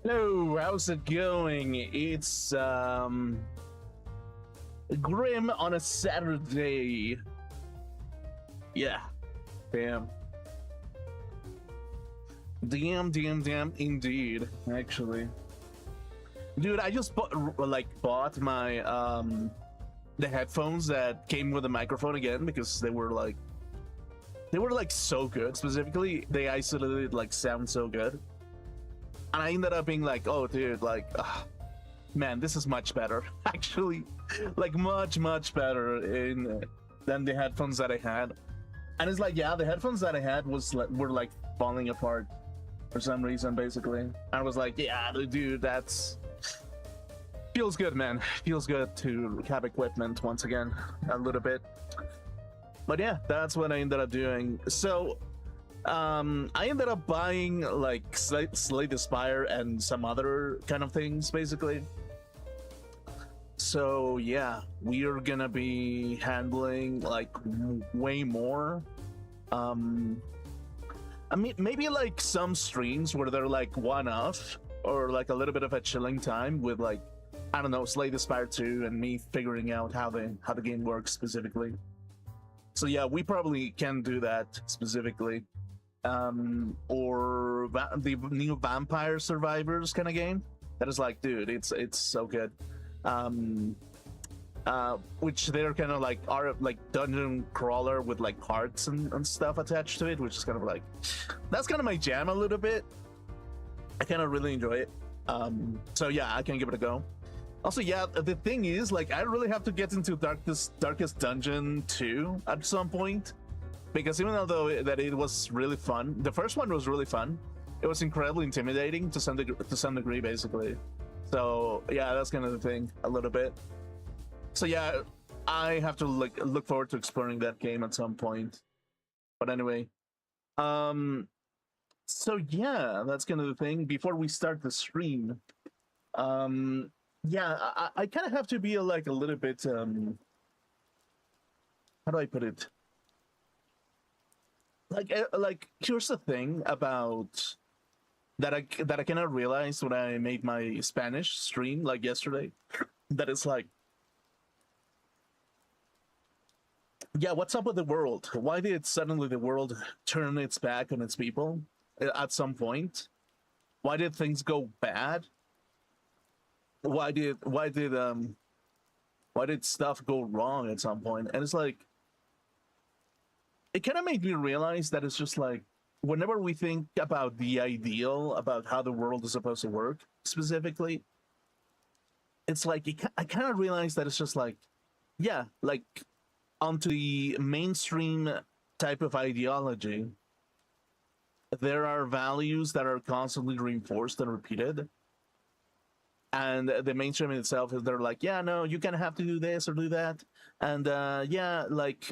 Hello, how's it going? It's grim on a Saturday. Yeah, damn. Damn, indeed, actually. Dude, I just bought my the headphones that came with a microphone again because they were so good. Specifically, they isolated sound so good. And I ended up being like, oh dude, man, this is much better. Actually, much better than the headphones that I had. And it's like, yeah, the headphones that I had were falling apart for some reason, basically. And I was like, yeah, dude, that's feels good, man. Feels good to have equipment once again, a little bit. But yeah, that's what I ended up doing. So I ended up buying Slay the Spire and some other kind of things, basically. So yeah, we are gonna be handling way more. I mean, maybe some streams where they're one-off or a little bit of a chilling time with I don't know, Slay the Spire 2 and me figuring out how the game works specifically. So yeah, we probably can do that specifically. Or the new Vampire Survivors kind of game. That is dude, it's so good. Which they're kind of are dungeon crawler with hearts and stuff attached to it, which is kind of that's kind of my jam a little bit. I kind of really enjoy it. So yeah, I can give it a go. Also, yeah, the thing is, I really have to get into Darkest Dungeon 2 at some point, because even though that it was really fun, the first one was really fun. It was incredibly intimidating to some degree, basically. So yeah, that's kind of the thing a little bit. So yeah, I have to look forward to exploring that game at some point. But anyway, so yeah, that's kind of the thing. Before we start the stream, yeah, I kind of have to be a little bit how do I put it? Here's the thing about that I kind of realized when I made my Spanish stream yesterday, that it's yeah, what's up with the world? Why did suddenly the world turn its back on its people at some point? Why did things go bad? Why did stuff go wrong at some point? And it's it kind of made me realize that it's just whenever we think about the ideal, about how the world is supposed to work specifically, it's I kind of realized that it's just yeah, onto the mainstream type of ideology, there are values that are constantly reinforced and repeated. And the mainstream itself is they're yeah, no, you kind of have to do this or do that. And yeah,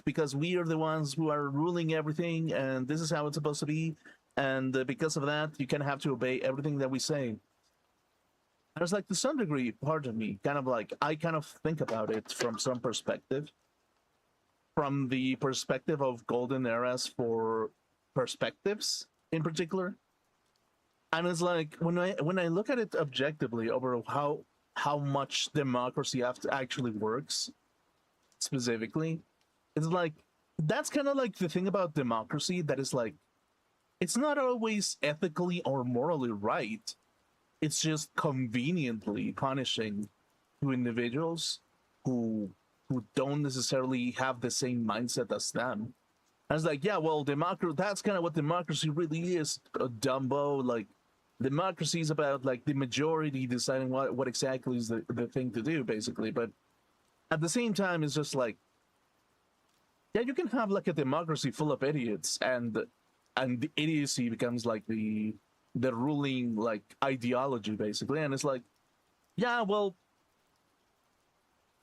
because we are the ones who are ruling everything and this is how it's supposed to be. And because of that, you kind of have to obey everything that we say. And it's to some degree, part of me, kind of I kind of think about it from some perspective. From the perspective of golden eras for perspectives in particular. And it's when I look at it objectively over how much democracy actually works specifically, it's that's kind of the thing about democracy that is it's not always ethically or morally right. It's just conveniently punishing to individuals who don't necessarily have the same mindset as them. And it's yeah, well, that's kind of what democracy really is, Dumbo. Democracy is about the majority deciding what exactly is the thing to do, basically. But at the same time, it's just yeah, you can have a democracy full of idiots, and the idiocy becomes the ruling ideology, basically. And it's yeah, well,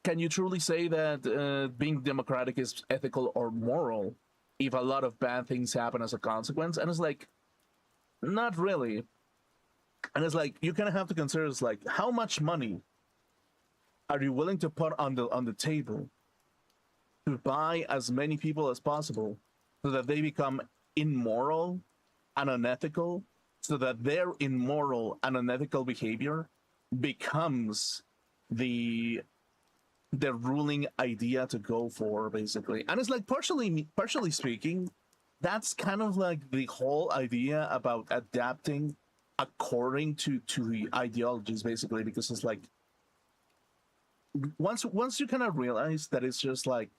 can you truly say that being democratic is ethical or moral if a lot of bad things happen as a consequence? And it's not really. And it's you kind of have to consider it's how much money are you willing to put on the table to buy as many people as possible so that they become immoral and unethical so that their immoral and unethical behavior becomes the the ruling idea to go for, basically. And it's like, partially speaking, that's kind of like the whole idea about adapting according to the ideologies, basically, because it's like, once you kind of realize that it's just like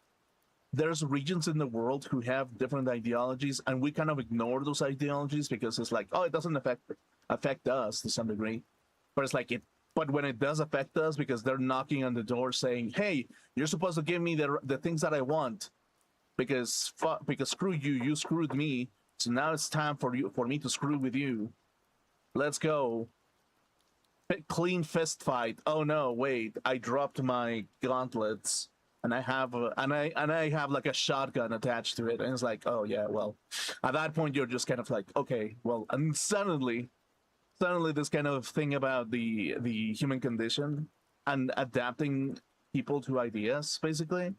there's regions in the world who have different ideologies, and we kind of ignore those ideologies because it's like, oh, it doesn't affect us to some degree. But it's like, but when it does affect us, because they're knocking on the door saying, hey, you're supposed to give me the things that I want, because screw you, you screwed me, so now it's time for me to screw with you. Let's go. Clean fist fight. Oh no, wait, I dropped my gauntlets, and I have like a shotgun attached to it, and it's like, oh yeah, well, at that point you're just kind of like, okay, well, and suddenly this kind of thing about the human condition and adapting people to ideas, basically,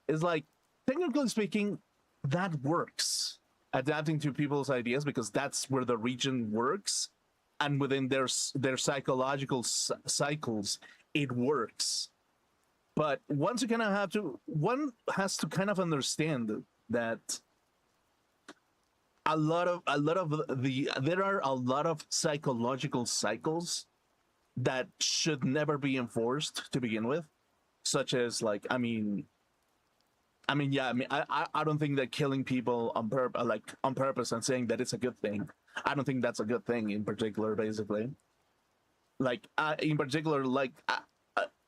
is like, technically speaking, that works. Adapting to people's ideas, because that's where the region works, and within their psychological cycles, it works. But once you kind of one has to kind of understand that there are a lot of psychological cycles that should never be enforced to begin with, such as, like, I don't think that killing people on purpose and saying that it's a good thing, I don't think that's a good thing in particular, basically. Like, in particular, like,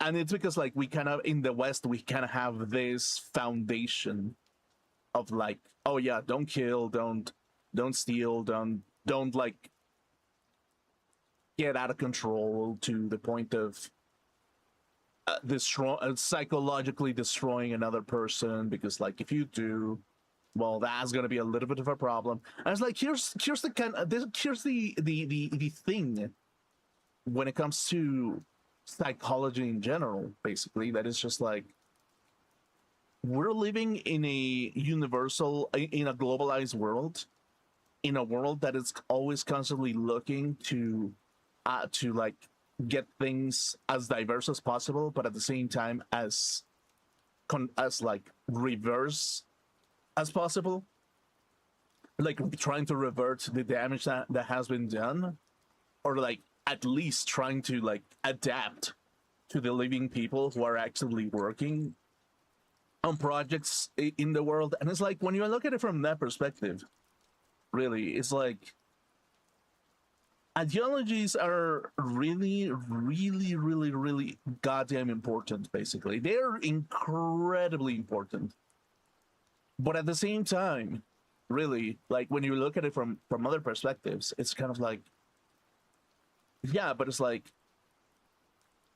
and it's because, like, we kind of, in the West, we kind of have this foundation of, like, oh yeah, don't kill, don't steal, don't like get out of control to the point of psychologically destroying another person, because, like, if you do, well, that's gonna be a little bit of a problem. And it's like, here's the thing when it comes to psychology in general, basically, that is just like, we're living in a globalized world, in a world that is always constantly looking to like get things as diverse as possible, but at the same time as like reverse as possible, like trying to revert the damage that has been done, or like at least trying to like adapt to the living people who are actively working on projects in the world. And it's like, when you look at it from that perspective, really, it's like, ideologies are really, really, really, really goddamn important, basically. They're incredibly important. But at the same time, really, like, when you look at it from other perspectives, it's kind of like, yeah, but it's like,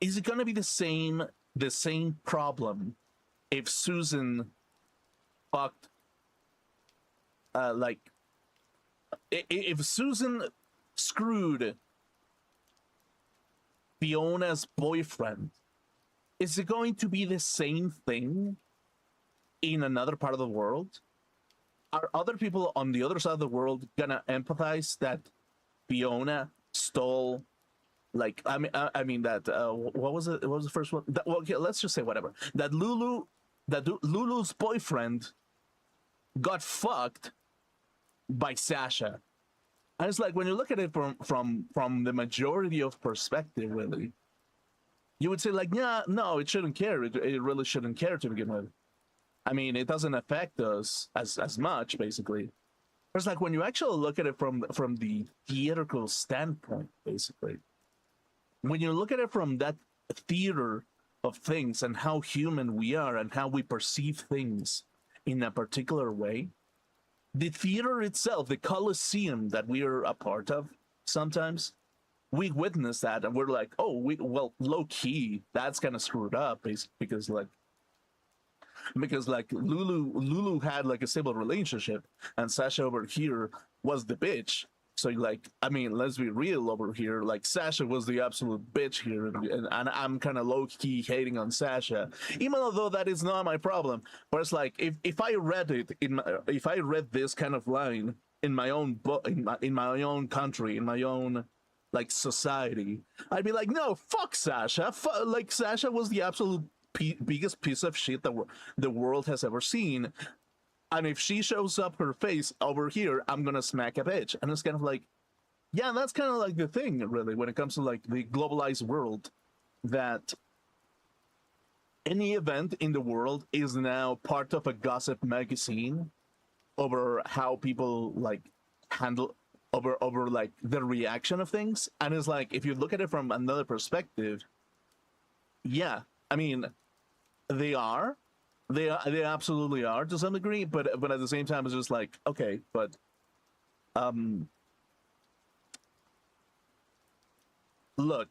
is it gonna be the same problem if Susan fucked like, if Susan screwed Fiona's boyfriend? Is it going to be the same thing in another part of the world? Are other people on the other side of the world gonna empathize that Fiona stole, like, I mean that what was it? What was the first one? Well, okay, let's just say whatever. That Lulu's boyfriend got fucked by Sasha. And it's like, when you look at it from the majority of perspective, really, you would say, like, yeah, no, it shouldn't care. It really shouldn't care to begin with. I mean, it doesn't affect us as much, basically. It's like, when you actually look at it from the theatrical standpoint, basically, when you look at it from that theater of things and how human we are and how we perceive things in a particular way, the theater itself, the Colosseum that we are a part of, sometimes we witness that and we're like, oh, well, low key, that's kind of screwed up, because Lulu had like a stable relationship, and Sasha over here was the bitch. So, like, I mean, let's be real over here. Like, Sasha was the absolute bitch here, and I'm kind of low key hating on Sasha, even though that is not my problem. But it's like, if I read it if I read this kind of line in my own book, in my own country, in my own like society, I'd be like, no, fuck Sasha. Like Sasha was the absolute biggest piece of shit that the world has ever seen. And if she shows up her face over here, I'm gonna smack a bitch. And it's kind of like, yeah, that's kind of like the thing, really, when it comes to like the globalized world, that any event in the world is now part of a gossip magazine over how people like handle over like the reaction of things. And it's like, if you look at it from another perspective, yeah, I mean, they are they absolutely are to some degree, but at the same time it's just like, okay, but um look,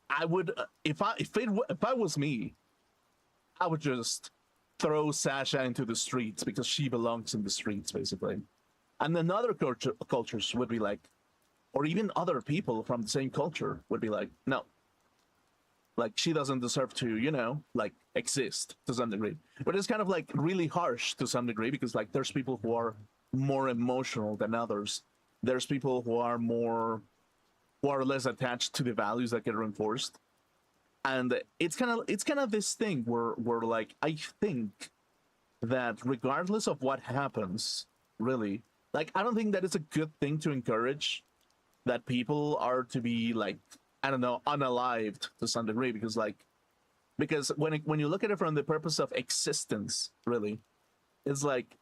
I would if I was me, I would just throw Sasha into the streets because she belongs in the streets, basically. And then other cultures would be like, or even other people from the same culture would be like, no, like she doesn't deserve to, like exist to some degree. But it's kind of like really harsh to some degree because like there's people who are more emotional than others. There's people who are less attached to the values that get reinforced. And it's kind of this thing where like I think that regardless of what happens, really, like I don't think that it's a good thing to encourage that people are to be like, I don't know, unalived to some degree, because when you look at it from the purpose of existence, really, it's like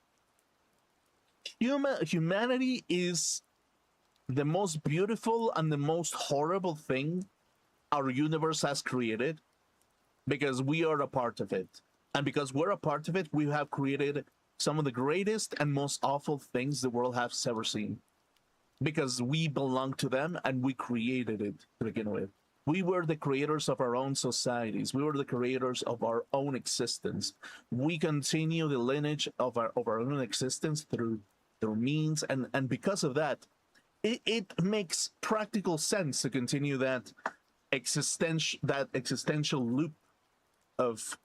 humanity is the most beautiful and the most horrible thing our universe has created, because we are a part of it. And because we're a part of it, we have created some of the greatest and most awful things the world has ever seen. Because we belong to them and we created it to begin with. We were the creators of our own societies. We were the creators of our own existence. We continue the lineage of our own existence through means, and because of that, it makes practical sense to continue that existential loop of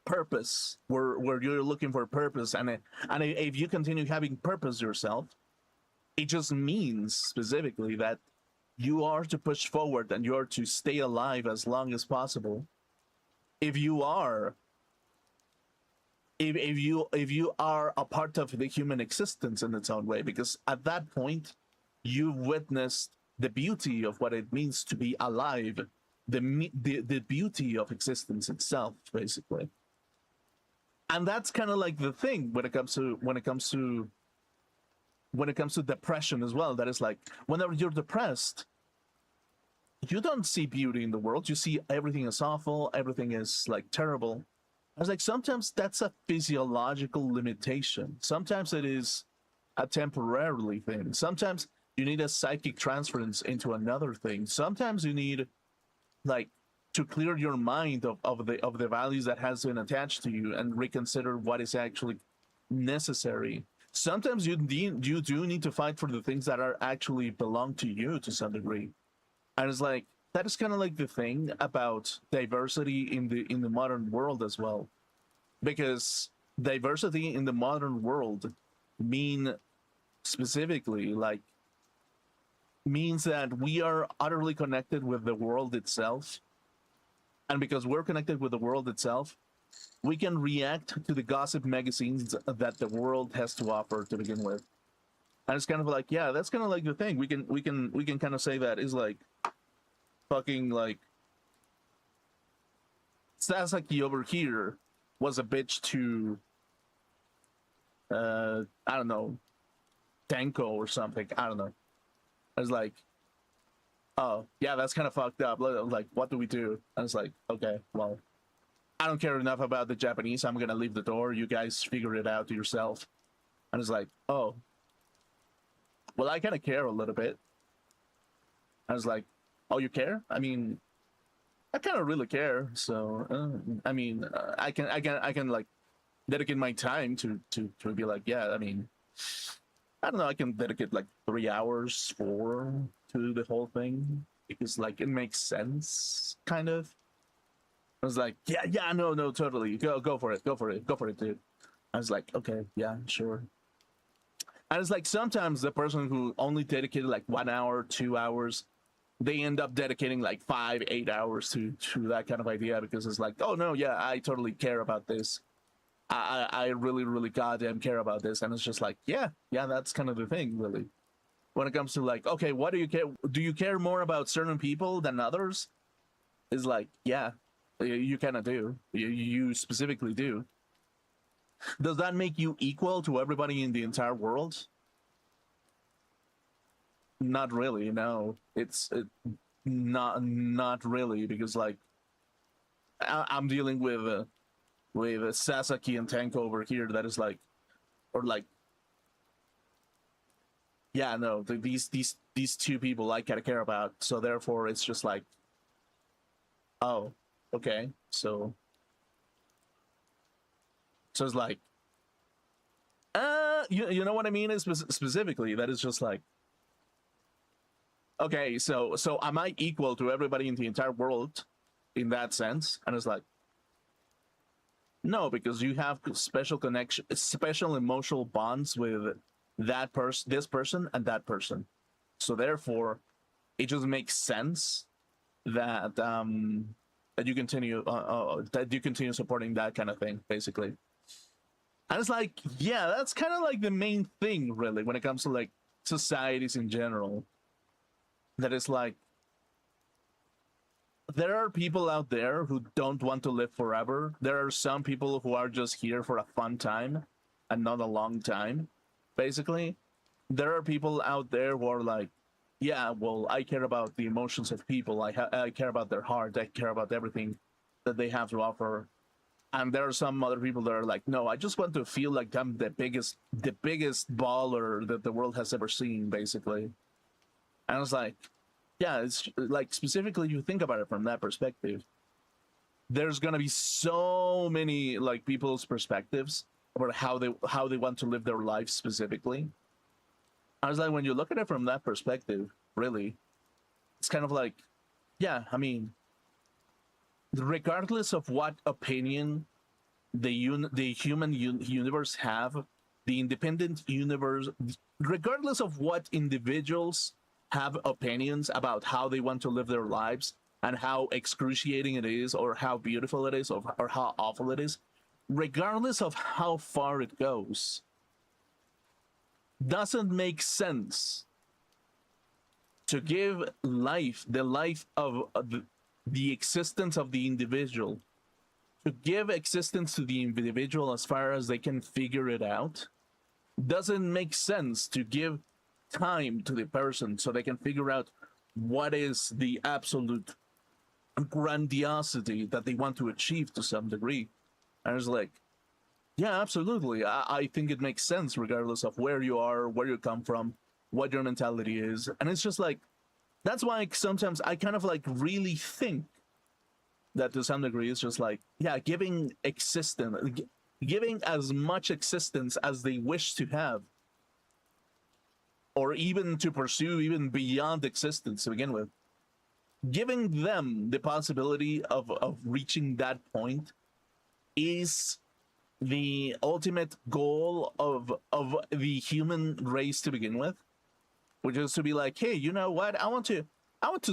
purpose, where you're looking for purpose, and if you continue having purpose yourself, it just means specifically that you are to push forward and you are to stay alive as long as possible. If you are if you are a part of the human existence in its own way, because at that point you've witnessed the beauty of what it means to be alive, the beauty of existence itself, basically. And that's kind of like the thing when it comes to depression as well. That is like, whenever you're depressed, you don't see beauty in the world. You see everything is awful, everything is like terrible. I was like, sometimes that's a physiological limitation. Sometimes it is a temporarily thing. Sometimes you need a psychic transference into another thing. Sometimes you need like to clear your mind of the values that has been attached to you and reconsider what is actually necessary. Sometimes you do need to fight for the things that are actually belong to you to some degree. And it's like, that is kind of like the thing about diversity in the modern world as well, because diversity in the modern world specifically like means that we are utterly connected with the world itself. And because we're connected with the world itself, we can react to the gossip magazines that the world has to offer to begin with. And it's kind of like, yeah, that's kind of like the thing. We can kind of say that is like fucking like Sasaki over here was a bitch to I don't know, Danko or something. I don't know. I was like, oh yeah, that's kind of fucked up. Like, what do we do? I was like, okay, well, I don't care enough about the Japanese. I'm gonna leave the door. You guys figure it out yourself. And it's like, oh, well, I kind of care a little bit. I was like, oh, you care? I mean, I kind of really care. So, I mean, I can like dedicate my time to be like, yeah. I mean, I don't know. I can dedicate like 3 hours, 4 to the whole thing because like it makes sense, kind of. I was like, yeah, no, totally. Go for it, dude. I was like, okay, yeah, sure. And it's like sometimes the person who only dedicated like 1 hour, 2 hours, they end up dedicating like 5, 8 hours to that kind of idea, because it's like, oh no, yeah, I totally care about this. I really, really goddamn care about this. And it's just like, yeah, that's kind of the thing, really. When it comes to like, okay, what do you care? Do you care more about certain people than others? Is like, yeah, you kind of do. You specifically do. Does that make you equal to everybody in the entire world? Not really. No, not really, because like I'm dealing with Sasaki and Tenko over here. That is like, or like, yeah, no, these two people I kind of care about. So therefore, it's just like, oh, okay, so it's like, you know what I mean? Is specifically that is just like, okay, so am I equal to everybody in the entire world in that sense? And it's like, no, because you have special connection, special emotional bonds with that person, this person, and that person. So therefore, it just makes sense that that you continue supporting that kind of thing, basically. And it's like, yeah, that's kind of like the main thing, really, when it comes to like societies in general. That is like, there are people out there who don't want to live forever. There are some people who are just here for a fun time and not a long time, basically. There are people out there who are like, yeah, well, I care about the emotions of people. I care about their heart. I care about everything that they have to offer. And there are some other people that are like, no, I just want to feel like I'm the biggest baller that the world has ever seen, basically. And it's like, yeah, it's like, specifically, you think about it from that perspective, there's gonna be so many like people's perspectives about how they want to live their life specifically. I was like, when you look at it from that perspective, really, it's kind of like, yeah, I mean, regardless of what opinion the human universe have, the independent universe, regardless of what individuals have opinions about how they want to live their lives and how excruciating it is, or how beautiful it is, or how awful it is, regardless of how far it goes, doesn't make sense to give life, the life of the existence of the individual, to give existence to the individual as far as they can figure it out. Doesn't make sense to give time to the person so they can figure out what is the absolute grandiosity that they want to achieve to some degree. And it's like, yeah, absolutely. I think it makes sense regardless of where you are, where you come from, what your mentality is. And it's just like, that's why sometimes I kind of like really think that to some degree it's just like, yeah, giving as much existence as they wish to have, or even to pursue even beyond existence to begin with, giving them the possibility of reaching that point is the ultimate goal of the human race to begin with, which is to be like, hey, you know what? I want to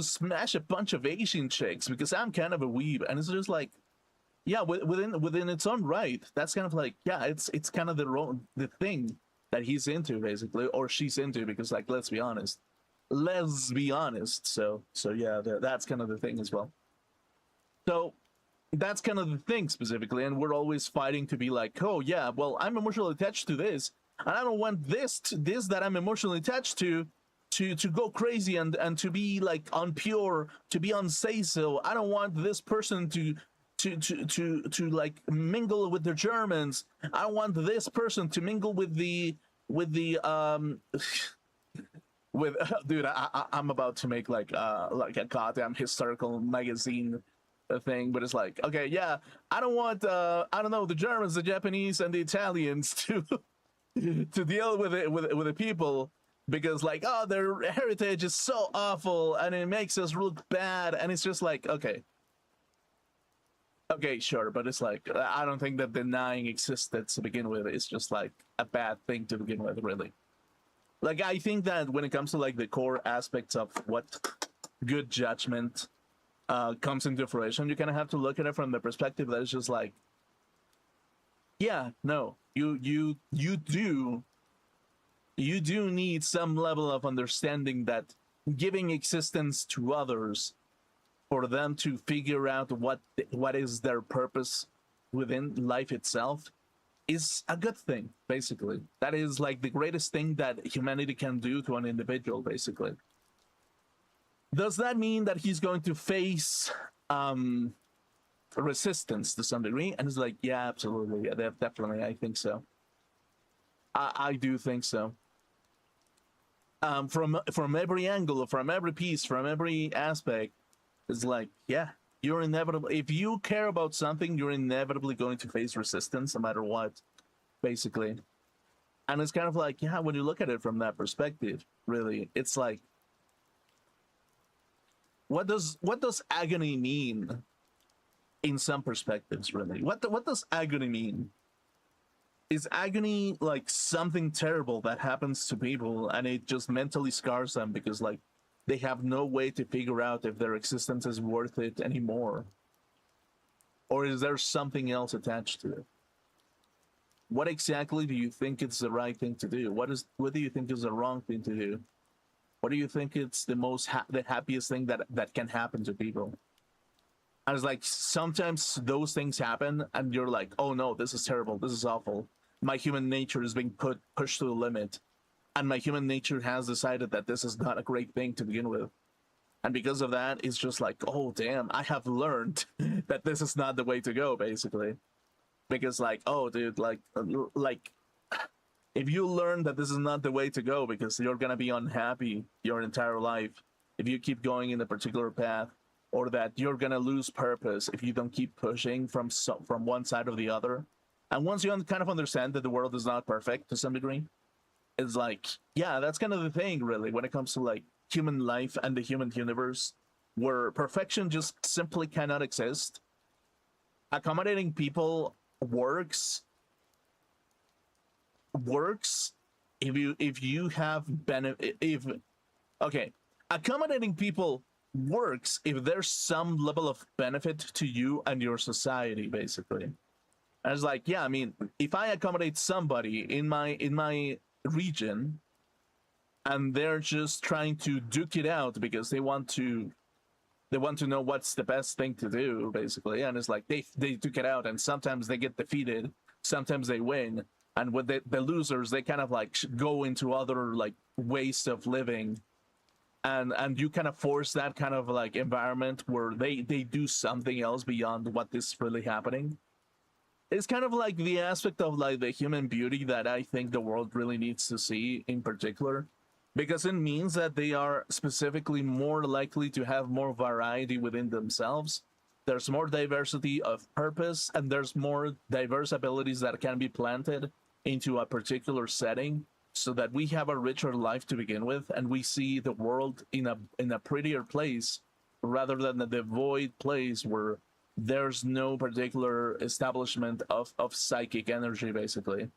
smash a bunch of Asian chicks because I'm kind of a weeb. And it's just like, yeah, within its own right, that's kind of like, yeah, it's kind of the thing that he's into, basically, or she's into, because like, let's be honest. So yeah, that's kind of the thing as well. So that's kind of the thing specifically, and we're always fighting to be like, oh yeah, well, I'm emotionally attached to this, and I don't want this that I'm emotionally attached to go crazy and to be like unpure, to be unsay so. I don't want this person to like mingle with the Germans. I don't want this person to mingle with the with dude, I'm about to make like a goddamn historical magazine thing, but it's like, okay, yeah, I don't want I don't know, the Germans, the Japanese, and the Italians to to deal with the people, because like, oh, their heritage is so awful and it makes us look bad. And it's just like, okay, sure, but it's like, I don't think that denying existence to begin with is just like a bad thing to begin with, really. Like, I think that when it comes to like the core aspects of what good judgment comes into fruition, you kind of have to look at it from the perspective that it's just like, yeah, no, you do need some level of understanding that giving existence to others for them to figure out what is their purpose within life itself is a good thing. Basically, that is like the greatest thing that humanity can do to an individual. Basically, does that mean that he's going to face resistance to some degree? And it's like, yeah, absolutely, yeah, definitely, I think so. I do think so. From every angle, from every piece, from every aspect, it's like, yeah, you're inevitable. If you care about something, you're inevitably going to face resistance, no matter what, basically. And it's kind of like, yeah, when you look at it from that perspective, really, it's like, what does agony mean in some perspectives? Really, what does agony mean? Is agony like something terrible that happens to people and it just mentally scars them because like they have no way to figure out if their existence is worth it anymore? Or is there something else attached to it? What exactly do you think is the right thing to do? What do you think is the wrong thing to do? What do you think it's the happiest thing that can happen to people? And it's like sometimes those things happen and you're like, oh no, this is terrible, this is awful. My human nature is being pushed to the limit. And my human nature has decided that this is not a great thing to begin with. And because of that, it's just like, oh damn, I have learned that this is not the way to go, basically. Because like, oh dude, like if you learn that this is not the way to go because you're gonna be unhappy your entire life if you keep going in a particular path, or that you're gonna lose purpose if you don't keep pushing from one side or the other. And once you kind of understand that the world is not perfect to some degree, it's like, yeah, that's kind of the thing, really, when it comes to like human life and the human universe, where perfection just simply cannot exist. Accommodating people works if you have benefit. If okay, accommodating people works if there's some level of benefit to you and your society, basically. And it's like, yeah, I mean, if I accommodate somebody in my region and they're just trying to duke it out because they want to know what's the best thing to do, basically. And it's like they duke it out, and sometimes they get defeated, sometimes they win, and with the losers, they kind of like go into other like ways of living, and you kind of force that kind of like environment where they do something else beyond what is really happening. It's kind of like the aspect of like the human beauty that I think the world really needs to see in particular, because it means that they are specifically more likely to have more variety within themselves. There's more diversity of purpose, and there's more diverse abilities that can be planted into a particular setting, so that we have a richer life to begin with, and we see the world in a prettier place rather than the void place where there's no particular establishment of psychic energy, basically.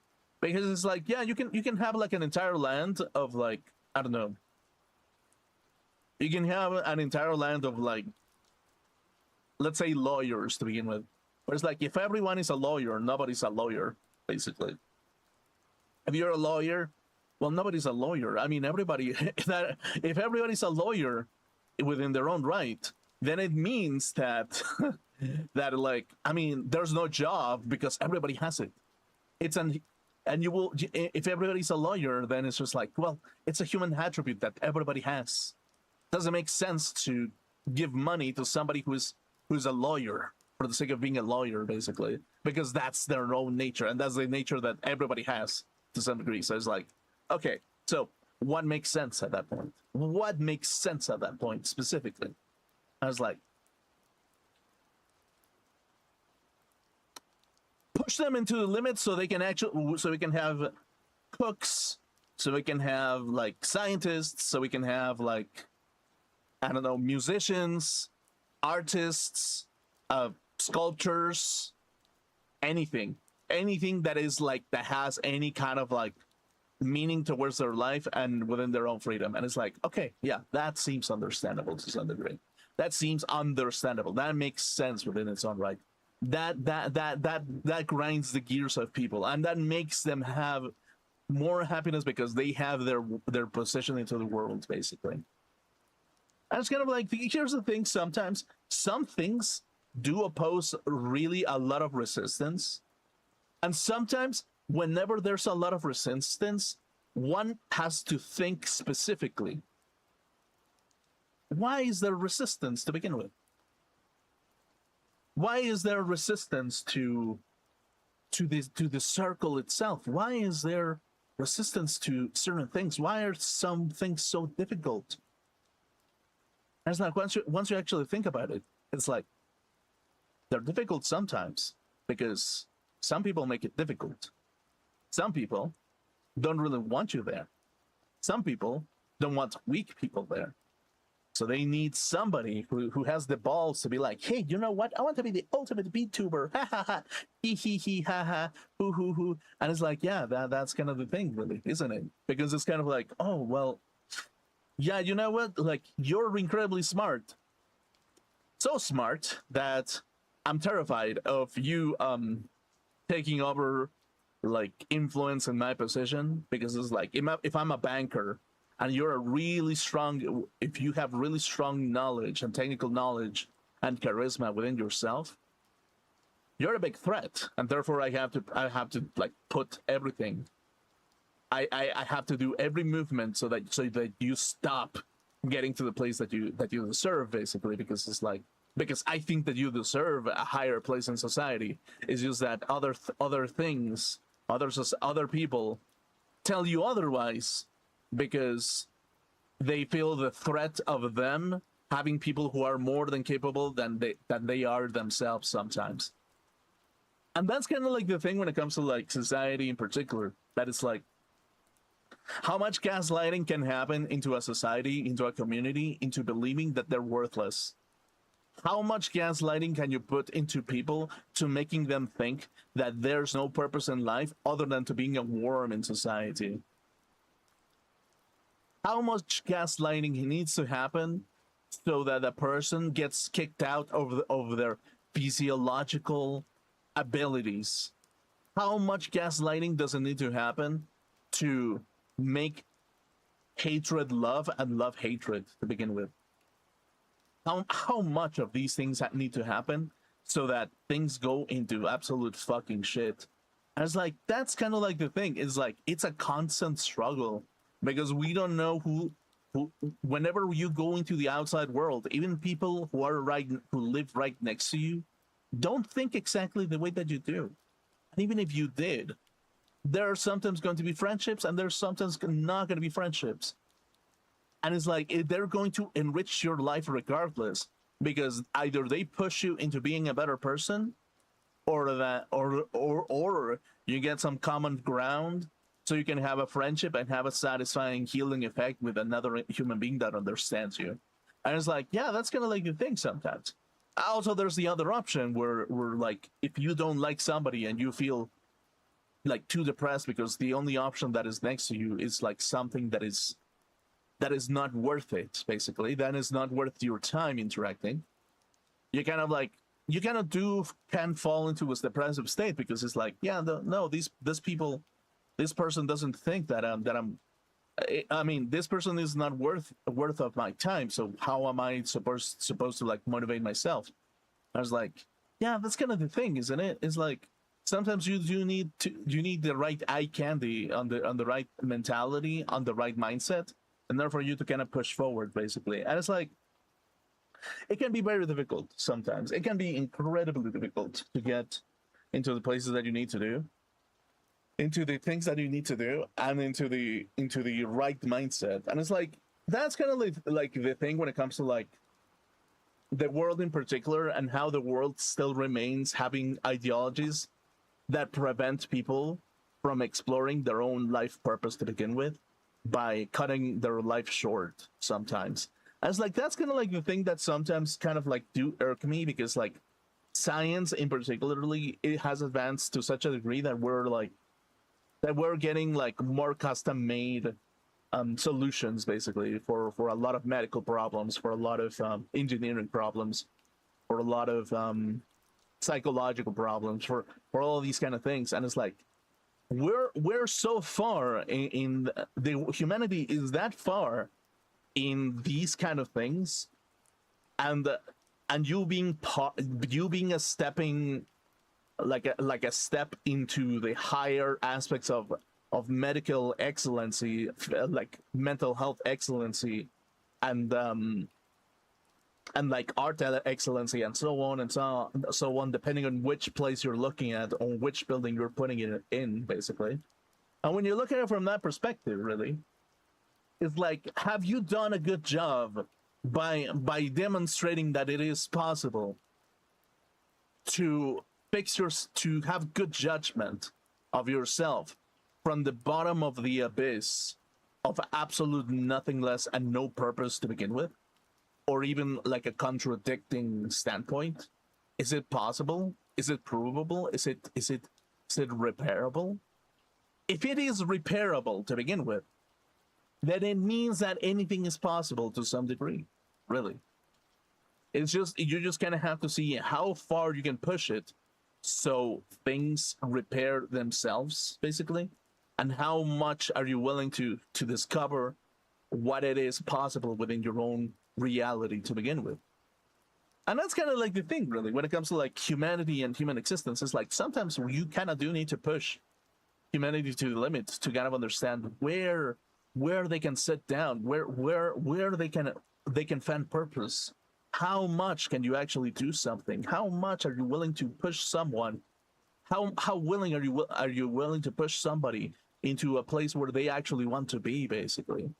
Because it's like, yeah, you can have like an entire land of like, I don't know, you can have an entire land of like, let's say lawyers to begin with. But it's like, if everyone is a lawyer, nobody's a lawyer, basically. If you're a lawyer, well, nobody's a lawyer. I mean, everybody, if everybody's a lawyer within their own right, then it means that that like, I mean, there's no job because everybody has it. And you will, if everybody's a lawyer, then it's just like, well, it's a human attribute that everybody has. Doesn't make sense to give money to somebody who's a lawyer for the sake of being a lawyer, basically, because that's their own nature, and that's the nature that everybody has to some degree. So it's like, okay, so what makes sense at that point? What makes sense at that point specifically? I was like, push them into the limits so they can so we can have cooks, so we can have like scientists, so we can have like, I don't know, musicians, artists, sculptors, anything that is like, that has any kind of like meaning towards their life and within their own freedom. And it's like, okay, yeah, that seems understandable to some degree. That seems understandable. That makes sense within its own right. That grinds the gears of people, and that makes them have more happiness because they have their position into the world, basically. And it's kind of like, here's the thing: sometimes some things do oppose really a lot of resistance, and sometimes whenever there's a lot of resistance, one has to think specifically. Why is there resistance to begin with? Why is there resistance to the circle itself? Why is there resistance to certain things? Why are some things so difficult? And it's like once you actually think about it, it's like they're difficult sometimes because some people make it difficult. Some people don't really want you there. Some people don't want weak people there. So they need somebody who has the balls to be like, hey, you know what? I want to be the ultimate VTuber. Ha ha ha. Hee hee hee ha ha. Hoo hoo hoo. And it's like, yeah, that's kind of the thing, really, isn't it? Because it's kind of like, oh, well, yeah, you know what? Like, you're incredibly smart. So smart that I'm terrified of you taking over like influence in my position, because it's like, if I'm a banker and you're a really strong, if you have really strong knowledge and technical knowledge and charisma within yourself, you're a big threat, and therefore I have to like put everything. I have to do every movement so that you stop getting to the place that you deserve, basically, because it's like, because I think that you deserve a higher place in society. It's just that other people tell you otherwise, because they feel the threat of them having people who are more than capable than they are themselves sometimes. And that's kind of like the thing when it comes to like society in particular, that it's like, how much gaslighting can happen into a society, into a community, into believing that they're worthless. How much gaslighting can you put into people to making them think that there's no purpose in life other than to being a worm in society? How much gaslighting needs to happen so that a person gets kicked out of their physiological abilities? How much gaslighting does it need to happen to make hatred love and love hatred to begin with? How much of these things need to happen so that things go into absolute fucking shit? And it's like, that's kind of like the thing, is like, it's a constant struggle, because we don't know who whenever you go into the outside world, even people who live right next to you don't think exactly the way that you do. And even if you did, there are sometimes going to be friendships and there's sometimes not going to be friendships. And it's like, they're going to enrich your life regardless, because either they push you into being a better person, or you get some common ground so you can have a friendship and have a satisfying healing effect with another human being that understands you. And it's like, yeah, that's kind of like the thing sometimes. Also, there's the other option where like, if you don't like somebody and you feel like too depressed because the only option that is next to you is like something that is not worth it, basically, that is not worth your time interacting, you kind of like, you kind of can fall into a depressive state, because it's like, yeah, no, this person doesn't think that I mean, this person is not worth of my time, so how am I supposed to like motivate myself? I was like, yeah, that's kind of the thing, isn't it? It's like, sometimes you need the right eye candy on the right mentality, on the right mindset, and therefore you to kind of push forward, basically. And it's like, it can be very difficult sometimes. It can be incredibly difficult to get into the places that you need to do, into the things that you need to do, and into the right mindset. And it's like, that's kind of like the thing when it comes to like the world in particular, and how the world still remains having ideologies that prevent people from exploring their own life purpose to begin with, by cutting their life short sometimes. I was like, that's kind of like the thing that sometimes kind of like do irk me, because like science in particularly, it has advanced to such a degree that we're like, that we're getting like more custom made solutions basically for a lot of medical problems, for a lot of engineering problems, for a lot of psychological problems, for all of these kind of things. And it's like we're so far in the humanity is that far in these kind of things, and you being you being a stepping like a step into the higher aspects of medical excellency, like mental health excellency, and like art excellency, and so on and so on, depending on which place you're looking at, or which building you're putting it in, basically. And when you look at it from that perspective, really, it's like, have you done a good job by demonstrating that it is possible to to have good judgment of yourself from the bottom of the abyss of absolute nothing less and no purpose to begin with, or even like a contradicting standpoint? Is it possible? Is it provable? Is it repairable? If it is repairable to begin with, then it means that anything is possible to some degree, really. It's just, you just kind of have to see how far you can push it so things repair themselves, basically, and how much are you willing to discover what it is possible within your own reality to begin with. And that's kind of like the thing, really, when it comes to like humanity and human existence. It's like sometimes you kind of do need to push humanity to the limits to kind of understand where they can sit down, where they can find purpose. How much can you actually do something? How much are you willing to push someone? How willing are you willing to push somebody into a place where they actually want to be, basically?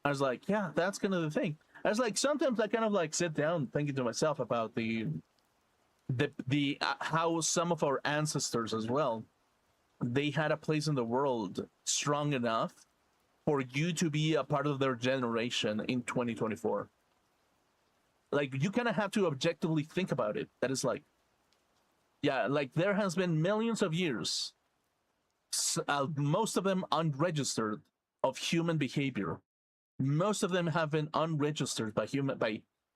I was like, yeah, that's kind of the thing. I was like, sometimes I kind of like sit down thinking to myself about the how some of our ancestors as well, they had a place in the world strong enough for you to be a part of their generation in 2024. Like, you kind of have to objectively think about it. That is like, yeah, like there has been millions of years, most of them unregistered, of human behavior. Most of them have been unregistered by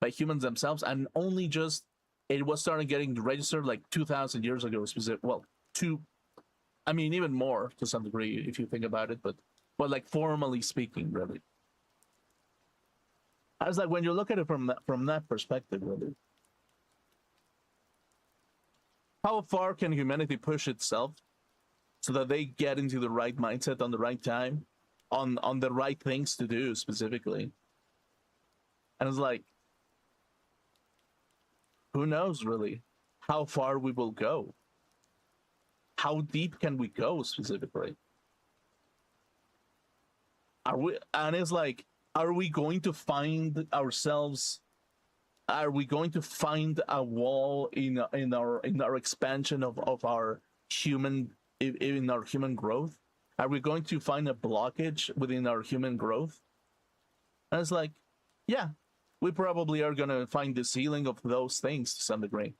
humans themselves, and only just it was started getting registered like 2,000 years ago. Well, I mean, even more to some degree if you think about it, but like formally speaking, really. I was like, when you look at it from that perspective, really, how far can humanity push itself so that they get into the right mindset on the right time, on the right things to do specifically? And it's like, who knows, really, how far we will go? How deep can we go specifically? And it's like, are we going to find ourselves? Are we going to find a wall in our expansion of our human growth? Are we going to find a blockage within our human growth? And it's like, yeah, we probably are gonna find the ceiling of those things to some degree.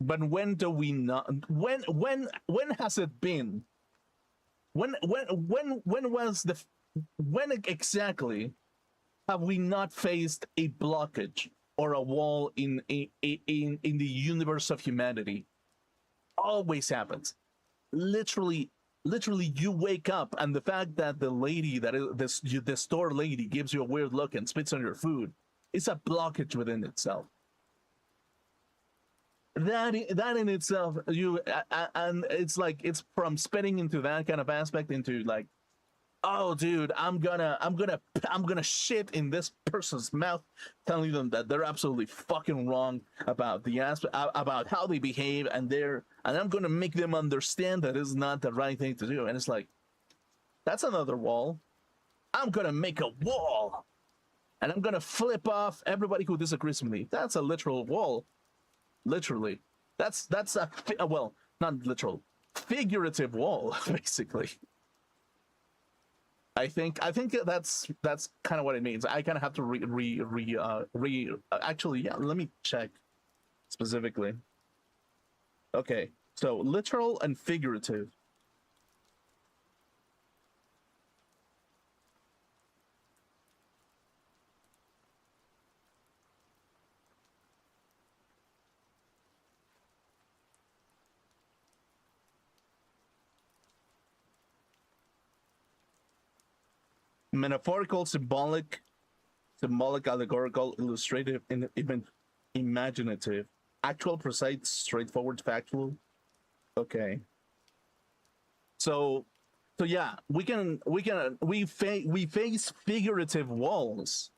But when do we not? When has it been? When was when exactly have we not faced a blockage or a wall in the universe of humanity? Always happens. Literally, you wake up and the fact that the lady the store lady gives you a weird look and spits on your food is a blockage within itself. That in itself, and it's like, it's from spitting into that kind of aspect into like, oh dude, I'm gonna shit in this person's mouth, telling them that they're absolutely fucking wrong about the aspect, about how they behave, and I'm gonna make them understand that it's not the right thing to do. And it's like, that's another wall. I'm gonna make a wall, and I'm gonna flip off everybody who disagrees with me. That's a literal wall. Literally, that's a well, not literal, figurative wall, basically. I think that's kind of what it means. I kind of have to actually, yeah, let me check specifically. Okay, So literal and figurative. Metaphorical, symbolic, allegorical, illustrative, and even imaginative. Actual, precise, straightforward, factual. Okay. So yeah, we face figurative walls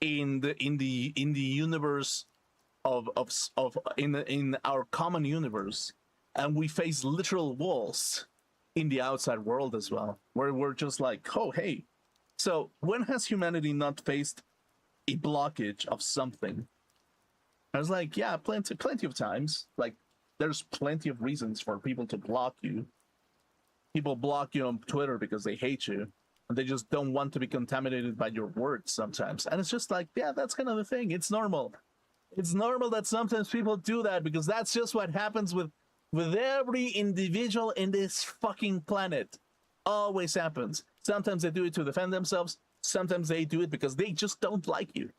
in the universe in our common universe, and we face literal walls in the outside world as well, where we're just like, oh hey. So when has humanity not faced a blockage of something? I was like, yeah, plenty of times. Like, there's plenty of reasons for people to block you. People block you on Twitter because they hate you, and they just don't want to be contaminated by your words sometimes. And it's just like, yeah, that's kind of the thing. It's normal. It's normal that sometimes people do that, because that's just what happens with every individual in this fucking planet. Always happens. Sometimes they do it to defend themselves. Sometimes they do it because they just don't like you.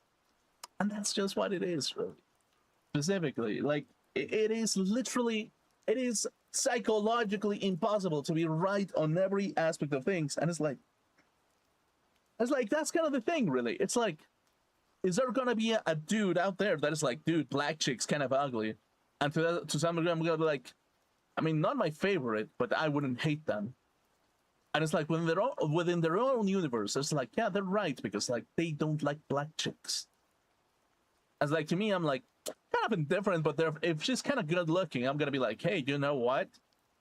And that's just what it is, really. Specifically, like, it is literally, it is psychologically impossible to be right on every aspect of things. And it's like that's kind of the thing, really. It's like, is there gonna be a dude out there that is like, dude, black chicks kind of ugly, and to some degree I'm gonna be like, I mean, not my favorite, but I wouldn't hate them. And it's like, when they're all within their own universe, it's like, yeah, they're right, because like they don't like black chicks. As like, to me, I'm like, kind of indifferent, but if she's kind of good looking, I'm gonna be like, hey, you know what?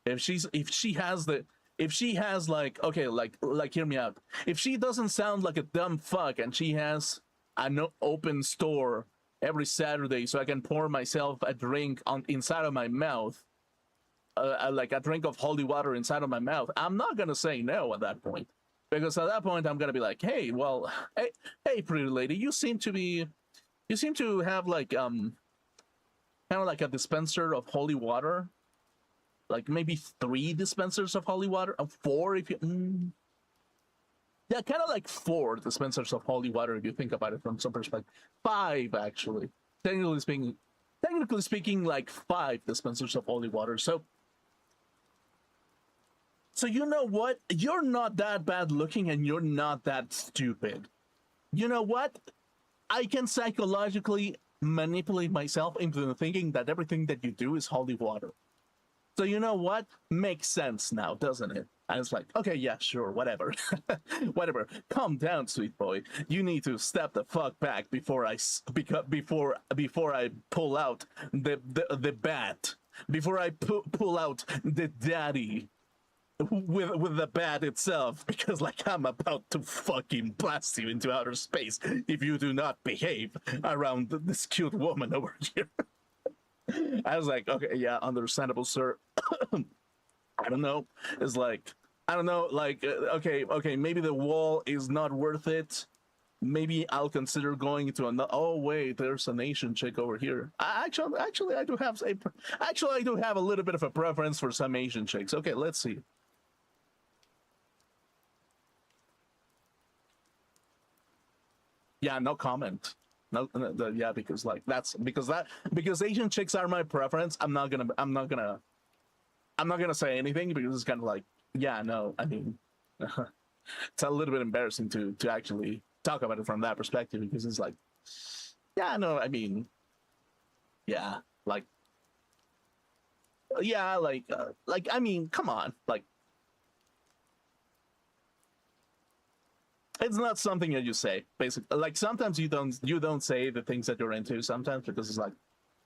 If she has like, okay, like hear me out. If she doesn't sound like a dumb fuck, and she has an open store every Saturday, so I can pour myself a drink inside of my mouth, like a drink of holy water inside of my mouth, I'm not gonna say no at that point, because at that point I'm gonna be like, hey, well, hey, pretty lady, you seem to have like kind of like a dispenser of holy water, like maybe 3 dispensers of holy water, 4 if you, yeah, kind of like 4 dispensers of holy water if you think about it from some perspective. 5 actually, technically speaking, like 5 dispensers of holy water. So you know what? You're not that bad looking, and you're not that stupid. You know what? I can psychologically manipulate myself into thinking that everything that you do is holy water. So you know what? Makes sense now, doesn't it? And it's like, okay, yeah, sure, whatever. Whatever. Calm down, sweet boy. You need to step the fuck back before I pull out the bat. Before I pull out the daddy with the bat itself, because like, I'm about to fucking blast you into outer space if you do not behave around this cute woman over here. I was like, okay, yeah, understandable, sir. I don't know. It's like, I don't know, like, okay, maybe the wall is not worth it. Maybe I'll consider going to another. Oh wait, there's an Asian chick over here. Actually, I do have a little bit of a preference for some Asian chicks. Okay, let's see. Yeah, no comment. No, yeah, because like because Asian chicks are my preference. I'm not gonna say anything, because it's kind of like, yeah, no, I mean, it's a little bit embarrassing to actually talk about it from that perspective, because it's like, yeah, no, I mean, yeah, like, yeah, like, I mean, come on, like, it's not something that you say, basically. Like, sometimes you don't say the things that you're into sometimes, because it's like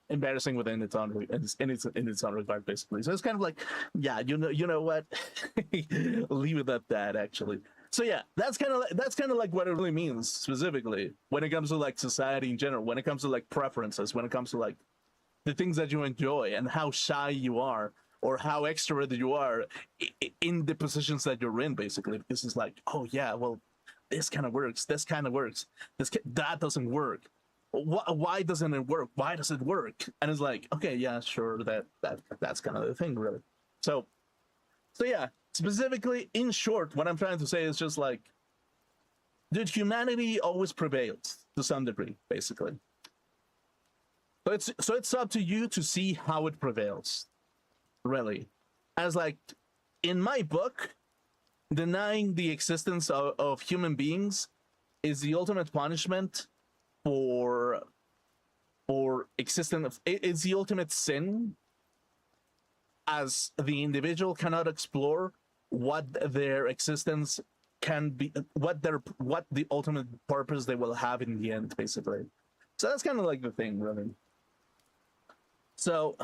embarrassing within its own in its own regard, basically. So it's kind of like, yeah, you know what, leave it at that, actually. So yeah, that's kind of like what it really means specifically when it comes to like society in general, when it comes to like preferences, when it comes to like the things that you enjoy, and how shy you are or how extroverted you are in the positions that you're in, basically. Because it's like, oh yeah, well, this kind of works, that doesn't work. Why doesn't it work? Why does it work? And it's like, okay, yeah, sure, that's kind of the thing, really. So yeah, specifically, in short, what I'm trying to say is just like, dude, humanity always prevails to some degree, basically. So it's up to you to see how it prevails, really. As like, in my book, denying the existence of human beings is the ultimate punishment for existence. It's the ultimate sin, as the individual cannot explore what their existence can be, what the ultimate purpose they will have in the end, basically. So that's kind of like the thing, really. So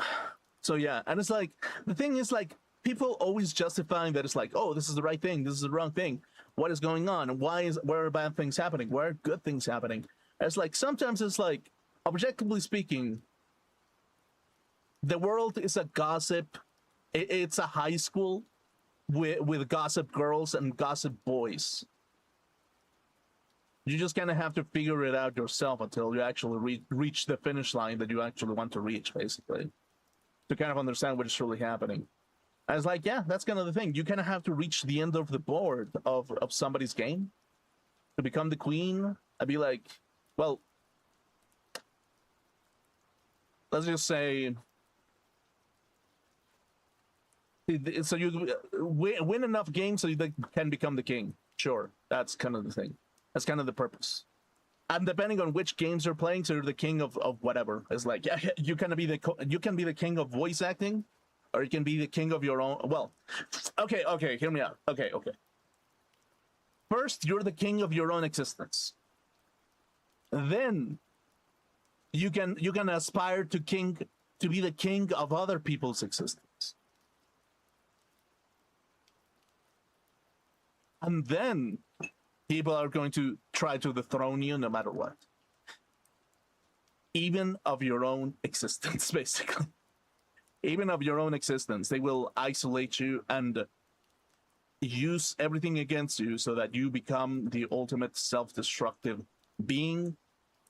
yeah, and it's like, the thing is, like, people always justifying that it's like, oh, this is the right thing, this is the wrong thing, what is going on, where are bad things happening, where are good things happening. And it's like, sometimes it's like, objectively speaking, the world is a gossip. It's a high school with gossip girls and gossip boys. You just kind of have to figure it out yourself until you actually reach the finish line that you actually want to reach, basically, to kind of understand what is really happening. And it's like, yeah, that's kind of the thing. You kind of have to reach the end of the board of somebody's game to become the queen. I'd be like, well, let's just say, so you win enough games so you can become the king. Sure, that's kind of the thing. That's kind of the purpose. And depending on which games you're playing, so you're the king of whatever. It's like, yeah, you can be the king of voice acting, or you can be the king of your own. Well, okay, hear me out. Okay. First, you're the king of your own existence. Then you can aspire to be the king of other people's existence. And then people are going to try to dethrone you no matter what. Even of your own existence, basically. Even of your own existence. They will isolate you and use everything against you so that you become the ultimate self-destructive being,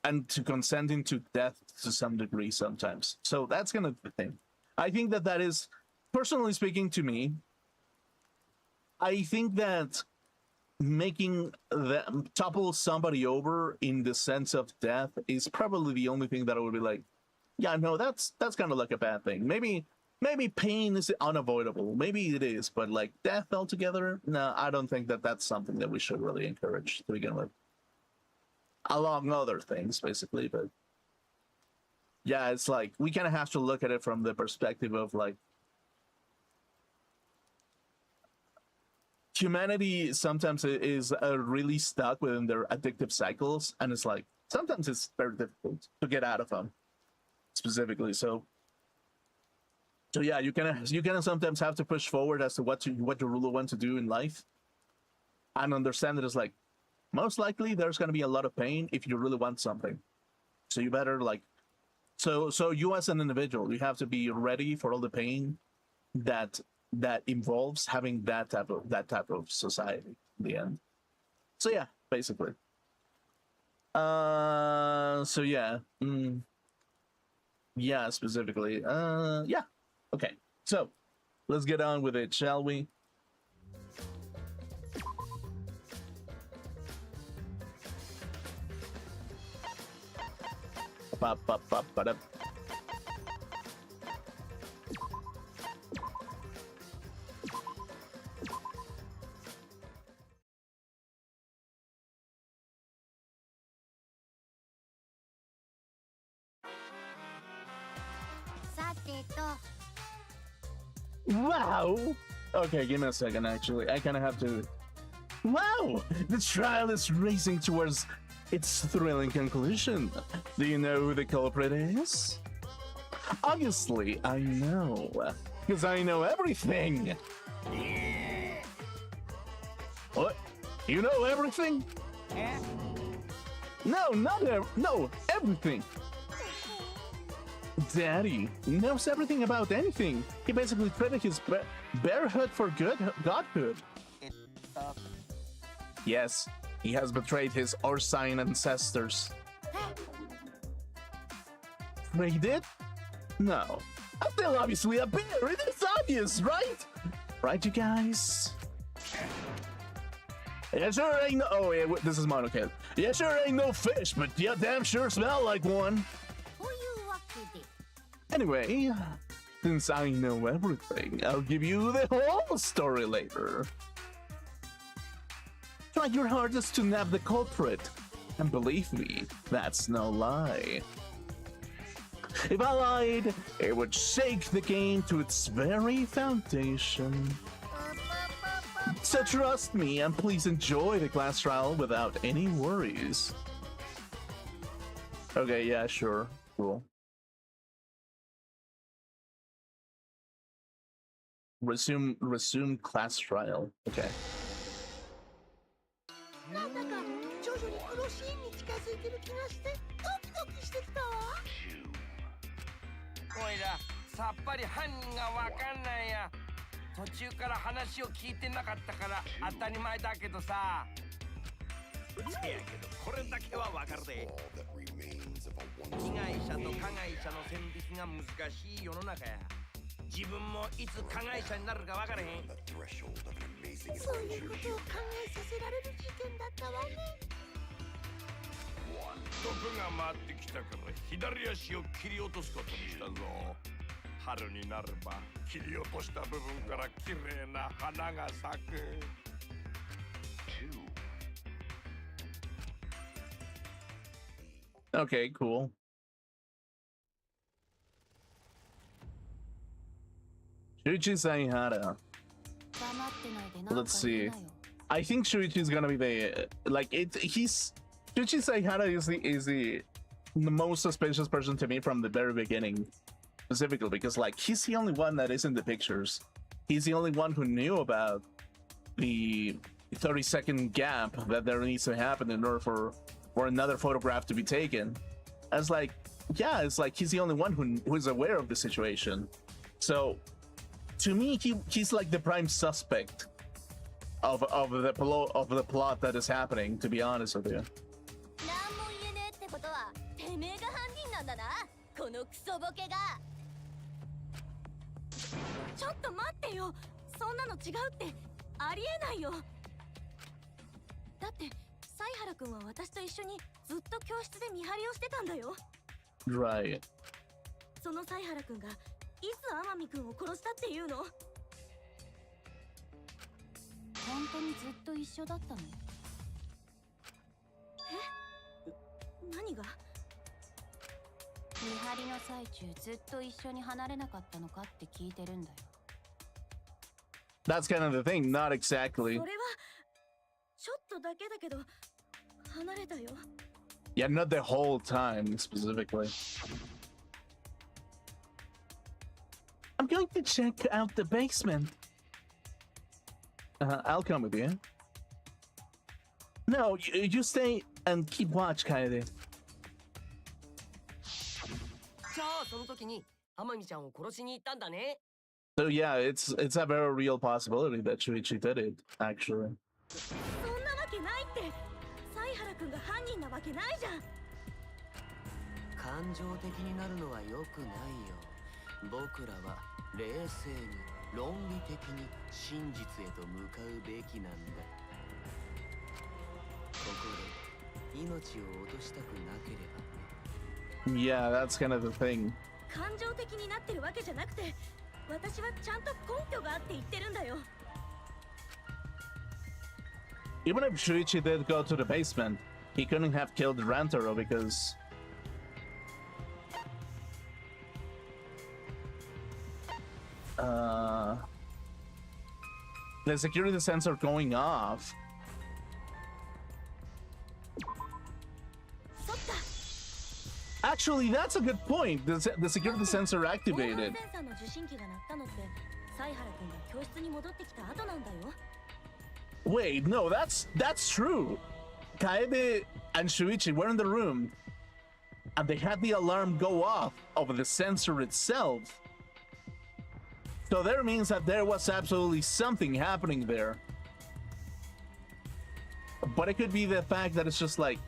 and to consenting to death to some degree sometimes. So that's kind of the thing. I think that is, personally speaking to me, I think that making them topple somebody over in the sense of death is probably the only thing that I would be like, yeah, no, that's kind of like a bad thing. Maybe pain is unavoidable. Maybe it is, but like death altogether, no, I don't think that that's something that we should really encourage to begin with. Along other things, basically, but yeah, it's like, we kind of have to look at it from the perspective of like, humanity sometimes is really stuck within their addictive cycles, and it's like, sometimes it's very difficult to get out of them, specifically. So yeah, you kind of sometimes have to push forward as to what you really want to do in life, and understand that it's like, most likely there's going to be a lot of pain if you really want something. So you better like, so you as an individual, you have to be ready for all the pain that involves having that type of society in the end. So yeah, basically. So yeah. Yeah, specifically. Yeah. Okay. So let's get on with it, shall we? Ba-ba-ba-ba-da. さてと Wow! Okay, give me a second, actually. I kind of have to... Wow! The trial is racing towards its thrilling conclusion. Do you know who the culprit is? Obviously, I know. Because I know everything! What? You know everything? No, no, everything! Daddy knows everything about anything. He basically traded his barehood for godhood. Yes, he has betrayed his Orsine ancestors. He did? No. I'm still obviously a bear. It is obvious, right? Right, you guys? Yeah, sure ain't no. Oh, yeah, this is mine, okay. Yeah, sure ain't no fish, but yeah, damn sure smell like one. Anyway, since I know everything, I'll give you the whole story later. Try your hardest to nab the culprit, and believe me, that's no lie. If I lied, it would shake the game to its very foundation. So trust me, and please enjoy the class trial without any worries. Okay, yeah, sure. Cool. Resume class trial. Okay. なんだか徐々にこのシーンに近づいてる気がしてドキドキしてきたわ。おいらさっぱり犯人がわかんないや。途中から話を聞いてなかったから当たり前だけどさ。せやけどこれだけはわかるで。被害者と加害者の線引きが難しい世の中や。自分もいつ加害者になるかわからへん。そういうことを考えさせられる事件だったわね。毒が回ってきたから左足を切り落とすことにしたぞ。春になれば切り落とした部分から綺麗な花が咲く。Okay, cool. Shuichi Saihara. Let's see. I think Shuichi's gonna be the he's Shuichi Saihara is the most suspicious person to me from the very beginning, specifically because like he's the only one that is in the pictures. He's the only one who knew about the 30-second gap that there needs to happen in order for another photograph to be taken. As like, yeah, it's like he's the only one who is aware of the situation. So to me, he's like the prime suspect of the plot that is happening, to be honest with you. ちょっと待ってよ。そんなの違うってありえないよ。だって犀原くんは私と一緒にずっと教室で見張りをしてたんだよ。Right. その犀原くんがいつ天海くんを殺したっていうの？本当にずっと一緒だったの？え？何が？見張りの最中ずっと一緒に離れなかったのかって聞いてるんだよ。That's kind of the thing, not exactly. それはちょっとだけだけど離れたよ。Yeah, not the whole time specifically. I'm going to check out the basement. I'll come with you. No, you stay and keep watch, Kaede. じゃあその時に天海ちゃんを殺しに行ったんだね。So yeah, it's a very real possibility that Shuichi did it, actually. そんなわけないって。犀原くんが犯人なわけないじゃん。感情的になるのは良くないよ。僕らは冷静に論理的に真実へと向かうべきなんだ。ここで命を落としたくなければ。Yeah, that's kind of the thing. 感情的になってるわけじゃなくて、私はちゃんと根拠があって言ってるんだよ。Even if Shuichi did go to the basement, he couldn't have killed Rantaro because the security sensor going off. Actually, that's a good point. The security sensor activated. Wait, no, that's true. Kaede and Shuichi were in the room, and they had the alarm go off of the sensor itself. So that means that there was absolutely something happening there. But it could be the fact that it's just like,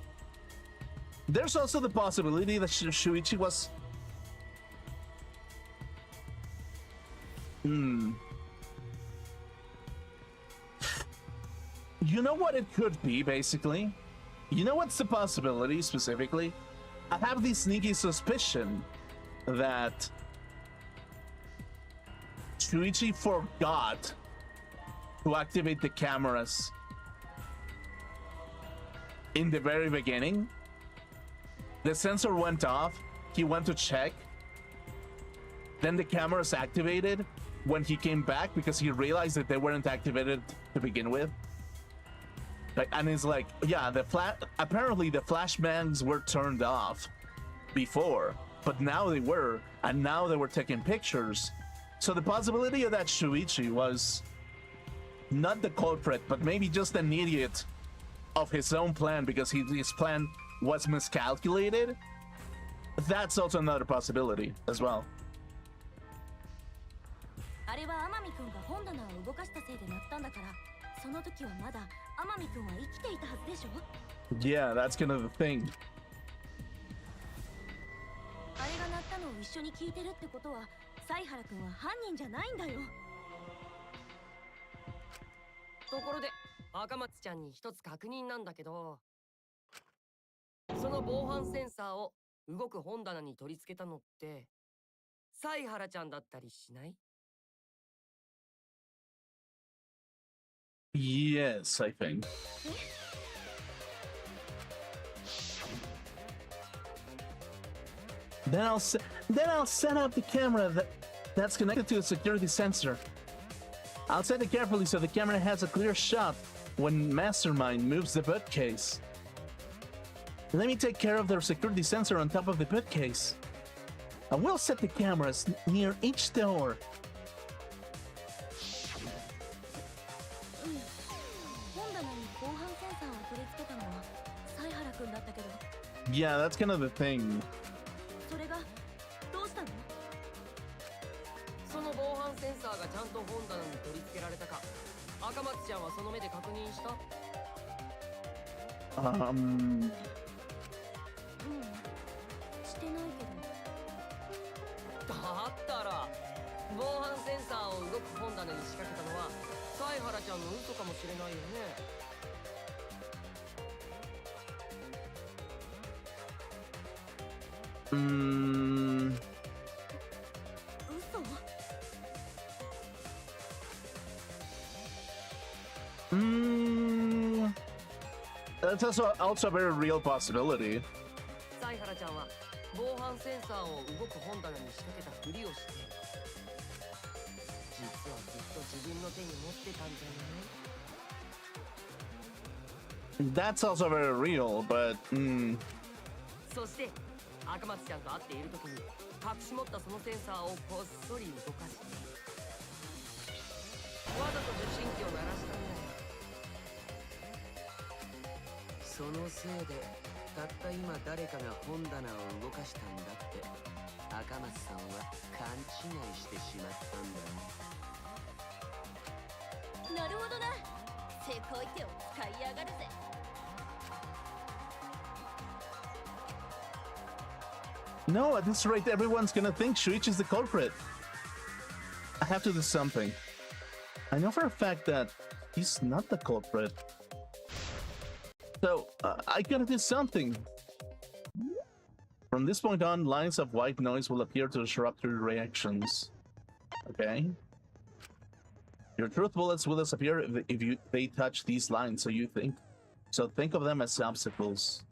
there's also the possibility that Shuichi was Hmm. You know what it could be, basically? You know what's the possibility, specifically? I have the sneaky suspicion that Shuichi forgot to activate the cameras in the very beginning. The sensor went off, he went to check, then the cameras activated when he came back because he realized that they weren't activated to begin with. And it's like, yeah, apparently the flashbangs were turned off before, but now they were, and now they were taking pictures. So the possibility of that Shuichi was not the culprit, but maybe just an idiot of his own plan because his plan was miscalculated. That's also another possibility as well. あれは天海くんが本棚を動かしたせいで鳴ったんだから、その時はまだ天海くんは生きていたはずでしょ。 Yeah, that's kind of the thing. あれが鳴ったのを一緒に聞いてるってことは、犀原くんは犯人じゃないんだよ。ところで赤松ちゃんに一つ確認なんだけど、その防犯センサーを動く本棚に取り付けたのって犀原ちゃんだったりしない？ Yes, I think. Then I'll set up the camera that's connected to a security sensor. I'll set it carefully so the camera has a clear shot when Mastermind moves the bookcase. Let me take care of their security sensor on top of the bookcase. I will set the cameras near each door. 本棚に防犯センサーを取り付けたのは犀原くんだったけど、 Yeah, that's kind of the thing. それがどうしたの？その防犯センサーがちゃんと本棚に取り付けられたか、赤松ちゃんはその目で確認した？してないけど。だったら防犯センサーを動く本棚に仕掛けたのは犀原ちゃんの嘘かもしれないよね。嘘？ That's also a very real possibility. 犀原ちゃんは防犯センサーを動く本棚に仕掛けたふりをして、実はずっと自分の手に持ってたんじゃない？ That's also very real, but そして赤松ちゃんと会っている時に隠し持ったそのセンサーをこっそり動かして、わざと受信機を鳴らしたんだよ。そのせいでたった今誰かが本棚を動かしたんだって赤松さんは勘違いしてしまったんだね。なるほどな。せこい手を使いやがるぜ。 no, at this rate, everyone's gonna think Shuichi's the culprit. I have to do something. I know for a fact that he's not the culprit. So, I gotta do something. From this point on, lines of white noise will appear to disrupt your reactions. Okay. Your truth bullets will disappear if they touch these lines, so think of them as obstacles.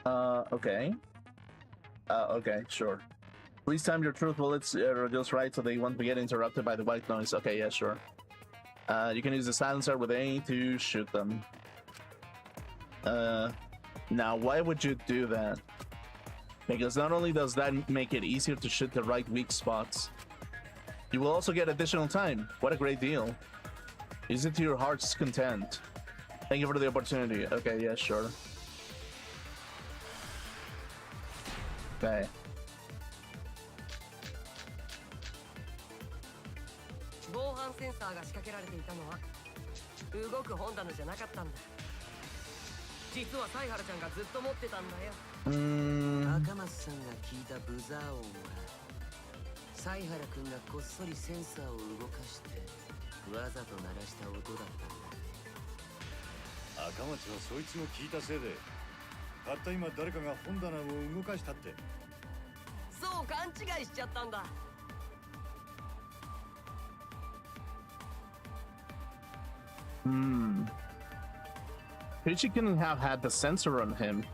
Okay. Okay, sure. Please time your truth bullets just right so they won't get interrupted by the white noise. Okay, yeah, sure. You can use the silencer with A to shoot them. Now, why would you do that? Because not only does that make it easier to shoot the right weak spots, you will also get additional time. What a great deal. Use it to your heart's content. Thank you for the opportunity. Okay, yeah, sure. Okay. 防犯センサーが仕掛けられていたのは動く本棚じゃなかったんだ。実は犀原ちゃんがずっと持ってたんだよ。赤松さんが聞いたブザー音は犀原君がこっそりセンサーを動かしてわざと鳴らした音だったんだ。赤松はそいつを聞いたせいでたった今誰かが本棚を動かしたって。そう勘違いしちゃったんだ。Richie couldn't have had the sensor on him.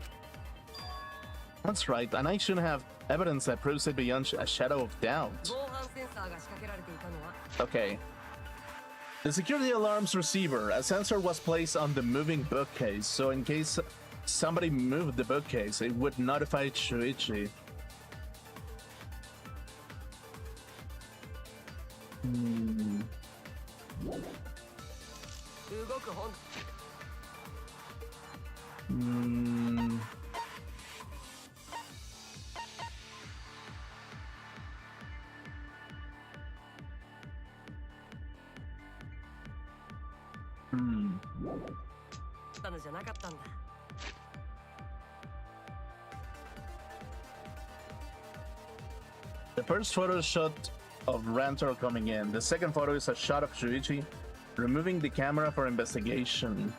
That's right, and I should have evidence that proves it beyond a shadow of doubt. 防犯センサーが仕掛けられていたのは Okay. The security alarm's receiver. A sensor was placed on the moving bookcase, so in case somebody moved the bookcase, it would notify Shuichi. 動く本 たのじゃなかったんだ。 The first photo is a shot of Rantor coming in. The second photo is a shot of Shuichi removing the camera for investigation.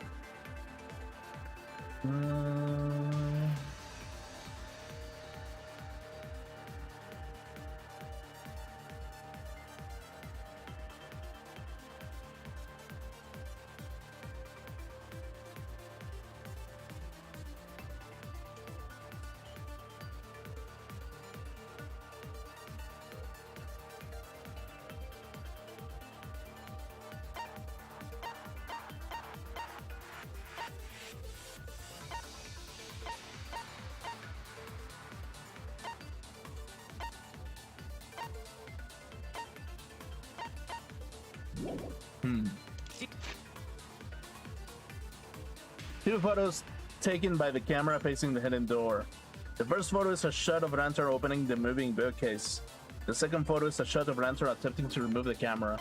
Two photos taken by the camera facing the hidden door. The first photo is a shot of Rantor opening the moving bookcase. The second photo is a shot of Rantor attempting to remove the camera.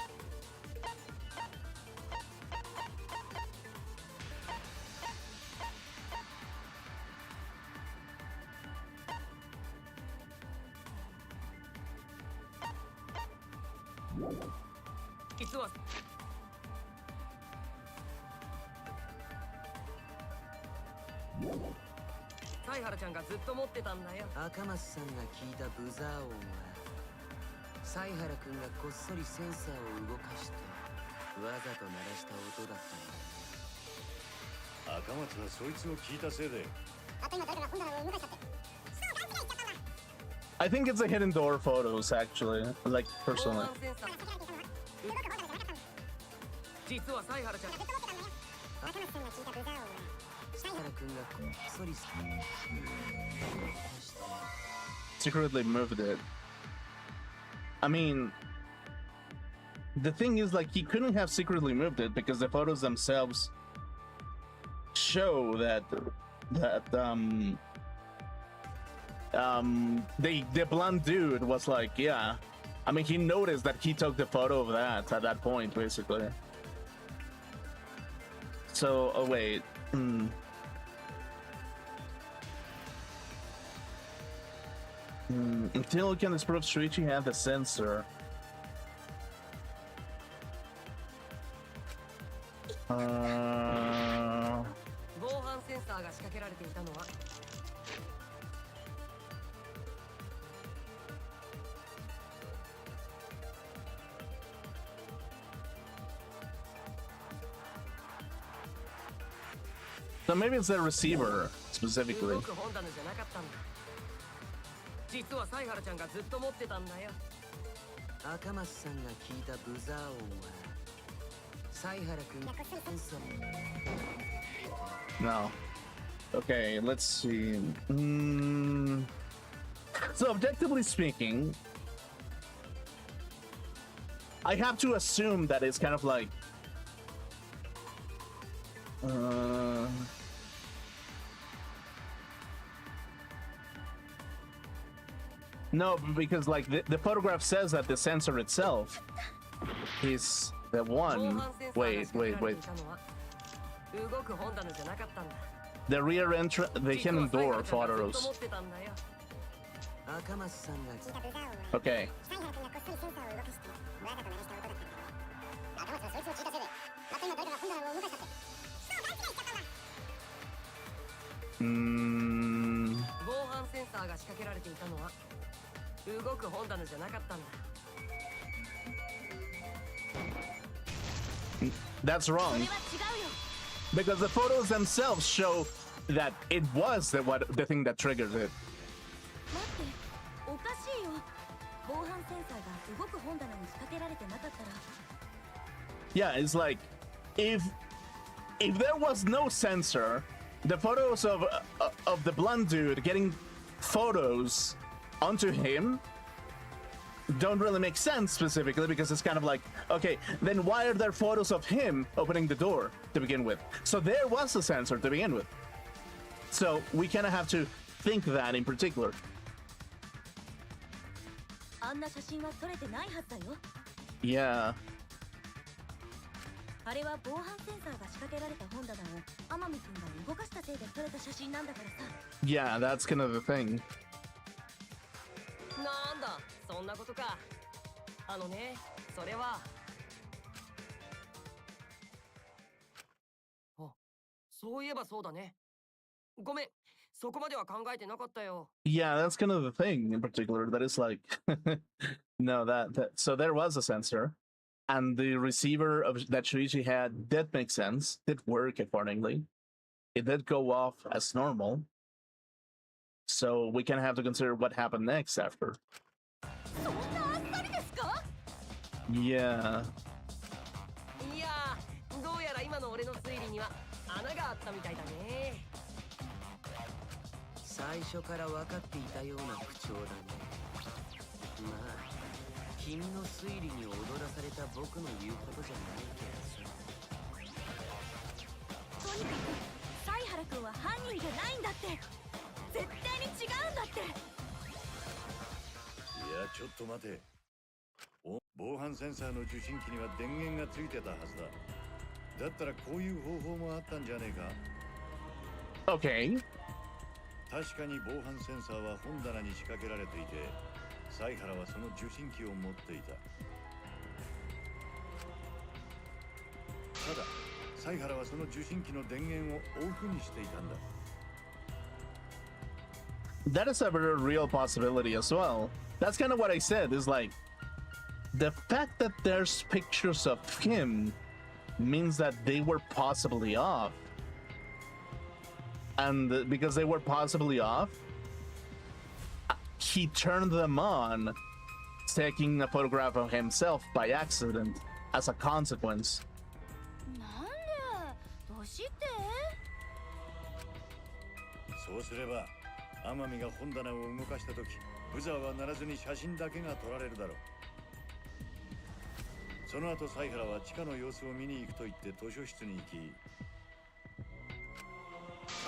犀原ちゃんがずっと持ってたんだよ。赤松さんが聞いたブザー音は犀原君がこっそりセンサーを動かしてわざと鳴らした音だったんだ。赤松はそいつを聞いたせいで。 I think it's a hidden door photos actually, like 防 personally. 犯センサー実は犀原ちゃん 犀原君がこっそりセンサーを動かして Secretly moved it. I mean, the thing is, like, he couldn't have secretly moved it because the photos themselves show that the blonde dude was like, yeah. I mean, he noticed that he took the photo of that at that point, basically. So, oh wait. Until we can disprove Shuichi had the sensor. 防犯センサーが仕掛けられていたのは So maybe it's the receiver specifically. 動く本棚じゃなかったんだ。実は犀原ちゃんがずっと持ってたんだよ。赤松さんが聞いたブザー音は犀原君がセンサー No. Okay, let's see. So objectively speaking, I have to assume that it's kind of like no, because like the photograph says that the sensor itself is the 防 one. 犯センサーが Wait, 仕掛け wait, られ wait. ていたのは動く本棚じゃなかったんだ。 The rear entrance, the 実は hidden 犀 door 原ちゃんがずっと photos. 持ってたんだよ。赤松さんが Okay. Mm, 防犯センサーが仕掛けられていたのは動く本棚じゃなかったんだ。 that's それ wrong は違うよ。 because the photos themselves show that it was the thing that triggered it. 待って、おかしいよ。防犯センサーが動く本棚に仕掛けられてなかったら、 Yeah, it's like if there was no sensor, the photos of the blonde dude getting photos onto him don't really make sense specifically, because it's kind of like, okay, then why are there photos of him opening the door to begin with? So there was a sensor to begin with. So we kind of have to think that in particular. あんな写真は撮れてないはずだよ。 Yeah. あれは防犯センサーが仕掛けられた本棚を天海くんが動かしたせいで撮れた写真なんだからさ。 Yeah, that's kind of the thing. なんだ、そんなことか。それは。あ、そういえばそうだね。ごめん、そこまでは考えてなかったよ。 Yeah, that's kind of the thing in particular, that is like no, that so there was a sensor, and the receiver that Shuichi had did make sense, did work accordingly. It did go off as normal. So we kind of have to consider what happened next after. そんなあっさりですか？ Yeah. いやー、どうやら今の俺の推理には穴があったみたいだね。最初から分かっていたような口調だね。まあ君の推理に踊らされた僕の言うことじゃないけどさ。とにかく犀原くんは犯人じゃないんだって。絶対に違うんだって。いやちょっと待て。防犯センサーの受信機には電源がついてたはずだ。だったらこういう方法もあったんじゃねえか。 Okay. 確かに防犯センサーは本棚に仕掛けられていて、犀原はその受信機を持っていた。ただ、犀原はその受信機の電源をオフにしていたんだ。That is a very real possibility as well. That's kind of what I said, is like the fact that there's pictures of him means that they were possibly off. And because they were possibly off, he turned them on, taking a photograph of himself by accident as a consequence. なんで？どうして？そうすれば、天海が本棚を動かしたとき、ブザーは鳴らずに写真だけが撮られるだろう。その後、犀原は地下の様子を見に行くと言って図書室に行き、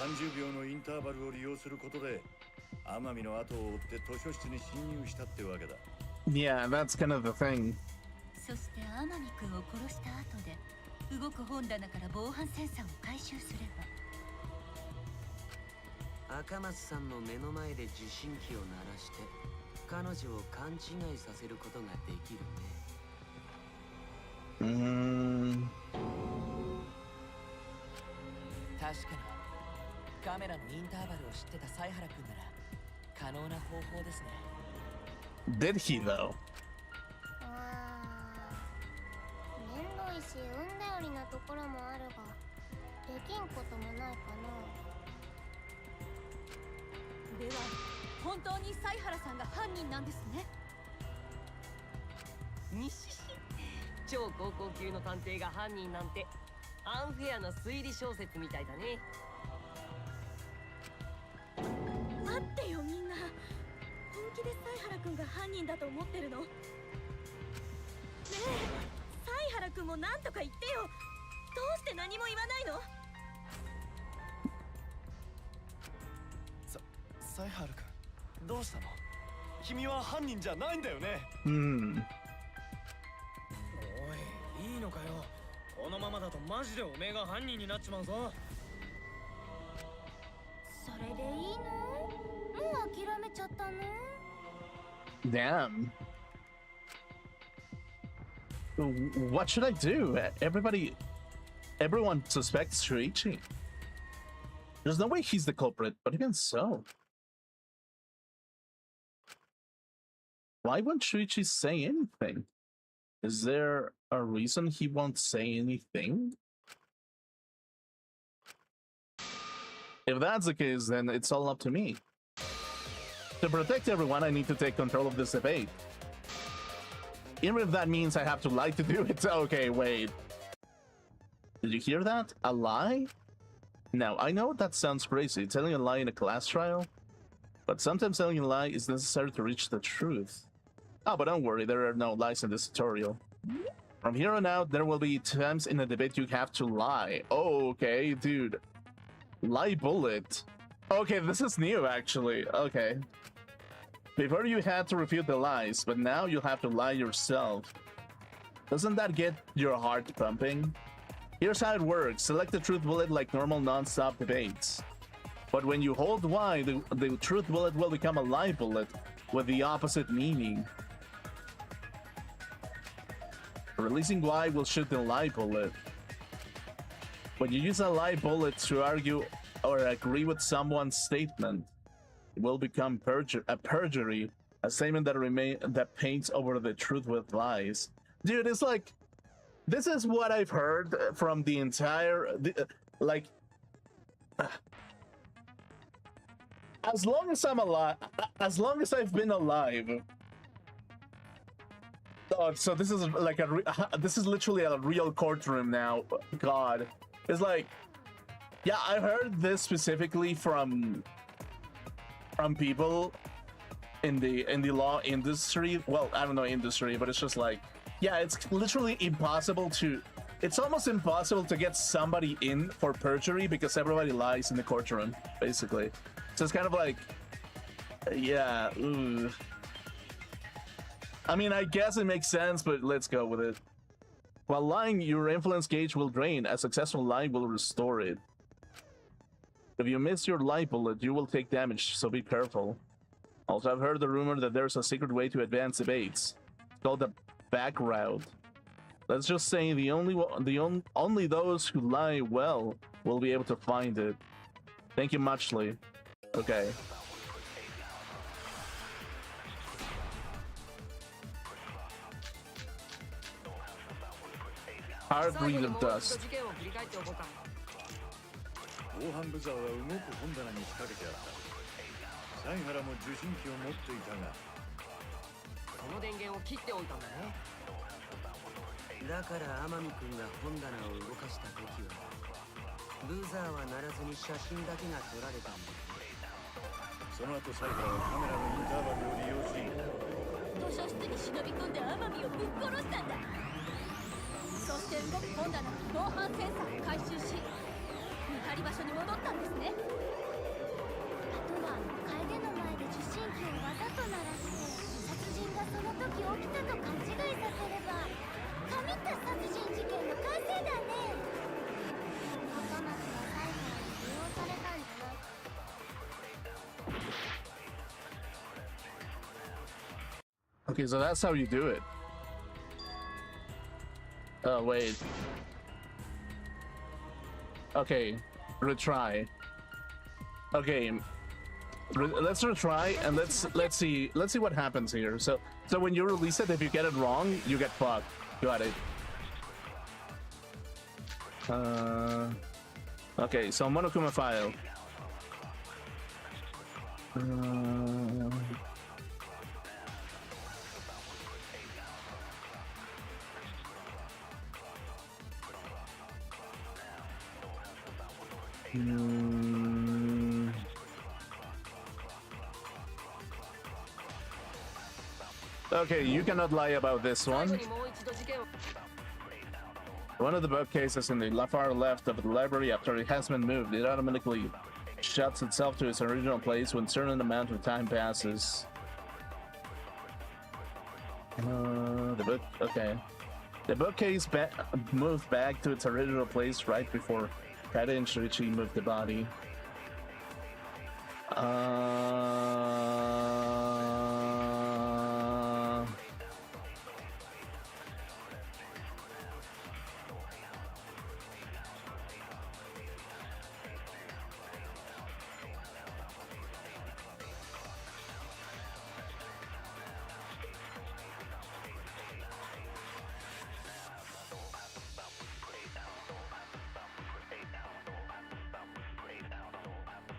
30秒のインターバルを利用することで、天海の後を追って図書室に侵入したってわけだ。Yeah, that's kind of the thing. そして天海くんを殺した後で動く本棚から防犯センサーを回収すれば。赤松さんの目の前で受信機を鳴らして彼女を勘違いさせることができるね。確かにカメラのインターバルを知ってた犀原君なら可能な方法ですね。 Did he though? めんどいし運頼りなところもあるができんこともないかな。では本当に犀原さんが犯人なんですね。にしし、超高校級の探偵が犯人なんてアンフェアな推理小説みたいだね。待ってよみんな、本気で犀原くんが犯人だと思ってるの？ねえ、犀原くんもなんとか言ってよ。どうして何も言わないの？犀原君、どうしたの？君は犯人じゃないんだよね。Hmm. おい、いいのかよ。このままだとマジでおめえが犯人になっちまうぞ。それでいいの？もう諦めちゃったの？ Damn. What should I do? Everyone suspects Shuichi. There's no way he's the culprit, but even so. Why won't Shuichi say anything? Is there a reason he won't say anything? If that's the case, then it's all up to me. To protect everyone, I need to take control of this debate. Even if that means I have to lie to do it. Okay, wait. Did you hear that? A lie? Now, I know that sounds crazy, telling a lie in a class trial, but sometimes telling a lie is necessary to reach the truth. Oh, but don't worry, there are no lies in this tutorial. From here on out, there will be times in a debate you have to lie. Oh, okay, dude. Lie bullet. Okay, this is new, actually. Okay. Before you had to refute the lies, but now you have to lie yourself. Doesn't that get your heart pumping? Here's how it works. Select the truth bullet like normal non-stop debates. But when you hold Y, the truth bullet will become a lie bullet with the opposite meaning. Releasing Y will shoot the lie bullet. When you use a lie bullet to argue or agree with someone's statement, it will become a perjury, a statement that paints over the truth with lies. Dude, it's like, this is what I've heard from the entire, as long as I'm alive, as long as I've been alive. Oh, so this is like this is literally a real courtroom now. God, it's like, yeah, I heard this specifically from people in the law industry. Well, I don't know industry, but it's just like, yeah, it's literally impossible to. It's almost impossible to get somebody in for perjury because everybody lies in the courtroom, basically. So it's kind of like, yeah. Ooh. I mean, I guess it makes sense, but let's go with it. While lying, your influence gauge will drain. A successful lie will restore it. If you miss your lie bullet, you will take damage, so be careful. Also, I've heard the rumor that there's a secret way to advance debates. It's called the back route. Let's just say only those who lie well will be able to find it. Thank you muchly. Okay. Hard breed of dust. 防犯ブザーは動く本棚に仕掛けてあった。犀原も受信機を持っていたが、その電源を切っておいたんだね。だから天海君が本棚を動かした時はブザーは鳴らずに写真だけが撮られたんだ。その後犀原はカメラのインターバルを利用し、図書室に忍び込んで天海をぶっ殺したんだ。そして動く本棚の防犯センサーを回収し、見張り場所に戻ったんですね。あとは楓の前で受信機をわざと鳴らして殺人がその時起きたと勘違いさせれば神った殺人事件の完成だね。赤松は犀原に利用されたんじゃないか。Okay, so that's how you do it. Oh, wait. Okay, retry. Okay, let's retry and let's see what happens here. So when you release it, if you get it wrong, you get fucked. Got it. Okay, so Monokuma file. Okay, you cannot lie about this one. One of the bookcases in the far left of the library, after it has been moved, it automatically shuts itself to its original place when a certain amount of time passes. The bookcase moved back to its original place right before Kaede and Shuichi moved the body.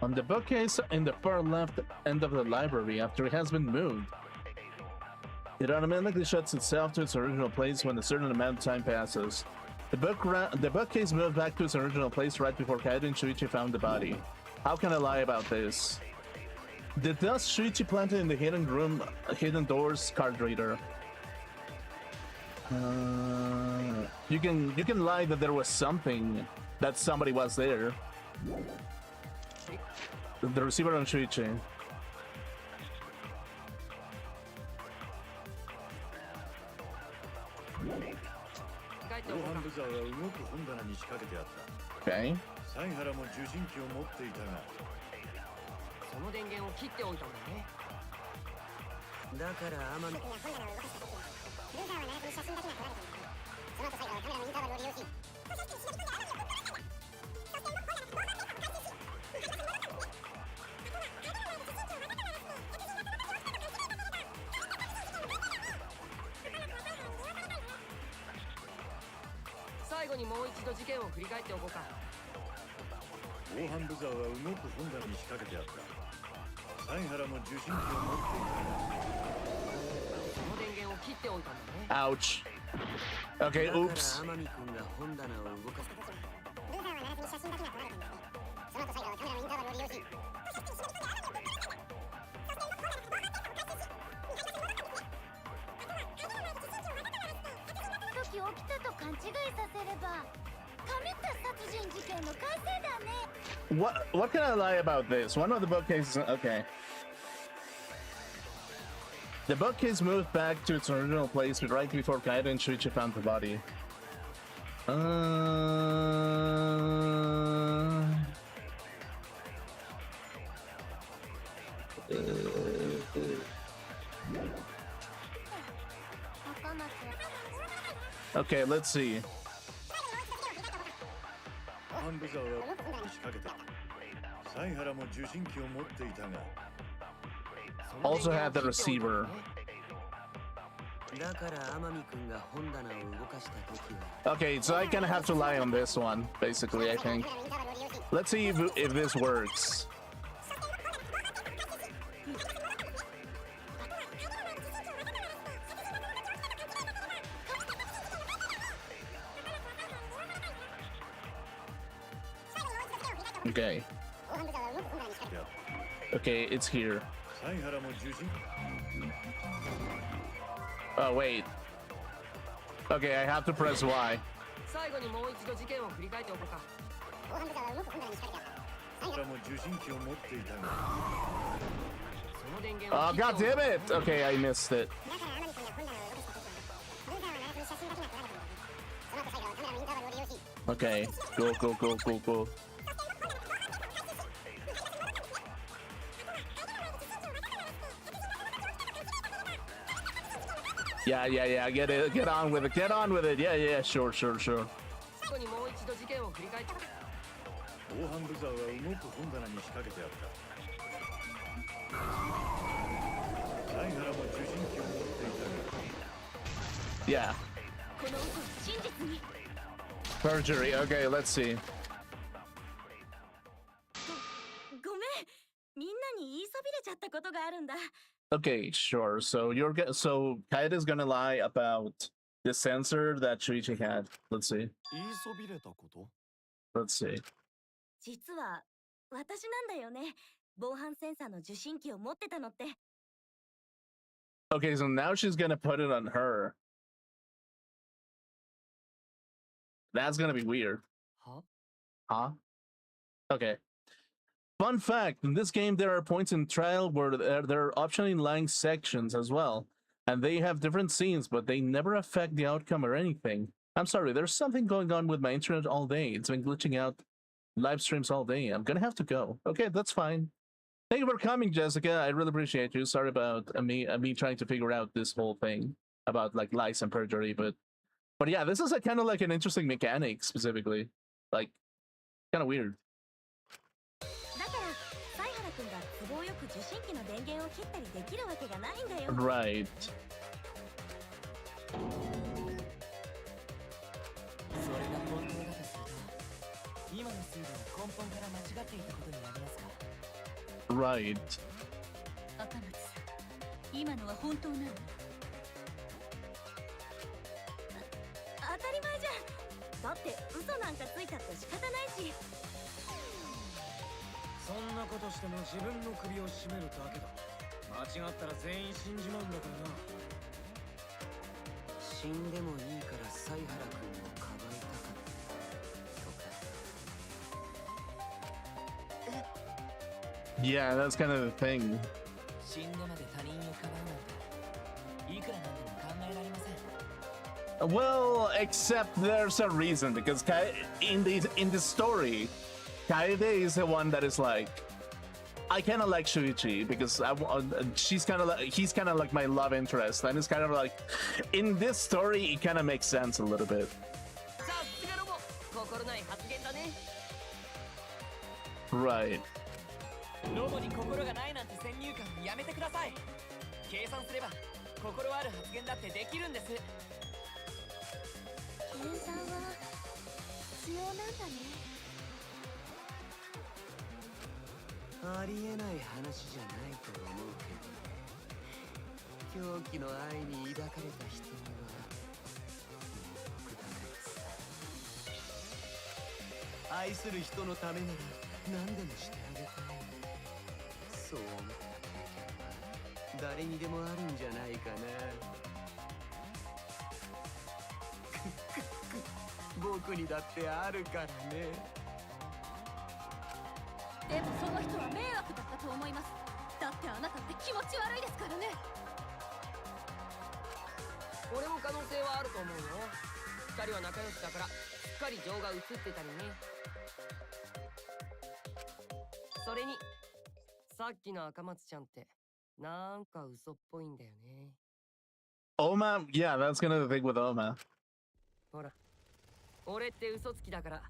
On the bookcase in the far left end of the library after it has been moved. It automatically shuts itself to its original place when a certain amount of time passes. The bookcase moved back to its original place right before Kaede and Shuichi found the body. How can I lie about this? The dust Shuichi planted in the hidden doors card reader. You can lie that there was something, that somebody was there. The receiver on Shuichi. 防犯ブザーは動く本棚に仕掛けてあった。 Okay. 犀原も受信機を持っていたが、その電源を切っておいたんだね。だから天海最後にもう一度事件を振り返っておこうか。防犯ブザーは動く本棚に仕掛けてあった。犀原も受信機を持っていたが、その電源を切っておいたんだね。 Ouch. Okay, だから oops. 天海君が本棚を動かす時起きたと勘違いさせれば神田殺人事件の完成だね。 What can I lie about this? One of the bookcases. Okay. The bookcase moved back to its original place right before Kaede and Shuichi found the body. Okay, let's see. 防犯ブザーは動く本棚に仕掛けてあった。犀原も受信機を持っていたが、 Also have the receiver. だから天海君が本棚を動かした時は Okay, so I kind of have to lie on this one, basically, I think. Let's see if this works. Okay. Okay, it's here. 犀原も受信 Oh, wait. Okay, I have to press Y. 最後にもう一度事件を振り返っておこうか。犀原も受信機を持っていたが、その電源を Oh, 切っておい god たんだ damn ね it! Okay, I missed it. Okay, go. Yeah, get on with it. Yeah, sure. 最後にもう一度事件を振り返って。防犯ブザーは動く本棚に仕掛けてあった。犀原も受信機を持っていたが、 Yeah. この嘘を真実に。 Perjury. Okay, let's see. ごめん、みんなに言いそびれちゃったことがあるんだ。 Okay, sure. So Kaede is gonna lie about the sensor that Shuichi had. Let's see. 言いそびれたこと？ Let's see. 実は私なんだよね。防犯センサーの受信機を持ってたのって。 Okay, so now she's gonna put it on her. That's gonna be weird. は？ Huh? Okay. Fun fact, in this game there are points in trial where there are optionally lying sections as well. And they have different scenes, but they never affect the outcome or anything. I'm sorry, there's something going on with my internet all day. It's been glitching out live streams all day. I'm gonna have to go. Okay, that's fine. Thank you for coming, Jessica. I really appreciate you. Sorry about me trying to figure out this whole thing about like lies and perjury, but yeah, this is a kind of like an interesting mechanic specifically. Like, kind of weird. だから犀原君が都合よく受信機の電源を切ったりできるわけがないんだよ。 Right. それが本当だとすると今の推理は根本から間違っていたことになりますか？ Right. 赤松さん、今のは本当なの？当たり前じゃん。だって嘘なんかついたって仕方ないし。そんなことしても自分の首を絞めるだけだ。間違ったら全員死んじまうんだからな。死んでもいいから犀原君をかばいたかったとか。 Yeah, that's kind of the thing. 死んでまで他人をかばうなんていくらなんでも考えられません。 Well, except there's a reason, because in the story, Kaede is the one that is like, I kind of like Shuichi because he's kind of like my love interest, and it's kind of like in this story it kind of makes sense a little bit. さすがロボ、心ない発言だね。 Right. ロボに心がないなんて先入観やめてください。計算すれば心ある発言だってできるんです。計算は必要なんだね。ありえない話じゃないと思うけど、狂気の愛に抱かれた人には僕だからさ。愛する人のためなら何でもしてあげたい。そう思った経験は誰にでもあるんじゃないかな。僕にだってあるからね。でもその人は迷惑だったと思います。だってあなたって気持ち悪いですからね。俺も可能性はあると思うよ。二人は仲良しだからしっかり情が映ってたりね。それにさっきの赤松ちゃんってなんか嘘っぽいんだよね。 Oma, yeah, that's kind of the thing with Oma. ほら、俺って嘘つきだから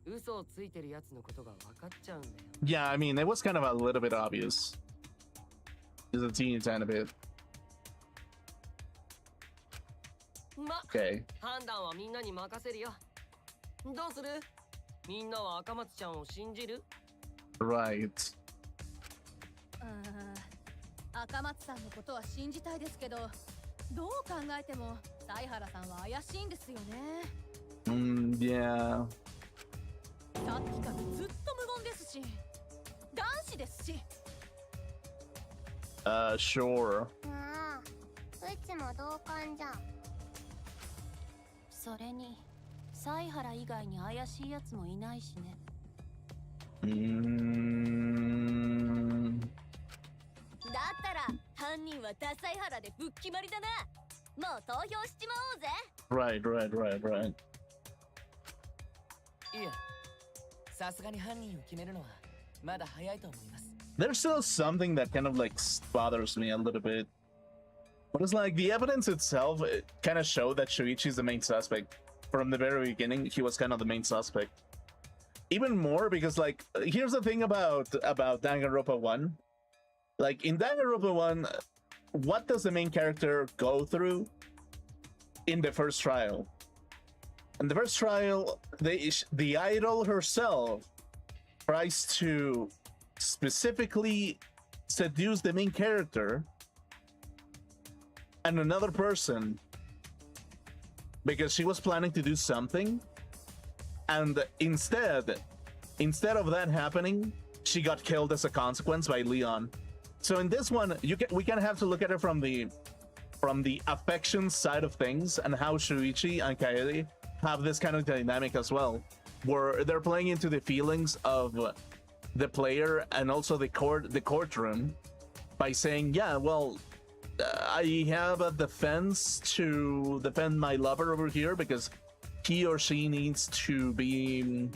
嘘をついてるやつのことが分かっちゃうんだよ。 Yeah, I mean, it was kind of a little bit obvious. Just a teeny tiny bit. ま、 Okay. 判断はみんなに任せるよ。どうする？みんなは赤松ちゃんを信じる？ Right. 赤松さんのことは信じたいですけど、どう考えても犀原さんは怪しいんですよね。Yeah. さっきからずっと無言ですし、男子ですし。Sure. ああ、うちも同感じゃ。それに犀原以外に怪しいやつもいないしね。だったら犯人はダサい原でぶっ決まりだな。もう投票しちまおうぜ。 Right. いや、さすがに犯人を決めるのはまだ早いと思います。 There's still something that kind of like bothers me a little bit. But it's like the evidence itself kind of showed that Shuichi's the main suspect. From the very beginning, he was kind of the main suspect. Even more because like here's the thing about Danganronpa 1. Like in Danganronpa 1, what does the main character go through in the first trial? In the first trial, the idol herself tries to specifically seduce the main character and another person because she was planning to do something, and instead of that happening, she got killed as a consequence by Leon. So in this one, we kind of have to look at it from the affection side of things, and how Shuichi and Kaede have this kind of dynamic as well, where they're playing into the feelings of the player and also the courtroom by saying, yeah, well, I have a defense to defend my lover over here because he or she needs to be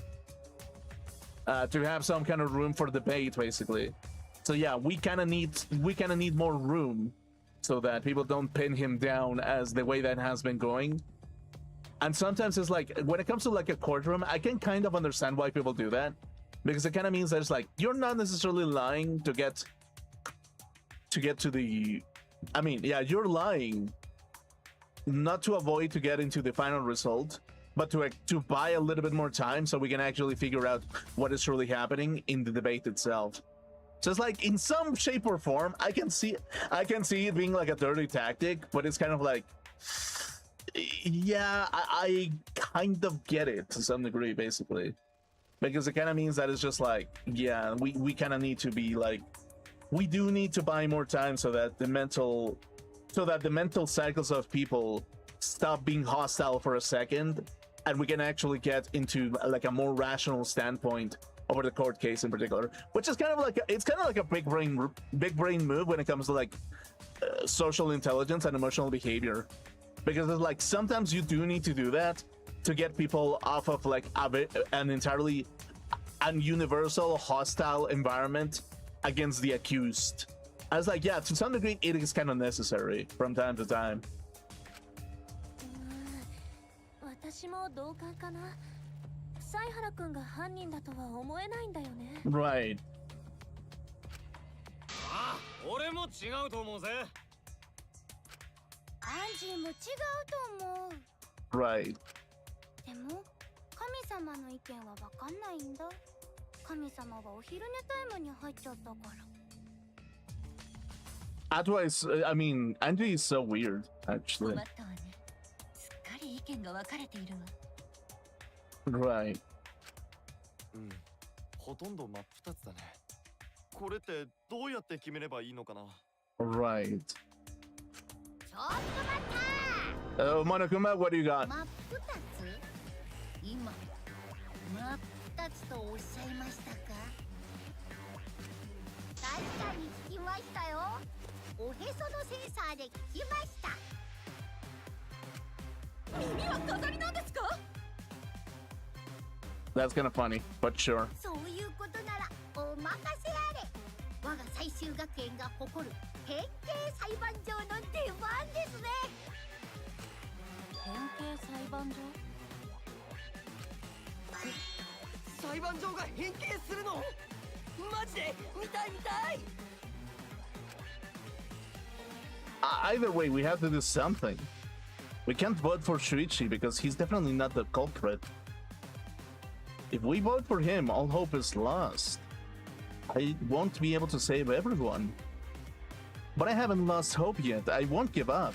to have some kind of room for debate, basically. So yeah, we kind of need more room so that people don't pin him down as the way that has been going. And sometimes it's like when it comes to like a courtroom, I can kind of understand why people do that, because it kind of means that it's like you're not necessarily lying to get to the. I mean, yeah, you're lying not to avoid to get into the final result, but to buy a little bit more time so we can actually figure out what is really happening in the debate itself. Just like in some shape or form, I can see it being like a dirty tactic, but it's kind of like, yeah, I kind of get it to some degree, basically, because it kind of means that it's just like, yeah, we kind of need to be like, we do need to buy more time so that the mental cycles of people stop being hostile for a second, and we can actually get into like a more rational standpoint over the court case in particular, which is kind of like a big brain move when it comes to like social intelligence and emotional behavior, because it's like sometimes you do need to do that to get people off of like an entirely universal hostile environment against the accused. I was like, yeah, to some degree it is kind of necessary from time to time. 私も同感かな。犀原くんが犯人だとは思えないんだよね。Right. ああ、俺も違うと思うぜ。アンジーも違うと思う。 Right. でも神様の意見はわかんないんだ。神様はお昼寝タイムに入っちゃったから。Otherwise, I mean, Angie is so weird, actually. 困ったわね。すっかり意見が分かれているわ。Right. うん、ほとんど真っ二つだね。これってどうやって決めればいいのかな。Right. ちょっと待った。Monokuma, what do you got? 真っ二つ？今真っ二つとおっしゃいましたか？確かに聞きましたよ。おへそのセンサーで聞きました。耳は飾りなんですか？ That's kind of funny, but sure. そういうことならお任せあれ。我が最終学園が誇る変形裁判所の出番ですね。変形裁判所？裁判所が変形するの？マジで見たい見たい。Either way, we have to do something. We can't vote for Shuichi because he's definitely not the culprit. If we vote for him, all hope is lost. I won't be able to save everyone. But I haven't lost hope yet. I won't give up.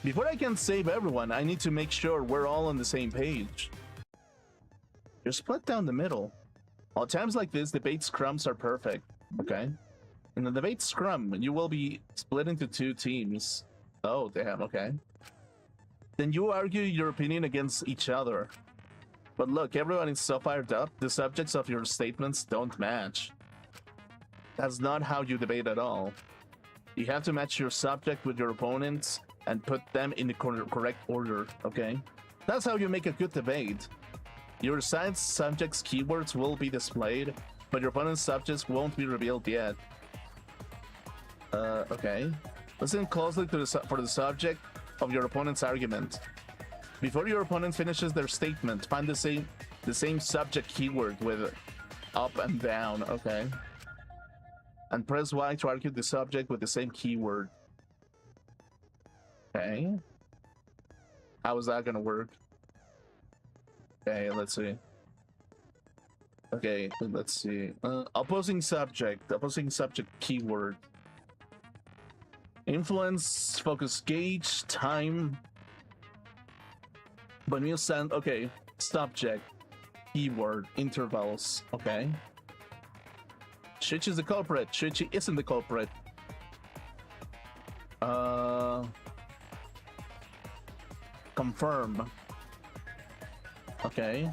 Before I can save everyone, I need to make sure we're all on the same page. You're split down the middle. At times like this, debate scrums are perfect. Okay? In the debate scrum, you will be split into two teams. Oh, damn, okay. Then you argue your opinion against each other. But look, everyone is so fired up, the subjects of your statements don't match. That's not how you debate at all. You have to match your subject with your opponents and put them in the correct order, okay? That's how you make a good debate. Your side's subject's keywords will be displayed, but your opponent's subjects won't be revealed yet. Okay. Listen closely to for the subject of your opponent's argument. Before your opponent finishes their statement, find the same subject keyword with up and down, okay? And press Y to argue the subject with the same keyword. Okay. How is that gonna work? Okay, let's see. Okay, let's see. Opposing subject keyword. Influence, focus gauge, time. But you send, okay, subject, keyword, intervals, okay. Shuichi is the culprit. Shuichi isn't the culprit. Confirm. Okay.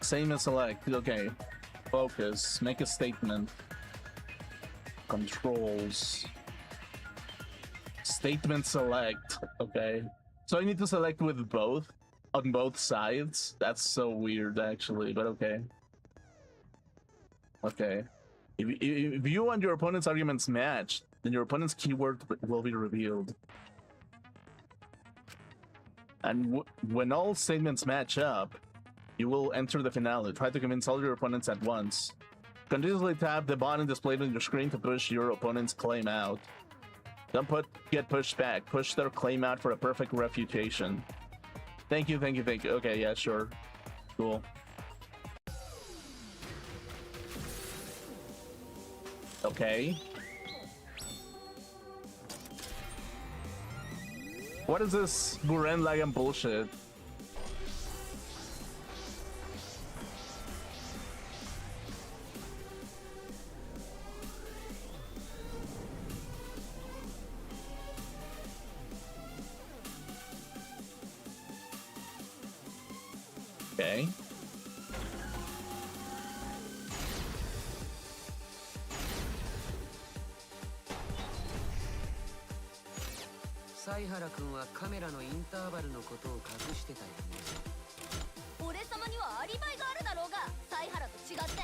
Same as select. Okay. Focus. Make a statement. Controls. Statement select. Okay. So I need to select with both on both sides. That's so weird, actually, but okay. Okay. If you and your opponent's arguments match, then your opponent's keyword will be revealed. And when all statements match up, you will enter the finale. Try to convince all your opponents at once. Continuously tap the button displayed on your screen to push your opponent's claim out. Don't get pushed back. Push their claim out for a perfect refutation. Thank you, thank you, thank you. Okay, yeah, sure. Cool. Okay. What is this Buren Lagan bullshit? Okay. 犀原君はカメラのインターバルのことを隠してたよね。俺様にはアリバイがあるだろうが、犀原と違って。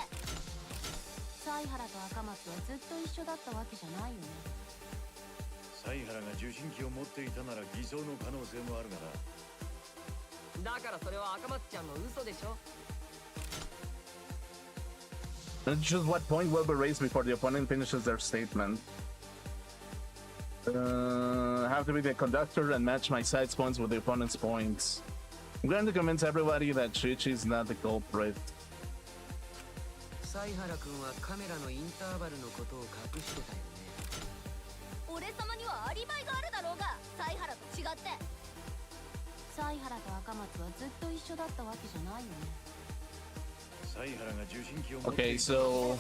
犀原と赤松はずっと一緒だったわけじゃないよね。犀原が受信機を持っていたなら偽造の可能性もあるがな。だからそれは赤松ちゃんの嘘でしょ。 Choose what point will be raised before the opponent finishes their statement. Have to be the conductor and match my side's points with the opponent's points. I'm going to convince everybody that Chichi is not the culprit. 犀原君はカメラのインターバルのことを隠してたよね。俺様にはアリバイがあるだろうが、犀原と違って。犀原と赤松はずっと一緒だったわけじゃないよね。犀原が受信機を持って Okay, so...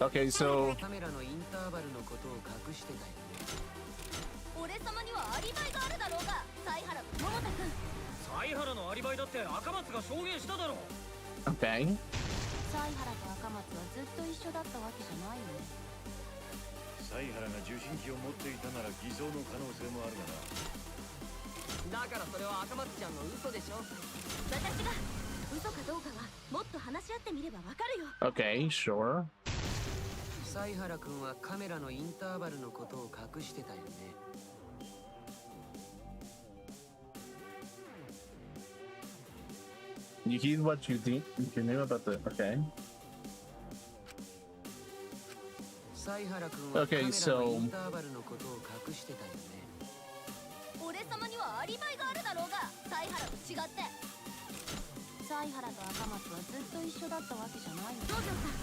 Okay, so... カメラのインターバルのことを隠してたよね。俺様にはアリバイがあるだろうが、犀原と桃田君。犀原のアリバイだって赤松が証言しただろう。 Okay. 犀原と赤松はずっと一緒だったわけじゃないよね。犀原が受信機を持っていたなら偽造の可能性もあるがな。だからそれは赤松ちゃんの嘘でしょ。私が嘘かどうかはもっと話し合ってみればわかるよ。 Okay, sure. 犀原君はカメラのインターバルのことを隠してたよね。You heed what you knew about the... Okay. 犀原君はカメ Okay, ラの so... インターバルのことを隠してたよね。俺様にはアリバイがあるだろうが、犀原と違って。犀原と赤松はずっと一緒だったわけじゃないよね。道場さん、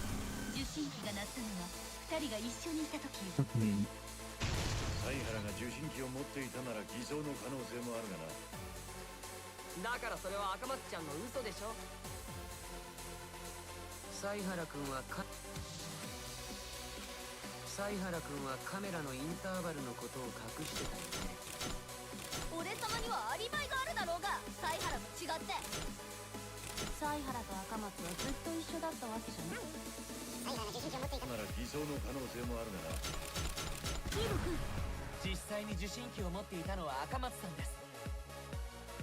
受信機が鳴ったのは二人が一緒にいた時よ。犀原が受信機を持っていたなら偽造の可能性もあるがな。だからそれは赤松ちゃんの嘘でしょ。犀原君は犀原君はカメラのインターバルのことを隠してたよね。俺様にはアリバイがあるだろうが、犀原と違って。犀原と赤松はずっと一緒だったわけじゃない。なら偽造の可能性もあるがな。ヒーロ君、実際に受信機を持っていたのは赤松さんです。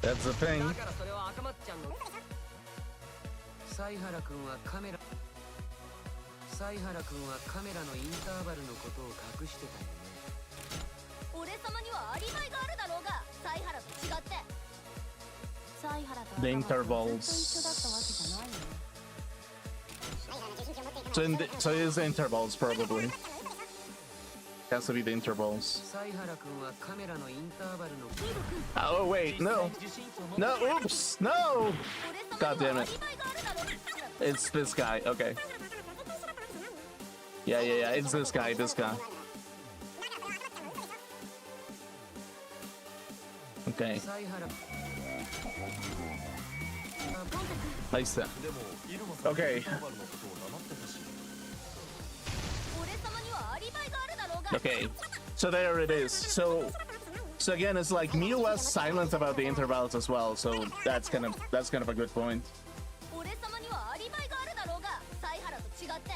That's the thing. だからそれは赤松ちゃんの。犀原君はカメラのインターバルのことを隠してたよね。俺様にはアリバイがあるだろうが、犀原と違って。犀原と赤 The 松はずっと intervals. 一緒だったわけじゃないよね。 So it is the intervals, probably. Has to be the intervals. 犀原君はカメラのインターバルの Oh, wait, no. No, oops, no! God damn it. It's this guy, okay. Yeah, it's this guy. Okay. 犀原 Nice. Okay. 俺様にはアリバイがあるだろうが。 Okay. So there it is. So again, it's like Miu was silent about the intervals as well. So that's kind of a good point. 俺様にはアリバイがあるだろうが、犀原と違って。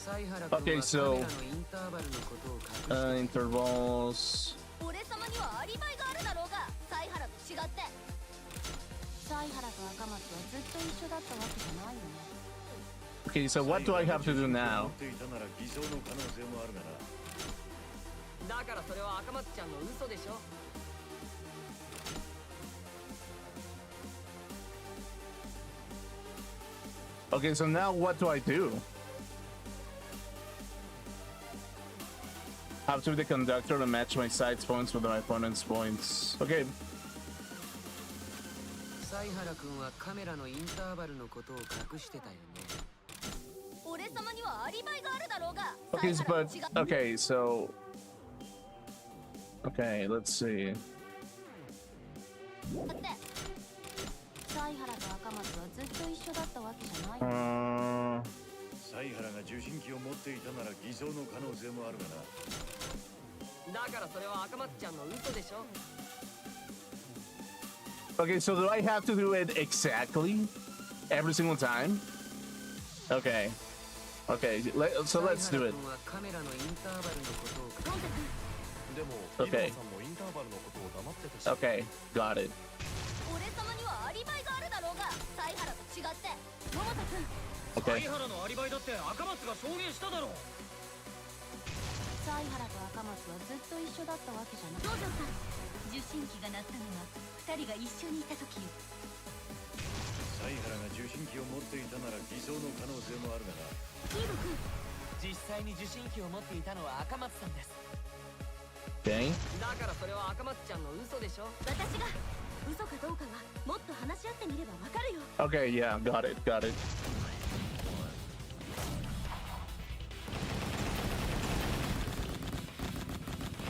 犀原君 Okay, は so カメラのインターバルのことを隠してたよね。 intervals. 俺様にはアリバイがあるだろうが、犀原と違って。犀原と赤松はずっと一緒だったわけじゃないよね。 Okay, so what do I have to do now? 持っていたなら偽造の可能性もあるがな。だからそれは赤松ちゃんの嘘でしょ。 Okay, so now what do I do? Have to be the conductor to match my side's points with my opponent's points. Okay. 犀原君はカメラのインターバルのことを隠してたよね。俺様にはアリバイがあるだろうが。 Okay, 犀原 but と違う。 okay, so okay, let's see. だって犀原と赤松はずっと一緒だったわけじゃない。犀原が受信機を持っていたなら偽造の可能性もあるがな。だからそれは赤松ちゃんの嘘でしょ。 Okay, so do I have to do it exactly every single time? Okay. Okay, so let's do it. 犀原君はカメラのインターバルのことをゴンタ君、でも Okay. リボンさんもインターバルのことを黙ってたし Okay, got it. 俺様にはアリバイがあるだろうが。犀原と違って。桃田君、 Okay. 犀原のアリバイだって赤松が証言しただろう。犀原と赤松はずっと一緒だったわけじゃない。道場さん、受信機が鳴ったのは二人が一緒にいた時。犀原が受信機を持っていたなら偽造の可能性もあるがな。キーボ君、実際に受信機を持っていたのは赤松さんです。 Okay. だからそれは赤松ちゃんの嘘でしょ。私が嘘かどうかはもっと話し合ってみればわかるよ。 Okay, yeah, got it, got it.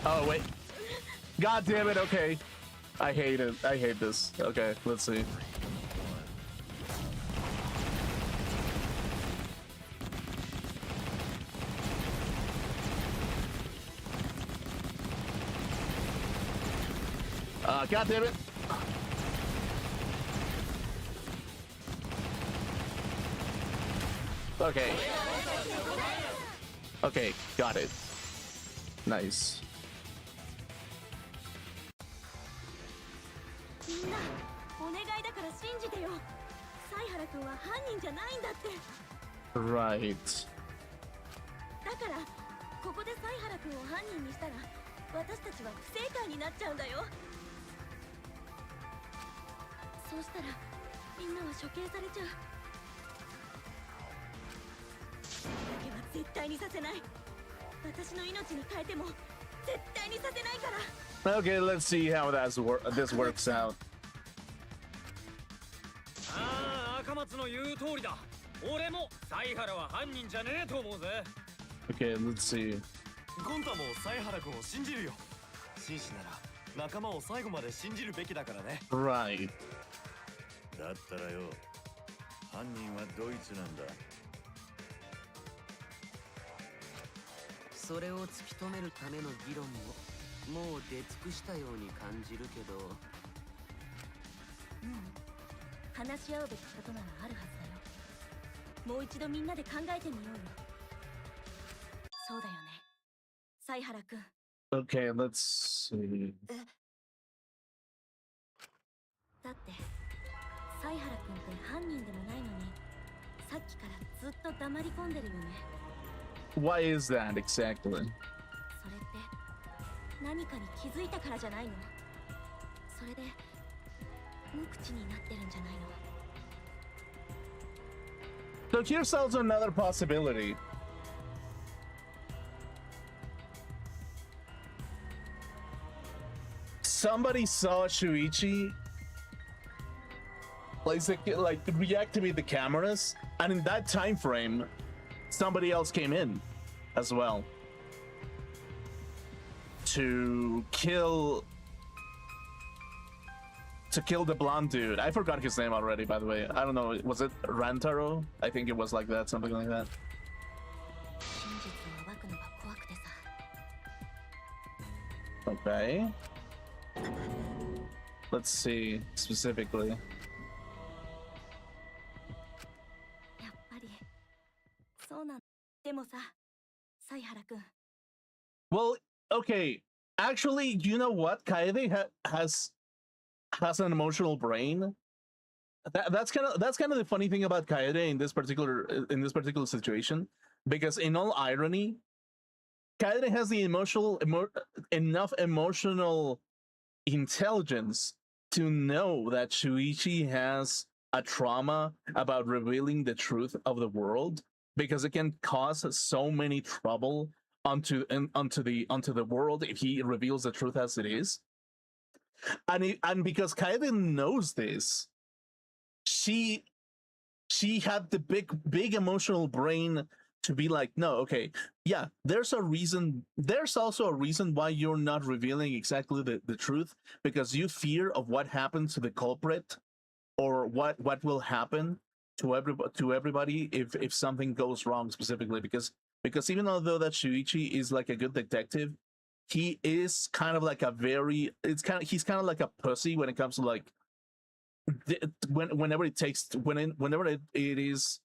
Oh, wait. God damn it, okay. I hate it. I hate this. Okay, let's see. God damn it. Okay. Okay, got it. Nice. みんな、お願いだから信じてよ。犀原君は犯人じゃないんだって。 Right. だからここで犀原君を犯人にしたら私たちは不正解になっちゃうんだよ。そうしたらみんなは処刑されちゃう。だけは絶対にさせない。私の命に変えても絶対にさせないから。 Okay, let's see how this works out. ああ、赤松の言う通りだ。俺も犀原は犯人じゃねえと思うぜ。 Okay, let's see. ゴンタも犀原君を信じるよ。紳士なら仲間を最後まで信じるべきだからね。 Right. だったらよ、犯人はドイツなんだ。それを突き止めるための議論ももう出尽くしたように感じるけど。話し合うべきことならあるはずだよ。もう一度みんなで考えてみようよ。そうだよね、犀原君。 Okay, let's see. だって犀原君って犯人でもないのにさっきからずっと黙り込んでるよね。 Why is that exactly? それって何かに気づいたからじゃないの。それで無口になってるんじゃないの。 So here's also another possibility. Somebody saw Shuichi like reactivate the cameras, and in that time frame, somebody else came in as well to kill the blonde dude. I forgot his name already, by the way. I don't know. Was it Rantaro? I think it was like that, something like that. 真実を暴くのが怖くてさ。 Okay. Let's see specifically. やっぱりそうなん。でもさ、犀原君。 Well, okay. Actually, you know what? Kaede has an emotional brain. That's kind of the funny thing about Kaede in this particular situation, because in all irony, Kaede has the enough emotional intelligence to know that Shuichi has a trauma about revealing the truth of the world, because it can cause so many trouble onto the world if he reveals the truth as it is. And because Kaiden knows this, she had the big emotional brain to be like, no, okay, yeah, there's a reason. There's also a reason why you're not revealing exactly the truth, because you fear of what happens to the culprit, or what will happen to everybody if something goes wrong, specifically because even although that Shuichi is like a good detective, he is kind of like he's kind of like a pussy when it comes to like whenever it is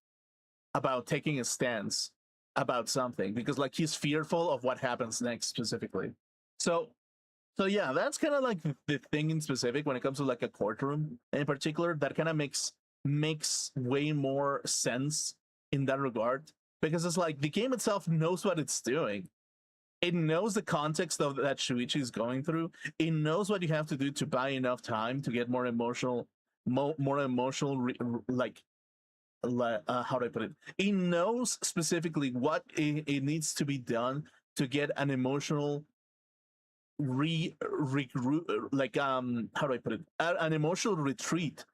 about taking a stance about something, because like he's fearful of what happens next specifically. So yeah, that's kind of like the thing in specific when it comes to like a courtroom in particular, that kind of makes way more sense in that regard, because it's like the game itself knows what it's doing. It knows the context of that Shuichi is going through. It knows what you have to do to buy enough time to get more emotional, like how do I put it? It knows specifically what it needs to be done to get an emotional like how do I put it? An emotional retreat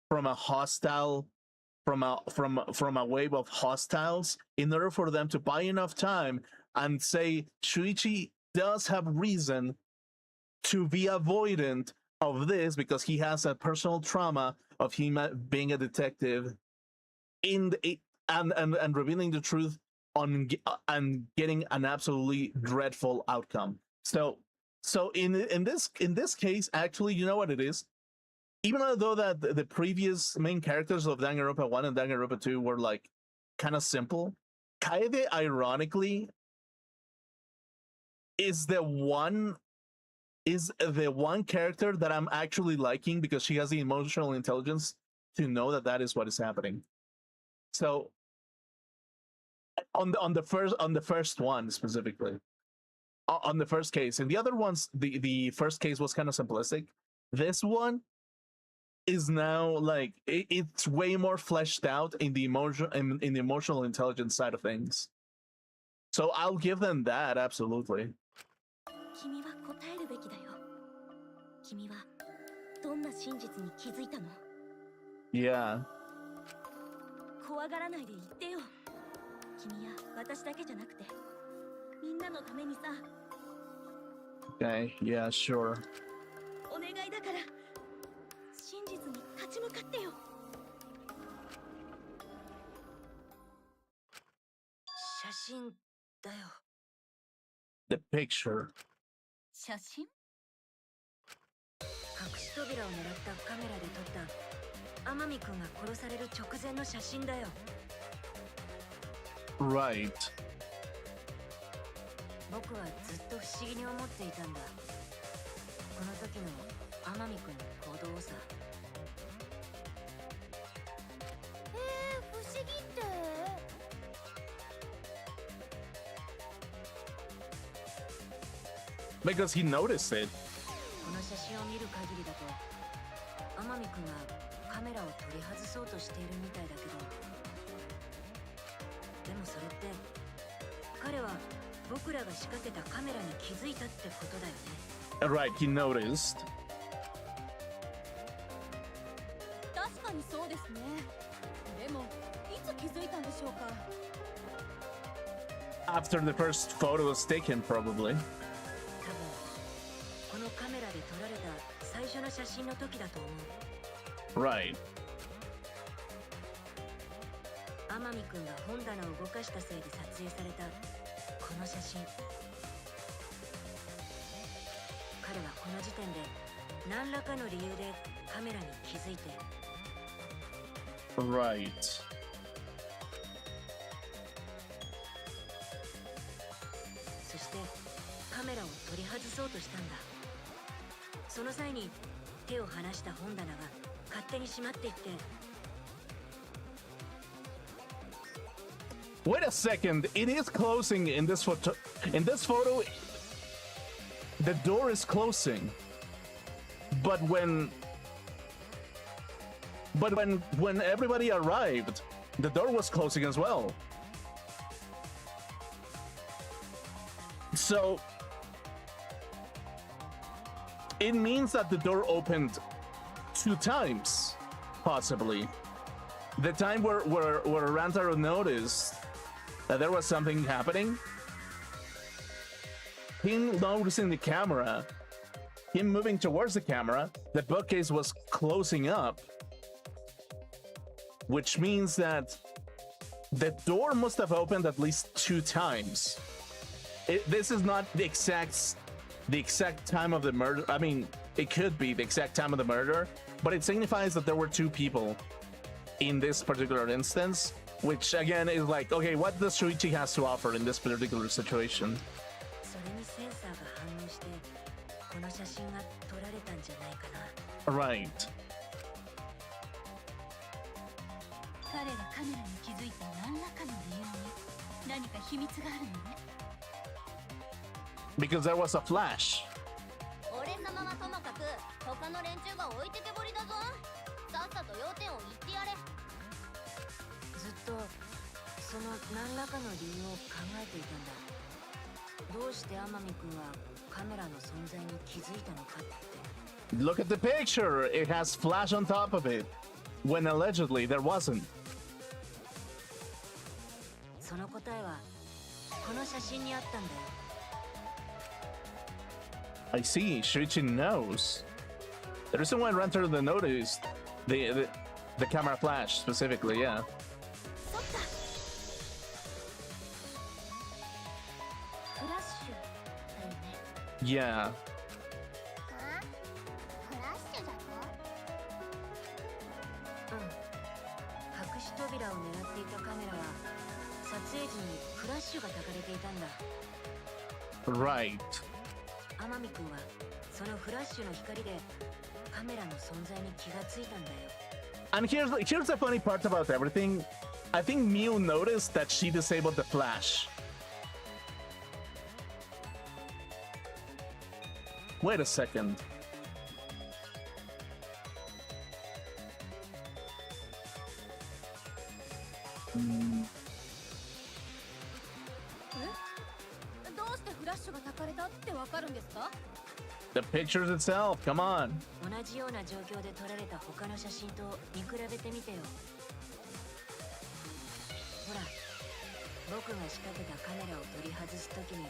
from a hostile from a wave of hostiles, in order for them to buy enough time and say Shuichi does have reason to be avoidant of this, because he has a personal trauma of him being a detective and revealing the truth and getting an absolutely dreadful outcome. So in this case, actually, you know what it is? Even though that the previous main characters of Danganronpa 1 and Danganronpa 2 were like kind of simple, Kaede ironically is the one character that I'm actually liking, because she has the emotional intelligence to know that is what is happening. So on the first one specifically, on the first case, and the other ones, the first case was kind of simplistic. This one is now like it's way more fleshed out in the emotional intelligence side of things. So I'll give them that, absolutely. 君は答えるべきだよ。君はどんな真実に気づいたの？ Yeah. 怖がらないで言ってよ。君や私だけじゃなくて、みんなのためにさ。Okay, yeah, sure. お願いだから、真実に立ち向かってよ。写真だよ。The picture. 写真？隠し扉を狙ったカメラで撮った天海くんが殺される直前の写真だよ。Right. 僕はずっと不思議に思っていたんだ。この時の天海くんの行動をさ。不思議って？ Because he noticed it. この写真を見る限りだと、天海くんがカメラを取り外そうとしているみたいだけど、でもそれって彼は僕らが仕掛けたカメラに気づいたってことだよね。Right, he noticed. 確かにそうですね。でもいつ気づいたんでしょうか。After the first photo was taken, probably. このカメラで撮られた最初の写真の時だと思う。 Right. 天海くんが本棚を動かしたせいで撮影されたこの写真。彼はこの時点で何らかの理由でカメラに気づいて。Right. そしてカメラを取り外そうとしたんだ。その際に手を離した本棚が勝手に閉まっていって。 Wait a second, it is closing in this photo. In this photo, the door is closing. But when everybody arrived, the door was closing as well. So it means that the door opened 2 times, possibly. the time where Rantaro noticed that there was something happening, him noticing the camera, him moving towards the camera, the bookcase was closing up, which means that the door must have opened at least 2 times. This is not the exact time of the murder. I mean, it could be the exact time of the murder, but it signifies that there were 2 people in this particular instance, which again is like, okay, what does Shuichi has to offer in this particular situation? それにセンサーが反応してこの写真が撮られたんじゃないかな。 Right. 彼がカメラに気づいた何らかの理由に何か秘密があるのね。 Because there was a flash. 俺様はともかく他の連中が置いてけぼりだぞ。さっさと要点を言ってやれ。ずっとその何らかの理由を考えていたんだ。どうして天海君はカメラの存在に気づいたのかって。 Look at the picture. It has flash on top of it, when allegedly there wasn't. その答えはこの写真にあったんだよ。 I see. Shuichi knows. The reason why Rantaro noticed the camera flash specifically, yeah. そっか。フラッシュだよね。 Yeah. フラッシュだと？うん。隠し扉を狙っていたカメラは撮影時にフラッシュが焚かれていたんだ。 Right. 天海君はそのフラッシュの光でカメラの存在に気がついたんだよ。 And here's the funny part about everything. I think Miu noticed that she disabled the flash. Wait a second. Hmm. どうしてフラッシュが焚かれたってわかるんですか？ The pictures itself, come on. 同じような状況で撮られた他の写真と見比べてみてよ。ほら、僕が仕掛けたカメラを取り外すときに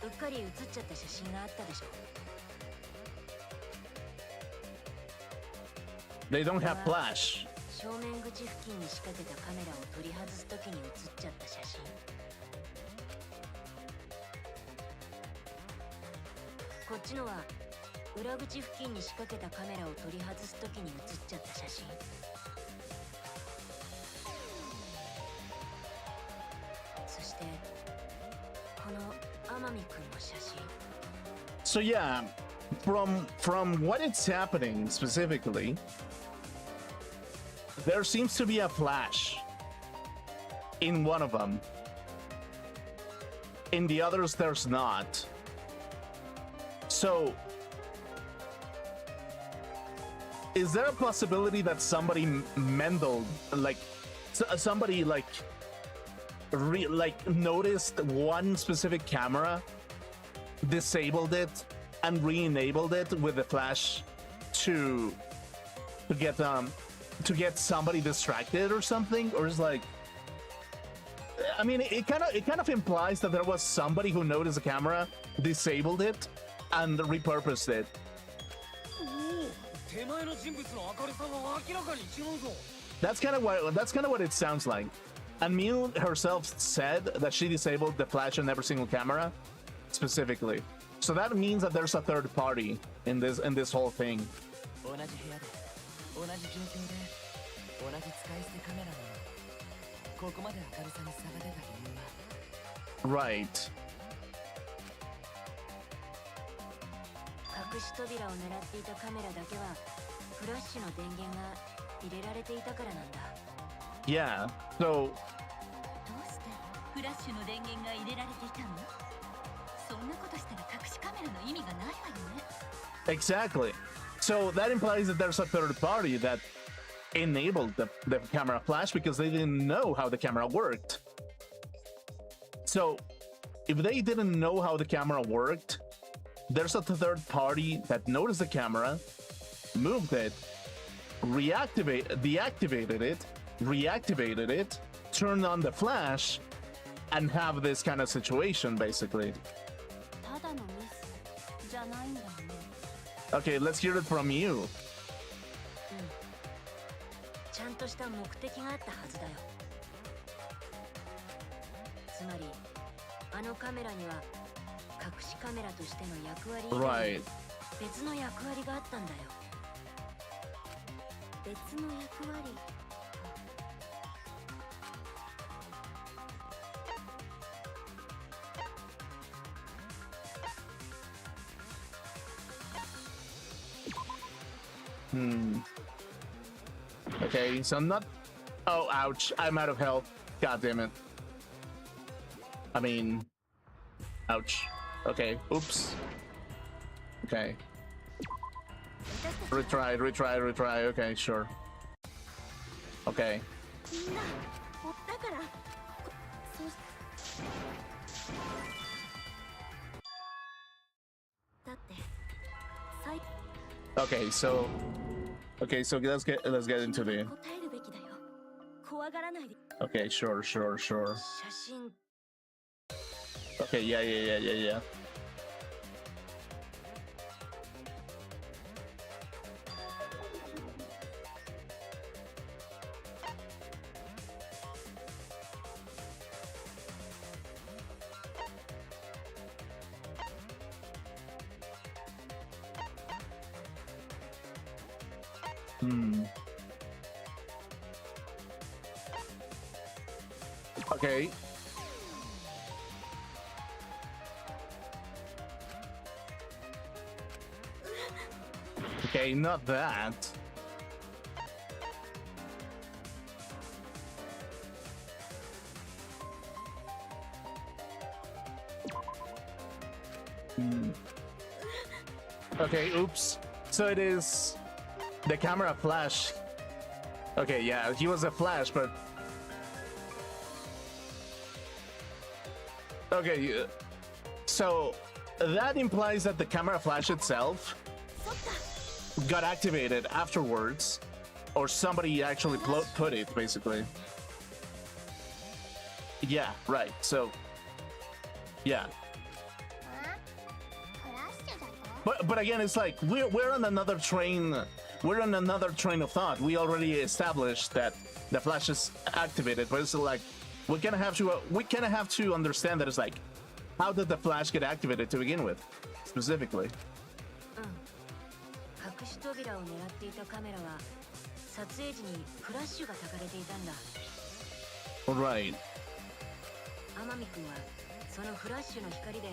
うっかり写っちゃった写真があったでしょ。 They don't have flash. 正面口付近に仕掛けたカメラを取り外すときに写っちゃった写真。こっちのは裏口付近に仕掛けたカメラを取り外すときに写っちゃった写真。そしてこの天海君の写真。 So yeah, from what it's happening specifically, there seems to be a flash in one of them. In the others, there's not. So, is there a possibility that somebody mended, like, somebody noticed one specific camera, disabled it, and re-enabled it with the flash to get somebody distracted or something? Or is like, I mean, it kind of implies that there was somebody who noticed the camera, disabled it, and repurposed it. That's kind of what it sounds like. And Miu herself said that she disabled the flash on every single camera, specifically. So that means that there's a third party in this whole thing. Right. 隠し扉を狙っていたカメラだけはフラッシュの電源が入れられていたからなんだ。 Yeah. So. どうしてフラッシュの電源が入れられていたの？そんなことしたら隠しカメラの意味がないわよね。 Exactly. So that implies that there's a third party that enabled the camera flash because they didn't know how the camera worked. So if they didn't know how the camera worked, there's a third party that noticed the camera, moved it, deactivated it, reactivated it, turned on the flash, and have this kind of situation, basically. ただのミスじゃないんだよね。 Okay, let's hear it from you. ちゃんとした目的があったはずだよ。つまりあのカメラには隠しカメラとしての役割以外 Right. に別の役割があったんだよ。別の役割。Okay, so not... Oh, ouch. I'm out of health. God damn it. I mean... Ouch. Okay, oops. Okay. Retry. Okay, sure. Okay. みんな、だから、そうだって、Okay, so... Okay, so let's get into the... 答えるべきだよ。怖がらないで。 Okay, sure. 写真 Okay, yeah. Okay. Okay, not that. Okay, oops. So it is the camera flash. Okay, yeah, he was a flash, but... Okay, so that implies that the camera flash itself got activated afterwards, or somebody actually put it, basically. Yeah, right, so... Yeah. But again, it's like we're on another train. We're on another train of thought. We already established that the flash is activated, but it's like we kind of have to understand that it's like, how did the flash get activated to begin with, specifically? 隠し扉を狙っていたカメラは撮影時にフラッシュが焚かれていたんだ。 Right. 天海君はそのフラッシュの光で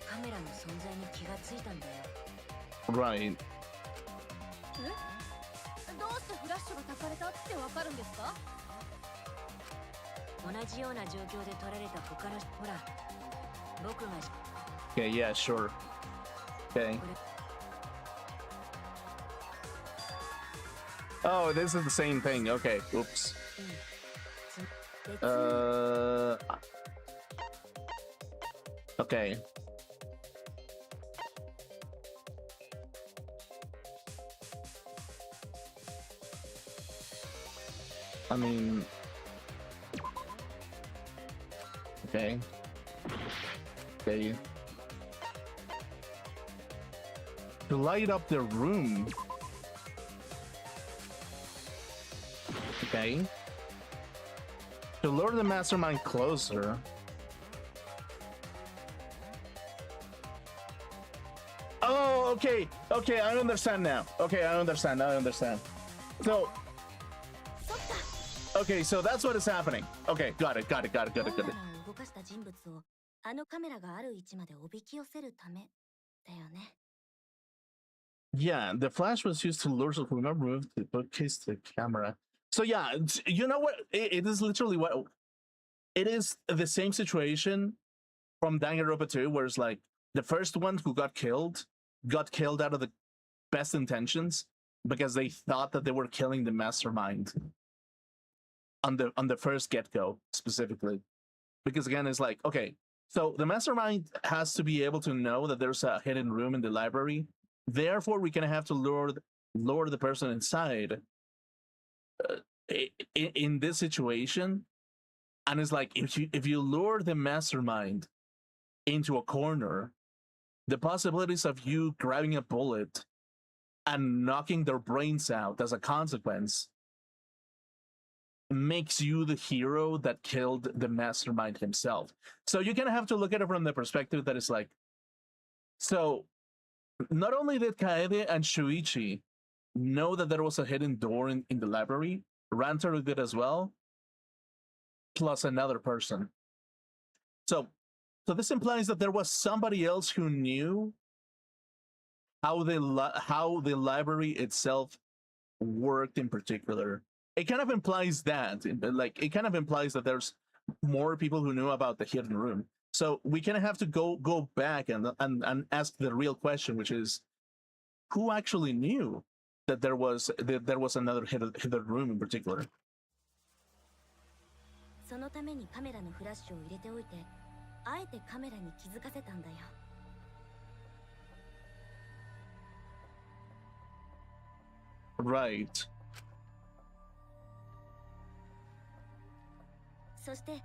カメラの存在に気がついたんだよ。 Right. どうしてフラッシュが焚かれたってわかるんですか？同じような状況で撮られた他のほら、僕が Okay, yeah, sure. Okay. Oh, this is the same thing. Okay, oops. Okay. I mean... Okay. Okay. To light up the room. Okay. To lure the mastermind closer. Oh, okay. Okay, I understand now. Okay, I understand. So... Okay, so that's what is happening. Okay, got it. 動かした人物をあのカメラがある位置までおびき寄せるためだよね。 Yeah, the flash was used to lure so remember move the bookcase to the camera. So yeah, you know what? It is literally what it is the same situation from Danganronpa 2, where it's like the first one who got killed out of the best intentions because they thought that they were killing the mastermind on the first get-go specifically. Because again, it's like, okay, so the mastermind has to be able to know that there's a hidden room in the library. Therefore, we're gonna have to lure the person inside in this situation, and it's like if you lure the mastermind into a corner, the possibilities of you grabbing a bullet and knocking their brains out as a consequence makes you the hero that killed the mastermind himself. So you kind of have to look at it from the perspective that it's like, so not only did Kaede and Shuichi know that there was a hidden door in the library, Rantaro did as well, plus another person. So this implies that there was somebody else who knew how the library itself worked in particular. It kind of implies that, like, it kind of implies that there's more people who knew about the hidden room. So we kind of have to go back and ask the real question, which is, who actually knew that there was another hidden room in particular? そのためにカメラのフラッシュを入れておいて、あえてカメラに気づかせたんだよ。Right. そして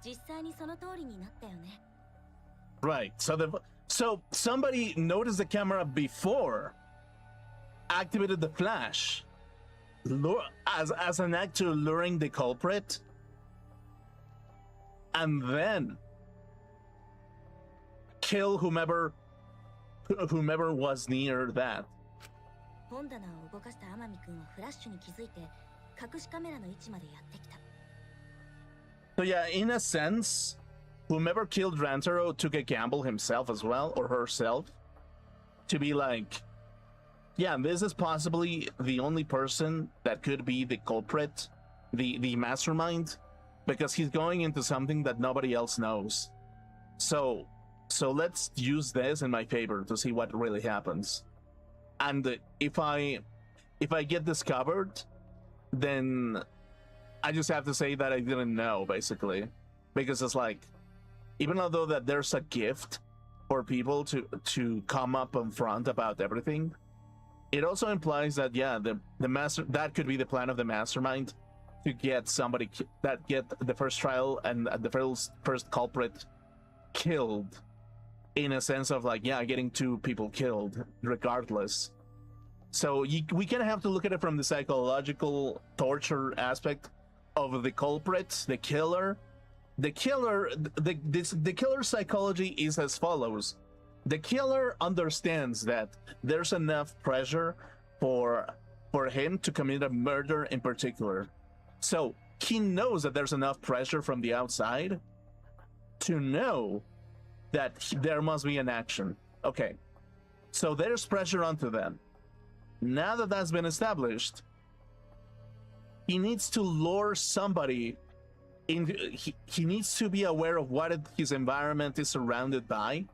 実際にその通りになったよね。Right. So somebody noticed the camera before, activated the flash, as an act to luring the culprit, and then kill whomever was near that. 本棚を動かした天海君はフラッシュに気づいて隠しカメラの位置までやってきた。 So yeah, in a sense, whomever killed Rantaro took a gamble himself as well, or herself, to be like, yeah, this is possibly the only person that could be the culprit, the mastermind, because he's going into something that nobody else knows. So let's use this in my favor to see what really happens. And if I get discovered, then I just have to say that I didn't know, basically, because it's like, even although that there's a gift for people to come up in front about everything, it also implies that, yeah, the master, that could be the plan of the mastermind, to get somebody that get the first trial and the first culprit killed, in a sense of like, yeah, getting two people killed regardless. So we kind of have to look at it from the psychological torture aspect of the culprit, the killer. The killer's psychology is as follows. The killer understands that there's enough pressure for him to commit a murder in particular. So he knows that there's enough pressure from the outside to know that there must be an action. Okay, so there's pressure onto them. Now that that's been established, he needs to lure somebody in. He needs to be aware of what his environment is surrounded by,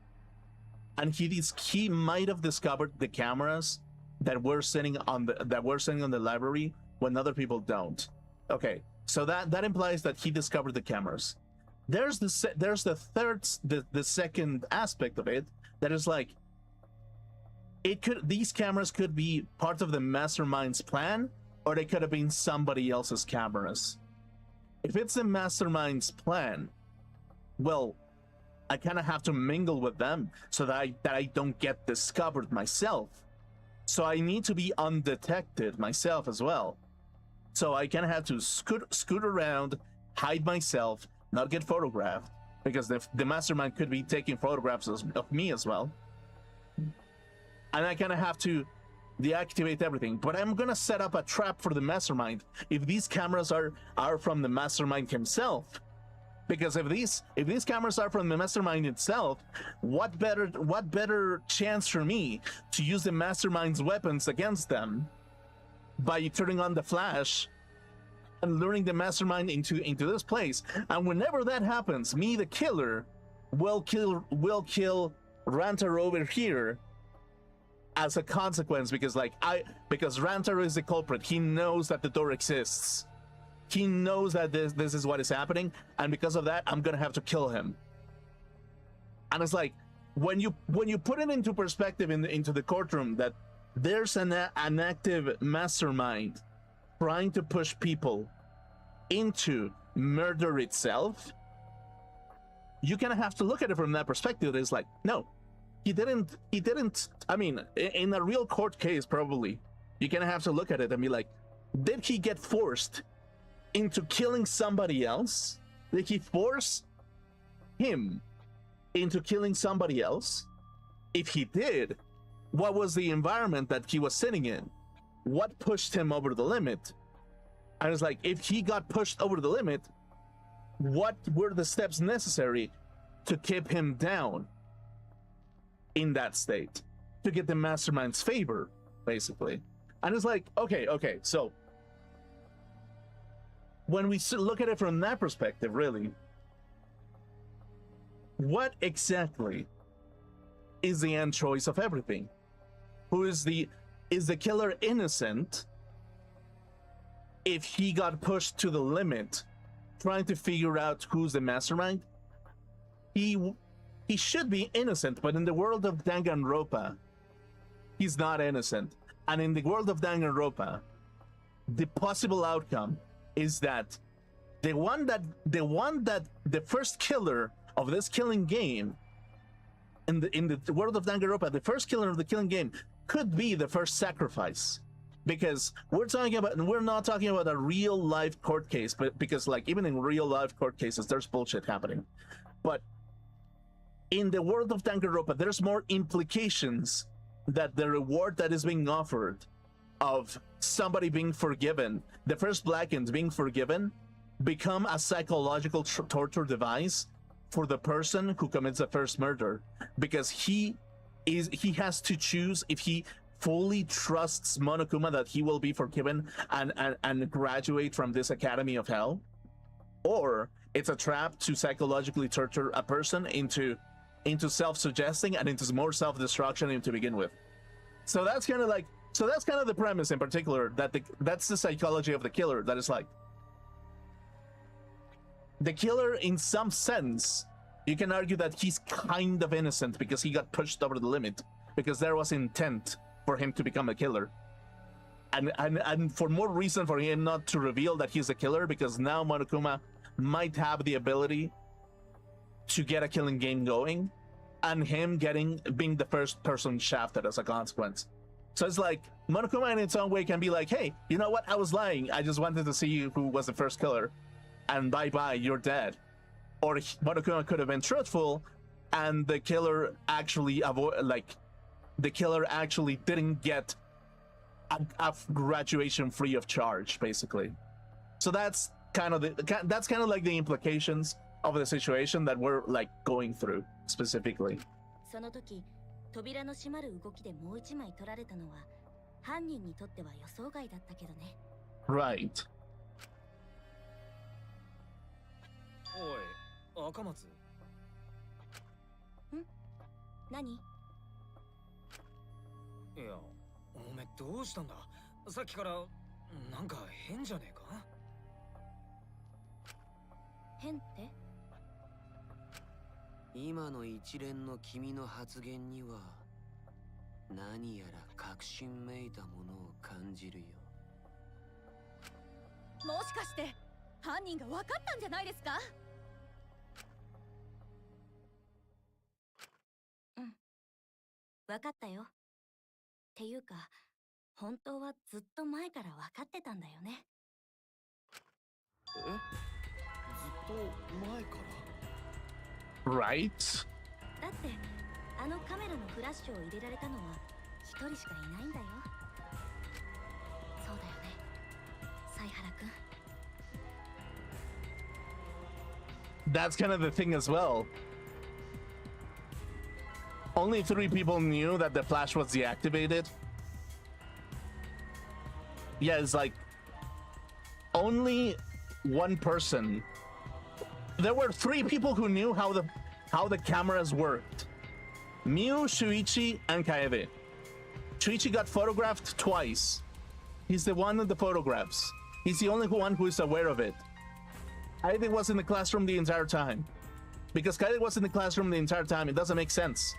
and he might have discovered the cameras that we're sitting on the library when other people don't. Okay, so that implies that he discovered the cameras. There's the second aspect of it that is like, these cameras could be part of the mastermind's plan, or they could have been somebody else's cameras. If it's the mastermind's plan, well, I kind of have to mingle with them so that I don't get discovered myself. So I need to be undetected myself as well. So I kind of have to scoot around, hide myself, not get photographed, because the mastermind could be taking photographs of me as well. And I kind of have to deactivate everything, but I'm gonna set up a trap for the mastermind if these cameras are from the mastermind himself. Because if these cameras are from the mastermind itself, what better chance for me to use the mastermind's weapons against them by turning on the flash and luring the mastermind into this place. And whenever that happens, me, the killer, will kill Rantaro over here as a consequence, because Rantaro is the culprit. He knows that the door exists. He knows that this is what is happening, and because of that, I'm gonna have to kill him. And it's like, when you put it into perspective into the courtroom, that there's an active mastermind trying to push people into murder itself, you kind of have to look at it from that perspective. It's like, no, he didn't, I mean, in a real court case, probably, you kind of have to look at it and be like, did he get forced into killing somebody else? Did he force him into killing somebody else? If he did, what was the environment that he was sitting in? What pushed him over the limit? And it's like, if he got pushed over the limit, what were the steps necessary to keep him down in that state, to get the mastermind's favor, basically? And it's like, okay, so when we look at it from that perspective, really, what exactly is the end choice of everything? Is the killer innocent if he got pushed to the limit trying to figure out who's the mastermind? He should be innocent, but in the world of Danganronpa, he's not innocent. And in the world of Danganronpa, the possible outcome is that the first killer of this killing game, in the world of Danganronpa, the first killer of the killing game could be the first sacrifice. Because we're not talking about a real life court case, but because, like, even in real life court cases, there's bullshit happening. But in the world of Danganronpa, there's more implications that the reward that is being offered of somebody being forgiven, the first Blackened being forgiven, become a psychological torture device for the person who commits the first murder, because he has to choose if he fully trusts Monokuma that he will be forgiven and graduate from this Academy of Hell, or it's a trap to psychologically torture a person into self-suggesting and into more self-destruction to begin with. So that's kind of the premise in particular, that's the psychology of the killer. That is like, the killer, in some sense, you can argue that he's kind of innocent because he got pushed over the limit, because there was intent for him to become a killer, and for more reason for him not to reveal that he's a killer, because now Monokuma might have the ability to get a killing game going, and him being the first person shafted as a consequence. So it's like, Monokuma in its own way can be like, hey, you know what, I was lying, I just wanted to see who was the first killer, and bye-bye, you're dead. Or Monokuma could have been truthful, and the killer actually didn't get a graduation free of charge, basically. So that's kind of like the implications of the situation that we're like going through specifically. その時、扉の閉まる動きでもう一枚取られたのは、犯人にとっては予想外だったけどね。Right. おい、赤松。何？いや、おめえどうしたんだ？さっきからなんか変じゃねえか？変って？今の一連の君の発言には何やら確信めいたものを感じるよ。もしかして犯人が分かったんじゃないですか？うん、分かったよ。っていうか、本当はずっと前から分かってたんだよね。え？ずっと前から？ Right? だってあのカメラのフラッシュを入れられたのは一人しかいないんだよ。そうだよね、犀原くん。 That's kind of the thing as well. Only 3 people knew that the flash was deactivated. Yeah, it's like only one person. There were 3 people who knew how the cameras worked. Miu, Shuichi, and Kaede. Shuichi got photographed twice. He's the one in the photographs. He's the only one who is aware of it. Kaede was in the classroom the entire time. Because Kaede was in the classroom the entire time, it doesn't make sense.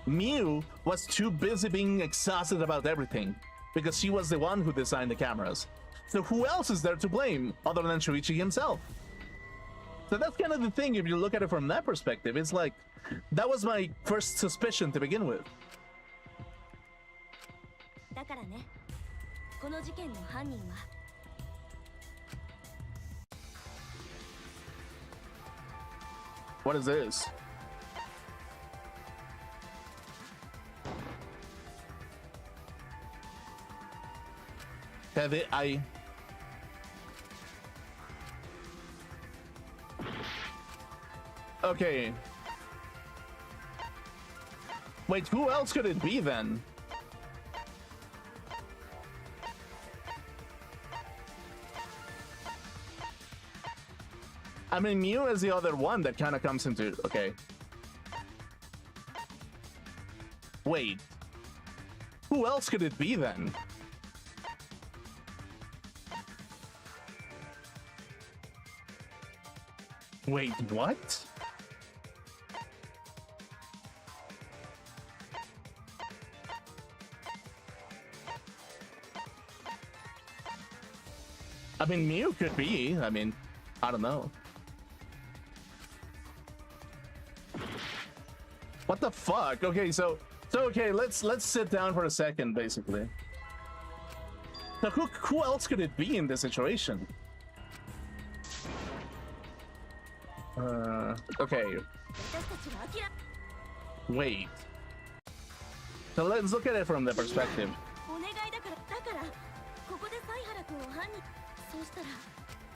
Miu was too busy being exhausted about everything, because she was the one who designed the cameras. So who else is there to blame other than Shuichi himself? So that's kind of the thing if you look at it from that perspective. It's like, that was my first suspicion to begin with. だからね、この事件の犯人は What is this? I okay. Wait, who else could it be then? I mean, Mew is the other one that kind of comes into... Okay. Wait. Who else could it be then? Wait, what? I mean, Mew could be. I mean, I don't know. What the fuck? Okay, so okay, let's sit down for a second, basically. So who else could it be in this situation? Okay. 私たちは諦め Wait. So let's look at it from the perspective. お願いだからここで犀原君を犯人そうしたらだ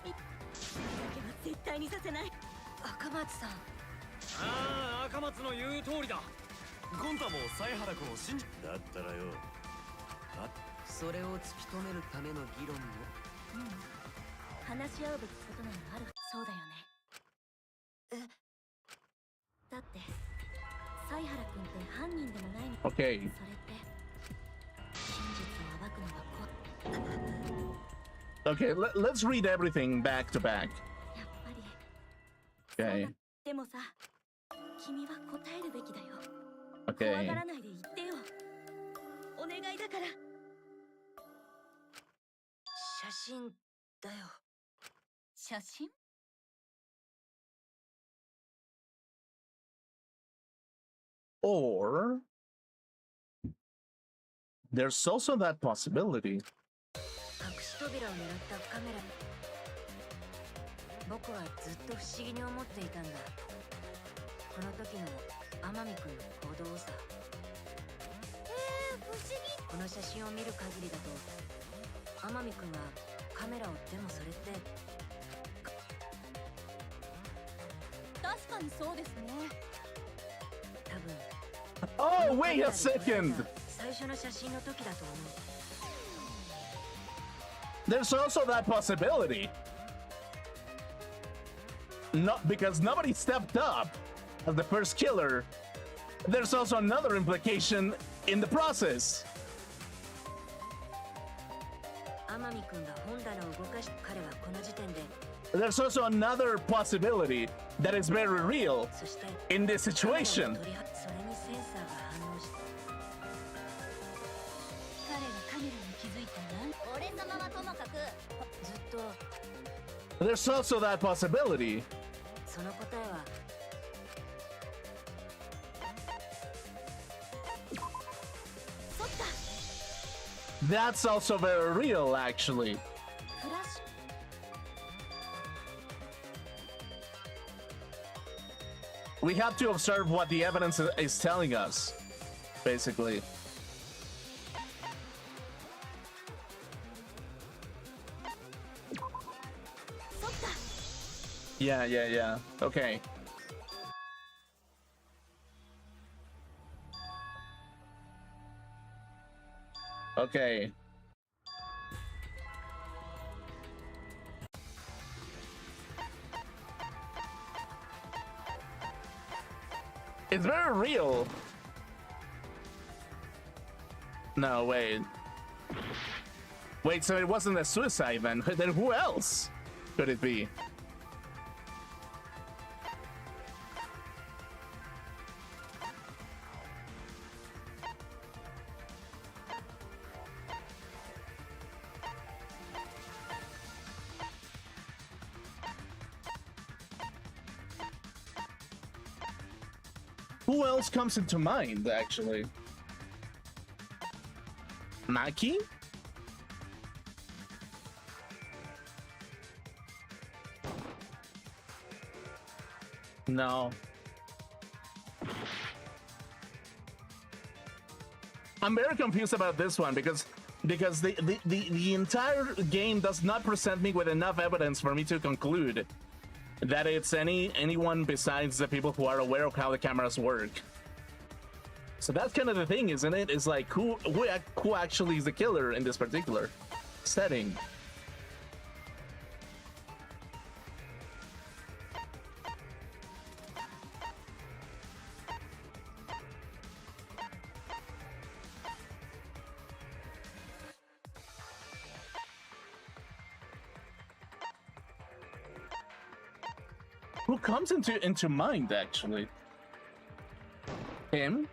けは絶対にさせない赤松さんああ、赤松の言う通りだ。ゴンタも犀原君を信じだったらよ、それを突き止めるための議論を。話し合うべきことならあるそうだよねだって犀原君って犯人でもないの Okay. それって真実を暴くのが Okay, let's read everything back to back. やっぱり Okay. でもさ君は答えるべきだよ Okay. 怖がらないで言ってよお願いだから写真だよ写真 Or there's also that possibility. 隠し扉を狙ったカメラ僕はずっと不思議に思っていたんだこの時の天海君の行動をさ不思議この写真を見る限りだと天海君はカメラをでもそれって確かにそうですね多分 Oh, wait a second! 最初の写真の時だと思う There's also that possibility. Not because nobody stepped up as the first killer. There's also another implication in the process. 天海君が本棚を動かし彼はこの時点で There's also another possibility that is very real そして in this situation. それにセンサーが反応した彼がカメラに気づいたな俺様はともかくずっと There's also that possibility. その答えはそった That's also very real, actually. フラッシュ We have to observe what the evidence is telling us, basically. Yeah. Okay. Okay. It's very real. No, wait. Wait, so it wasn't a suicide then? Then who else could it be? Who else comes into mind, actually? Maki? No. I'm very confused about this one because the entire game does not present me with enough evidence for me to conclude that it's anyone besides the people who are aware of how the cameras work. So that's kind of the thing, isn't it? Is like who actually is the killer in this particular setting? Who comes into mind, actually? Him?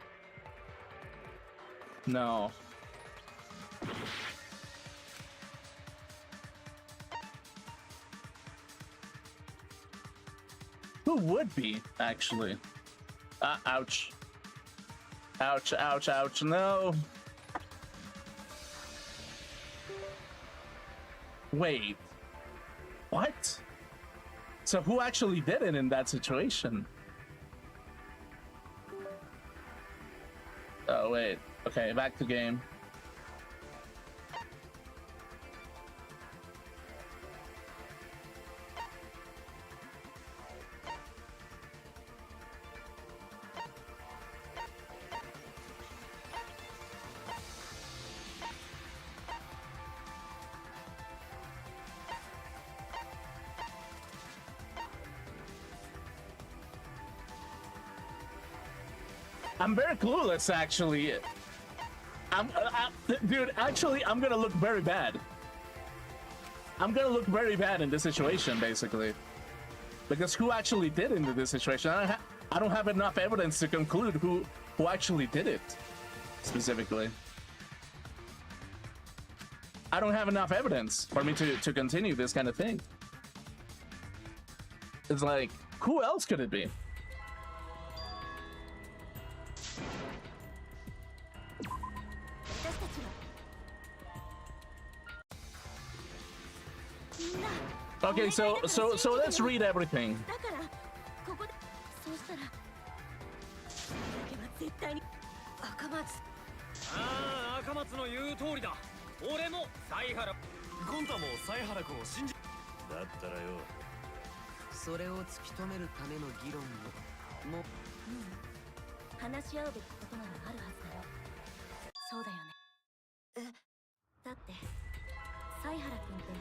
No. Who would be, actually? Ouch. Ouch, ouch, ouch, no. Wait. What? So who actually did it in that situation? Oh, wait. Okay, back to game. I'm very clueless, actually. Dude, actually, I'm gonna look very bad. I'm gonna look very bad in this situation, basically. Because who actually did into this situation? I don't have enough evidence to conclude who actually did it, specifically. I don't have enough evidence for me to continue this kind of thing. It's like, who else could it be? Okay, so let's read everything. だからここでそうしたらだけは絶対に赤松ああ、赤松の言う通りだ。俺も犀原。ゴンタも犀原君を信じ。だったらよ、それを突き止めるための議論も話し合うべきことならあるはずだよ。そうだよね。だって犀原君って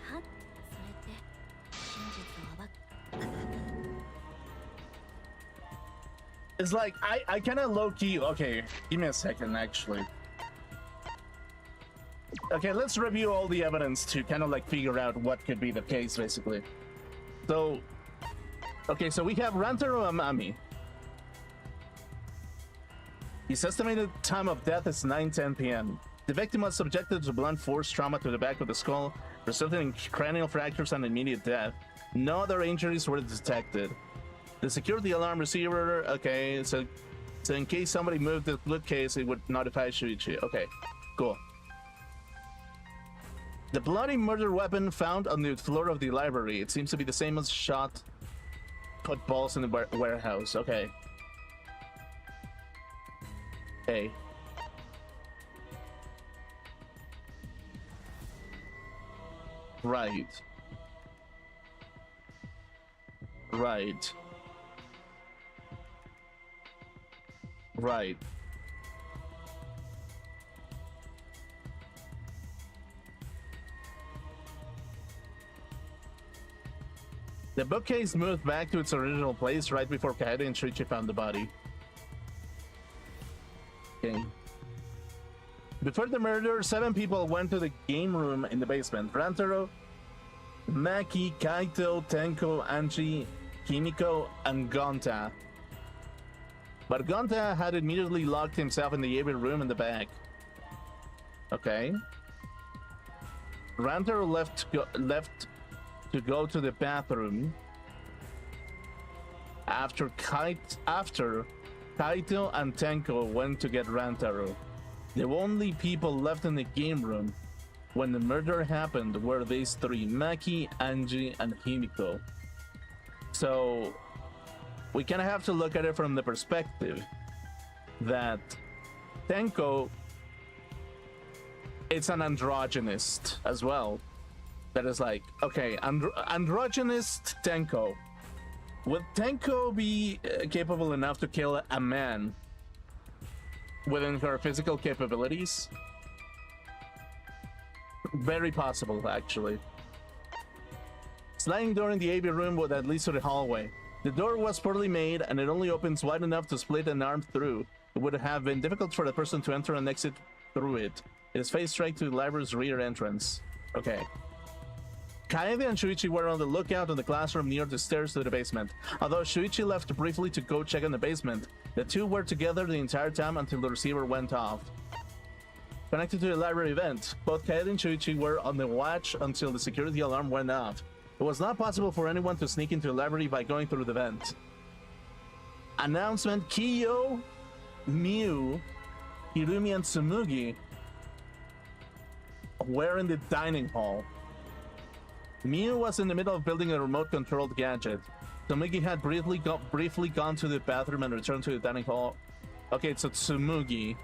それって真実を暴く。It's like I kind of low key. Okay, give me a second, actually. Okay, let's review all the evidence to kind of like figure out what could be the case, basically. So, okay, so we have Rantaro Amami. His estimated time of death is 9:10 p.m. The victim was subjected to blunt force trauma to the back of the skull, resulting in cranial fractures and immediate death. No other injuries were detected. The security alarm receiver, okay, so in case somebody moved the loot case, it would notify Shuichi. Okay, cool. The bloody murder weapon found on the floor of the library. It seems to be the same as shot put balls in the warehouse. Okay. Hey. Right. Right. Right. The bookcase moved back to its original place right before Kaede and Shuichi found the body. Okay. Before the murder, 7 people went to the game room in the basement. Rantaro, Maki, Kaito, Tenko, Anji, Kimiko, and Gonta. But Gonta had immediately locked himself in the aviary room in the back. Okay. Rantaro left to go to the Kaito and Tenko went to get Rantaro. The only people left in the game room when the murder happened were these three: Maki, Angie, and Himiko. So we kind of have to look at it from the perspective that Tenko, it's an androgynist as well. That is like, okay, androgynist Tenko. Would Tenko be capable enough to kill a man within her physical capabilities? Very possible, actually. Sliding door in the AV room would that leads to the hallway. The door was poorly made and it only opens wide enough to split an arm through. It would have been difficult for the person to enter and exit through it. It is faced straight to the library's rear entrance. Okay. Kaede and Shuichi were on the lookout in the classroom near the stairs to the basement. Although Shuichi left briefly to go check in the basement, the two were together the entire time until the receiver went off. Connected to the library event, both Kaede and Shuichi were on the watch until the security alarm went off. It was not possible for anyone to sneak into the library by going through the vent. Announcement: Kiyo, Miu, Hirumi, and Tsumugi were in the dining hall. Miu was in the middle of building a remote-controlled gadget. Tsumugi had briefly gone to the bathroom and returned to the dining hall. Okay, so Tsumugi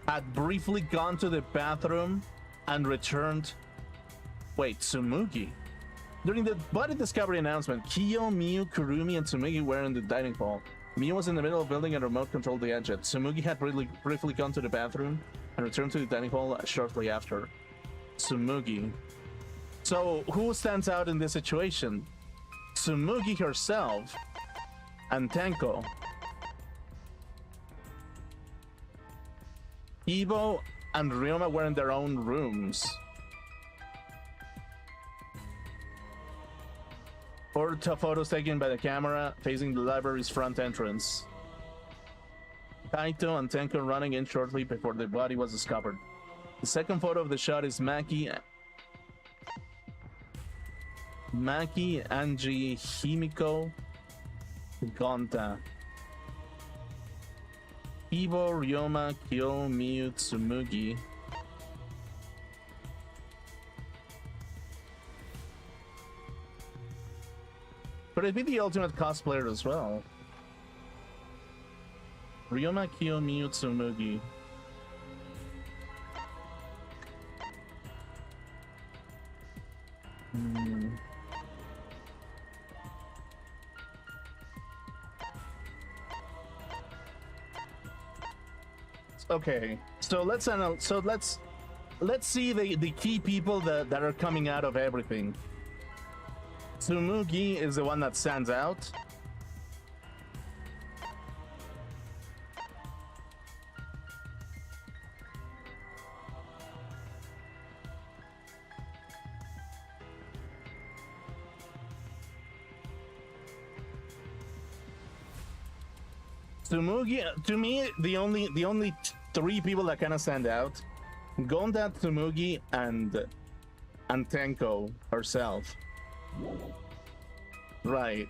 had briefly gone to the bathroom and returned. Wait, Tsumugi? During the body discovery announcement, Kiyo, Miu, Kurumi, and Tsumugi were in the dining hall. Miu was in the middle of building a remote-controlled gadget. Tsumugi had briefly gone to the bathroom and returned to the dining hall shortly after. Tsumugi. So, who stands out in this situation? Tsumugi herself and Tenko. Ibo and Ryoma were in their own rooms. Or photos taken by the camera facing the library's front entrance. Kaito and Tenko running in shortly before the body was discovered. The second photo of the shot is Maki, Angie, Himiko, Gonta. Ibo, Ryoma, Kyo, Miu, Tsumugi. Could it be the ultimate cosplayer as well? Ryoma, Kyo, Miu, Tsumugi. Okay, so let's see the key people that are coming out of everything. Tsumugi is the one that stands out. Tsumugi, to me, the only three people that kind of stand out: Gonda, Tsumugi, and Tenko herself. Right.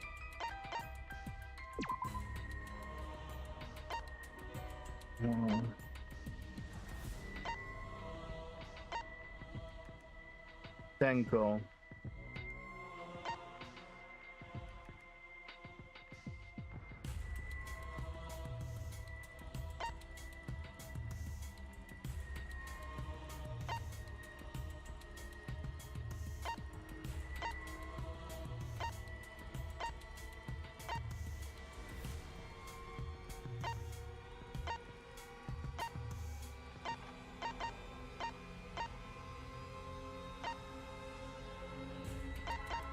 Tenko.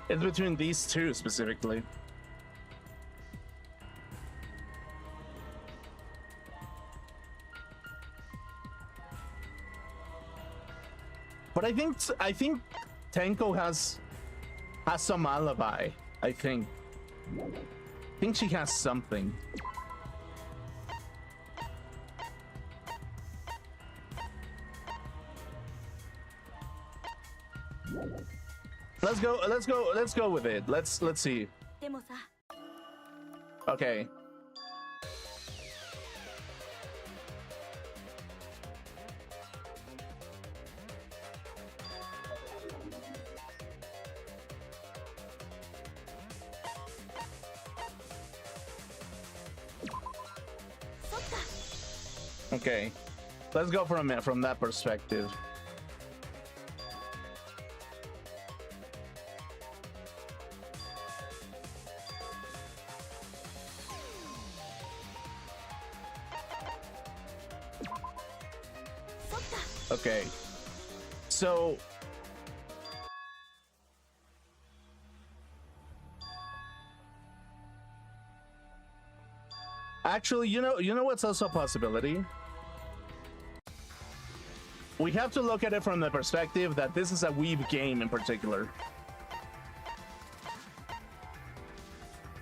It's between these two specifically. But I think Tenko has some alibi. I think she has something. Let's go with it. Let's see. でもさ、Okay. Okay. Let's go from that perspective. Okay. So actually, you know what's also a possibility? We have to look at it from the perspective that this is a weeb game in particular.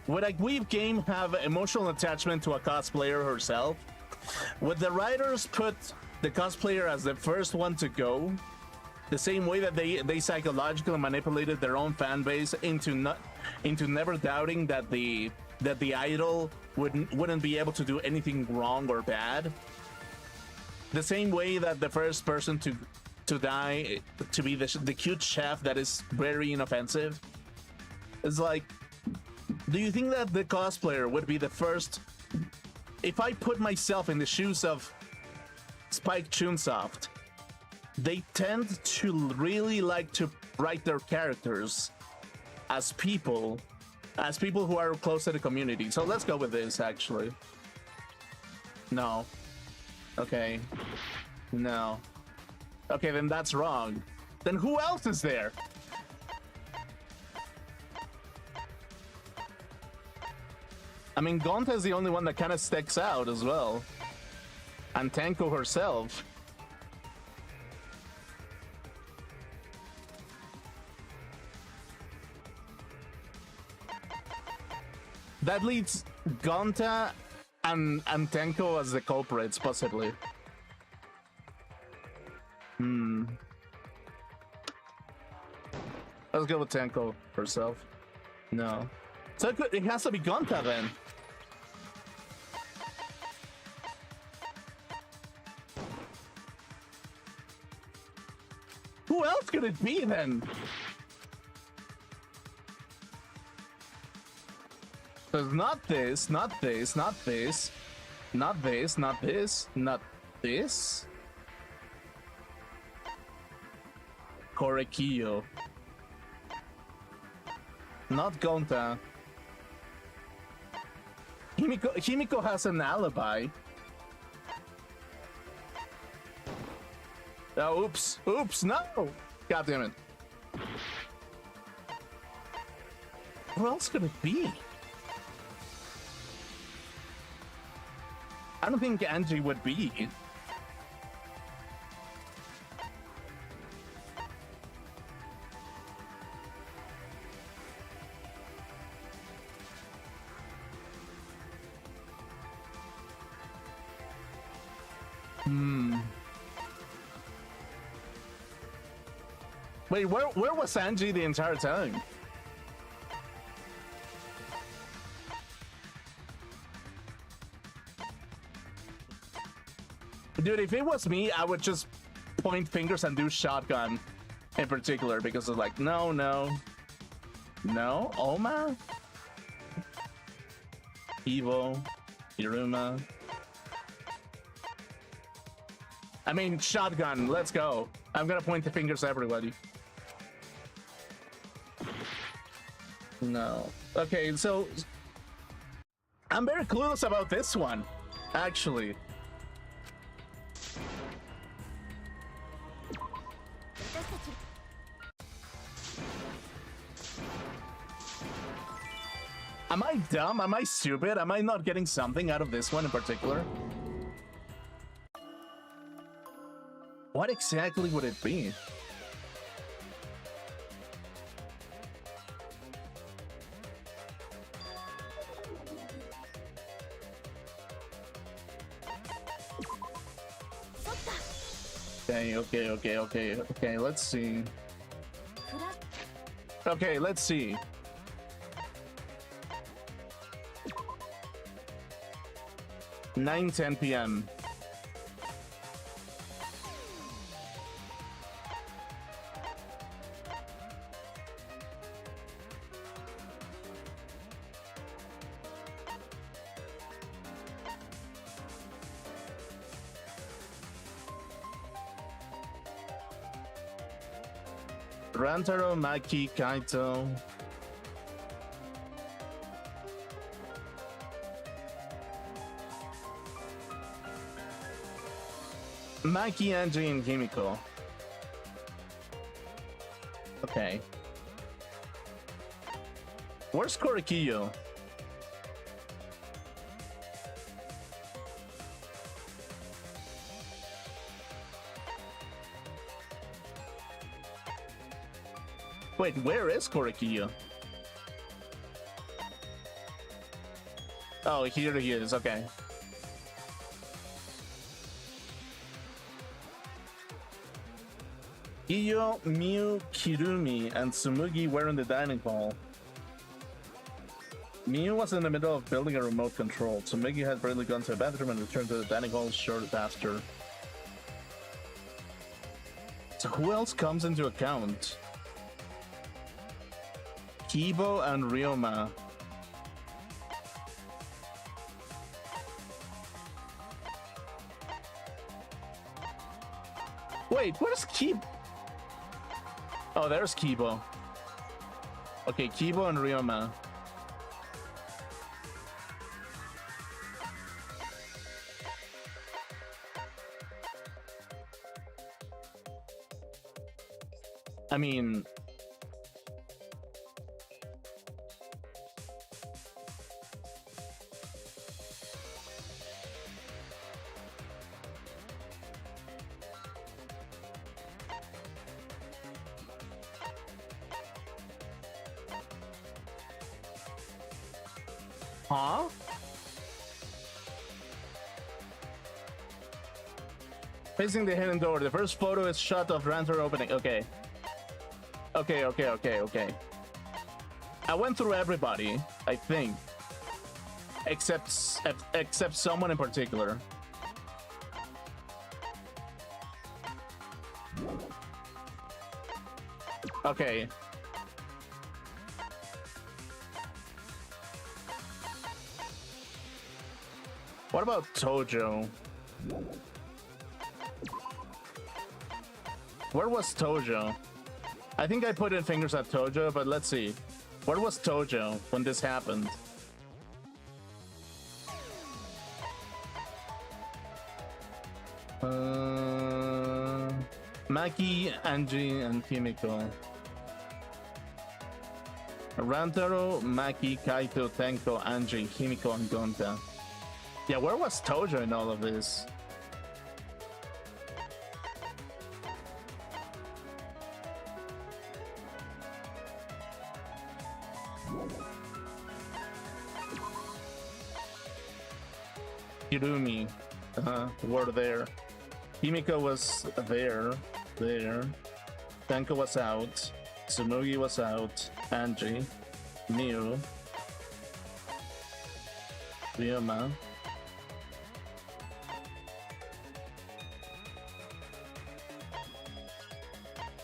Would a weeb game have emotional attachment to a cosplayer herself? Would the writers put the cosplayer as the first one to go, the same way that they psychologically manipulated their own fan base into never doubting that the idol wouldn't be able to do anything wrong or bad? The same way that the first person to die to be the cute chef that is very inoffensive. It's like, do you think that the cosplayer would be the first? If I put myself in the shoes of Spike Chunsoft, they tend to really like to write their characters as people who are close to the community. So let's go with this, actually. No. Okay. No. Okay, then that's wrong. Then who else is there? I mean, Gonta is the only one that kind of sticks out as well. And Tenko herself. That leads Gonta and Tenko as the culprits, possibly. Let's go with Tenko herself. No. So it has to be Gonta then. Who else could it be then? There's not this, not this, not this, not this, not this, not this. Korekiyo. Not Gonta. Himiko has an alibi. Oh, oops, no! God damn it. Who else could it be? I don't think Angie would be. Wait, where was Angie the entire time? Dude, if it was me, I would just point fingers and do shotgun in particular, because it's like, no, Oma, Evo, Iruma. I mean, shotgun, let's go. I'm gonna point the fingers at everybody. No. Okay, so I'm very clueless about this one, actually. Am I dumb? Am I stupid? Am I not getting something out of this one in particular? What exactly would it be? Okay, let's see. Okay, let's see. 9:10 p.m. Rantaro, Maki, Kaito. Maki, Angie, and Kimiko. Okay. Where's Korikiyo? Wait, where is Korikiyo? Oh, here he is, okay. Iyo, Miu, Kirumi, and Tsumugi were in the dining hall. Miu was in the middle of building a remote control. Tsumugi had barely gone to the bathroom and returned to the dining hall shortly after. So who else comes into account? Kibo and Ryoma. Wait, where's Kibo? Oh, there's Kibo. Okay, Kibo and Ryoma. I mean... Huh? Facing the hidden door. The first photo is shot of Ranter opening. Okay. Okay. I went through everybody, I think. Except someone in particular. Okay. What about Tojo? Where was Tojo? I think I put in fingers at Tojo, but let's see. Where was Tojo when this happened? Maki, Angie, and Kimiko. Rantaro, Maki, Kaito, Tenko, Angie, Kimiko, and Gonta. Yeah, where was Tojo in all of this? Hirumi, were there. Kimiko was there. Tenko was out. Tsumugi was out. Angie, Miu, Ryoma.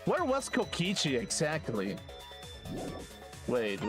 Where was Kokichi exactly? Wait.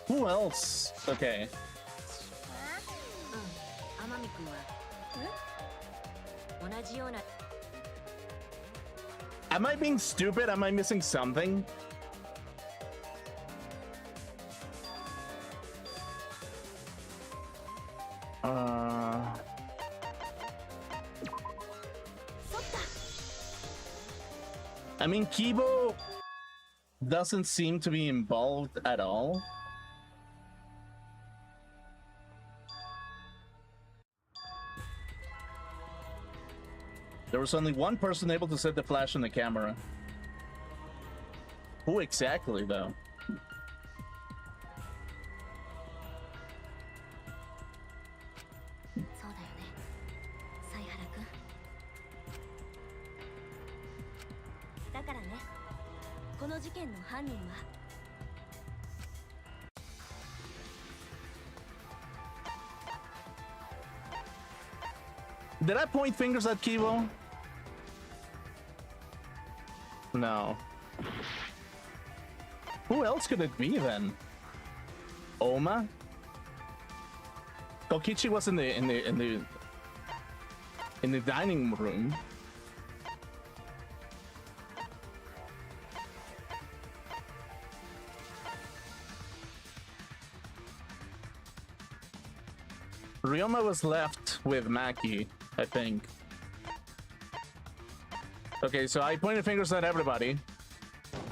Who else? Okay. Am I being stupid? Am I missing something? I mean, Kibo doesn't seem to be involved at all. There was only one person able to set the flash on the camera. Who exactly, though? Did I point fingers at Kibo? No. Who else could it be then? Oma? Kokichi was in the dining room. Ryoma was left with Maki, I think. Okay, so I pointed fingers at everybody.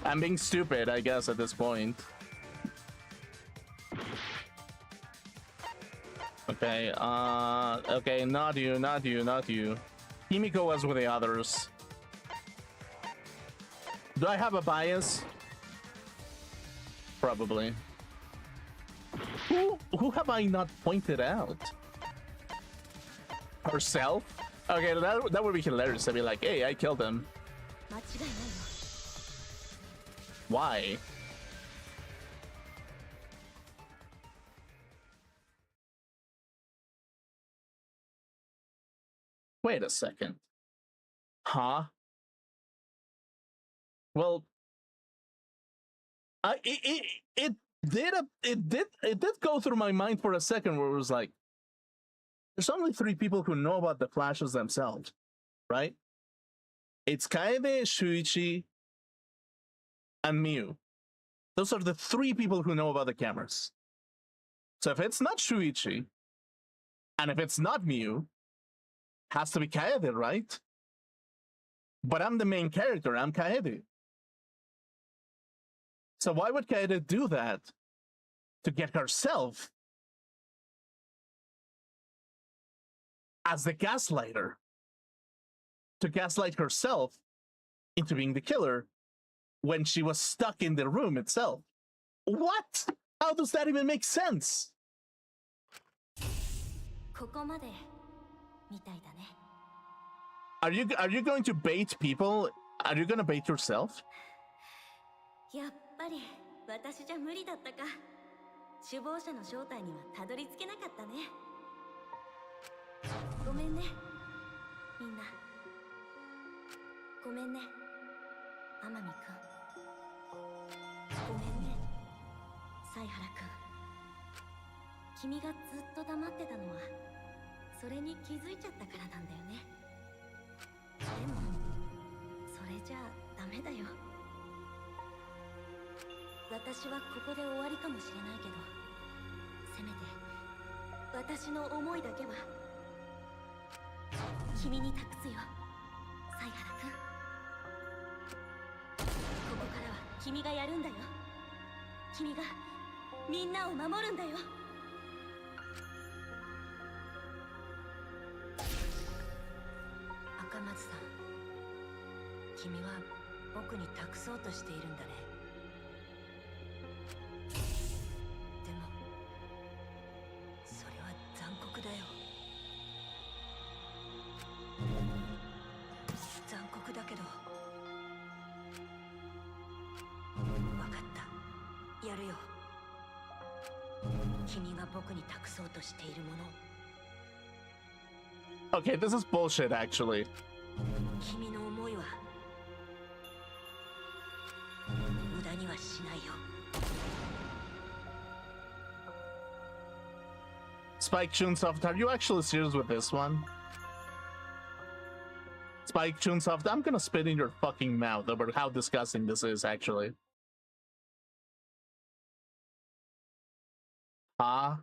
I'm being stupid, I guess, at this point. Okay, okay, not you, not you, not you. Himiko was with the others. Do I have a bias? Probably. Who have I not pointed out? Herself? Okay, that would be hilarious. I'd be like, hey, I killed him. Why? Wait a second. Huh? Well, it did go through my mind for a second where it was like, there's only 3 people who know about the flashes themselves, right? It's Kaede, Shuichi, and Miu. Those are the 3 people who know about the cameras. So if it's not Shuichi, and if it's not Miu, has to be Kaede, right? But I'm the main character, I'm Kaede. So why would Kaede do that to get herself as the gaslighter? To gaslight herself into being the killer when she was stuck in the room itself. What? How does that even make sense? Are you going to bait people? Are you gonna bait yourself? やっぱり私じゃ無理だったか。首謀者の正体にはたどり着けなかったね。ごめんね、みんな。ごめんね、天海くん。ごめんね、犀原くん。君がずっと黙ってたのはそれに気づいちゃったからなんだよね。でもそれじゃダメだよ。私はここで終わりかもしれないけど、せめて私の思いだけは君に託すよ、犀原くん。ここからは君がやるんだよ。君がみんなを守るんだよ。赤松さん、君は僕に託そうとしているんだね。でもそれは残酷だよ。残酷だけど分かった、やるよ。君が僕に託そうとしているもの。Okay, this is bullshit, actually. 君の思いは無駄にはしないよ。Spike Chunsoft, are you actually serious with this one? Spike Chunsoft, I'm gonna spit in your fucking mouth over how disgusting this is, actually. Huh?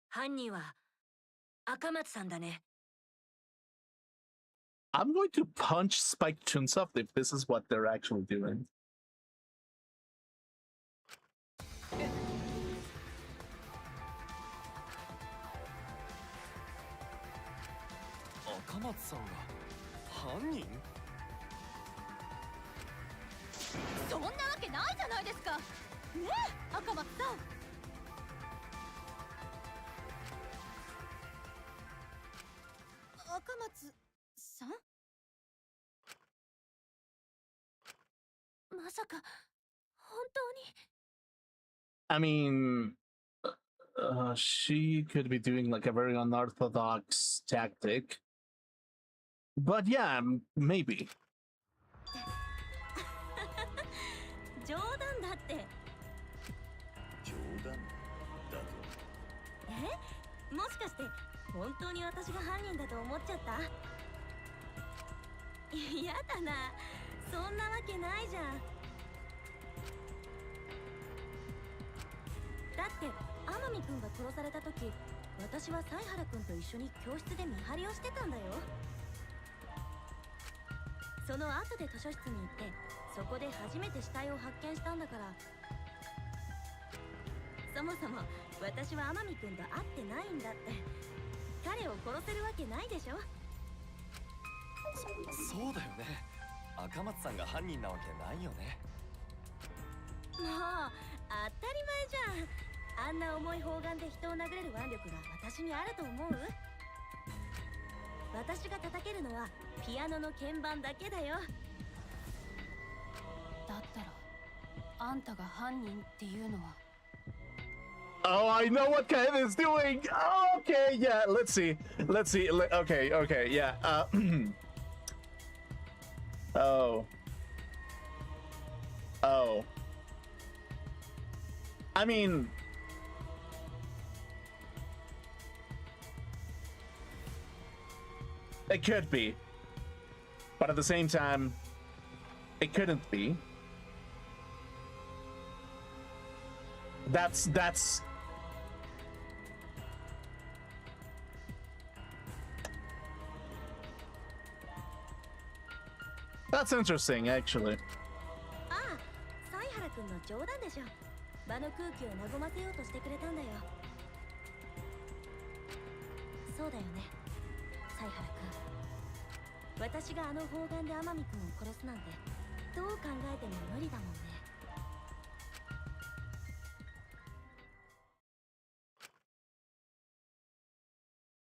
犯人は赤松さんだね。I'm going to punch Spike Chunsoft if this is what they're actually doing. Akamatsu-san が犯人？そんなわけないじゃないですか。ねえ、赤松さん。赤松さん？まさか本当に。I mean, she could be doing like a very unorthodox tactic. But yeah, maybe. 冗談だって。冗談だと。え？もしかして本当に私が犯人だと思っちゃった？やだな、そんなわけないじゃん。だって天海君が殺された時、私は犀原君と一緒に教室で見張りをしてたんだよ。その後で図書室に行って、そこで初めて死体を発見したんだから。そもそも私は天海君と会ってないんだって。彼を殺せるわけないでしょ。そうだよね。赤松さんが犯人なわけないよね。もう当たり前じゃん。あんな重い砲丸で人を殴れる腕力が私にあると思う？私が叩けるのはピアノの鍵盤だけだよ。だったらあんたが犯人っていうのは。 Oh, I know what Ken is doing. Oh, okay, yeah. Let's see. Okay, yeah. Oh. I mean, it could be, but at the same time, it couldn't be. That's interesting, actually. ああ、犀原君の冗談でしょ。場の空気を和ませようとしてくれたんだよ。そうだよね、犀原君。私があの砲丸で天海君を殺すなんてどう考えても無理だもんね。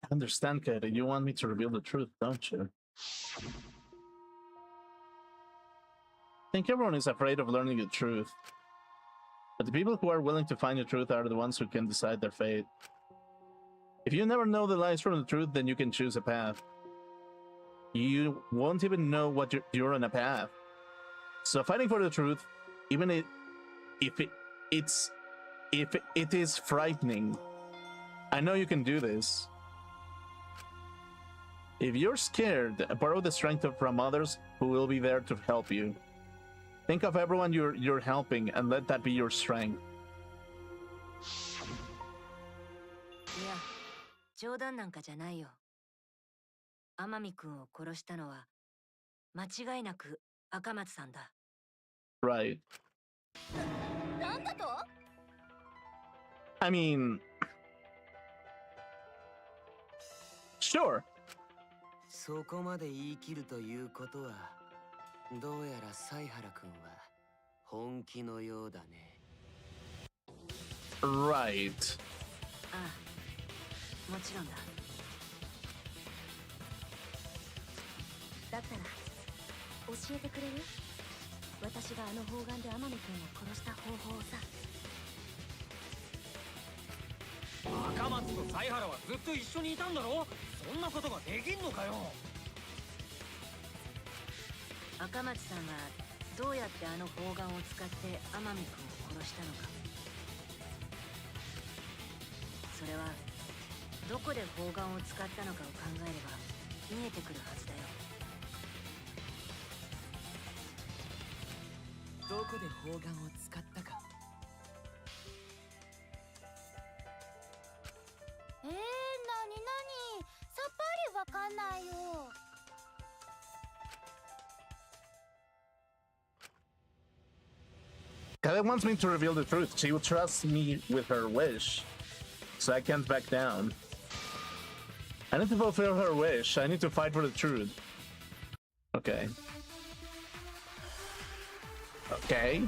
I understand, Katie. You want me to reveal the truth, don't you? I think everyone is afraid of learning the truth. But the people who are willing to find the truth are the ones who can decide their fate. If you never know the lies from the truth, then you can choose a path. You won't even know what you're on a path. So fighting for the truth, even if it is frightening, I know you can do this. If you're scared, borrow the strength from others who will be there to help you. Think of everyone you're helping and let that be your strength. いや、冗談なんかじゃないよ。天海君を殺したのは間違いなく赤松さんだ。Right. なんだと？ I mean, sure. そこまで言い切るということは、どうやら犀原君は本気のようだね。Right. ああ、もちろんだ。だったら教えてくれる？私があの砲丸で天海君を殺した方法をさ。赤松と犀原はずっと一緒にいたんだろ？そんなことができんのかよ。赤松さんはどうやってあの砲丸を使って天海君を殺したのか。それはどこで砲丸を使ったのかを考えれば見えてくるはずだよ。どこで砲丸を使ったか。なになに、さっぱりわかんないよ。Kale wants me to reveal the truth. She will trust me with her wish, so I can't back down. I need to fulfill her wish. I need to fight for the truth. Okay. Okay.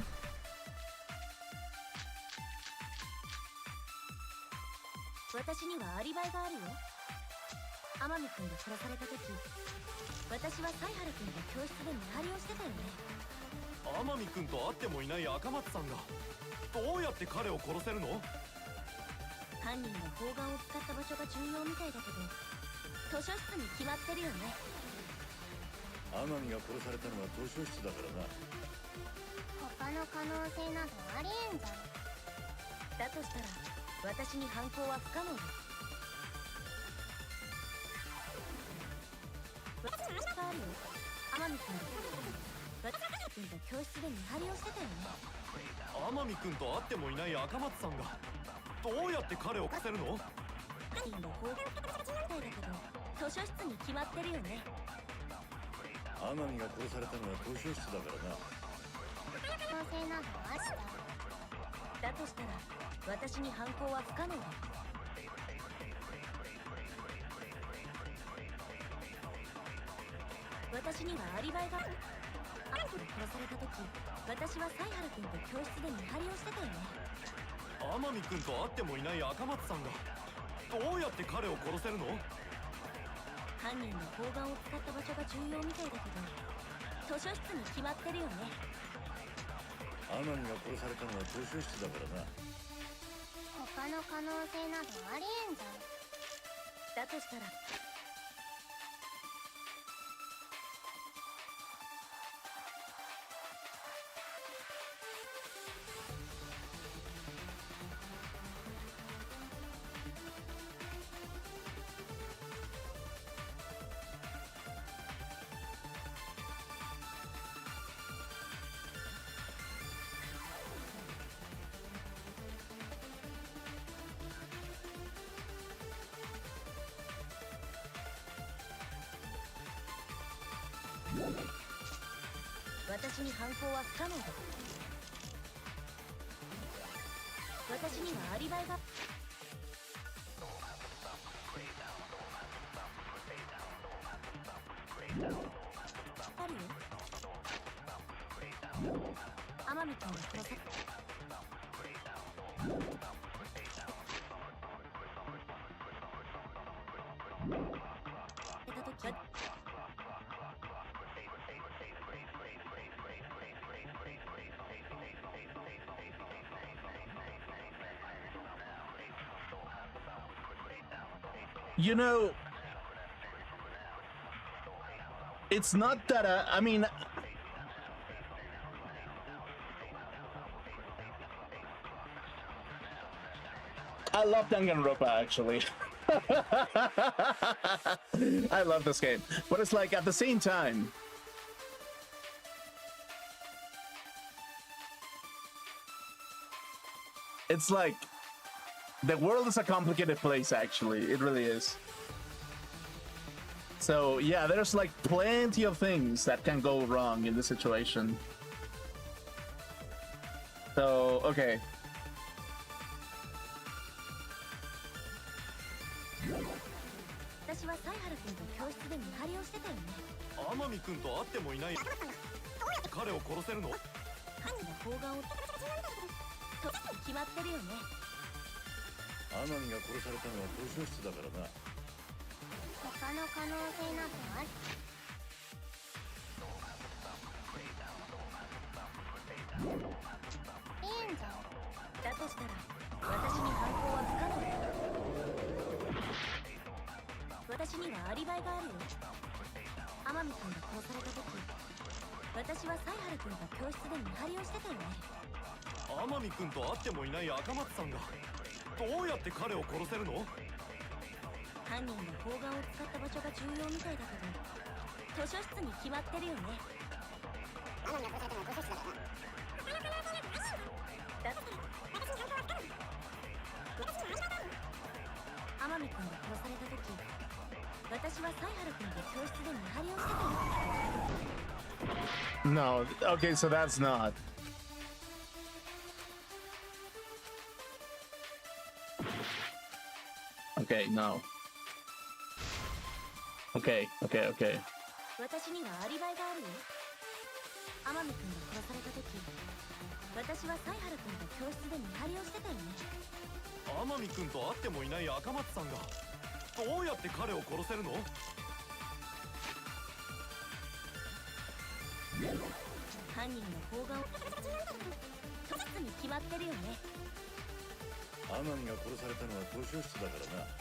私にはアリバイがあるよ。天海君が殺された時、私は犀原君が教室で見張りをしてたよね。天海君と会ってもいない赤松さんがどうやって彼を殺せるの？犯人が砲丸を使った場所が重要みたいだけど、図書室に決まってるよね。天海が殺されたのは図書室だからな。他の可能性などありえんじゃん。だとしたら私に犯行は不可能だ。私にがあるよ。天海君が教室で見張りをしてたよね。天海君と会ってもいない赤松さんがどうやって彼を殺せるの？犯人が砲弾みたいだけど、図書室に決まってるよね。天海が殺されたのは図書室だからな。可能性などあした。だとしたら私に犯行は不可能だ。私にはアリバイが。天海が殺された時、私は犀原君と教室で見張りをしてたよね。天海君と会ってもいない赤松さんがどうやって彼を殺せるの？犯人が砲丸を使った場所が重要みたいだけど、図書室に決まってるよね。天海が殺されたのは図書室だからな。他の可能性などありえんじゃん。だとしたら私に犯行は不可能だ。私にはアリバイが。あるよ。天海君が殺された時。You know, it's not that I mean, I love Danganronpa actually. I love this game, but it's like at the same time, it's like the world is a complicated place, actually. It really is. So, yeah, there's like plenty of things that can go wrong in this situation. So, okay. 私は犀原君と教室で見張りをしてたよね。天海君と会ってもいない彼を殺せるの？犯人が砲丸を決まってるよね。天海が殺されたのは図書室だからな。他の可能性などある。いいんじゃん。だとしたら私に犯行は不可能だ。私にはアリバイがあるよ。天海君が殺された時、私は犀原君が教室で見張りをしてたよね。天海君と会ってもいない赤松さんがどうやって彼を殺せるの？犯人が砲丸を使った場所が重要みたいだけど、図書室に決まってるよね。天海が殺されたのは図書室だからな。だって天海君が殺された時、私は犀原君と教室で見張りをしてたよ。No, okay, so that's not. Okay, no. Okay, okay, okay. 私にはアリバイがあるよ。天海君が殺された時、私は犀原君と教室で見張りをしてたよね。天海君と会ってもいない赤松さんがどうやって彼を殺せるの？犯人の方眼を一つに決まってるよね。天海が殺されたのは図書室だからな。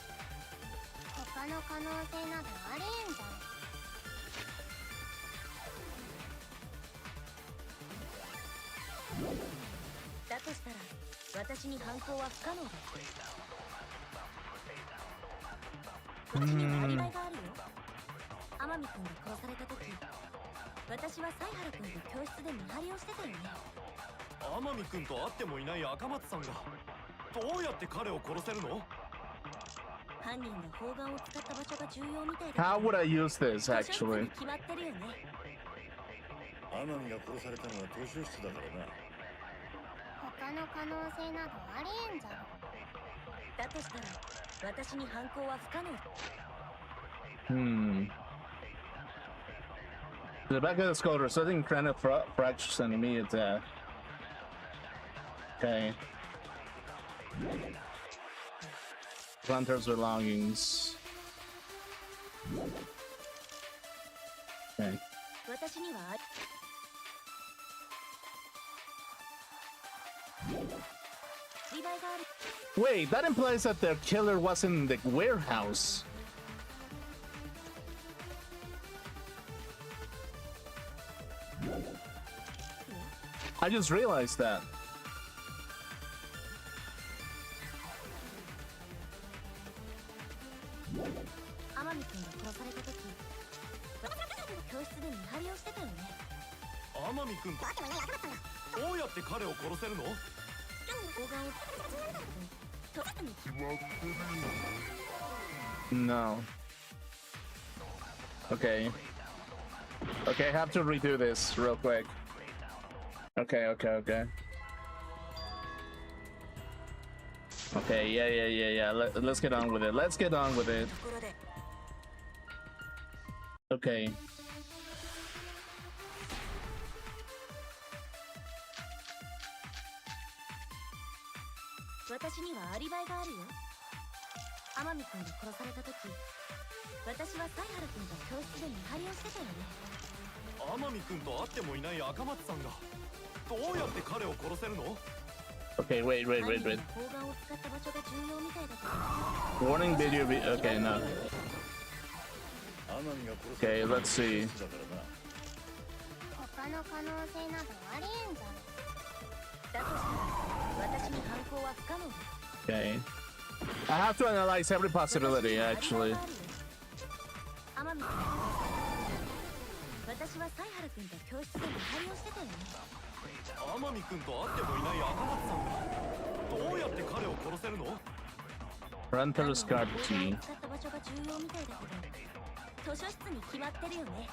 他の可能性などありえんじゃん。だとしたら私に犯行は不可能だ。私にはアリバイがあるよ。天海君が殺された時、私は犀原君と教室で見張りをしてたよね。天海君と会ってもいない赤松さんがどうやって彼を殺せるの？犯人が砲丸を使った場所が重要みたいだ。 How would I use this 図書室 actually? に決まってるよね。天海が殺されたのは図書室だからな。他の可能性などありえんじゃん。だとしたら私に犯行は不可能。Hmm. The back of the skull resulting kind of fractures and immediate death. Okay. Planter's belongings. Okay. 私にはアリバイがある。 Wait, that implies that the killer was in the warehouse. I just realized that. No. Okay. Okay, I have to redo this real quick. Okay. Okay, yeah. Let's get on with it. Okay. 私にはアリバイがあるよ。天海君が殺された時、私は犀原君と教室で見張りをしてたよね。天海君と会ってもいない赤松さんがどうやって彼を殺せるの？ Okay, wait. 砲丸を使った場所が重要みたいだけど。 Warning video. Okay, no. Okay, let's see. 他の可能性などありえんじゃん。だとしたら私に犯行は不可能だ。 Okay. I have to analyze every possibility, actually. 天海君、私は犀原君と教室で見張りをしてたよね。天海君と会ってもいない赤松さんがどうやって彼を殺せるの？ Renter's card key. 使った場所が重要みたいだけど、図書室に決まってるよね。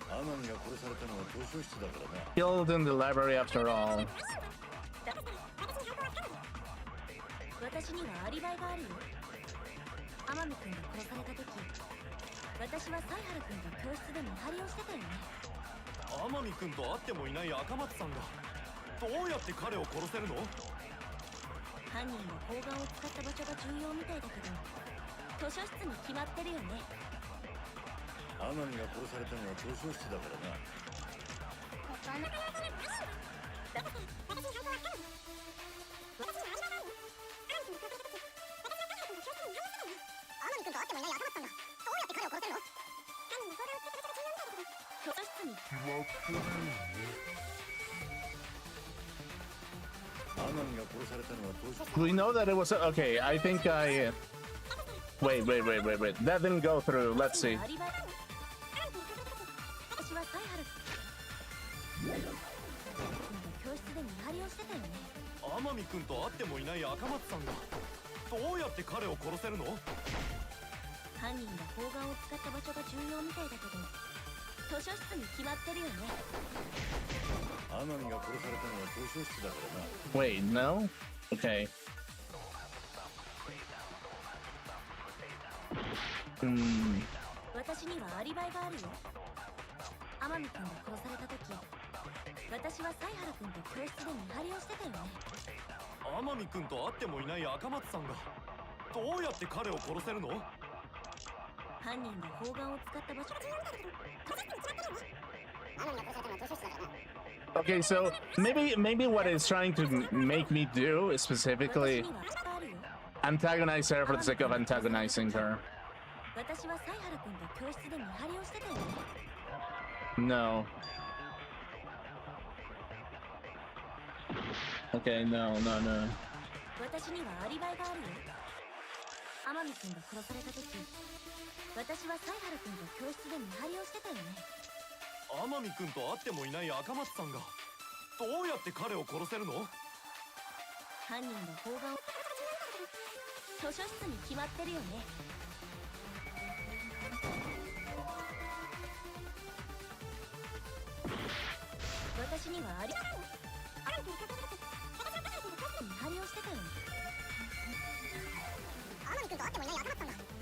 天海が殺されたのは図書室だからな。 Killed in the library after all. 私にはアリバイがあるよ。天海君が殺された時、私は犀原君と教室で見張りをしてたよね。天海君と会ってもいない赤松さんがどうやって彼を殺せるの？犯人が砲丸を使った場所が重要みたいだけど、図書室に決まってるよね。天海が殺されたのは図書室だからな。他のWe know that it was okay. I think I. Wait. That didn't go through. Let's see. 私は犀原君教室で見張りをしてたよね。天海君と会ってもいない赤松さんがどうやって彼を殺せるの？犯人が砲丸を使った場所が重要みたいだけど、図書室に決まってるよね。天海が殺されたのは図書室だからな。 Wait, no? Okay. Hmm. 私にはアリバイがあるよ。天海君が殺された時、私は犀原君と教室で見張りをしてたよね。天海君と会ってもいない赤松さんがどうやって彼を殺せるの？犯人が砲丸を使った場所。 Okay, so maybe what it's trying to make me do is specifically 私にはあるよ。 antagonize her for the sake of antagonizing her. 私は犀原君と教室で見張りをしてたよね。 No. Okay, no. 私にはアリバイがあるよ。天海君が殺された時、私は犀原君と教室で見張りをしてたよね。天海君と会ってもいない赤松さんがどうやって彼を殺せるの？犯人が砲丸を図書室に決まってるよね。私にはあり見張りをしてたよね。天海君と会ってもいない赤松さんがどうやって彼を殺せるの？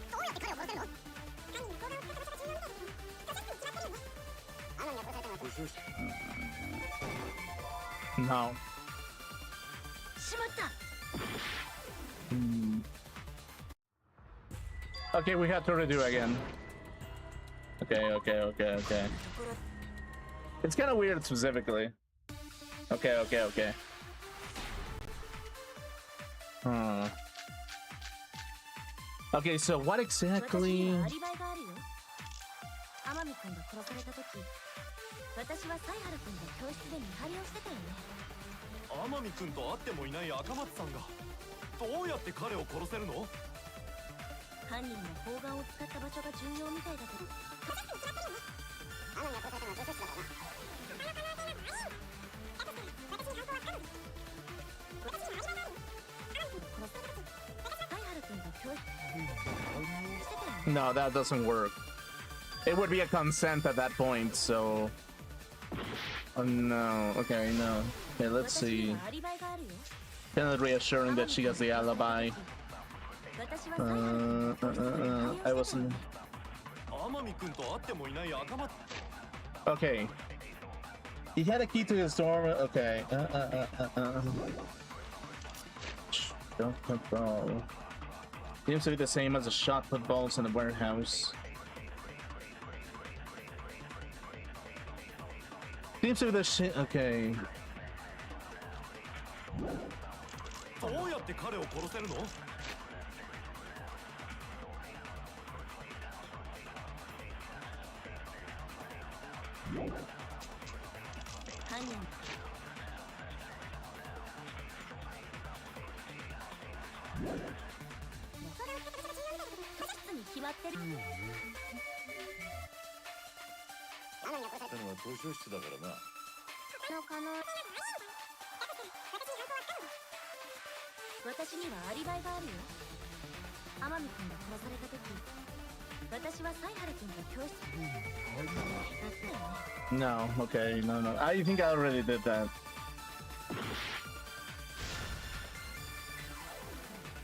犯人に砲丸を使った場所が重要みたいだけど、図書室に決まってるよね。天海が殺されたのは図書室。 No. しまった。 Hmm. Okay, we have to redo again. Okay. It's kind of weird specifically. Okay. Okay, so what 私 exactly? にはアリバイがあるよ。天海君が殺された時、私は犀原君と教室で見張りをしてたよね。天海君と会ってもいない赤松さんがどうやって彼を殺せるの？犯人が砲丸を使った場所が重要みたいだけど、図書室に決まってるよね。天海が殺されたのは図書室だからな。No, that doesn't work. It would be a consent at that point, so... Oh no, okay, no. Okay, let's see. Kind of reassuring that she has the alibi. I wasn't... Okay. He had a key to his dorm. Okay. Don't control. Seems to be the same as the shot put balls in the warehouse. Seems to be the shit. Okay. どうやって彼を殺せるの？犯人。に決まってる。たのは図書室だからな。の可能。私にはアリバイがあるよ。天海君が殺された時、私は犀原君と教室。No, okay, no. I think I already did that.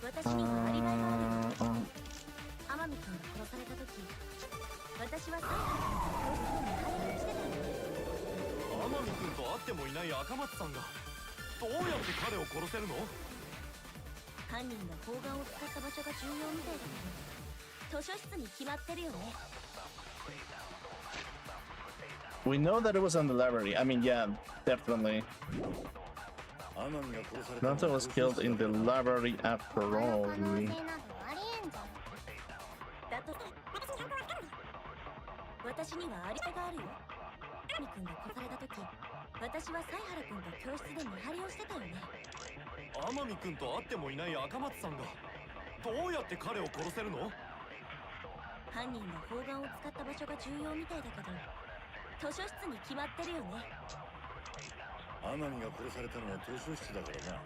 私にはアリバイがあるよ。天海君が殺された時、私は犀原君と教室で見張りをしてたよね。天海君と会ってもいない赤松さんがどうやって彼を殺せるの？犯人が砲丸を使った場所が重要みたいだけど、図書室に決まってるよね。 We know that it was in the library. I mean, yeah, definitely. Nanta was killed in the library after all. 私にはアリバイがあるよ。天海君が殺された時、私は犀原君と教室で見張りをしてたよね。天海君と会ってもいない赤松さんがどうやって彼を殺せるの？犯人が砲丸を使った場所が重要みたいだけど、図書室に決まってるよね。天海が殺されたのは図書室だからな。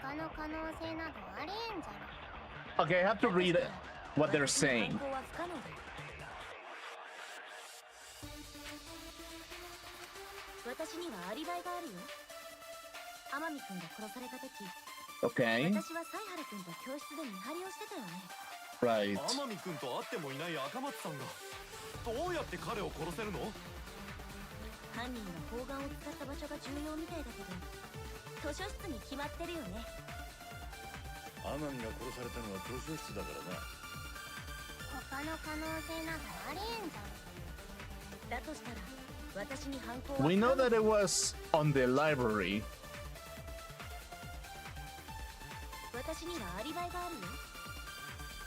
他の可能性などありえんじゃろ。 Okay, I have to read what they're saying. 私にはアリバイがあるよ。天海君が殺された時、 Okay. 私は犀原君と教室で見張りをしてたよね。Right. 天海君と会ってもいない赤松さんがどうやって彼を殺せるの？犯人が砲丸を使った場所が重要みたいだけど、図書室に決まってるよね。天海が殺されたのは図書室だからな。他の可能性などありえんじゃん。だとしたら私に犯行は We know that it was on the library. 私にはアリバイがあるよ。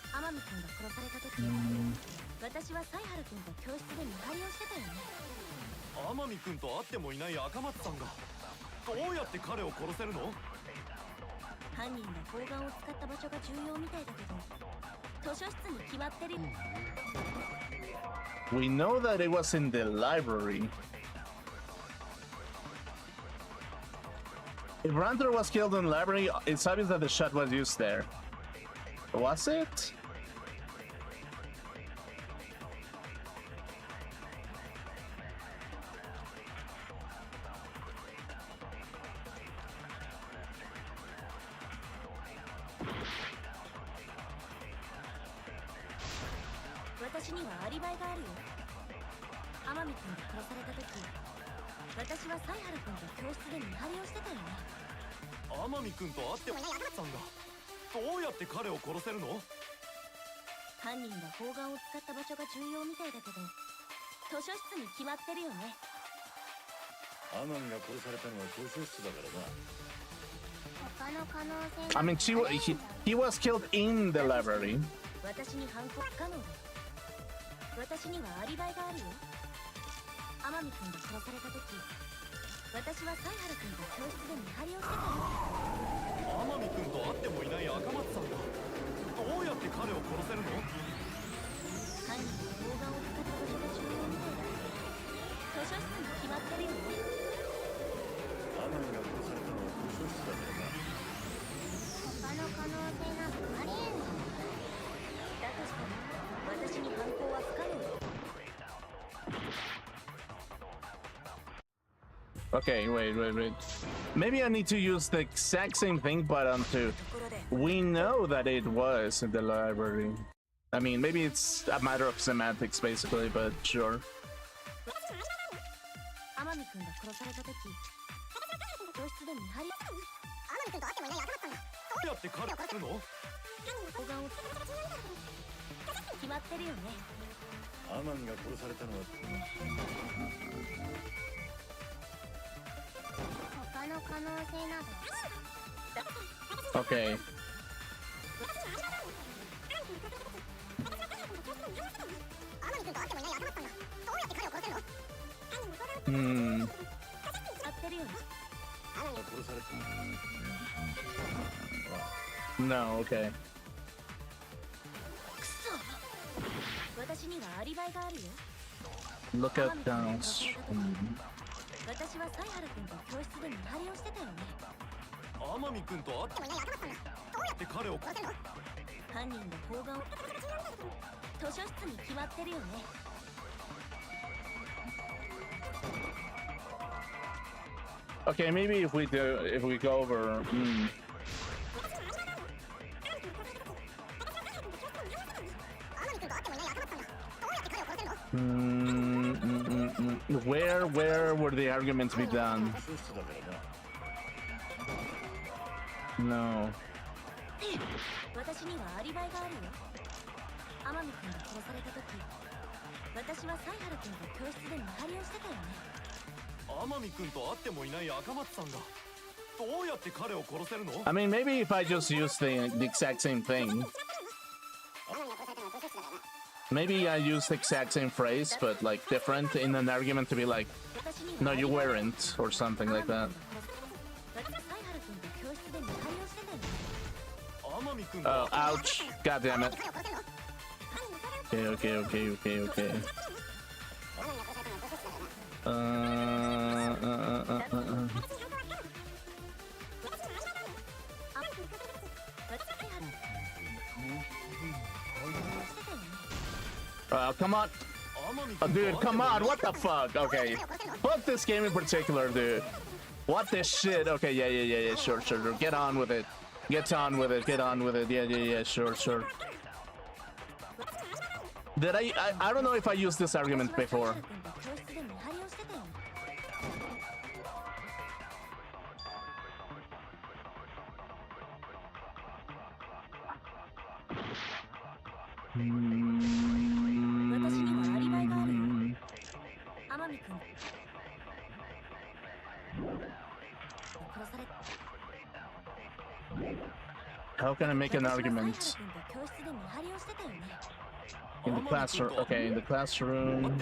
天海君が殺された時、私は犀原君と教室で見張りをしてたよね。天海君と会ってもいない赤松さんがどうやって彼を殺せるの？犯人が砲丸を使った場所が重要みたいだけど、図書室に決まってるよ。 We know that it was in the library. If Ranther was killed in the library, it's obvious that the shot was used there. Was it? I mean, he was killed in the library. 私に犯行不可能だ。私にはアリバイがあるよ。天海君が殺された時、私は犀原君と教室で見張りをしてたよ。天海君と会ってもいない赤松さんがどうやって彼を殺せるの？犯人が砲丸を使った場所が重要みたいだ。図書室に決まってるよね。天海が殺されたのは図書室だからな。他の可能性などありえんじゃん。だとしたら私に犯行は不可能だ。 Okay, wait. Maybe I need to use the exact same thing, but on two. We know that it was in the library. I mean, maybe it's a matter of semantics, basically, but sure. 天海君が殺された時、教室で見張り。天海君と会ってもいない赤松さんがどうやって彼を殺すの？砲丸を使った場所が決まってるよね。天海が殺されたのは他の可能性など Okay. Hmm. No, okay. 私にはアリバイがあるよ。 Look at downstream. 私は犀原君と教室で見張りをしてたよね。天海君と会ってもいない赤松さんがどうやって彼を殺せるの？犯人が砲丸を図書室に決まってるよね。 Okay, maybe if we go over. Where would the arguments be done? No. 私にはアリバイがあるよ。天海君が殺された時、私は犀原君と教室で見張りをしてたよね。天海君と会ってもいない赤松さんがどうやって彼を殺せるの？ I mean, maybe if I just use the exact same thing. Maybe I use the exact same phrase, but like different in an argument to be like, no, you weren't, or something like that. Oh, ouch. God damn it. Okay. Come on. Oh, dude, come on. What the fuck? Okay. Fuck this game in particular, dude. What this shit? Okay, yeah. Sure. Get on with it. Yeah, sure. That I don't know if I used this argument before. How can I make an argument? In the classroom. Okay, in the classroom.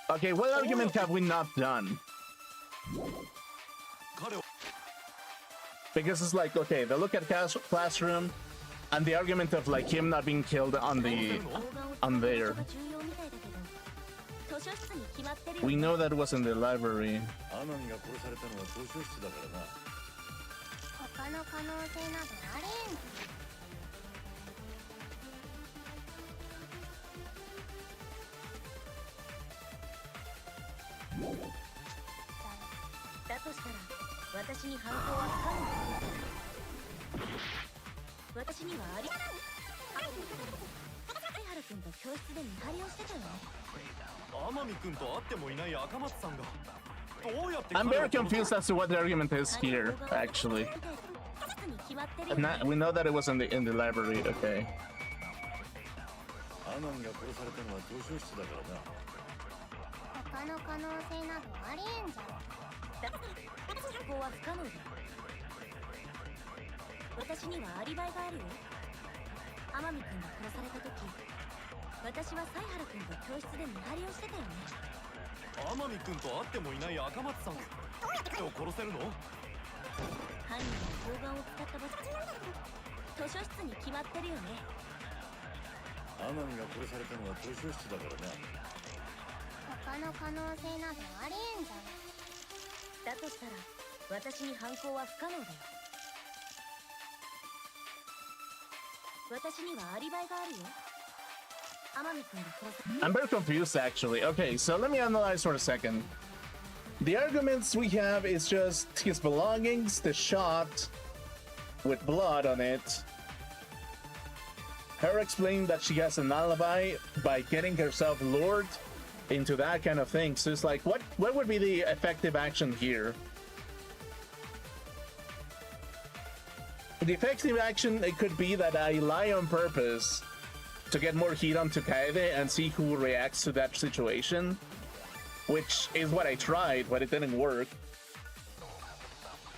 Okay, what argument have we not done? Because it's like, okay, they look at classroom and the argument of like him not being killed on there. We know that it was in the library. I'm very confused as to what the argument is here, actually. We know that it was in the library, okay. I'm very confused, actually. Okay, so let me analyze for a second. The arguments we have is just his belongings, the shot with blood on it, her explaining that she has an alibi by getting herself lured into that kind of thing. So it's like, what would be the effective action here? The effective action, it could be that I lie on purpose to get more heat onto Kaede and see who reacts to that situation, which is what I tried, but it didn't work.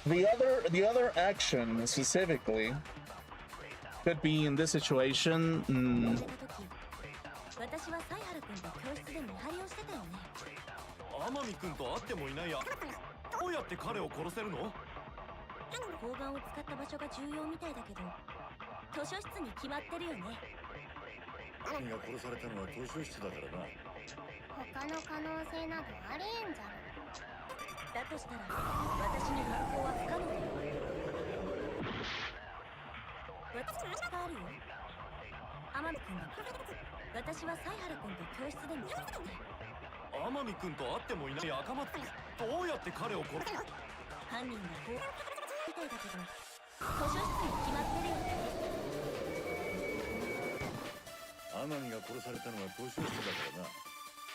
The other action specifically could be in this situation.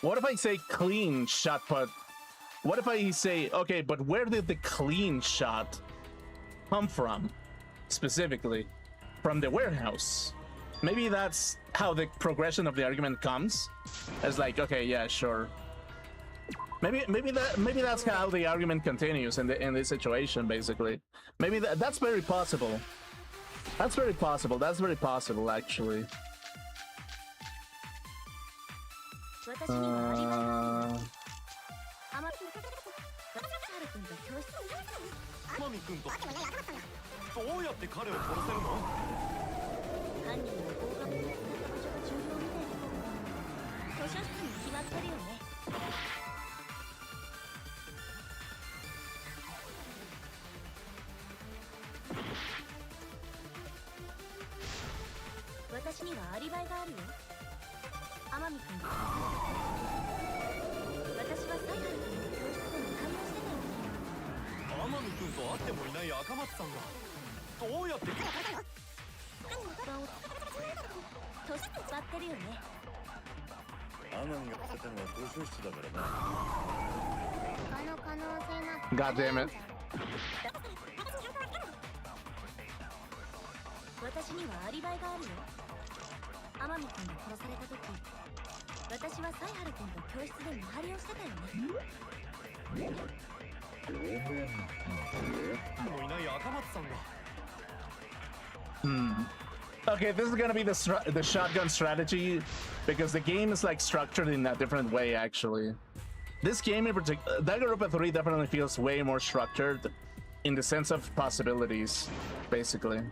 What if I say clean shot, but what if I say, okay, but where did the clean shot come from? Specifically, from the warehouse. Maybe that's how the progression of the argument comes. It's like, okay, yeah, sure. Maybe that's how the argument continues in this situation, basically. Maybe that's very possible. That's very possible. That's very possible, actually. 天海君が私はサイハル君の教室で見張りをしてたよね。天海君と会ってもいない赤松さんがどうやって場を年使ってるよね。天海が来たのは図書室だからな。他の可能性な God damn it. 私にはアリバイがあるよ。天海君が殺された時、私はサイハル君と教室で見張りをしてたよね。もいない赤松さんが Okay, this is gonna be the shotgun strategy because the game is like structured in a different way. Actually, this game in particular, Danganronpa 3 definitely feels way more structured in the sense of possibilities, basically.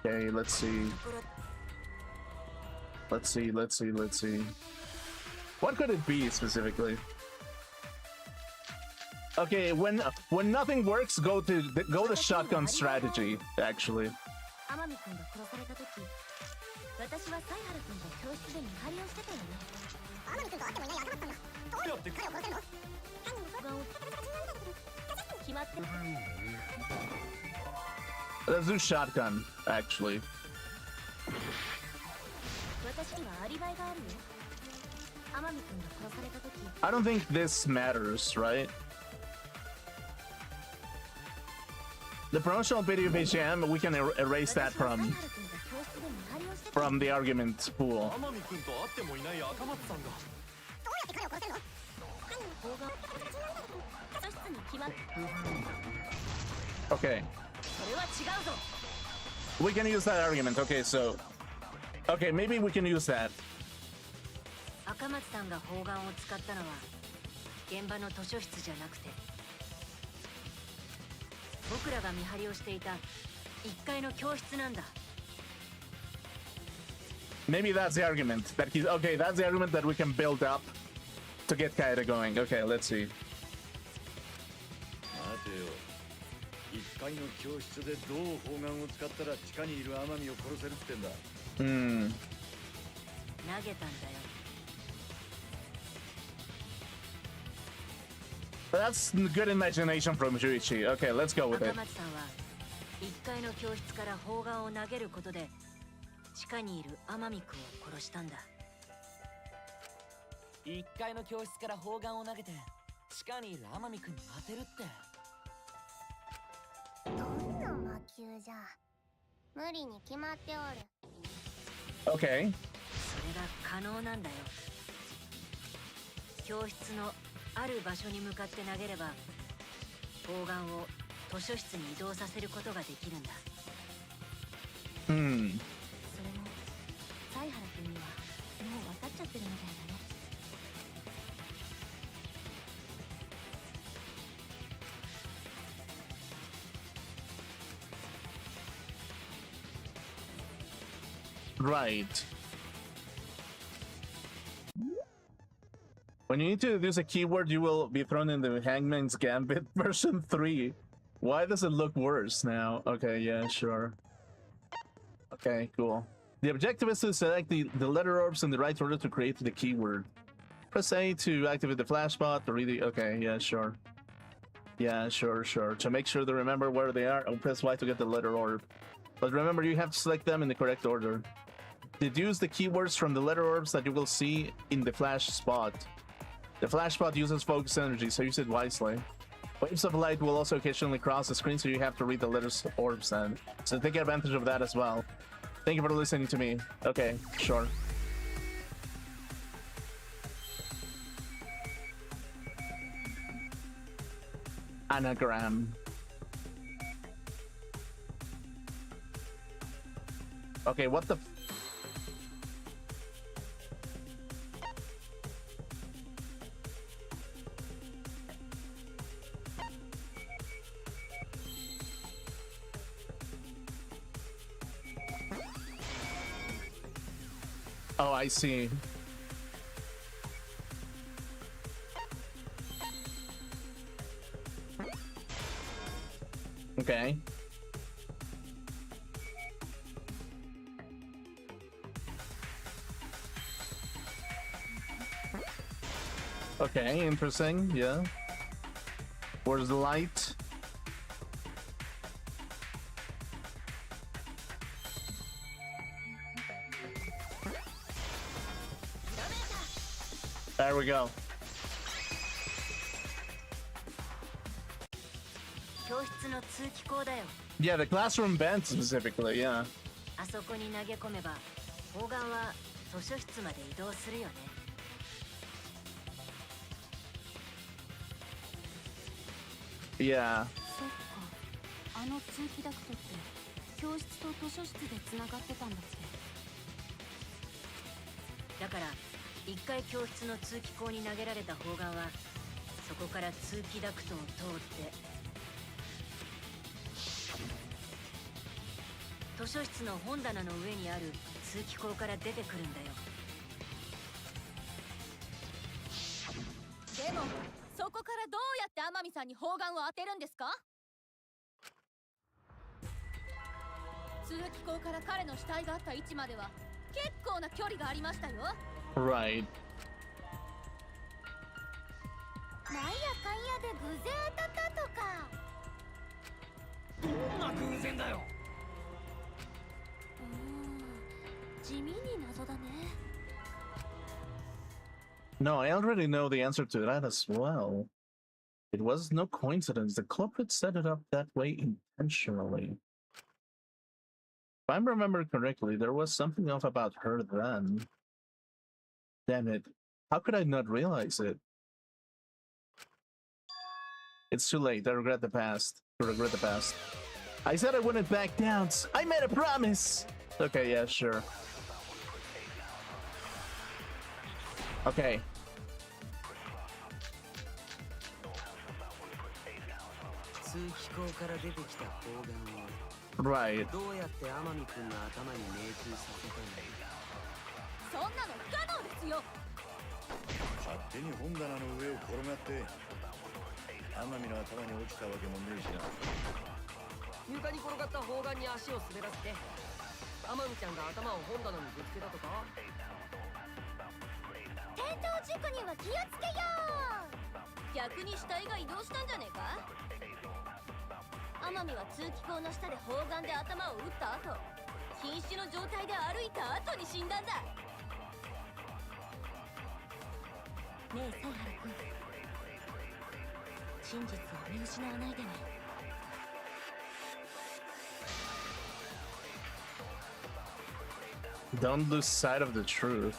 Okay, let's see. Let's see. What could it be specifically? Okay, when nothing works, go the shotgun strategy. Actually. 天海君が殺された時、私はサイハル君と教室で見張りをしてたよね。天海君と会ってもいない赤松さんがどうやって彼を殺せるの？決まってる。 Let's do shotgun, actually. 私にはアリバイがあるよ。天海君が殺された時、 I don't think this matters, right? The promotional video BGM, we can erase that from the argument pool. 天海君と会ってもいない赤松さんが Okay. We can use that argument. Okay, so... Okay, maybe we can use that. 赤松さんが砲丸を使ったのは現場の図書室じゃなくて僕らが見張りをしていた1階の教室なんだ。 Maybe that's the argument. That he's... Okay, that's the argument that we can build up to get Kaeda going. Okay, let's see. 待てよ。1階の教室でどう砲丸を使ったら地下にいる天海を殺せるってんだ。投げたんだよ。 That's good imagination from Juichi. Okay, let's go with it. 赤松さんは1階の教室から砲丸を投げることで地下にいる天海君を殺したんだ。1階の教室から砲丸を投げて地下にいる天海君に当てるって。どんな魔球じゃ。無理に決まっておる。 Okay. それが可能なんだよ。教室のある場所に向かって投げれば砲丸を図書室に移動させることができるんだ。それもサイハラ君にはもう分かっちゃってるみたいだね。 Right. When you need to use a keyword, you will be thrown in the Hangman's Gambit version 3. Why does it look worse now? Okay, yeah, sure. Okay, cool. The objective is to select the letter orbs in the right order to create the keyword. Press A to activate the flash spot to read the... Okay, yeah, sure. Yeah, sure. To make sure to remember where they are, I'll press Y to get the letter orb. But remember, you have to select them in the correct order. Deduce the keywords from the letter orbs that you will see in the flash spot. The flash spot uses focus energy, so use it wisely. Waves of light will also occasionally cross the screen, so you have to read the letters orbs then. So take advantage of that as well. Thank you for listening to me. Okay, sure. Anagram. Okay, what the... Oh, I see. Okay. Okay, interesting. Yeah. Where's the light? There we go. 教室の通気口だよ。 Yeah, the classroom vent specifically, yeah. あそこに投げ込めば砲丸は図書室まで移動するよね。Yeah. そっか、あの通気ダクトって教室と図書室でつながってたんだって。だから一回教室の通気口に投げられた砲丸はそこから通気ダクトを通って図書室の本棚の上にある通気口から出てくるんだよ。でもそこからどうやって天海さんに砲丸を当てるんですか？通気口から彼の死体があった位置までは結構な距離がありましたよ。 Right. なんやかんやで偶然当たったとか。どんな偶然だよ。地味に謎だね。 No, I already know the answer to that as well. It was no coincidence. The culprit set it up that way intentionally. If I remember correctly, there was something off about her then. Damn it. How could I not realize it? It's too late. I regret the past. I regret the past. I said I wouldn't back down. I made a promise! Okay, yeah, sure. Okay. Right. どうやって天海君の頭に命中させたんだ。そんなの不可能ですよ。勝手に本棚の上を転がって天海の頭に落ちたわけもねえしな。床に転がった砲丸に足を滑らせて天海ちゃんが頭を本棚にぶつけたとか。転倒事故には気をつけよう。逆に死体が移動したんじゃねえか？天海は通気口の下で砲丸で頭を打った後、瀕死の状態で歩いた後に死んだんだ。ねえ犀原君、真実を見失わないでね。Don't lose sight of the truth.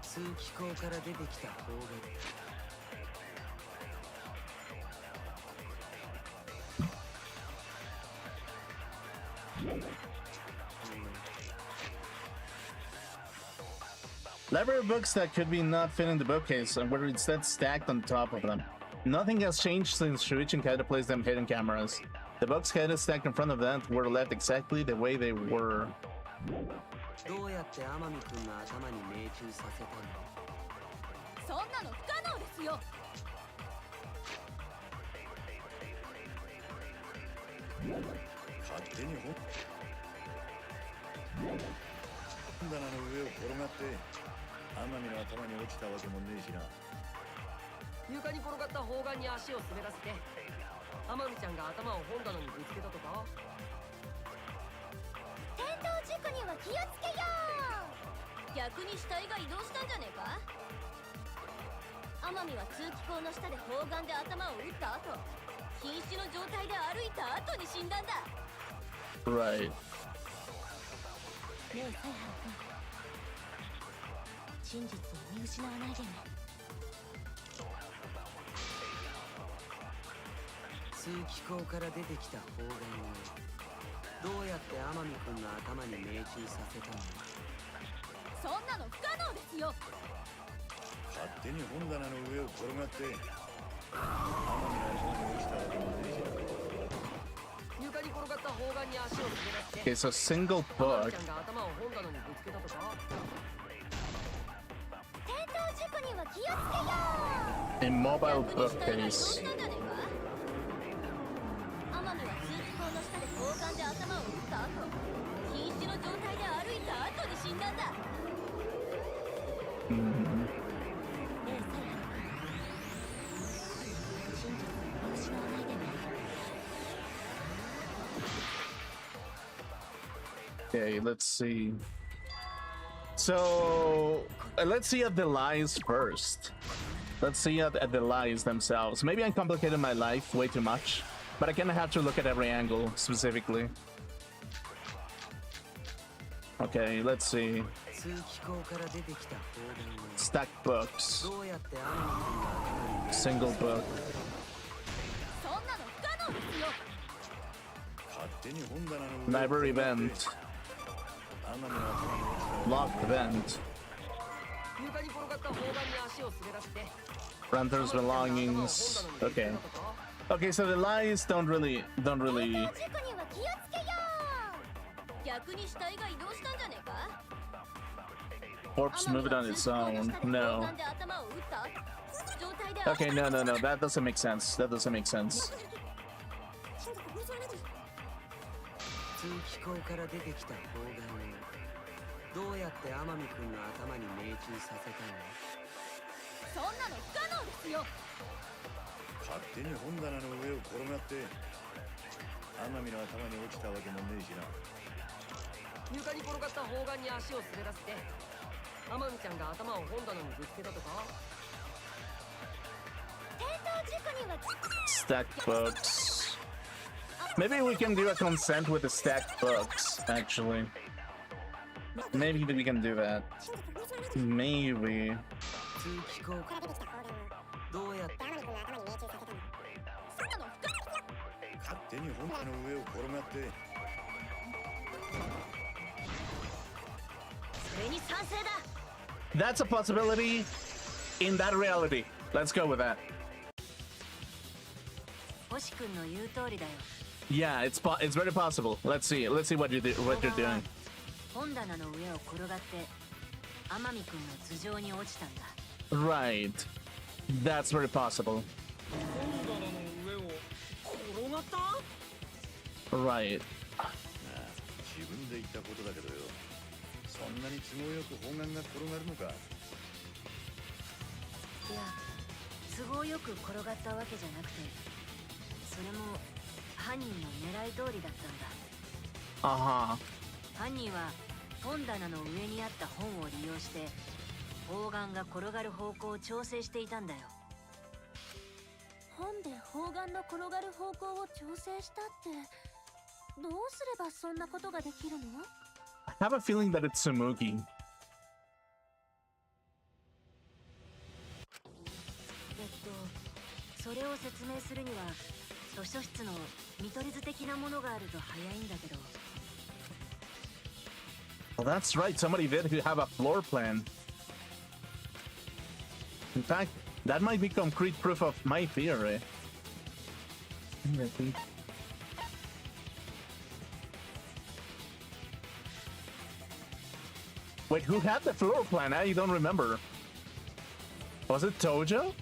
通気口から出てきた砲丸。Library books that could be not fit in the bookcase and were instead stacked on top of them. Nothing has changed since Shuichi and Kaida placed them hidden cameras. The books Kaida stacked in front of them were left exactly the way they were. どうやって天海君の頭に命中させたの？そんなの不可能ですよ。勝手に本棚の上を転がって天海の頭に落ちたわけもねえしな。床に転がった砲丸に足を滑らせて天海ちゃんが頭を本棚にぶつけたとか。転倒事故には気をつけよう。逆に死体が移動したんじゃねえか？天海は通気口の下で砲丸で頭を打った後、瀕死の状態で歩いた後に死んだんだ。 Right. ねえ犀原君、真実を見失わないでね。通気口から出てきた砲丸をどうやって天海君の頭に命中させたの？そんなの不可能ですよ。勝手に本棚の上を転がって天海の頭に落ちたわけもねえしな。床に転がった砲丸に足を滑らせて Okay, so single 天 book. 海ちゃんが頭を本棚にぶつけたとか。転倒事故には気をつけよう。 Immobile 逆に死体が移動し bookcase. たんじゃねえか？天海は通気口の下で砲丸で頭を打った後、瀕死の状態で歩いた後に死んだんだ。Mhm. ねえサイハラ真実を見失わないでね Okay, let's see. So let's see at the lies first. Let's see at the lies themselves. Maybe I complicated my life way too much, but I kind of have to look at every angle specifically. Okay, let's see. 通気口から出てきた砲弾を Stack books. どうやってアマミ君が Single book. そんなの不可能ですよ。勝手に本棚の Library vent. アマミの頭に落ち Locked vent. 床に転がった砲弾に足を滑らせて Renter's belongings. Okay. Okay, so the lies don't really 事故には気をつけよう逆に死体が移動したんじゃねえか。 corpse moved on its own. No. 砲弾で頭を撃った状態で Okay, no, no, no. That doesn't make sense. That doesn't make sense. 通気口から出てきた砲弾をどうやって天海君の頭に命中させたのそんなの不可能ですよ。勝手に本棚の上を転がって天海の頭に落ちたわけもねえしな。床に転がった砲丸に足を滑らせて天海ちゃんが頭を本棚にぶつけたとか。転倒事故には Stacked books. Maybe we can do a consent with the stacked books, actually. Maybe we can do that. Maybe. 通気口から出てきた砲弾をどうやって天海君の頭に命中させたのそんなの不可能。勝手に本棚の上を転がって それに賛成だ。 That's a possibility in that reality. Let's go with that. 星君の言う通りだよ Yeah, it's very possible. Let's see. Let's see what what you're doing. 本棚の上を転がって天海君の頭上に落ちたんだ Right. That's very possible. 本棚の上を転がった Right. なあ自分で言ったことだけどよそんなに都合よく砲丸が転がるのかいや都合よく転がったわけじゃなくてそれも犯人の狙い通りだったんだ Uh-huh. 犯人は本棚の上にあった本を利用して砲丸が転がる方向を調整していたんだよ本で砲丸の転がる方向を調整したってどうすればそんなことができるの I have a feeling that it's Tsumugi. それを説明するには図書室の見取り図的なものがあると早いんだけど Well, that's right. Somebody did have a floor plan. In fact, that might be concrete proof of my theory. Wait, who had the floor plan? I don't remember. Was it Tojo?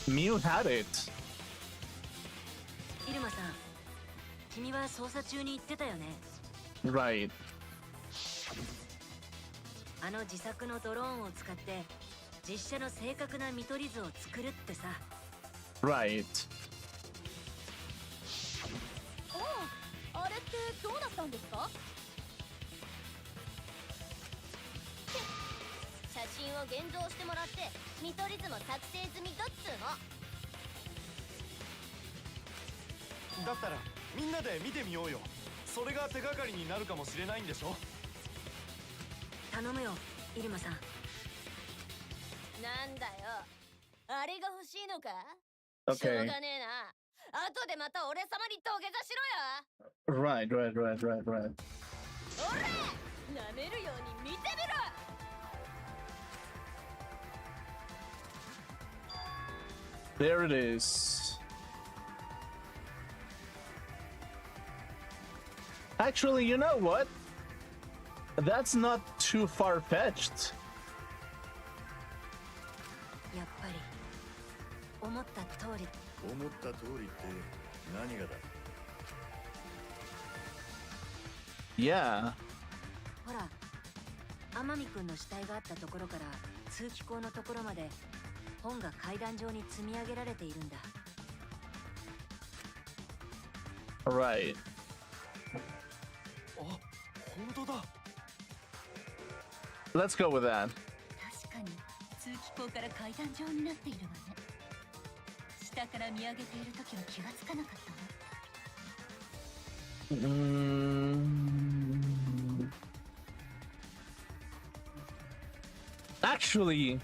Mew had it. イルマさん君は捜査中に言ってたよね Right. あの自作のドローンを使って実写の正確な見取り図を作るってさ Right. おうあれってどうなったんですか。写真を現像してもらって見取り図も作成済みだっつうの。だったらみんなで見てみようよそれが手がかりになるかもしれないんでしょ頼むよイルマさんなんだよあれが欲しいのか。 Okay. しょうがねえな。後でまた俺様に土下座しろよ。 Right, right, right, right, right. おら舐めるように見てみろ。 There it is. Actually, you know what? That's not too far-fetched. やっぱり思った通り思った通りって何がだ Yeah. ほら、天海くんの死体があったところから通気口のところまで本が階段状に積み上げられているんだ。Right. あ、本当だ。 Let's go with that. 確かに通気口から階段状になっているわね。下から見上げている時は気がつかなかったわ。Actually,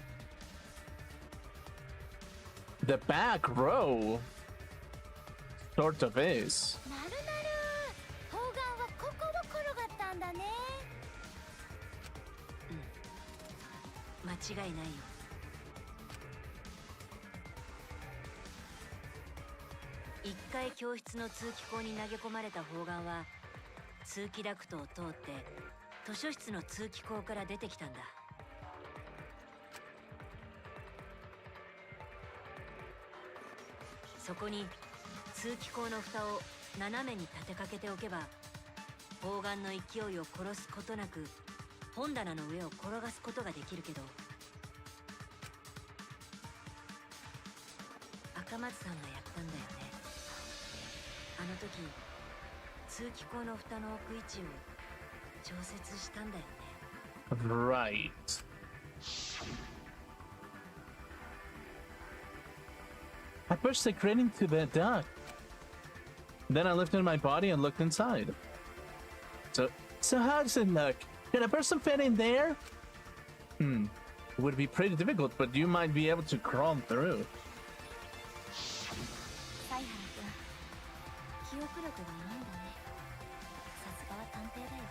the back row sort of is. なるなる、砲丸はここを転がったんだね。間違いないよ。一回教室の通気口に投げ込まれた砲丸は通気ダクトを通って図書室の通気口から出てきたんだ。そこに通気口の蓋を斜めに立てかけておけば砲丸の勢いを殺すことなく本棚の上を転がすことができるけど、赤松さんがやったんだよね。あの時通気口の蓋の置く位置を調節したんだよね。 Right. I pushed the crate into the duct. Then I lifted my body and looked inside. So how does it look? Can a person fit in there? It would be pretty difficult, but you might be able to crawl through. 犀原君、記憶力がいいんだね。さすがは探偵だよ。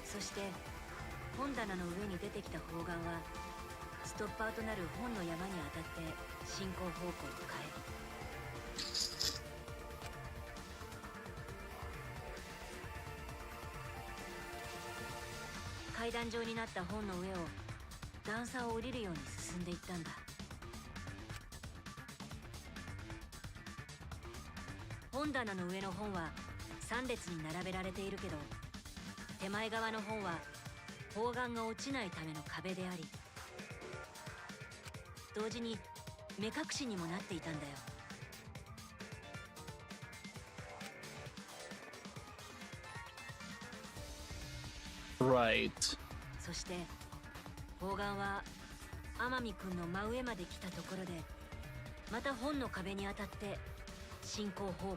そして本棚の上に出てきた砲丸はストッパーとなる本の山に当たって進行方向を変え、階段状になった本の上を段差を降りるように進んでいったんだ。本棚の上の本は3列に並べられているけど、手前側の本は砲丸が落ちないための壁であり、同時に目隠しにもなっていたんだよ。Right. そして砲丸は天海くんの真上まで来たところでまた本の壁に当たって進行方向を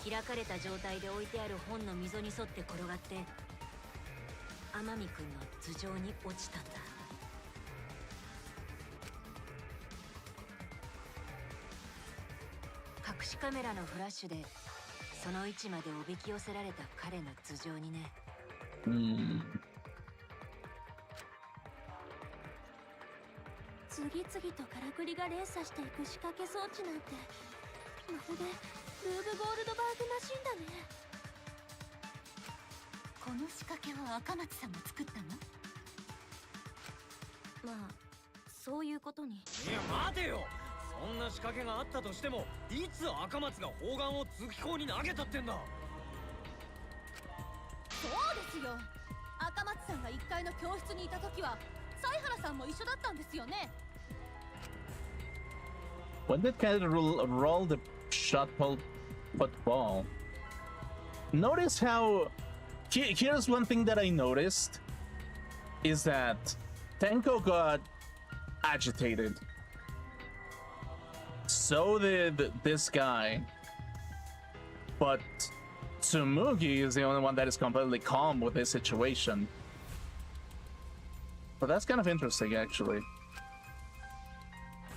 変え、開かれた状態で置いてある本の溝に沿って転がって天海くんの頭上に落ちたんだ。隠しカメラのフラッシュでその位置までおびき寄せられた彼の頭上にね。次々とからくりが連鎖していく仕掛け装置なんて、まるでルーブ・ゴールドバーグマシンだね。この仕掛けは赤松さんが作ったの？まあそういうことに。いや待てよ、そんな仕掛けがあったとしてもいつ赤松が砲丸を通気口に投げたってんだ。そうですよ。赤松さんが1階の教室にいた時は犀原さんも一緒だったんですよね。 When did Canada roll the shot football? Notice how... Here's one thing that I noticed is that Tenko got agitated. So did this guy. But Tsumugi is the only one that is completely calm with this situation. But that's kind of interesting, actually.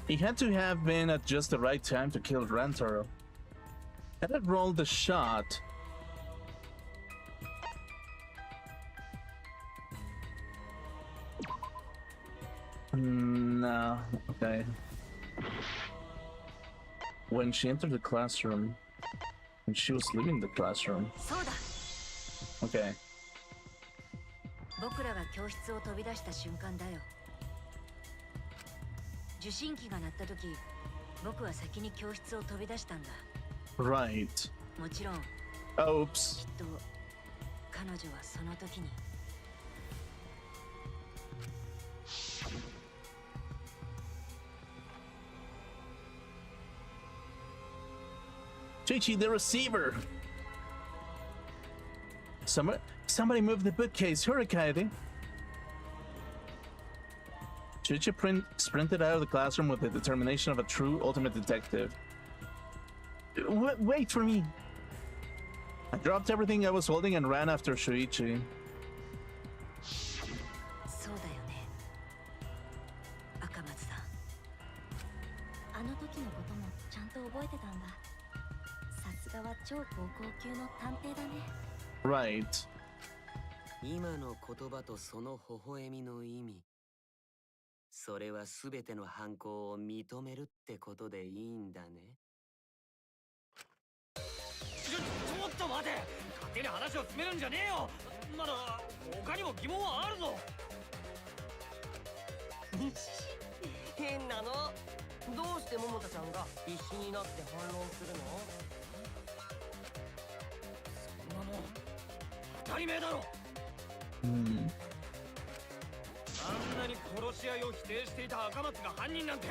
He had to have been at just the right time to kill Rentaro. Had it rolled the shot... No, okay. When she entered the classroom, when she was leaving the classroom. そうだ。 Okay. 僕らが教室を飛び出した瞬間だよ。受信機が鳴った時、僕は先に教室を飛び出したんだ。 Right. もちろん Oops. きっと彼女はその時に。Chichi, the receiver. Somebody move the bookcase. Hurry, Kaede. Chichi sprinted out of the classroom with the determination of a true ultimate detective. Wait for me. I dropped everything I was holding and ran after Shuichi. そうだよね、赤松さん。あの時のこともちゃんと覚えてたんだ。さすがは超高校級の探偵だね。 Right. 今の言葉とその微笑みの意味、それは全ての犯行を認めるってことでいいんだね。ちょっと待て、勝手に話を進めるんじゃねえよ。まだ他にも疑問はあるぞ。変なの。どうして桃田ちゃんが必死になって反論するの？そんなの当たり前だろ。Hmm. あんなに殺し合いを否定していた赤松が犯人なんて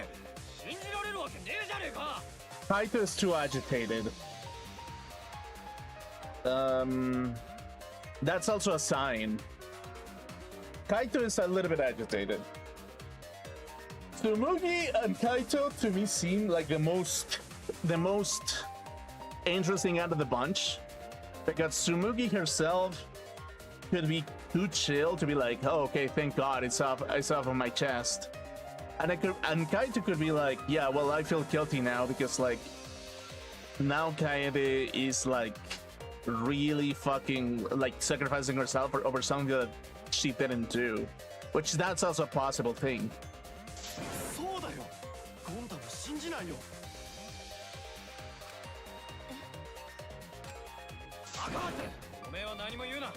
信じられるわけねえじゃねえか。 Kaito is too agitated. That's also a sign. Kaito is a little bit agitated. Tsumugi and Kaito to me seem like the most interesting out of the bunch, because Tsumugi herself could be too chill to be like, oh, okay, thank God it's off of my chest, and Kaito could be like, yeah, well, I feel guilty now because like now Kaede is like really fucking like sacrificing herself over something that she didn't do, which that's also a possible thing. そうだよ、ゴンタも信じないよ。赤松、おめえは何も言うな。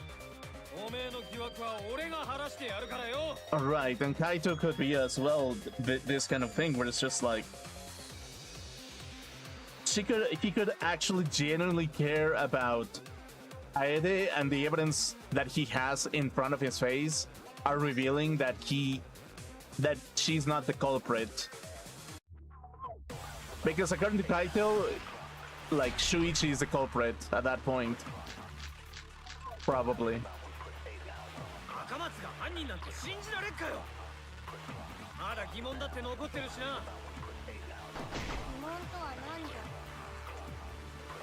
おめえの疑惑は俺が晴らしてやるからよ。 Right, and Kaito could be as well this kind of thing where it's just like he could actually genuinely care about Aede, and the evidence that he has in front of his face are revealing that she's not the culprit. Because according to Kaito, like Shuichi is the culprit at that point. Probably. 赤松が犯人なんて信じられっかよ。まだ疑問だって残ってるしな。疑問とは何だ。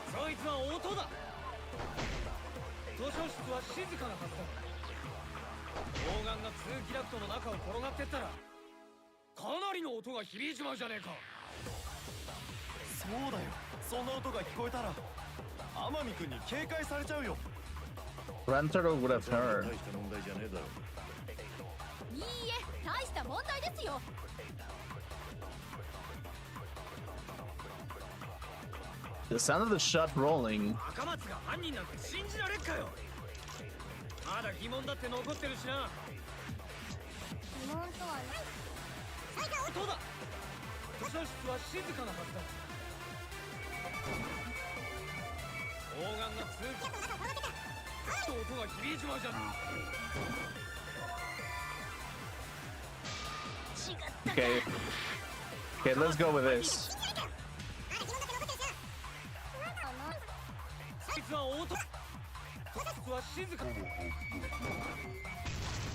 そいつは音だ。図書室は静かなはずだ。砲丸が通気ダクトの中を転がってったらかなりの音が響いちまうじゃねえか。そうだよ、そんな音が聞こえたら天海君に警戒されちゃうよ。 Rantaro would have 大 heard. した問題じゃねえだろ。いいえ、大した問題ですよ。 The sound of the shot rolling. 赤松が犯人なんて信じられっかよ。まだ疑問だって残ってるしな。疑問とは何。音だ。図書室は静かなはずだ。砲丸が通気音が響いちまうじゃん。 Okay. Okay, let's go with this. 実は音。図書室は静か。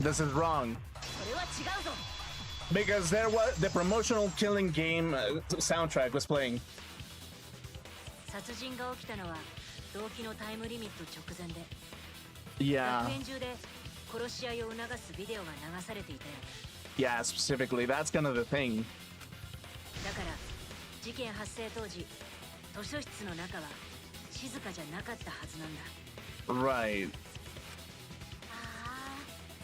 This is wrong. それは違うぞ。 Because there was the promotional killing game soundtrack was playing. 殺人が起きたのは動機のタイムリミット直前で、 Yeah. 学園中で殺し合いを促すビデオが流されていたよ。 Yeah, specifically. That's kind of the thing. だから事件発生当時、図書室の中は静かじゃなかったはずなんだ。 Right. あ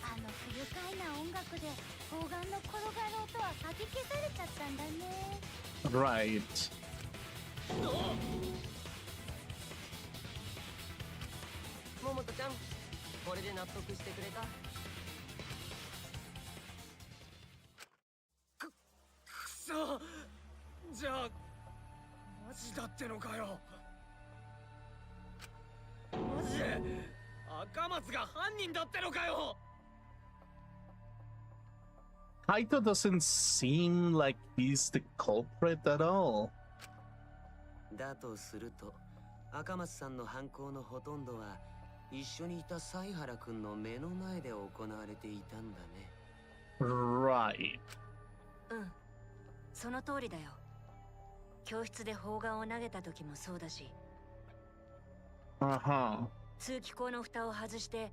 あ、あの不愉快な音楽で砲丸の転がる音はかき消されちゃったんだね。 Right. 桃田ちゃん、これで納得してくれた？くそー、じゃあマジだってのかよ。マジで赤松が犯人だってのかよ。Kaito doesn't seem like he's the culprit at all. だとすると赤松さんの犯行のほとんどは一緒にいた犀原くんの目の前で行われていたんだね。Right. うん、その通りだよ。教室で砲丸を投げた時もそうだし、Uh-huh. 通気口の蓋を外して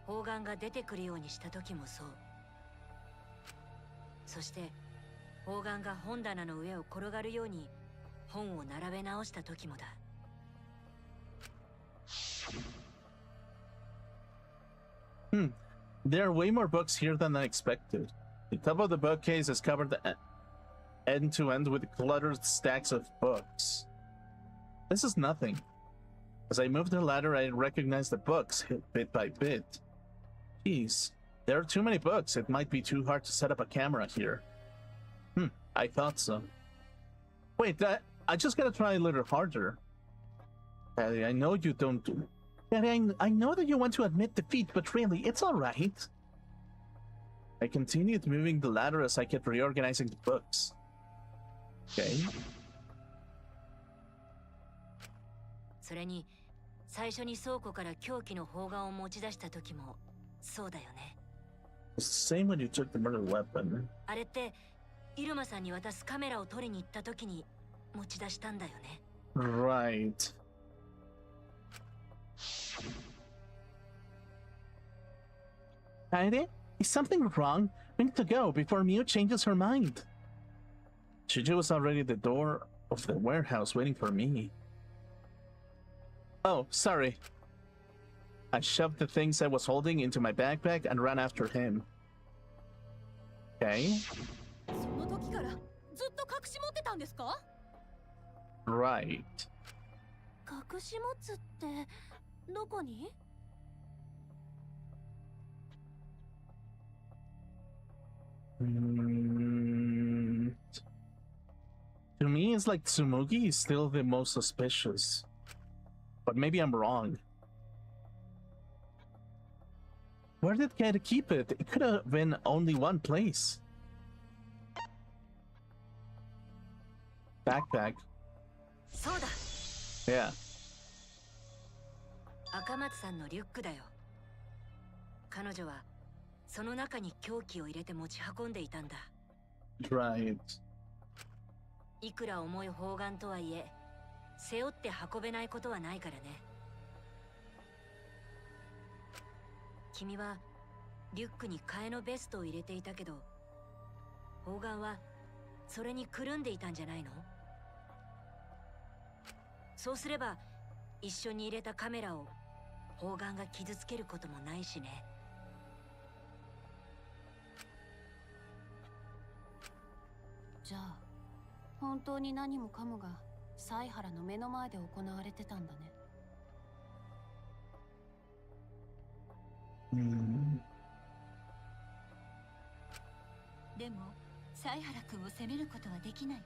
砲丸が出てくるようにした時もそう。そして砲丸が本棚の上を転がるように本を並べ直した時もだ。There are way more books here than I expected. The top of the bookcase is covered end to end with cluttered stacks of books. This is nothing. As I move the ladder, I recognize the books bit by bit. Jeez, there are too many books. It might be too hard to set up a camera here. I thought so. Wait, I just gotta try a little harder. Patty, I know you don't do. Patty, I know that you want to admit defeat, but really, it's alright. I continued moving the ladder as I kept reorganizing the books. Okay. それに最初に倉庫から凶器の砲丸を持ち出した時もそうだよね。 It's the same when you took the murder weapon. あれってイルマさんに渡すカメラを取りに行った時に持ち出したんだよね。Right. Kaede, is something wrong? We need to go before Miu changes her mind. Shiju was already at the door of the warehouse waiting for me. Oh, sorry. I shoved the things I was holding into my backpack and ran after him. Okay. その時からずっと隠し持ってたんですか？ Right. 隠し持つってどこに？ To me, it's like Tsumugi is still the most suspicious. But maybe I'm wrong. Where did Kaede keep it? It could have been only one place. Backpack. そうだ。 Yeah. 赤松さんのリュックだよ。彼女はその中に凶器を入れて持ち運んでいたんだ。Right. いくら重い砲丸とはいえ、背負って運べないことはないからね。君はリュックに替えのベストを入れていたけど、砲丸はそれにくるんでいたんじゃないの？そうすれば一緒に入れたカメラを砲丸が傷つけることもないしね。じゃあ本当に何もかもが犀原の目の前で行われてたんだね。でも犀原君を責めることはできないわ。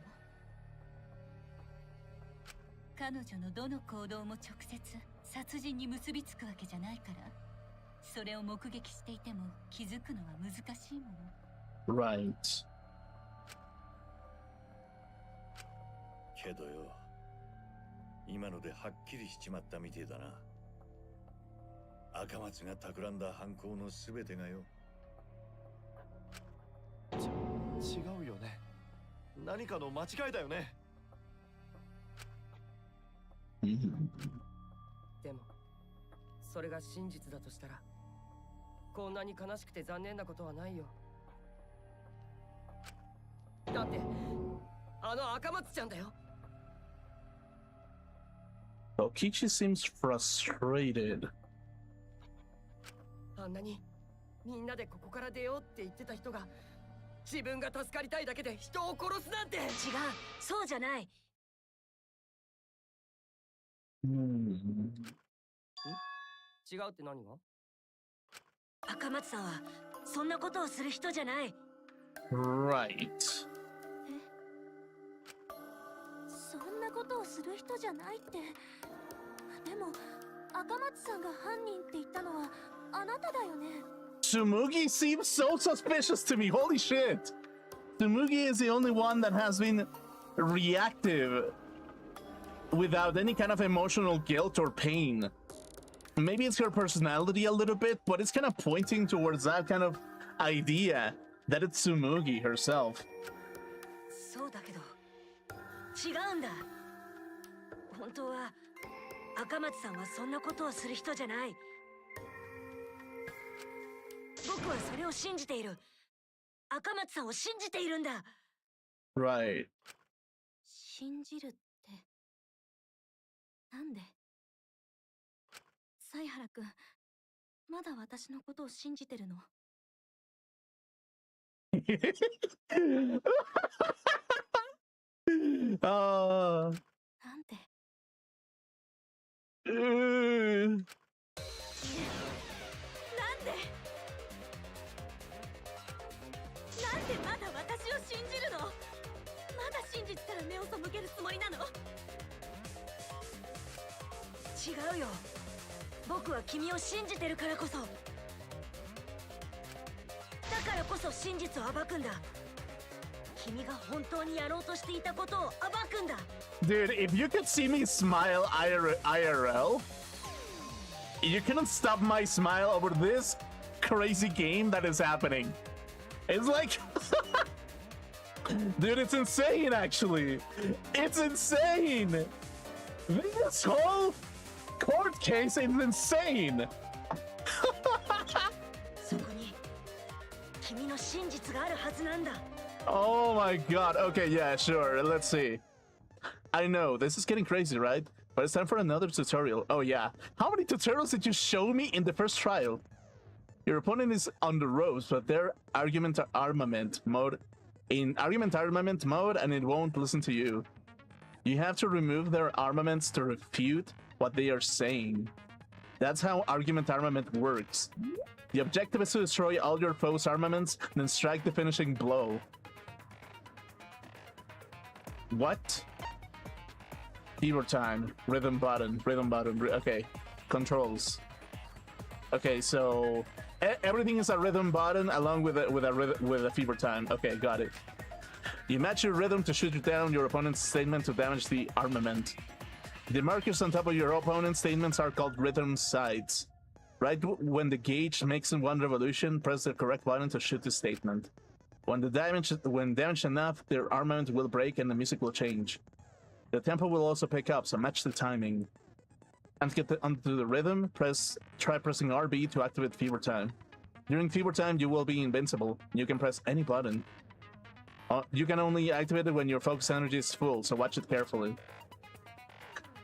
彼女のどの行動も直接殺人に結びつくわけじゃないから、それを目撃していても気づくのは難しいもの。 Right. けどよ、今のではっきりしちまったみてえだな。赤松が企んだ犯行の全てがよ。違うよね。何かの間違いだよね。でもそれが真実だとしたらこんなに悲しくて残念なことはないよ。だってあの赤松ちゃんだよ。 Okichi seems frustrated. あんなにみんなでここから出ようって言ってた人が自分が助かりたいだけで人を殺すなんて。違う、そうじゃない。違うって何が？赤松さんはそんなことをする人じゃない。 Right. ことをする人じゃないって。でも赤松さんが犯人って言ったのはあなただよね。 Tsumugi seems so suspicious to me. Holy shit. Tsumugi is the only one that has been reactive without any kind of emotional guilt or pain. Maybe it's her personality a little bit, but it's kind of pointing towards that kind of idea that it's Tsumugi herself. そうだけど違うんだ。本当は赤松さんはそんなことをする人じゃない。僕はそれを信じている。赤松さんを信じているんだ。Right. 信じるってなんで？犀原くん、まだ私のことを信じてるの？なんで？なんでまだ私を信じるの？まだ真実から目を背けるつもりなの？違うよ。僕は君を信じてるからこそ。だからこそ真実を暴くんだ。君が本当にやろうとしていたことを暴くんだ。Dude, if you could see me smile IRL, you couldn't stop my smile over this crazy game that is happening. It's like... Dude, it's insane, actually. It's insane. This whole court case is insane. そこに君の真実があるはずなんだ。Oh my god. Okay, yeah, sure. Let's see. I know, this is getting crazy, right? But it's time for another tutorial. Oh yeah. How many tutorials did you show me in the first trial? Your opponent is on the ropes, but they're argument armament mode. In argument armament mode, and it won't listen to you. You have to remove their armaments to refute what they are saying. That's how argument armament works. The objective is to destroy all your foe's armaments, then strike the finishing blow. What? Keyword time. Rhythm button. Okay. Controls. Okay, so everything is a rhythm button along with a fever time. Okay, got it. You match your rhythm to shoot down your opponent's statement to damage the armament. The markers on top of your opponent's statements are called rhythm sides. Right when the gauge makes in one revolution, press the correct button to shoot the statement. When damaged enough, their armament will break and the music will change. The tempo will also pick up, so match the timing. And to get onto the rhythm, try pressing RB to activate fever time. During fever time, you will be invincible. You can press any button. You can only activate it when your focus energy is full, so watch it carefully.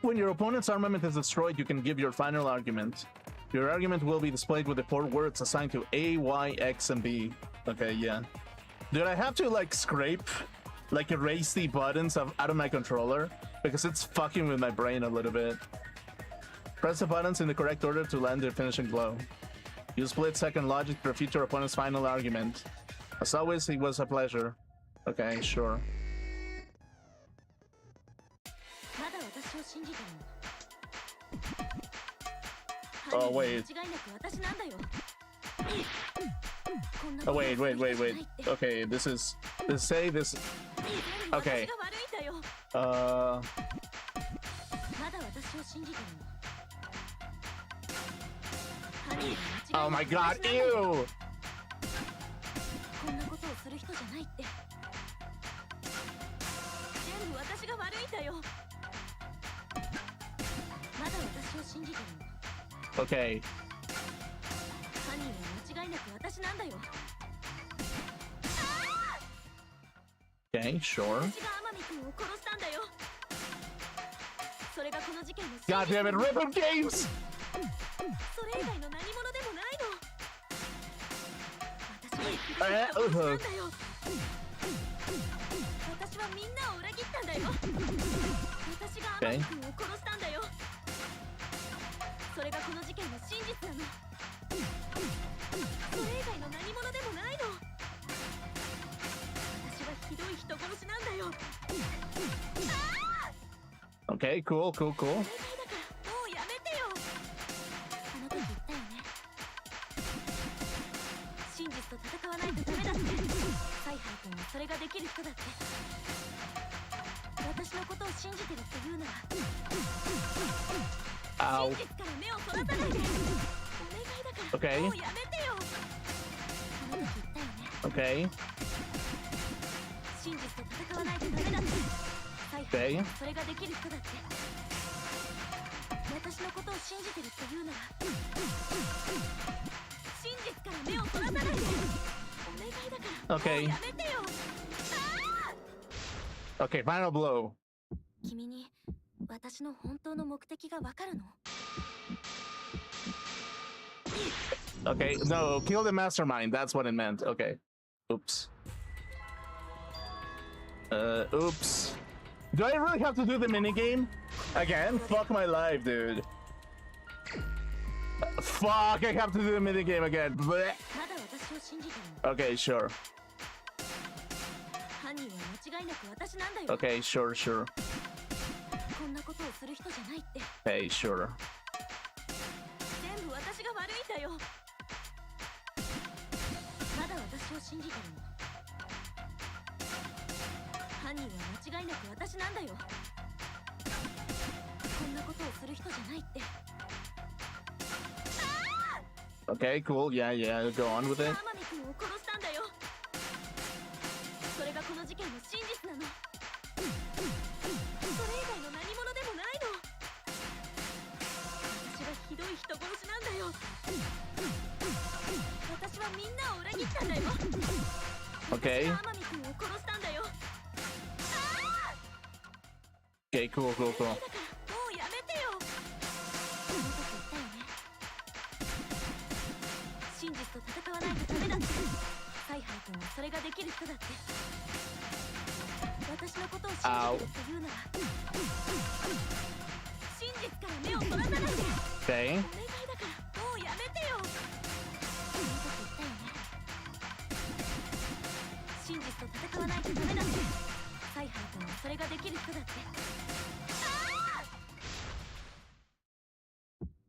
When your opponent's armament is destroyed, you can give your final argument. Your argument will be displayed with the 4 words assigned to A, Y, X, and B. Okay, yeah. Dude, I have to, like, scrape, like, erase the buttons out of my controller, because it's fucking with my brain a little bit. Press the buttons in the correct order to land the finishing blow. Use split-second logic to refute your opponent's final argument. As always, it was a pleasure. Okay, sure. Oh, wait. Oh, wait. Okay, this is... Okay. Oh my god, ew! Okay. Okay, sure. God damn it, rhythm games! Okay. Okay, cool, cool, cool. お願いだからもうやめてよ。あの時言ったよね。真実と戦わないとダメだって。サイハラ君はそれができる人だって。私のことを信じてるって言うなら、真 Ow. 実から目をそらさないで。お願いだから Okay. もうやめてよ。あの時言ったよね。 Okay. 真実と戦わないとダメだって。サイハラ君はそれができる人だって。私のことを信じてるって言うなら、真実から目をそらさないで。お願いだからもう Okay. やめてよ。 Okay, final blow. 君に私の本当の目的がわかるの？ Okay, no, kill the mastermind. That's what it meant. Okay. Oops. Oops. Do I really have to do the minigame? Again? Fuck my life, dude. Fuck, I have to do the minigame again. Blech. まだ私を信じてるの？ Okay, sure. 犯人は間違いなく私なんだよ。 Okay, sure, sure. こんなことをする人じゃないって。 Hey, sure. 全部私が悪いんだよ。まだ私を信じてるの？犯人は間違いなく私なんだよ。こんなことをする人じゃないって。 Okay, cool. Yeah, yeah, go on with it. 天海君を殺したんだよ。それがこの事件の真実なの。それ以外の何者でもないの。私はひどい人殺しなんだよ。私はみんなを裏切ったんだよ。 Okay. 私が天海君を殺したんだよ。 Okay, cool, cool, cool. だからもうやめてよ。その時言ったよね。真実と戦わないとダメだって。サイハラ君はそれができる人だって。私のことを信じてるって言うなら、真実から目をそらさないで。 Okay. お願いだからもうやめてよ。その時言ったよね。真実と戦わないとダメだって。サイハラ君はそれができる人だって。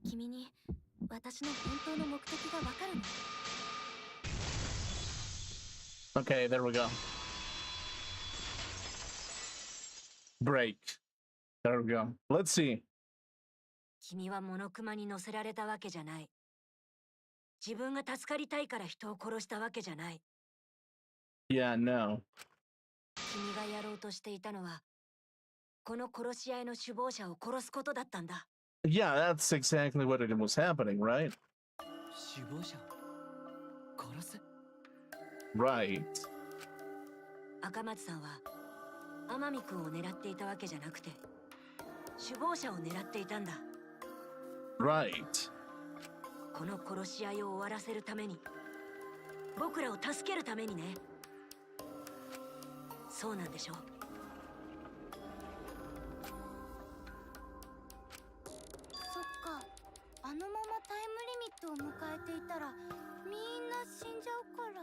君に私の本当の目的がわかるの？ Okay, there we go. Break. There we go. Let's see. 君はモノクマに乗せられたわけじゃない。自分が助かりたいから人を殺したわけじゃない。 Yeah, no. 君がやろうとしていたのは、この殺し合いの首謀者を殺すことだったんだ。 Yeah, that's exactly what it was happening, right? 首謀者を殺す？ Right. 赤松さんは天海君を狙っていたわけじゃなくて、首謀者を狙っていたんだ。 Right. この殺し合いを終わらせるために、僕らを助けるためにね。そうなんでしょ？そっか、あのままタイムリミットを迎えていたらみんな死んじゃうから。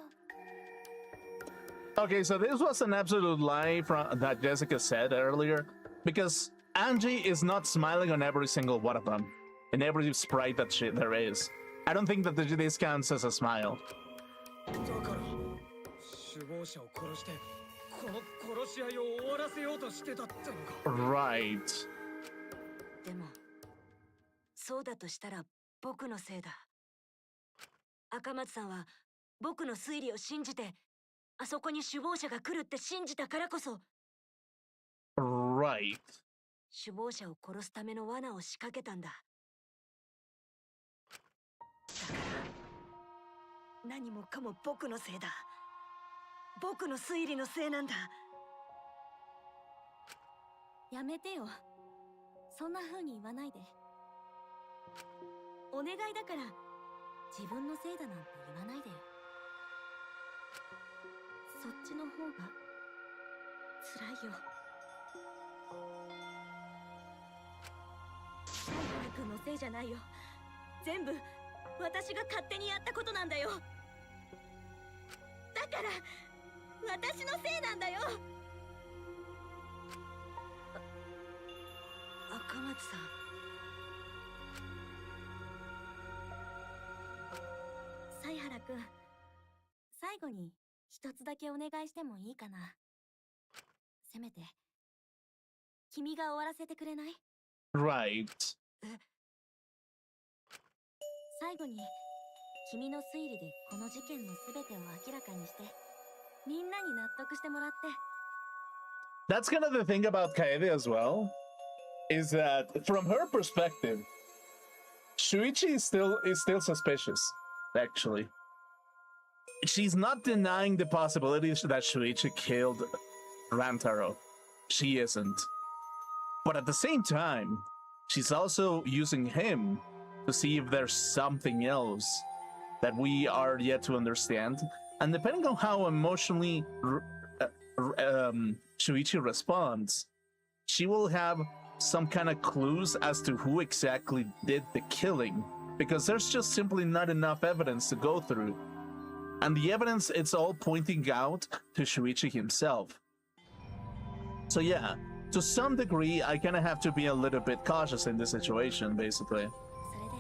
Okay, so this was an absolute lie from that Jessica said earlier, because Angie is not smiling on every single one of them, and every sprite that there is. I don't think that this counts as a smile. だから首謀者を殺してこの殺し合いを終わらせようとしてたってのか。 Right. でも、そうだとしたら僕のせいだ。赤松さんは僕の推理を信じて、あそこに首謀者が来るって信じたからこそ、 Right. 首謀者を殺すための罠を仕掛けたんだ。だから何もかも僕のせいだ。僕の推理のせいなんだ。やめてよ。そんな風に言わないで。お願いだから自分のせいだなんて言わないでよ。そっちの方が辛いよ。サイハラ君のせいじゃないよ。全部私が勝手にやったことなんだよ。だから私のせいなんだよ。赤松さん。犀原くん、最後に一つだけお願いしてもいいかな。せめて君が終わらせてくれない？ Right. 最後に君の推理でこの事件の全てを明らかにしてみんなに納得してもらって。 That's kind of the thing about Kaede as well, is that from her perspective, Shuichi is still suspicious. Actually, she's not denying the possibility that Shuichi killed Ramtaro. She isn't. But at the same time, she's also using him to see if there's something else that we are yet to understand. And depending on how emotionally Shuichi responds, she will have some kind of clues as to who exactly did the killing, because there's just simply not enough evidence to go through. And the evidence, it's all pointing out to Shuichi himself. So yeah, to some degree, I kind of have to be a little bit cautious in this situation, basically. それで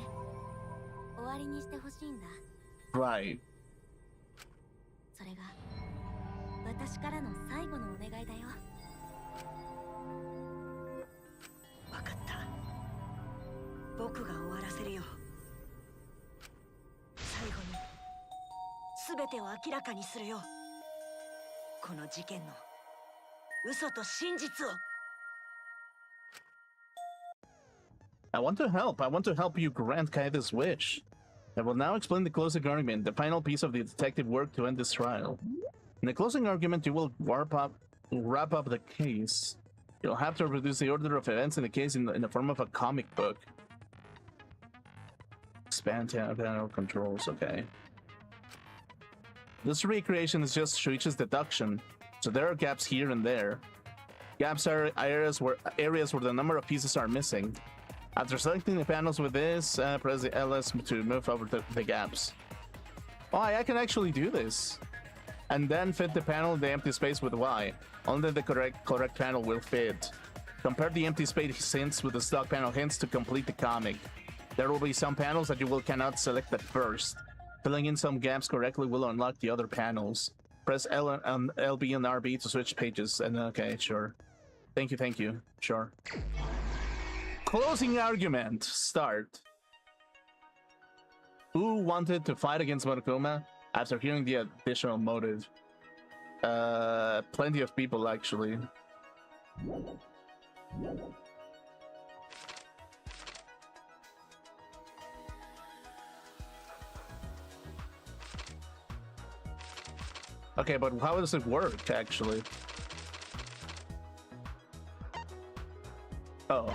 終わりにしてほしいんだ。 Right. それが私からの最後のお願いだよ。わかった。僕が終わらせるよ。最後に全てを明らかにするよ。この事件の嘘と真実を。I want to help. I want to help you grant Kaede's wish. I will now explain the closing argument, the final piece of the detective work to end this trial. In the closing argument, you will wrap up the case. You'll have to reproduce the order of events in the case in the form of a comic book. Expand panel controls, okay. This recreation is just Shuichi's deduction, so there are gaps here and there. Gaps are areas where the number of pieces are missing. After selecting the panels with this, press the LS to move over the gaps. Oh, I can actually do this. And then fit the panel in the empty space with Y. Only the correct panel will fit. Compare the empty space hints with the stock panel hints to complete the comic. There will be some panels that you cannot select at first. Filling in some gaps correctly will unlock the other panels. Press LB and RB to switch pages. And okay, sure. Thank you. Sure. Closing argument. Start. Who wanted to fight against Monokuma after hearing the additional motive? Plenty of people, actually. Okay, but how does it work, actually? Oh.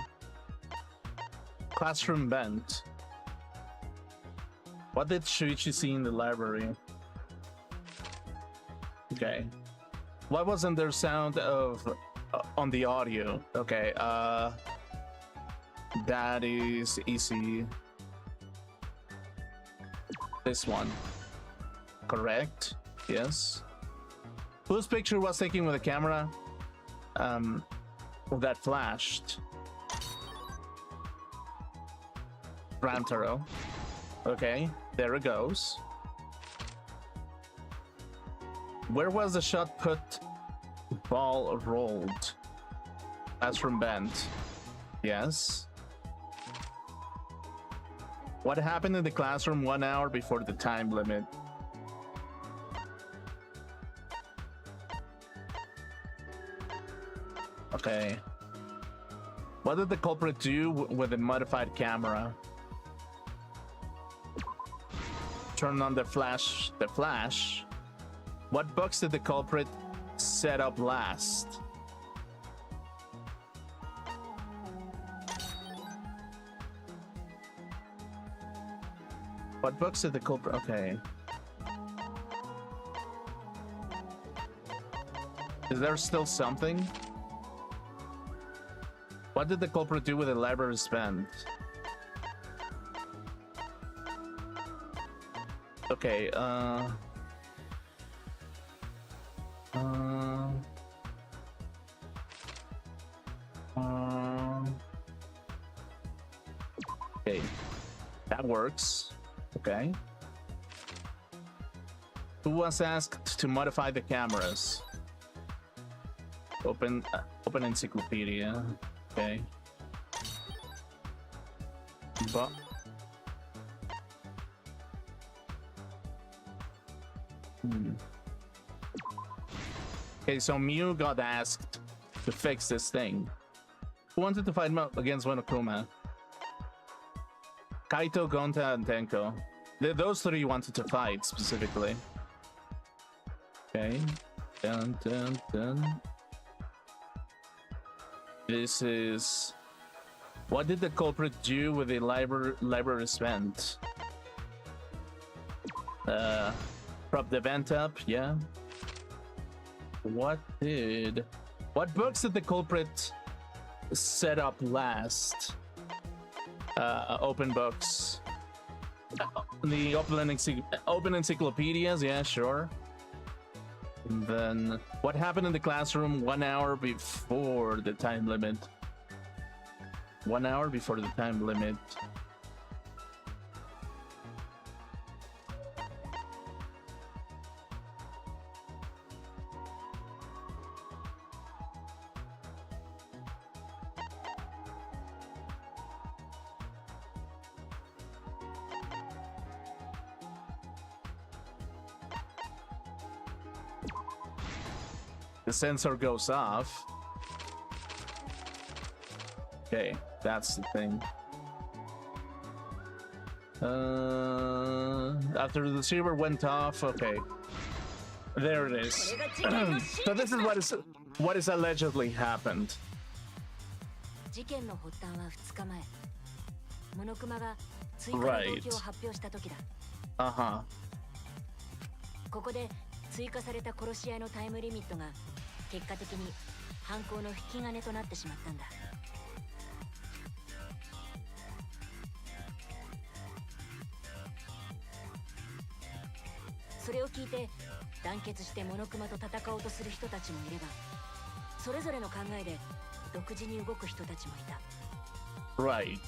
Classroom vent. What did Shuichi see in the library? Okay. Why wasn't there sound of on the audio? Okay, that is easy. This one. Correct. Yes. Whose picture was taken with a camera? That flashed. Ramtaro. Okay, there it goes. Where was the shot put? Ball rolled. Classroom bent. Yes. What happened in the classroom 1 hour before the time limit? Okay. What did the culprit do with the modified camera? Turn on the flash. What books did the culprit set up last? What books did the culprit... Okay. Is there still something? What did the culprit do with the library spend? Okay, that works. Okay. Who was asked to modify the cameras? Open encyclopedia. Okay. But okay, so Mew got asked to fix this thing. Who wanted to fight against Monokuma? Kaito, Gonta, and Tenko. Those three wanted to fight specifically. Okay. Dun, dun, dun. This is... What did the culprit do with the library spent? Prop the vent up, yeah. What books did the culprit set up last? Open books. The open encyclopedias, yeah, sure. And then what happened in the classroom 1 hour before the time limit? 1 hour before the time limit. The sensor goes off. Okay, that's the thing. After the receiver went off, okay. There it is. So this is what is allegedly happened. 事件の発端は2日前。モノクマが追加の動機を発表した時だ。Uh-huh. ここで追加された殺し合いのタイムリミットが結果的に犯行の引き金となってしまったんだ。それを聞いて団結してモノクマと戦おうとする人たちもいれば、それぞれの考えで独自に動く人たちもいた。Right.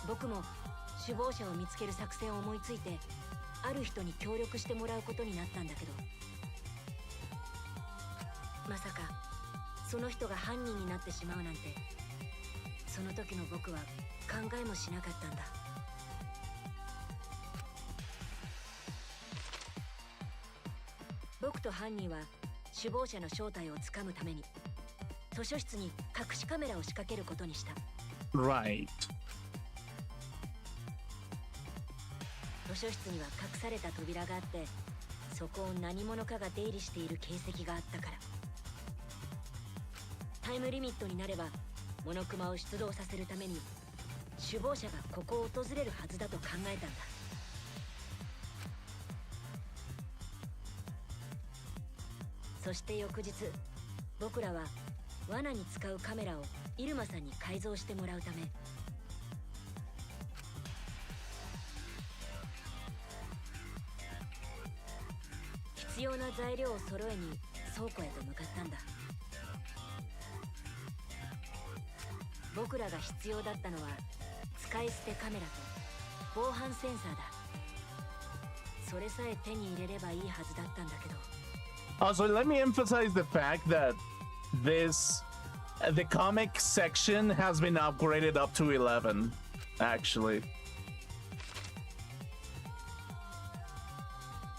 僕も首謀者を見つける作戦を思いついて、ある人に協力してもらうことになったんだけど、まさかその人が犯人になってしまうなんて、その時の僕は考えもしなかったんだ。僕と犯人は首謀者の正体をつかむために図書室に隠しカメラを仕掛けることにした。 Right. 図書室には隠された扉があって、そこを何者かが出入りしている形跡があったから、タイムリミットになればモノクマを出動させるために首謀者がここを訪れるはずだと考えたんだ。そして翌日、僕らは罠に使うカメラをイルマさんに改造してもらうため、必要な材料を揃えに倉庫へと向かったんだ。僕らが必要だったのは使い捨てカメラと防犯センサーだ。それさえ手に入れればいいはずだったんだけど。Also, let me emphasize the fact that the comic section has been upgraded up to 11, actually.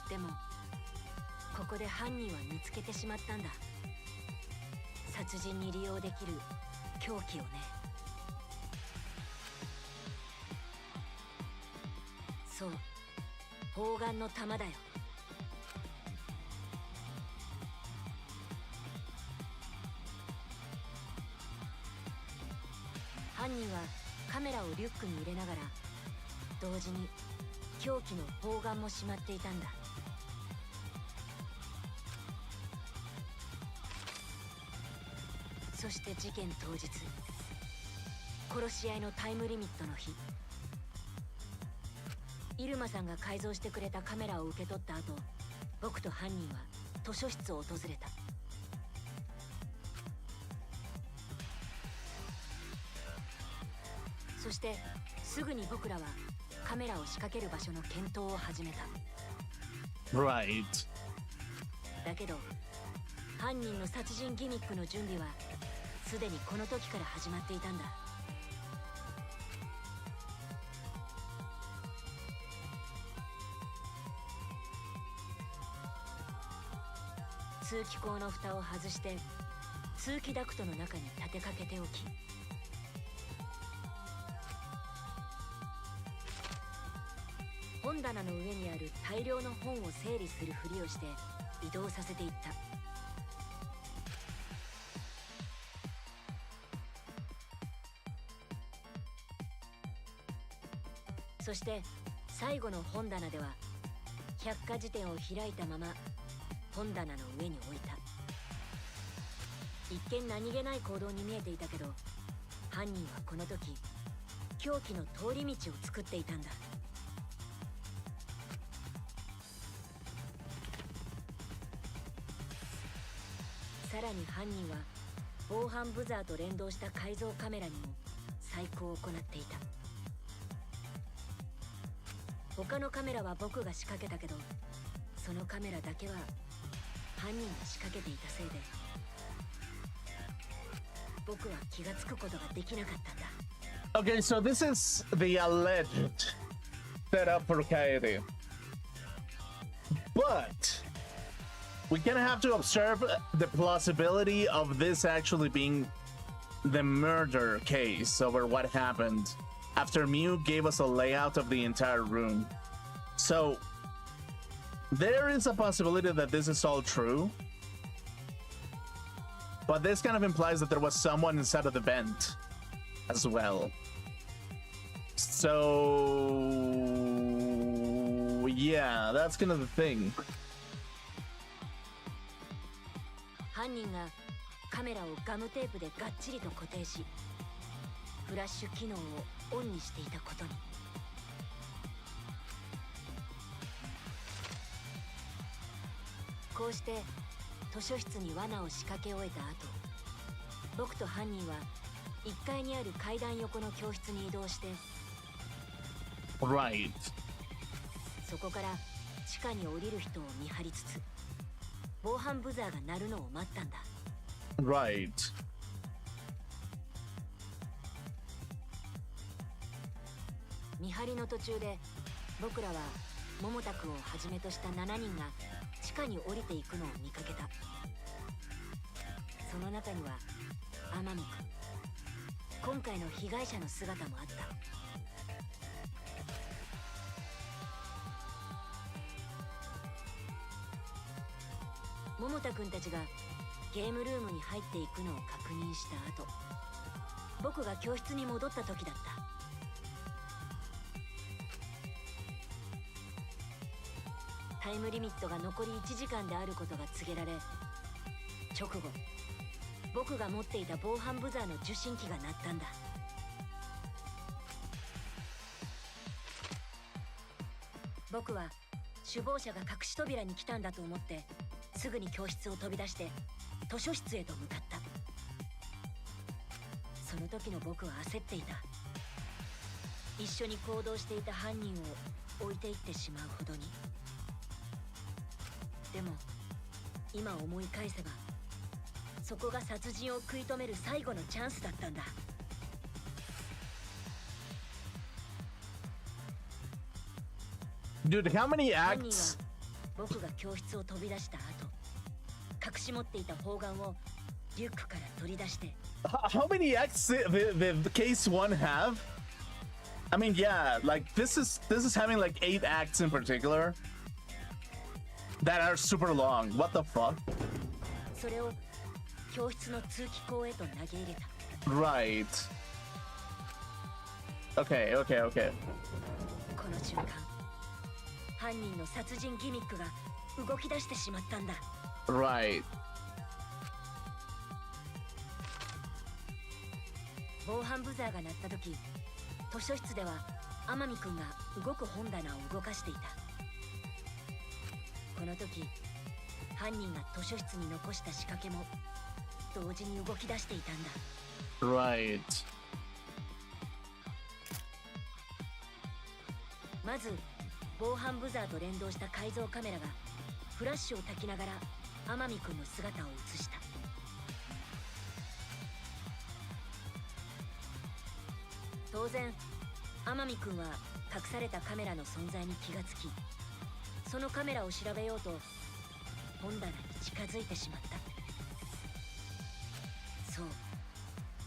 でもここで犯人は見つけてしまったんだ。殺人に利用できる凶器をね。そう、砲丸の弾だよ。犯人はカメラをリュックに入れながら、同時に凶器の砲丸もしまっていたんだ。そして事件当日、殺し合いのタイムリミットの日、イルマさんが改造してくれたカメラを受け取った後、僕と犯人は図書室を訪れた。そしてすぐに僕らはカメラを仕掛ける場所の検討を始めた。 Right. だけど犯人の殺人ギミックの準備はすでにこの時から始まっていたんだ。通気口の蓋を外して通気ダクトの中に立てかけておき、本棚の上にある大量の本を整理するふりをして移動させていった。そして最後の本棚では百科事典を開いたまま本棚の上に置いた。一見何気ない行動に見えていたけど、犯人はこの時凶器の通り道を作っていたんだ。さらに犯人は防犯ブザーと連動した改造カメラにも細工を行っていた。他のカメラは僕が仕掛けたけど、そのカメラだけは犯人が仕掛けていたせいで僕は気がつくことができなかったんだ。 Okay, so this is the alleged setup for Kaede. But we kind of have to observe the plausibility of this actually being the murder case over what happened after Mew gave us a layout of the entire room. So there is a possibility that this is all true, but this kind of implies that there was someone inside of the vent as well. So yeah, that's kind of the thing. 犯人がカメラをガムテープでがっちりと固定し、フラッシュ機能をオンにしていたことに。こうして図書室に罠を仕掛け終えた後、僕と犯人は1階にある階段横の教室に移動して、 Right. そこから地下に降りる人を見張りつつ防犯ブザーが鳴るのを待ったんだ。 Right. 見張りの途中で僕らは桃田くんをはじめとした7人が地下に降りていくのを見かけた。その中には天海くん、今回の被害者の姿もあった。桃田くんたちがゲームルームに入っていくのを確認した後、僕が教室に戻った時だった。タイムリミットが残り1時間であることが告げられ、直後僕が持っていた防犯ブザーの受信機が鳴ったんだ。僕は首謀者が隠し扉に来たんだと思ってすぐに教室を飛び出して図書室へと向かった。その時の僕は焦っていた。一緒に行動していた犯人を置いていってしまうほどに。でも今思い返せばそこが殺人を食い止める最後のチャンスだったんだ。Dude, how many 犯人は acts? 僕が教室を飛び出した後、隠し持っていた砲丸をリュックから取り出して。 How many acts the case one have? I mean, yeah, like this is having like 8 acts in particular that are super long. What the fuck? それを教室の通気口へと投げ入れた。 Right. Okay, okay, okay. この瞬間、犯人の殺人ギミックが動き出してしまったんだ。 Right. 防犯ブザーが鳴った時、図書室では天海くんが動く本棚を動かしていた。この時、犯人が図書室に残した仕掛けも同時に動き出していたんだ。 Right. まず防犯ブザーと連動した改造カメラがフラッシュを焚きながら天海君の姿を映した。当然天海君は隠されたカメラの存在に気がつき、そのカメラを調べようと本棚に近づいてしまった。そう、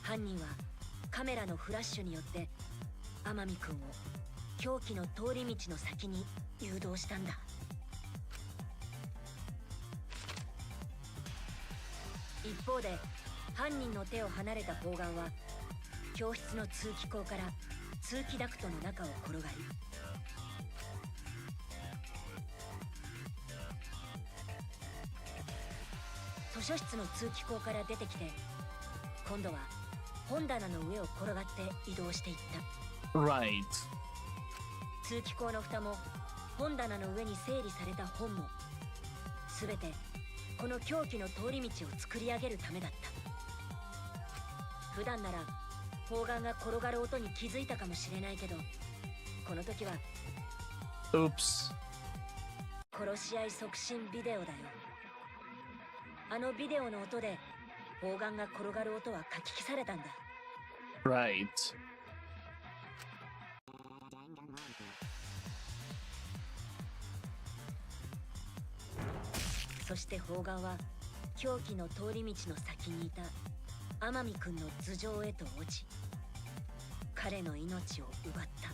犯人はカメラのフラッシュによって天海君を凶器の通り道の先に誘導したんだ。一方で犯人の手を離れた砲丸は教室の通気口から通気ダクトの中を転がり、図書室の通気口から出てきて、今度は本棚の上を転がって移動していった。 Right. 通気口の蓋も本棚の上に整理された本も全てこの凶器の通り道を作り上げるためだった。普段なら砲丸が転がる音に気づいたかもしれないけど、この時は Oops. 殺し合い促進ビデオだよ。あのビデオの音で砲丸が転がる音はかき消されたんだ。 Right. そして砲丸は凶器の通り道の先にいた天海君の頭上へと落ち、彼の命を奪った。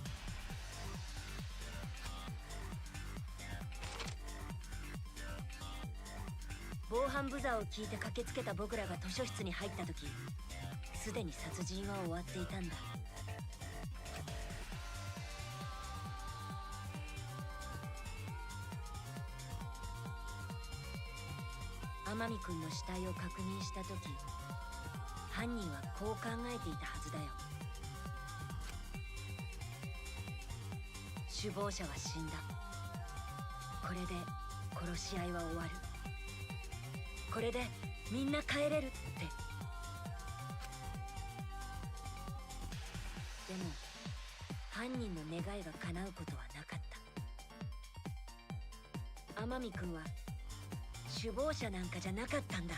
防犯ブザーを聞いて駆けつけた僕らが図書室に入った時、すでに殺人は終わっていたんだ。天海君の死体を確認した時、犯人はこう考えていたはずだよ。首謀者は死んだ。これで殺し合いは終わる。これでみんな帰れるって。でも犯人の願いが叶うことはなかった。天海君は首謀者なんかじゃなかったんだ。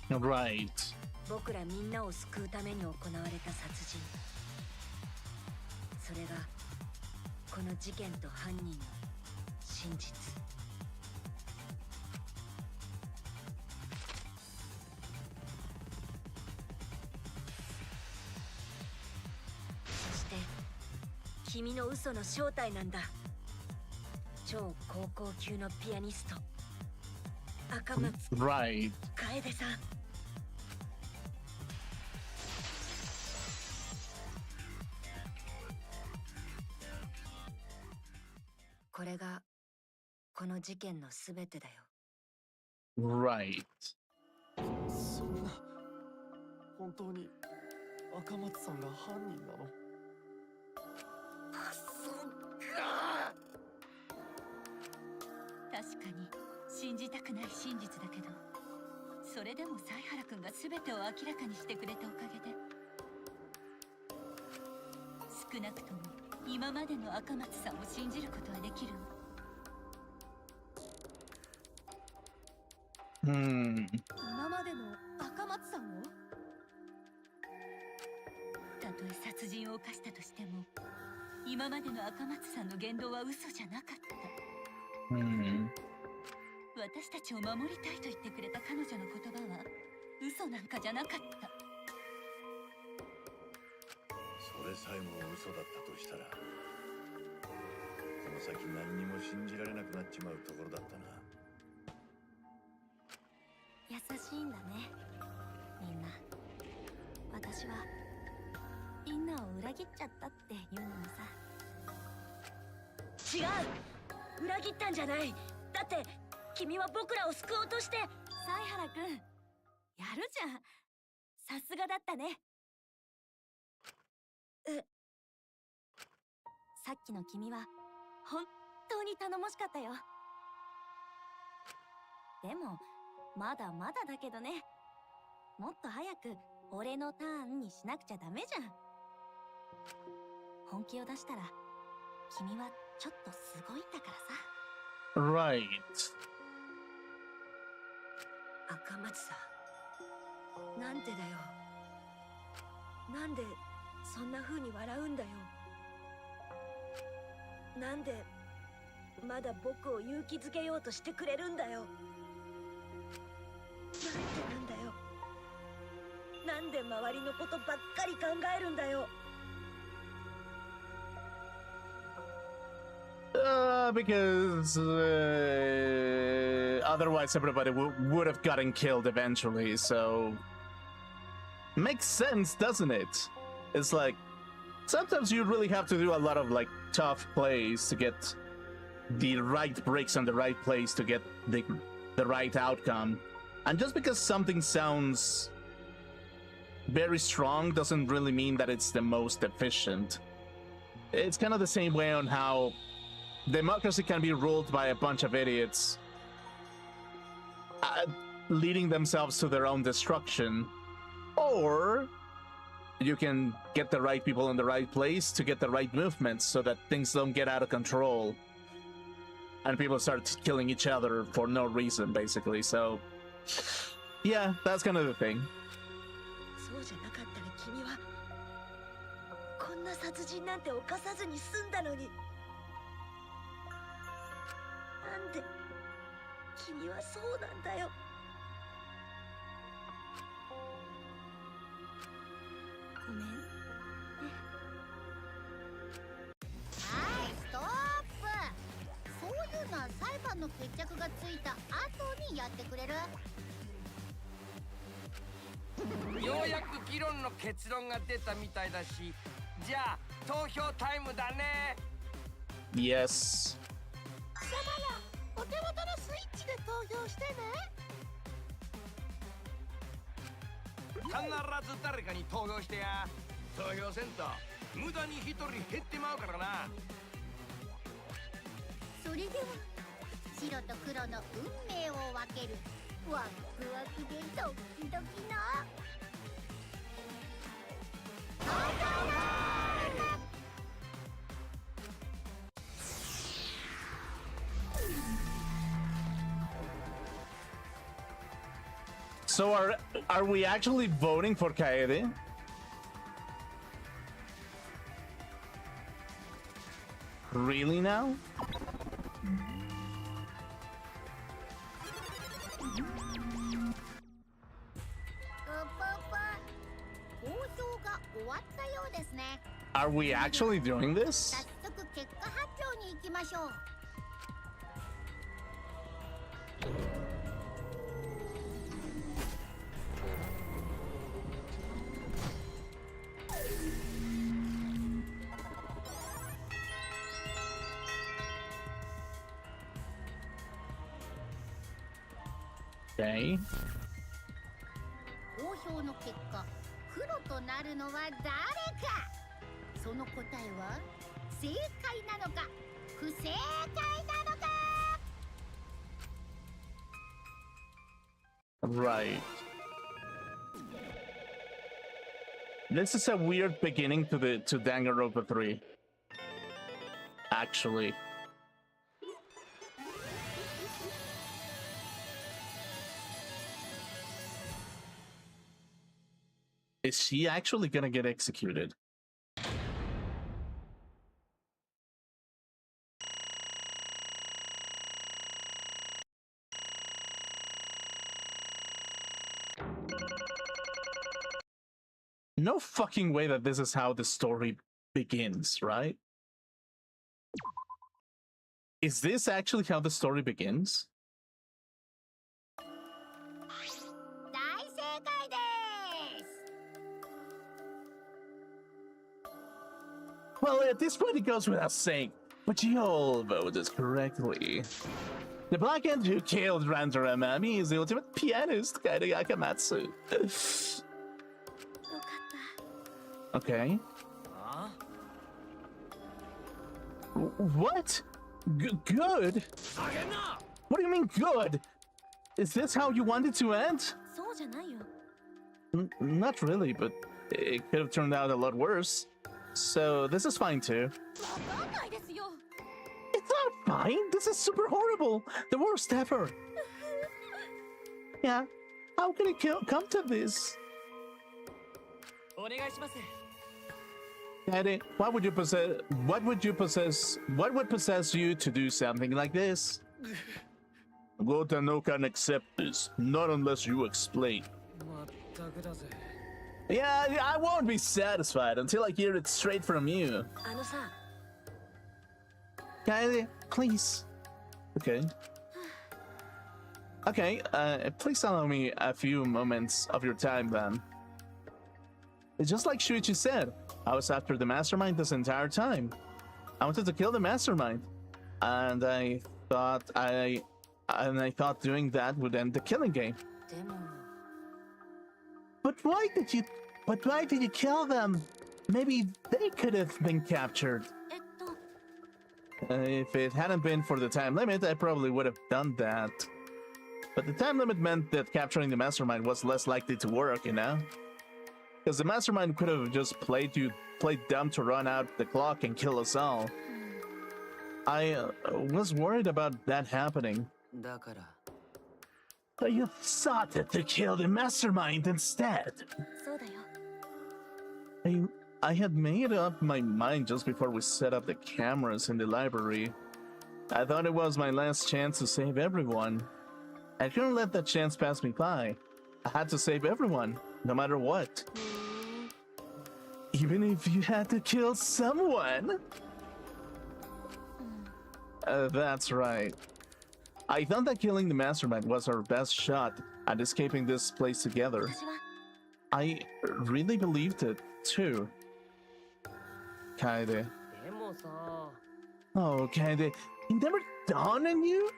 Right. 僕らみんなを救うために行われた殺人。それがこの事件と犯人の真実。そして君の嘘の正体なんだ。超高校級のピアニスト赤松 Right. 楓さん。これがこの事件のすべてだよ。 Right. そんな本当に赤松さんが犯人なの？そっか。確かに信じたくない真実だけど、それでも犀原君が全てを明らかにしてくれたおかげで、少なくとも今までの赤松さんを信じることはできる。Hmm. 今までの赤松さんを、たとえ殺人を犯したとしても、今までの赤松さんの言動は嘘じゃなかった。 Hmm. 私たちを守りたいと言ってくれた彼女の言葉は嘘なんかじゃなかった。それさえも嘘だったとしたら、この先何にも信じられなくなっちまうところだったな。優しいんだね、みんな。私はみんなを裏切っちゃったっていうのもさ。違う、裏切ったんじゃない。だって君は僕らを救おうとして。犀原くん、やるじゃん。さすがだったね。さっきの君は本当に頼もしかったよ。でもまだまだだけどね。もっと早く俺のターンにしなくちゃダメじゃん。本気を出したら君はちょっとすごいんだからさ。 Right. 赤松さん、なんでだよ。なんでそんな風に笑うんだよ。なんでまだ僕を勇気づけようとしてくれるんだよ。なんでなんだよ。なんで周りのことばっかり考えるんだよ。Because otherwise everybody would have gotten killed eventually, so... Makes sense, doesn't it? It's like, sometimes you really have to do a lot of, like, tough plays to get the right bricks on the right place to get the right outcome. And just because something sounds very strong doesn't really mean that it's the most efficient. It's kind of the same way on how democracy can be ruled by a bunch of idiots leading themselves to their own destruction. Or you can get the right people in the right place to get the right movements so that things don't get out of control and people start killing each other for no reason, basically. So, yeah, that's kind of the thing. そうじゃなかったら君はこんな殺人なんて犯さずに済んだのに。なんで君はそうなんだよ。ごめんね。はい、ストップ。そういうのは裁判の決着がついた後にやってくれる？ようやく議論の結論が出たみたいだし、じゃあ投票タイムだね。 Yes. 貴様ら、お手元のスイッチで投票してね。必ず誰かに投票してや。投票せんと無駄に一人減ってまうからな。それでは白と黒の運命を分けるワクワクでドキドキな投票タイム。 So are we actually voting for Kaede? Really now? 投票が終わったようですね。 Are we actually doing this? 早速結果発表に行きましょう。 Okay. 投票の結果、黒となるのは誰か。その答えは正解なのか不正解なのか。 Right. This is a weird beginning to Danganronpa 3. Actually. Is she actually gonna get executed? No fucking way that this is how the story begins, right? Is this actually how the story begins? 大正解です。 Well, at this point it goes without saying, but you all voted correctly. The black end who killed Randor Amami is the ultimate pianist, Kaede Akamatsu. よかった。 Okay. What? Good? What do you mean good? Is this how you wanted to end? そうじゃないよ。 Not really, but it could have turned out a lot worse. So this is fine too. わかんないですよ。It's not fine. This is super horrible. The worst ever. Yeah. How can it come to this? お願いします。 Daddy, what would possess you to do something like this? Gota can accept this, not unless you explain. まったくだぜ。 Yeah, I won't be satisfied until I hear it straight from you. あのさ、 Daddy, please. Okay. Okay, please allow me a few moments of your time then. It's just like Shuichi said, I was after the mastermind this entire time. I wanted to kill the mastermind. And I thought doing that would end the killing game. でも But why did you kill them? Maybe they could have been captured. えっと If it hadn't been for the time limit, I probably would have done that. But the time limit meant that capturing the mastermind was less likely to work, you know? Because the mastermind could have just played dumb to run out the clock and kill us all. I was worried about that happening. だから But you sought to kill the mastermind instead. そうだよ。 I had made up my mind just before we set up the cameras in the library. I thought it was my last chance to save everyone. I couldn't let that chance pass me by. I had to save everyone, no matter what. Even if you had to kill someone. That's right. I thought that killing the mastermind was our best shot at escaping this place together. 私は I really believed it, too. Kaede. でもさ、 Oh, Kaede, it never dawned on you?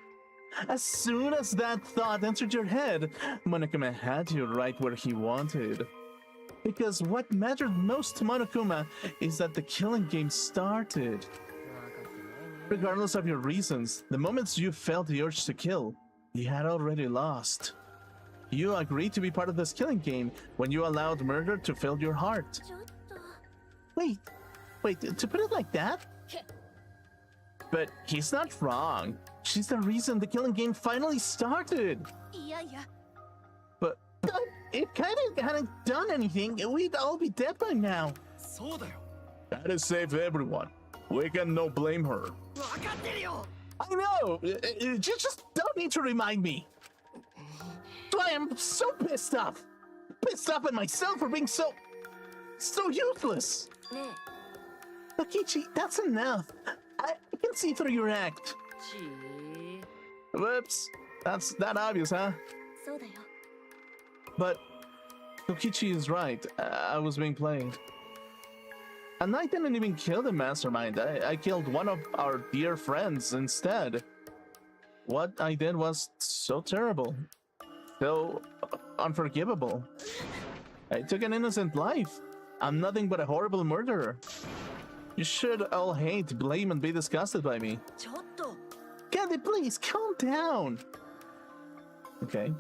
As soon as that thought entered your head, Monokuma had you right where he wanted. Because what mattered most to Monokuma is that the killing game started. 分かってないね。 Regardless of your reasons, the moments you felt the urge to kill, you had already lost. You agreed to be part of this killing game when you allowed murder to fill your heart. ちょっと Wait, to put it like that? But he's not wrong. She's the reason the killing game finally started. いやいや But if Kaede hadn't done anything, we'd all be dead by now. そうだよ。 Kaede saved everyone. We can no blame her. 分かってるよ。 I know. You just don't need to remind me. That's why I'm so pissed off. Pissed off at myself for being so useless. ね Takichi, that's enough. I can see through your act. ちー。 Whoops. That's that obvious, huh? そうだよ。 But Tokichi is right. I was being played. And I didn't even kill the mastermind. I killed one of our dear friends instead. What I did was so terrible. So unforgivable. I took an innocent life. I'm nothing but a horrible murderer. You should all hate, blame, and be disgusted by me. ちょっと Candy, please calm down. Okay.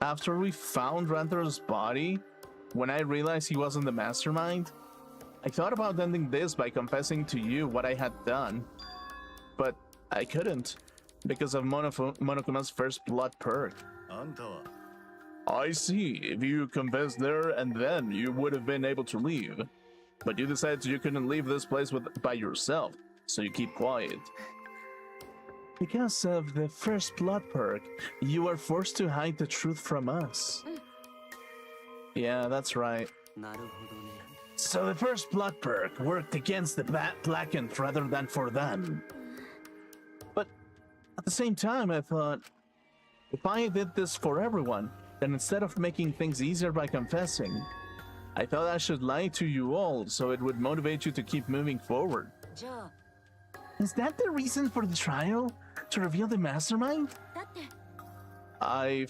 After we found Rantaro's body, when I realized he wasn't the mastermind, I thought about ending this by confessing to you what I had done. But I couldn't, because of Monokuma's first blood perk. あんたは I see. If you confessed there and then, you would have been able to leave. But you decided you couldn't leave this place by yourself, so you keep quiet. Because of the first blood perk, you were forced to hide the truth from us. Yeah, that's right. なるほどね So the first blood perk worked against the Blackened rather than for them. But at the same time, I thought, if I did this for everyone, then instead of making things easier by confessing, I thought I should lie to you all so it would motivate you to keep moving forward. じゃあ Is that the reason for the trial? To reveal the mastermind? だって I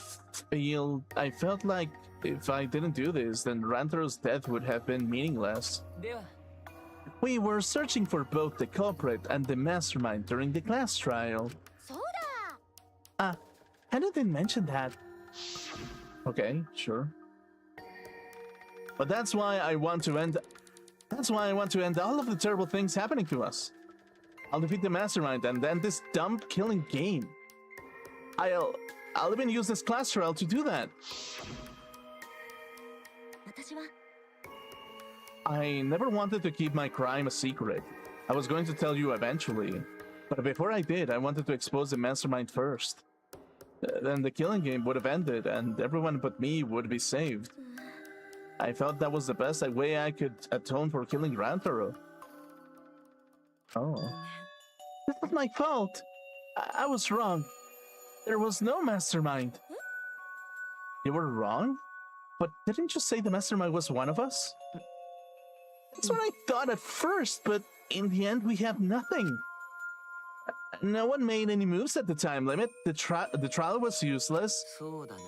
felt like if I didn't do this, then Rantaro's death would have been meaningless. では、 We were searching for both the culprit and the mastermind during the class trial. そうだ I didn't mention that. Okay, sure. But that's why I want to end all of the terrible things happening to us. I'll defeat the mastermind and then this dumb killing game. I'll even use this class trial to do that. 私は I never wanted to keep my crime a secret. I was going to tell you eventually. But before I did, I wanted to expose the mastermind first. Then the killing game would have ended and everyone but me would be saved. I felt that was the best way I could atone for killing Rantaro. Oh. This was my fault. I was wrong. There was no mastermind. You were wrong? But didn't you say the mastermind was one of us? That's what I thought at first, but in the end we have nothing. No one made any moves at the time limit. The trial was useless. そうだな。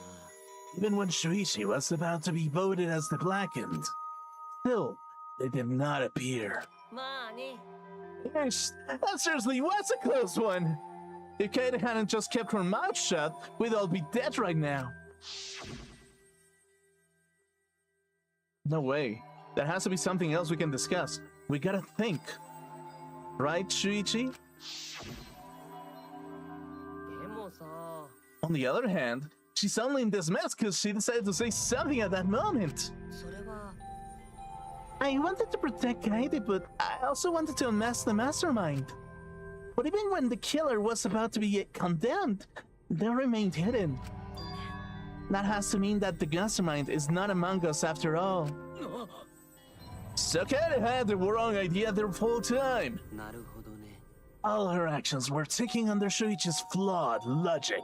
Even when Shuichi was about to be voted as the Blackened. Still, they did not appear. まあね。 Yes, that seriously was a close one. If Kaede hadn't just kept her mouth shut, we'd all be dead right now. No way. There has to be something else we can discuss. We gotta think. Right, Shuichi? でもさ。 On the other hand, she's only in this mess because she decided to say something at that moment. それは。 I wanted to protect Kaede, but I also wanted to unmask the mastermind. But even when the killer was about to be condemned, they remained hidden. That has to mean that the mastermind is not among us after all. So Kaede had the wrong idea the whole time. なるほどね。 All her actions were taking under Shuichi's flawed logic.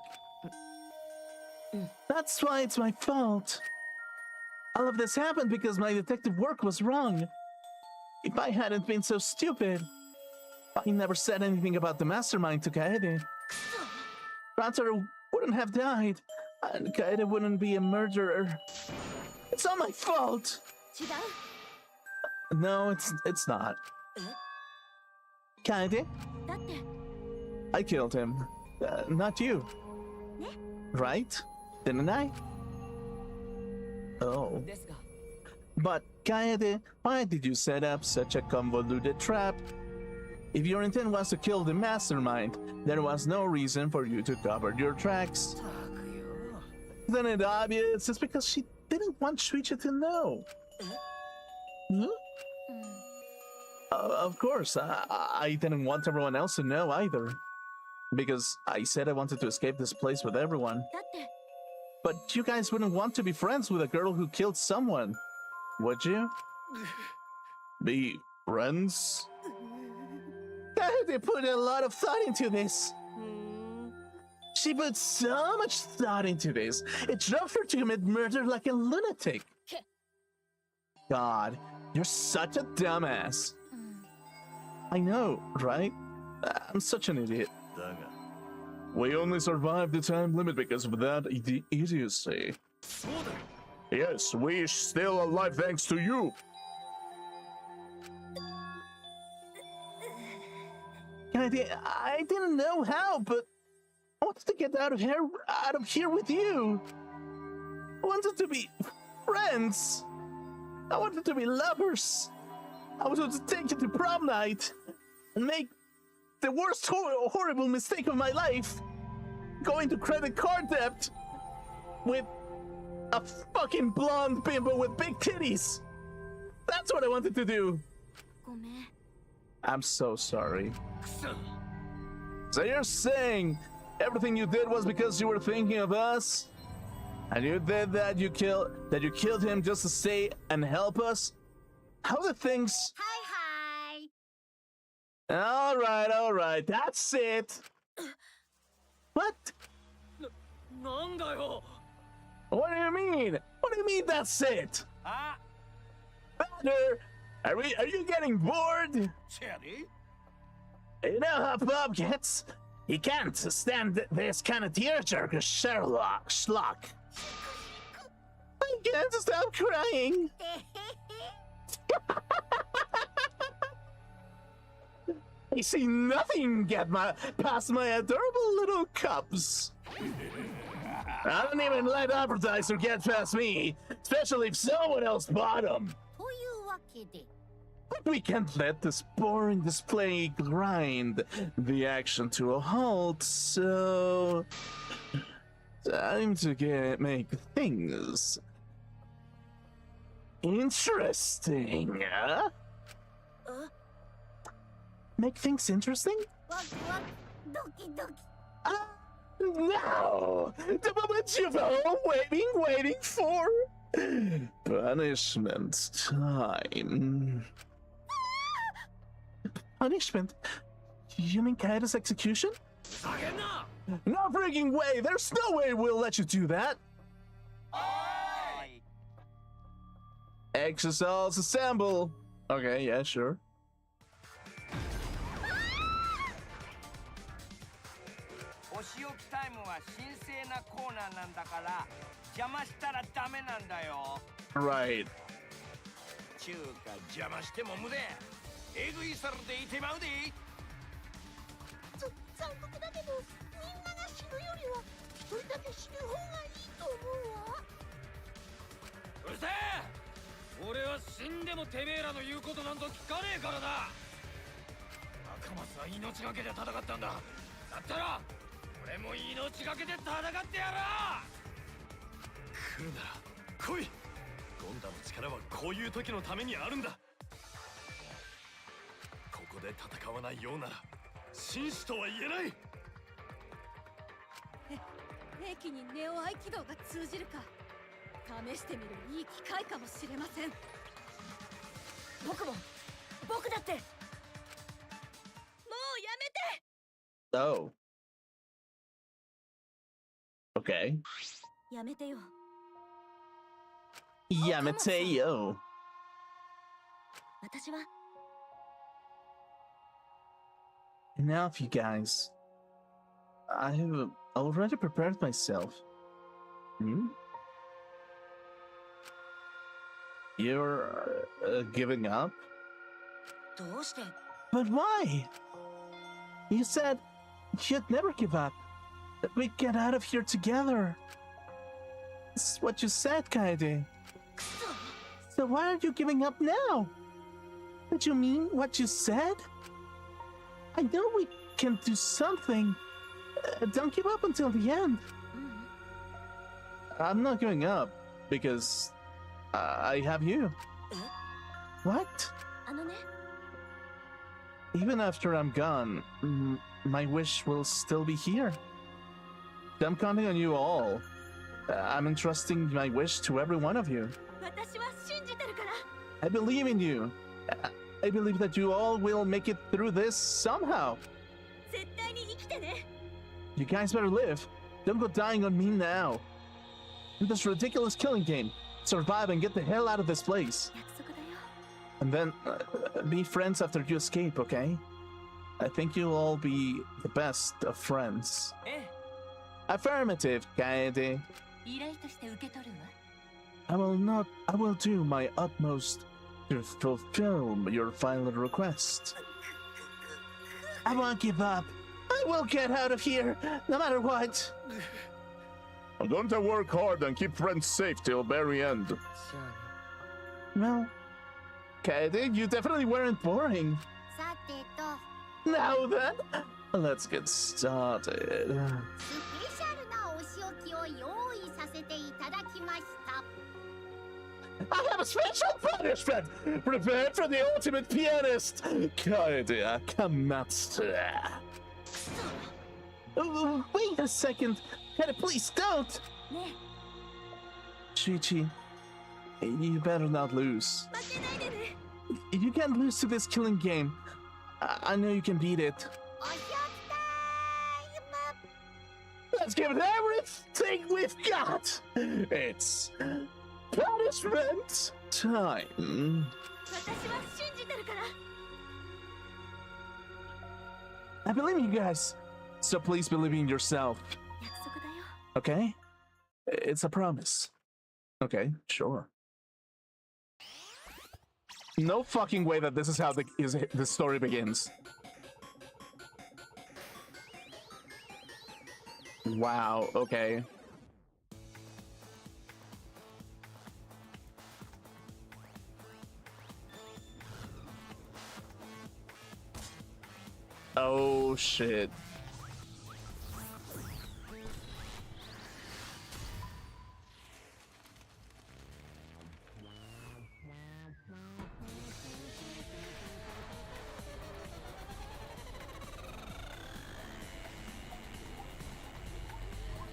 That's why it's my fault. All of this happened because my detective work was wrong. If I hadn't been so stupid, I never said anything about the mastermind to Kaede. Rantaro wouldn't have died, and Kaede wouldn't be a murderer. It's all my fault. 違う No, it's not. Kaede, だって I killed him. Not you. Right? Didn't I? Oh. ですが。 But, Kaede, why did you set up such a convoluted trap? If your intent was to kill the mastermind, there was no reason for you to cover your tracks. Isn't it obvious? It's because she didn't want Shuichi to know. Hmm? Of course, I didn't want everyone else to know either. Because I said I wanted to escape this place with everyone. だって But you guys wouldn't want to be friends with a girl who killed someone, would you? Be friends? They put a lot of thought into this. She put so much thought into this. It drove her to commit murder like a lunatic. God, you're such a dumbass. I know, right? I'm such an idiot. だが We only survived the time limit because of that idiocy. Yes, we're still alive thanks to you. I didn't know how, but I wanted to get out of here with you. I wanted to be friends. I wanted to be lovers. I wanted to take you to prom night and make the worst horrible mistake of my life. Going to credit card debt with a fucking blonde bimbo with big titties. That's what I wanted to do. ごめん I'm so sorry. So you're saying everything you did was because you were thinking of us? And you did that you killed him just to stay and help us? How the things... Hi. All right, that's it. What? なんだよ。 What do you mean? What do you mean that's it? あ Banner, are you getting bored? せやで You know how Bob gets? He can't stand this kind of tearjerker schlock. I can't stop crying. I see nothing get past my adorable little cubs. I don't even let advertiser get past me, especially if someone else bought them. というわけで We can't let this boring display grind the action to a halt, so time to make things interesting. Huh? Make things interesting? ワクワクドキドキ Now, the moment you've all waiting for. Punishment time. Punishment? You mean Kaeda's execution? No freaking way! There's no way we'll let you do that! Exercises assemble! Okay, yeah, sure. お仕置きタイムは神聖なコーナーなんだから邪魔したらダメなんだよ。 Right. ちゅうか邪魔しても無駄。えぐいさるでいてまうで。残酷だけどみんなが死ぬよりは一人だけ死ぬ方がいいと思うわ。うるせえ！俺は死んでもてめえらの言うことなんぞ聞かねえからな。赤松は命がけで戦ったんだ。だったら俺も命がけで戦ってやらあ。来るなら来い。ゴンダの力はこういう時のためにあるんだ。ここで戦わないようなら紳士とは言えない。兵器にネオ合気道が通じるか試してみるいい機会かもしれません。僕だって。もうやめて。 Oh. Okay. やめてよ。 Yamateo. 私は Enough, you guys. I've already prepared myself. Hmm? You're giving up? どうして？ But why? You said you'd never give up. That we'd get out of here together. This is what you said, Kaede. So why are you giving up now? Did you mean what you said? I know we can do something. Don't give up until the end. I'm not giving up because I have you. What? あのね。 Even after I'm gone, my wish will still be here. I'm counting on you all. I'm entrusting my wish to every one of you. 私は信じてるから。 I believe in you. I believe that you all will make it through this somehow. 絶対に生きてね。 You guys better live. Don't go dying on me now. In this ridiculous killing game, survive and get the hell out of this place. 約束だよ。 And then be friends after you escape, okay? I think you'll all be the best of friends. ええ、 Affirmative, Kaede. 依頼として受け取るわ。 I will do my utmost to fulfill your final request. I won't give up. I will get out of here, no matter what. I'm going to work hard and keep friends safe till very end. じゃあね。 Well, Kaede, you definitely weren't boring. さてと Now then, let's get started. スペシャルなお仕置きを用意させていただきました。 I have a special punishment prepared for the ultimate pianist, Kaede Akamatsu. Wait a second. Kaede, please don't. ね Chi-Chi, you better not lose. え、負けないでね。 You can't lose to this killing game. I know you can beat it. お仕置きタイム。 Let's give it everything we've got. It's punishment time. 私は信じてるから。 I believe in you guys, so please believe in yourself. 約束だよ。 Okay? It's a promise. Okay, sure. No fucking way that this is how the story begins. Wow, okay. Oh shit.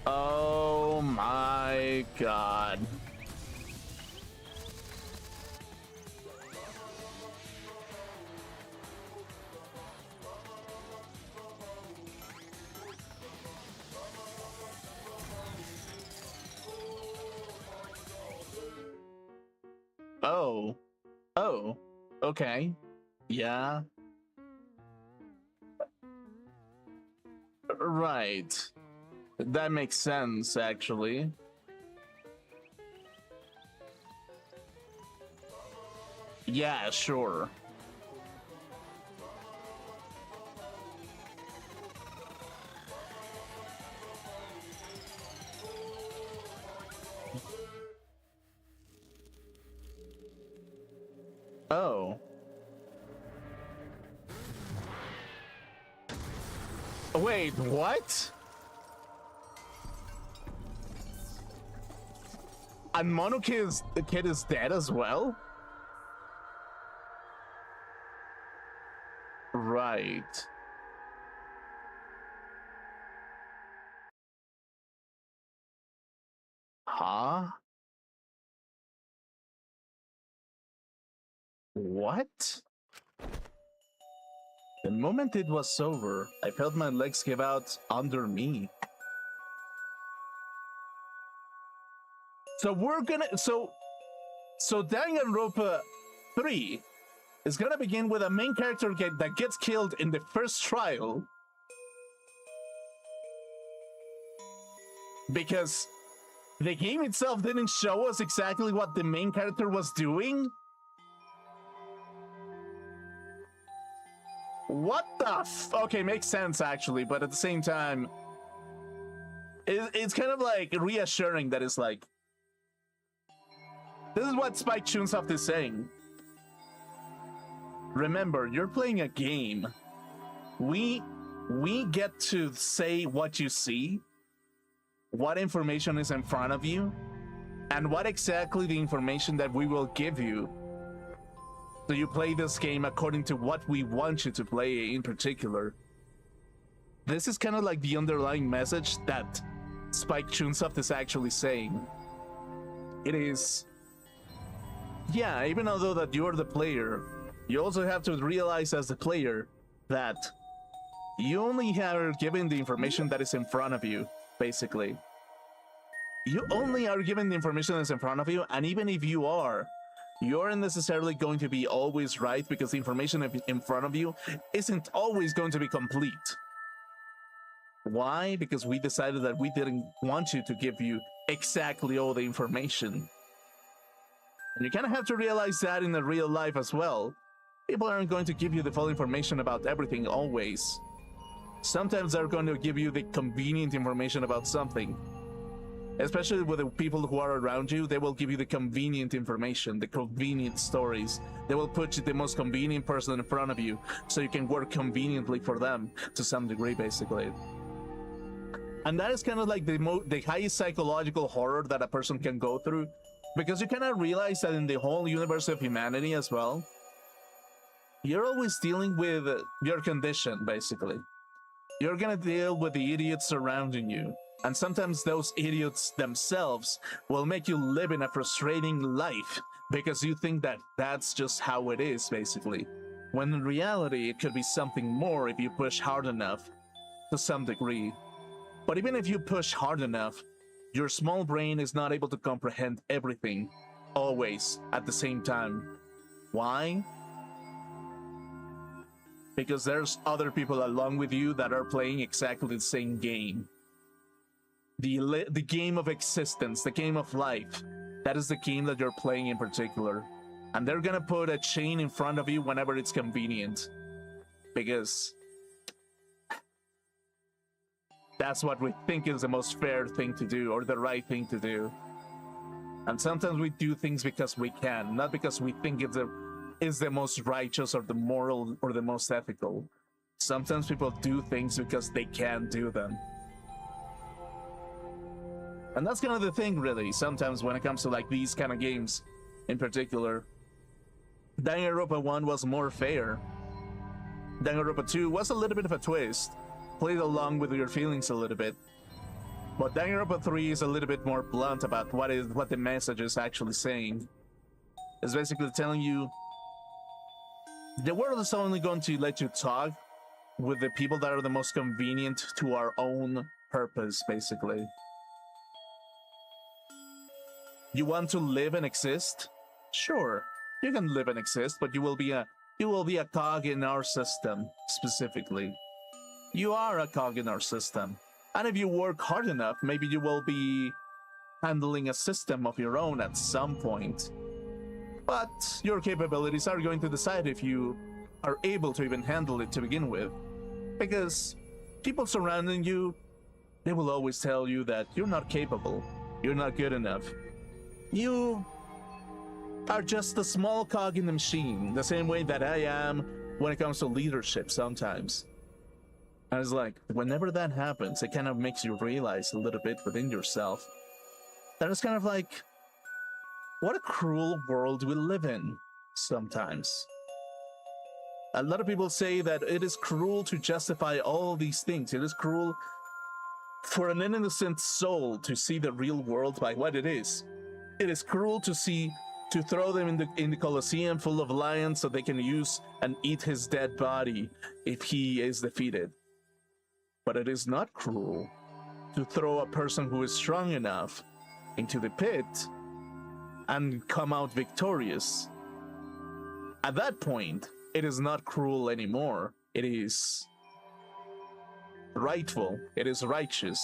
Oh my god. Oh. Oh. Okay. Yeah. Right. That makes sense, actually. Yeah, sure. Oh. Wait, what? And the kid is dead as well? Right. Huh? What? The moment it was over, I felt my legs give out under me. So we're gonna so Danganronpa 3 is gonna begin with a main character that gets killed in the first trial because the game itself didn't show us exactly what the main character was doing. What the okay, makes sense actually, but at the same time, it's kind of like reassuring that it's like, this is what Spike Chunsoft is saying. Remember, you're playing a game. We get to say what you see, what information is in front of you, and what exactly the information that we will give you. So you play this game according to what we want you to play in particular. This is kind of like the underlying message that Spike Chunsoft is actually saying. It is, yeah, even although that you're the player, you also have to realize as the player that you only are given the information that is in front of you, basically. You only are given the information that's in front of you, and even if you are, you aren't necessarily going to be always right because the information in front of you isn't always going to be complete. Why? Because we decided that we didn't want you to give you exactly all the information. And you kind of have to realize that in the real life as well. People aren't going to give you the full information about everything always. Sometimes they're going to give you the convenient information about something. Especially with the people who are around you, they will give you the convenient information, the convenient stories. They will put you the most convenient person in front of you so you can work conveniently for them to some degree, basically. And that is kind of like the highest psychological horror that a person can go through, because you kind of realize that in the whole universe of humanity as well, you're always dealing with your condition, basically. You're gonna deal with the idiots surrounding you. And sometimes those idiots themselves will make you live in a frustrating life because you think that that's just how it is, basically. When in reality, it could be something more if you push hard enough, to some degree. But even if you push hard enough, your small brain is not able to comprehend everything, always, at the same time. Why? Because there's other people along with you that are playing exactly the same game. The game of existence, the game of life. That is the game that you're playing in particular. And they're gonna put a chain in front of you whenever it's convenient. Because that's what we think is the most fair thing to do, or the right thing to do. And sometimes we do things because we can, not because we think it's the most righteous or the moral or the most ethical. Sometimes people do things because they can do them. And that's kind of the thing, really, sometimes when it comes to like these kind of games in particular. Danganronpa 1 was more fair. Danganronpa 2 was a little bit of a twist. Played along with your feelings a little bit. But Danganronpa 3 is a little bit more blunt about what the message is actually saying. It's basically telling you the world is only going to let you talk with the people that are the most convenient to our own purpose, basically. You want to live and exist? Sure, you can live and exist, but you will be a cog in our system, specifically. You are a cog in our system. And if you work hard enough, maybe you will be handling a system of your own at some point. But your capabilities are going to decide if you are able to even handle it to begin with. Because people surrounding you, they will always tell you that you're not capable, you're not good enough. You are just a small cog in the machine, the same way that I am when it comes to leadership sometimes. And it's like, whenever that happens, it kind of makes you realize a little bit within yourself that it's kind of like, what a cruel world we live in sometimes. A lot of people say that it is cruel to justify all these things. It is cruel for an innocent soul to see the real world by what it is. It is cruel to throw them in the Colosseum full of lions so they can use and eat his dead body if he is defeated. But it is not cruel to throw a person who is strong enough into the pit and come out victorious. At that point, it is not cruel anymore. It is rightful. It is righteous.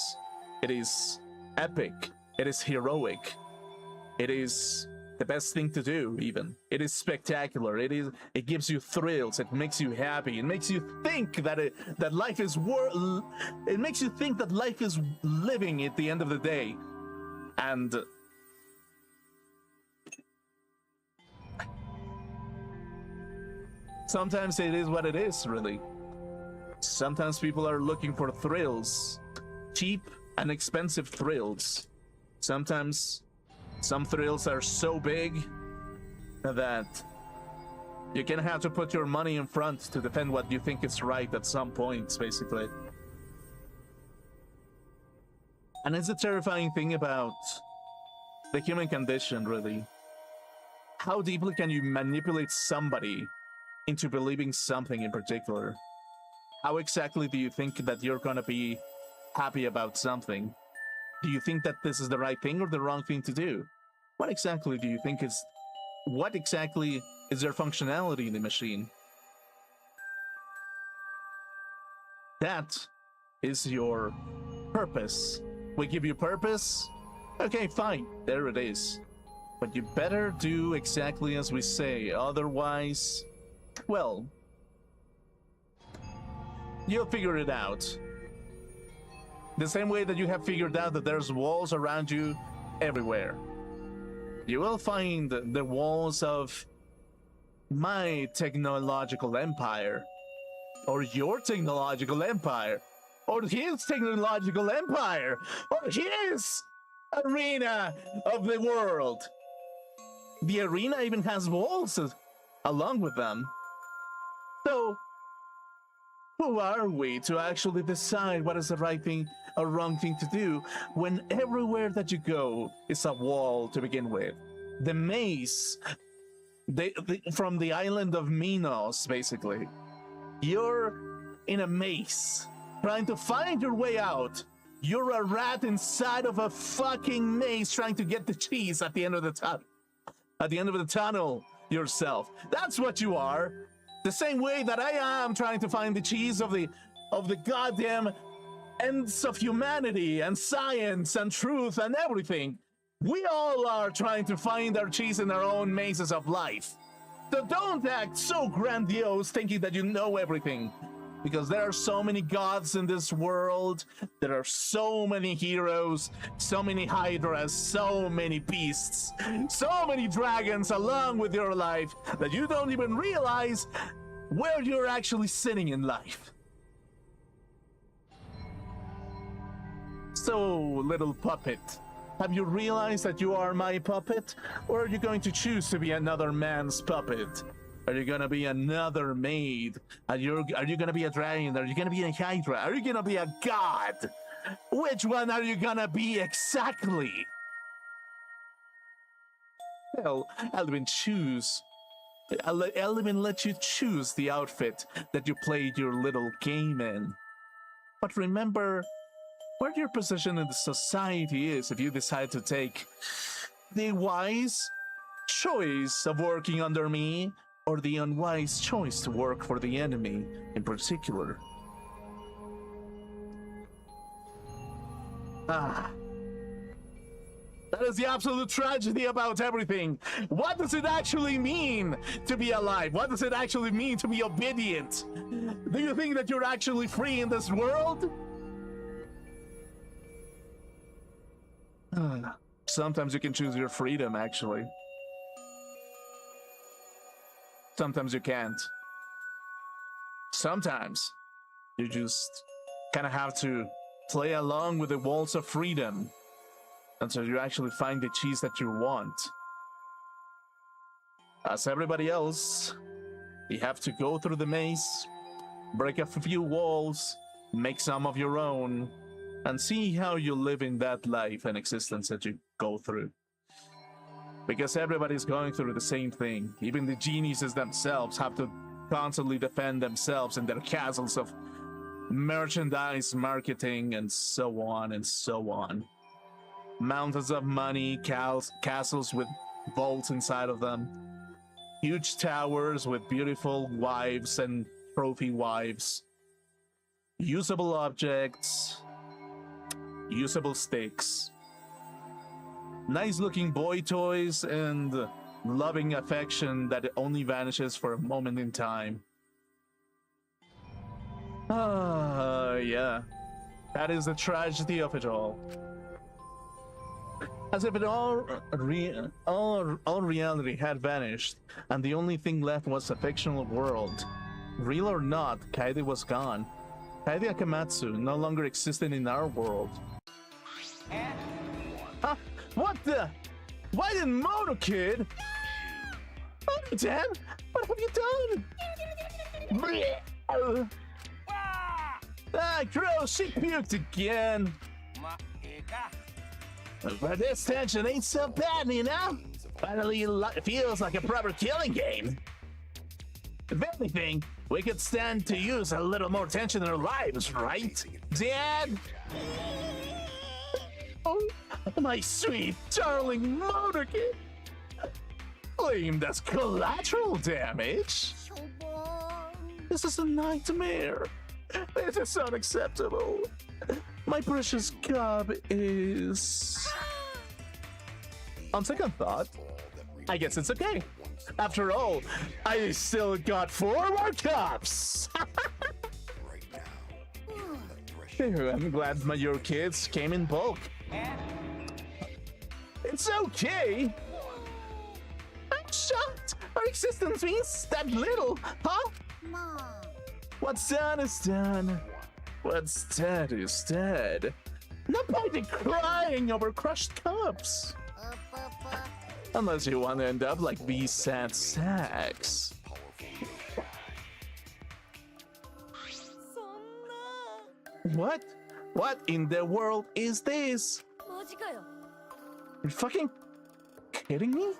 It is epic. It is heroic. It is the best thing to do, even. It is spectacular. It gives you thrills. It makes you happy. It makes you think that life is it makes you think that life is living at the end of the day. And sometimes it is what it is, really. Sometimes people are looking for thrills. Cheap and expensive thrills. Sometimes some thrills are so big that you can have to put your money in front to defend what you think is right at some points, basically. And it's a terrifying thing about the human condition, really. How deeply can you manipulate somebody into believing something in particular? How exactly do you think that you're gonna be happy about something? Do you think that this is the right thing or the wrong thing to do? What exactly do you think is... What exactly is their functionality in the machine? That is your purpose. We give you purpose? Okay, fine. There it is. But you better do exactly as we say. Otherwise, well, you'll figure it out. The same way that you have figured out that there's walls around you everywhere. You will find the walls of my technological empire, or your technological empire, or his technological empire, or his arena of the world. The arena even has walls along with them. So, who are we to actually decide what is the right thing or wrong thing to do when everywhere that you go is a wall to begin with? The maze, from the island of Minos, basically. You're in a maze, trying to find your way out. You're a rat inside of a fucking maze trying to get the cheese at the end of the tunnel yourself. That's what you are. The same way that I am trying to find the cheese of the goddamn ends of humanity and science and truth and everything. We all are trying to find our cheese in our own mazes of life. So don't act so grandiose thinking that you know everything. Because there are so many gods in this world, there are so many heroes, so many hydras, so many beasts, so many dragons along with your life that you don't even realize where you're actually sitting in life. So, little puppet, have you realized that you are my puppet? Or are you going to choose to be another man's puppet? Are you gonna be another maid? Are you gonna be a dragon? Are you gonna be a hydra? Are you gonna be a god? Which one are you gonna be exactly? Well, I'll even choose. I'll even let you choose the outfit that you played your little game in. But remember where your position in the society is if you decide to take the wise choice of working under me or the unwise choice to work for the enemy in particular. That is the absolute tragedy about everything. What does it actually mean to be alive? What does it actually mean to be obedient? Do you think that you're actually free in this world? Sometimes you can choose your freedom, actually. Sometimes you can't. Sometimes you just kind of have to play along with the walls of freedom until you actually find the cheese that you want. As everybody else, you have to go through the maze, break a few walls, make some of your own, and see how you live in that life and existence that you go through. Because everybody's going through the same thing. Even the geniuses themselves have to constantly defend themselves in their castles of merchandise, marketing, and so on and so on. Mountains of money, castles with vaults inside of them, huge towers with beautiful wives and trophy wives, usable objects, usable sticks, nice looking boy toys, and loving affection that only vanishes for a moment in time. Yeah. That is the tragedy of it all. As if it all reality had vanished, and the only thing left was a fictional world. Real or not, Kaede was gone. Kaede Akamatsu no longer existed in our world. Huh? What the? Why didn't Moto Kid? Oh, Dan, what have you done? Gross, she puked again. But this tension ain't so bad, you know? Finally, it feels like a proper killing game. If anything, we could stand to use a little more tension in our lives, right, Dad? Oh, my sweet, darling motorkid. Claimed as collateral damage. This is a nightmare. This is unacceptable. My precious cub is... On second thought, I guess it's okay. After all, I still got 4 more cups. I'm glad your kids came in bulk. It's okay. I'm shocked. Our existence means that little, huh? What's done is done. What's dead is dead. No point in crying over crushed cups. Unless you want to end up like these sad sacks. What? What in the world is this? You're fucking kidding me?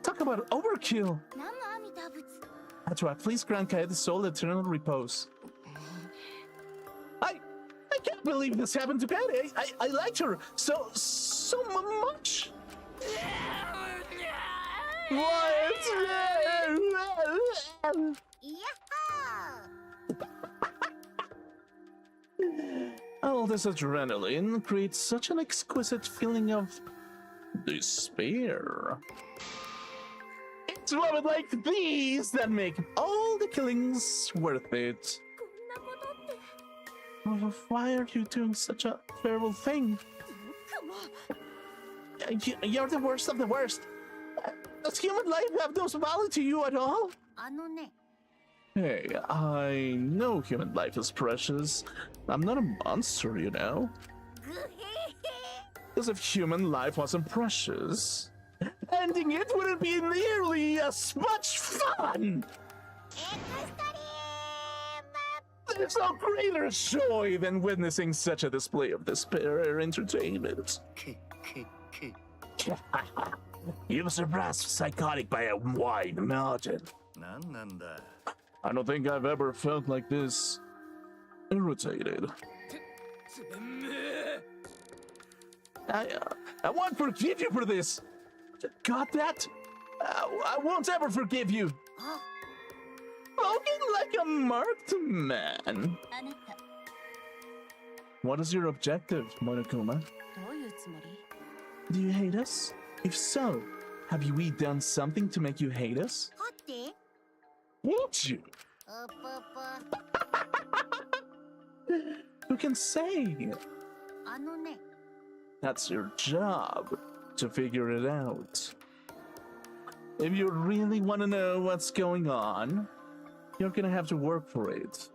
Talk about overkill. That's right, please grant Kaede's soul eternal repose. I can't believe this happened to Kaede. I liked her so much. What? All this adrenaline creates such an exquisite feeling of despair. It's moments like these that make all the killings worth it. Why are you doing such a terrible thing? You're the worst of the worst. Does human life have no value to you at all? Hey, I know human life is precious. I'm not a monster, you know. as if human life wasn't precious. Ending it wouldn't be nearly as much fun! There's no greater joy than witnessing such a display of despair or entertainment. You've surpassed psychotic by a wide margin. なんなんだ I don't think I've ever felt like this irritated. I won't forgive you for this. Got that? I won't ever forgive you. Spoken like a marked man. What is your objective, Monokuma? Do you hate us? If so, have we done something to make you hate us? Won't you? Who can say? That's your job, to figure it out. If you really want to know what's going on, you're gonna have to work for it.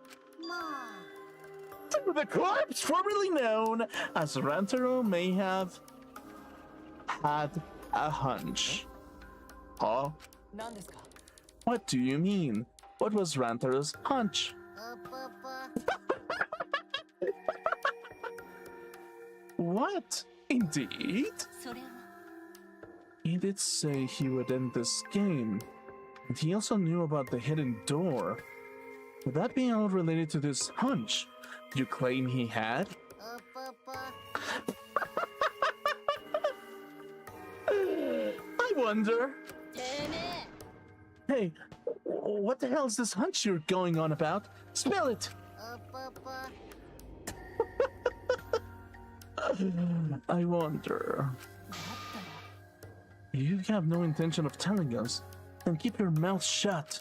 The corpse formerly known as Rantaro may have had a hunch. Huh? 何ですか What do you mean? What was Rantaro's hunch? What? Indeed? He did say he would end this game, and he also knew about the hidden door. Would that be all related to this hunch you claim he had? I wonder. Hey, what the hell is this hunch you're going on about? Spill it! I wonder. You have no intention of telling us, then keep your mouth shut.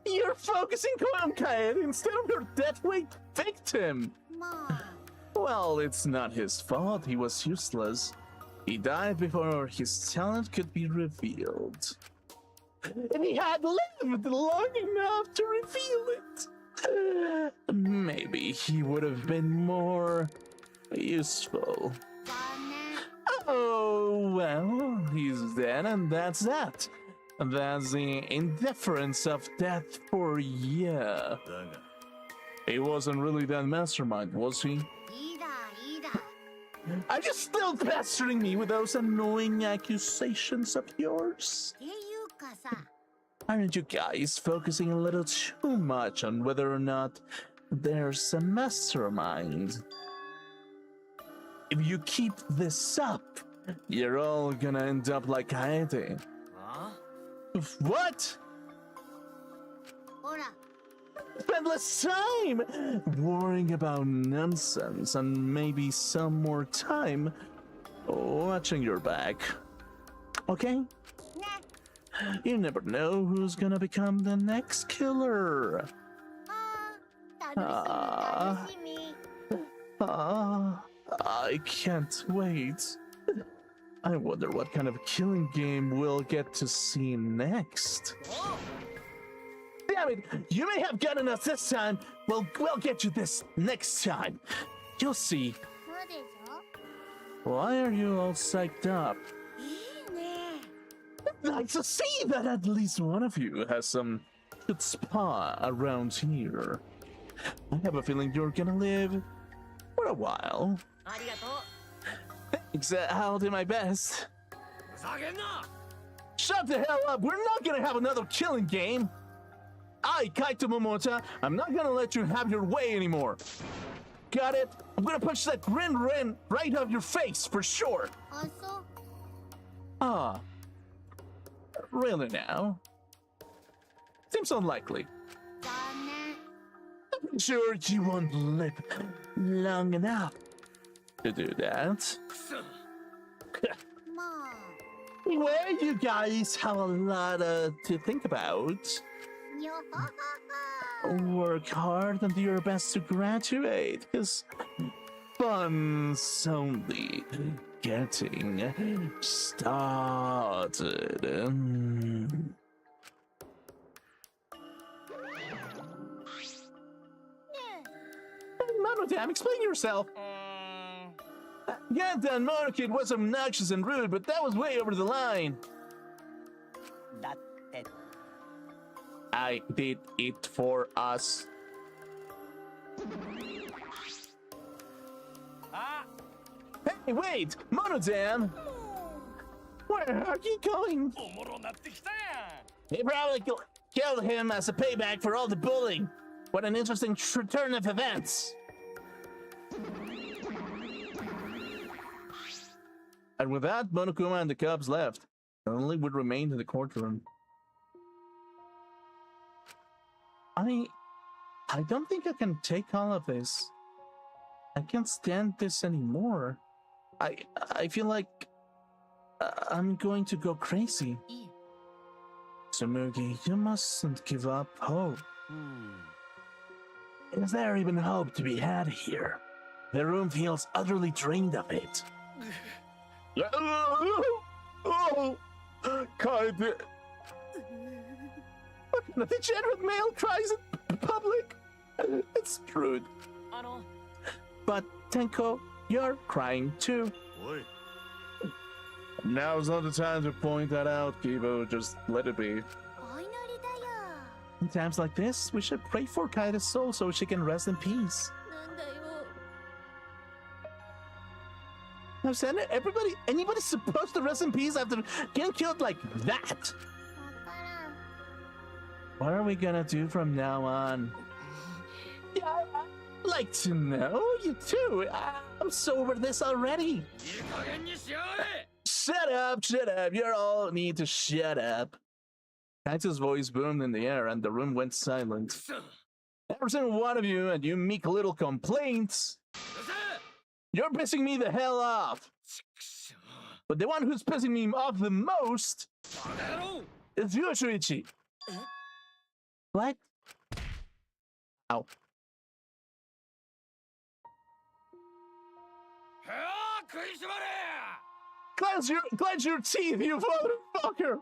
You're focusing on Kaede instead of your deathweight victim! Well, it's not his fault he was useless. He died before his talent could be revealed. And he had lived long enough to reveal it! Maybe he would have been more useful. Oh, well, he's dead and that's that. That's the indifference of death for you. だが He wasn't really that mastermind, was he? Are you still pestering me with those annoying accusations of yours? Aren't you guys focusing a little too much on whether or not there's a mastermind? If you keep this up, you're all gonna end up like Kaede. What? Spend less time worrying about nonsense and maybe some more time watching your back. Okay? You never know who's gonna become the next killer. I can't wait. I wonder what kind of killing game we'll get to see next. Damn it! You may have gotten us this time. We'll get you this next time. You'll see. Why are you all psyched up? Nice to see that at least one of you has some good spa around here. I have a feeling you're gonna live for a while. Thanks, I'll do my best. Shut the hell up! We're not gonna have another killing game! Kaito Momota, I'm not gonna let you have your way anymore. Got it? I'm gonna punch that grin right out of your face for sure. Ah. Really now? Seems unlikely. I'm sure you won't live long enough to do that. Well, you guys have a lot to think about. Work hard and do your best to graduate, because fun's only getting started. Monodam, explain yourself. Ganta and Monokid was obnoxious and rude, but that was way over the line. だって I did it for us. あ Hey, wait! Monodan! Where are you going? おもろなってきたやん They probably killed him as a payback for all the bullying. What an interesting turn of events. And with that, Monokuma and the Cubs left. Only would remain in the courtroom. I don't think I can take all of this. I can't stand this anymore. I feel like I'm going to go crazy. いい Tsumugi, you mustn't give up hope. Is there even hope to be had here? The room feels utterly drained of it. Kind. What kind of degenerate male cries in public? It's rude. あの But Tenko, you're crying too. おい Now's not the time to point that out, Kibo. Just let it be. お祈りだよ In times like this, we should pray for Kaida's soul so she can rest in peace. なんだよ I've said it. Anybody's supposed to rest in peace after getting killed like that. わからん What are we gonna do from now on? Yeah, I'd like to know. You too. I'm so over this already. いい加減にしやがれ Shut up. You all need to shut up. Kaito's voice boomed in the air and the room went silent. Every single one of you and you meek little complaints. うるせえ You're pissing me the hell off. But the one who's pissing me off the most バカ野郎 is you, Shuichi. What? Ow. はあ食いしばれ Clench your teeth, you motherfucker!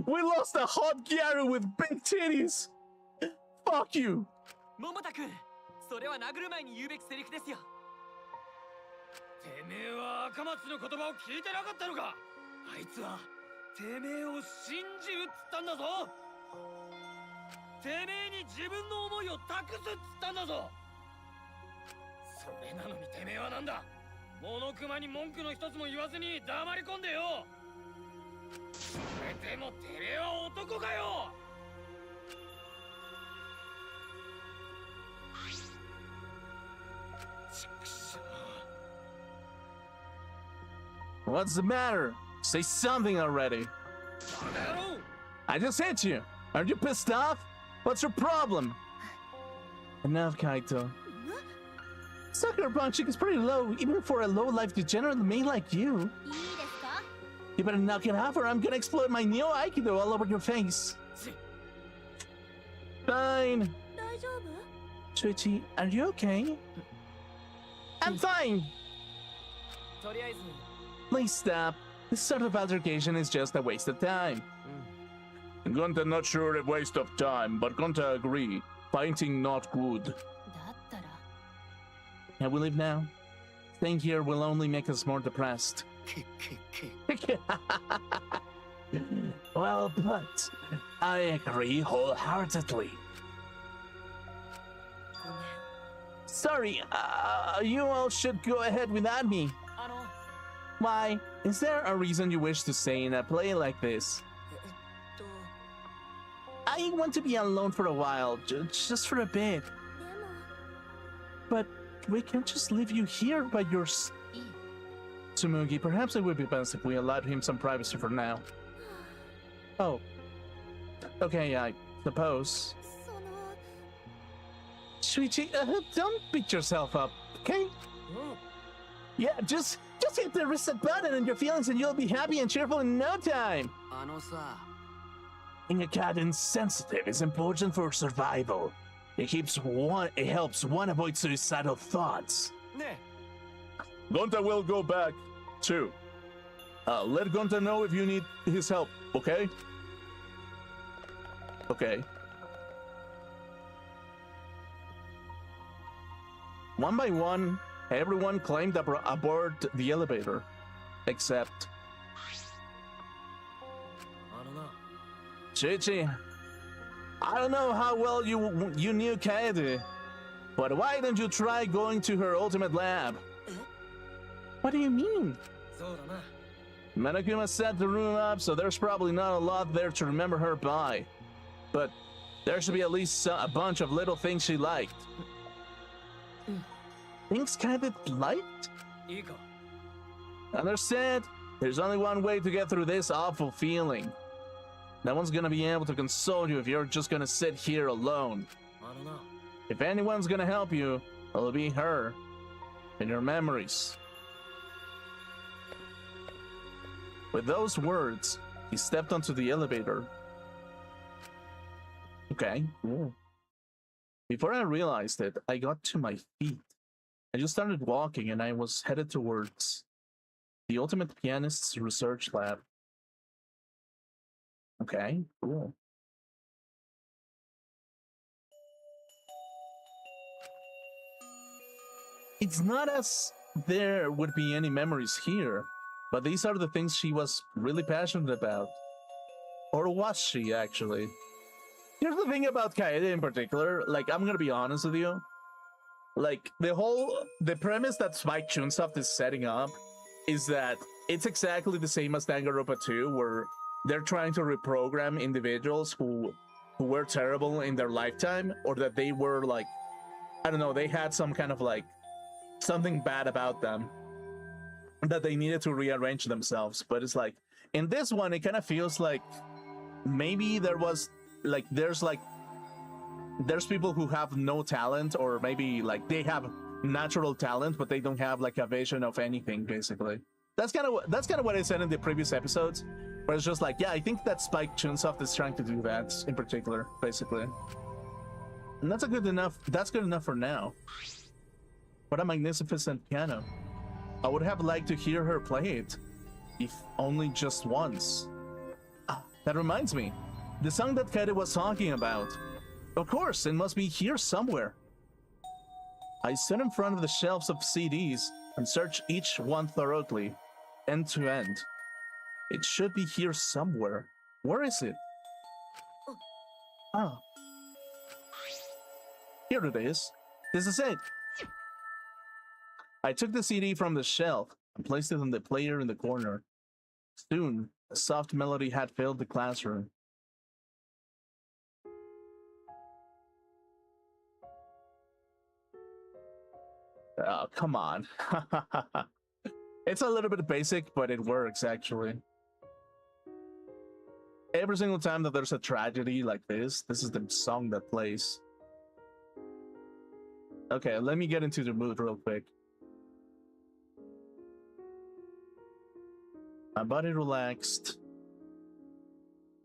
We lost a hot Gyaru with big titties! Fuck you! 桃田君それは殴る前に言うべきセリフですよてめえは赤松の言葉を聞いてなかったのかあいつはてめえを信じるっつったんだぞてめえに自分の思いを託すっつったんだぞそれなのにてめえはなんだモノクマに文句の一つも言わずに黙り込んでよそれでもてめえは男かよ What's the matter? Say something already. I just hit you. Aren't you pissed off? What's your problem? Enough, Kaito. Sucker punching is pretty low, even for a low-life degenerate mate like you. いいですか You better knock it off or I'm gonna explode my Neo Aikido all over your face. Fine. 大丈夫 Shuichi, are you okay? I'm fine. とりあえず Please stop. This sort of altercation is just a waste of time. Gunta not sure a waste of time, but Gunta agree. Fighting not good. だったら Can we leave now? Staying here will only make us more depressed. Well put. I agree wholeheartedly. ごめん Sorry, you all should go ahead without me. あの Why? Is there a reason you wish to stay in a play like this? えっと I want to be alone for a while, just for a bit. でも But we can't just leave you here by your... いい Tsumugi, perhaps it would be best if we allowed him some privacy for now. Oh. Okay, I suppose. その Shuichi, don't beat yourself up, okay? Yeah, just hit the reset button on your feelings and you'll be happy and cheerful in no time. あのさ Being a cat insensitive is important for survival. It helps one avoid suicidal thoughts. ね Gonta will go back, too. Let Gonta know if you need his help, okay? Okay. One by one, Everyone climbed aboard the elevator, except あのな Chichi. I don't know how well you knew Kaede, but why don't you try going to her ultimate lab? What do you mean? そうだな Monokuma set the room up, so there's probably not a lot there to remember her by. But there should be at least a bunch of little things she liked. Things Kaede liked? いいか Understand? There's only one way to get through this awful feeling. No one's gonna be able to console you if you're just gonna sit here alone. あのな If anyone's gonna help you, it'll be her and your memories. With those words, he stepped onto the elevator. Okay, cool. Before I realized it, I got to my feet. I just started walking and I was headed towards the Ultimate Pianist's research lab. Okay, cool. It's not as there would be any memories here, but these are the things she was really passionate about. Or was she, actually? Here's the thing about Kaede in particular, like, I'm gonna be honest with you. Like, the premise that Spike Chunsoft is setting up is that it's exactly the same as Danganronpa 2, where they're trying to reprogram individuals who were terrible in their lifetime, or that they were, like, I don't know, they had some kind of, like, something bad about them that they needed to rearrange themselves. But it's like, in this one, it kind of feels like maybe there's people who have no talent, or maybe like they have natural talent but they don't have like a vision of anything. Basically, that's kind of what I said in the previous episodes, where it's just like, yeah, I think that Spike Chunsoft is trying to do that in particular, basically. And that's good enough for now. What a magnificent piano. I would have liked to hear her play it, if only just once. Ah, that reminds me, the song that Kaede was talking about. Of course, it must be here somewhere. I stood in front of the shelves of CDs and searched each one thoroughly, end to end. It should be here somewhere. Where is it? Ah. Here it is. This is it. I took the CD from the shelf and placed it on the player in the corner. Soon, a soft melody had filled the classroom. Oh, come on. It's a little bit basic, but it works, actually. Every single time that there's a tragedy like this is the song that plays. Okay, let me get into the mood real quick. My body relaxed,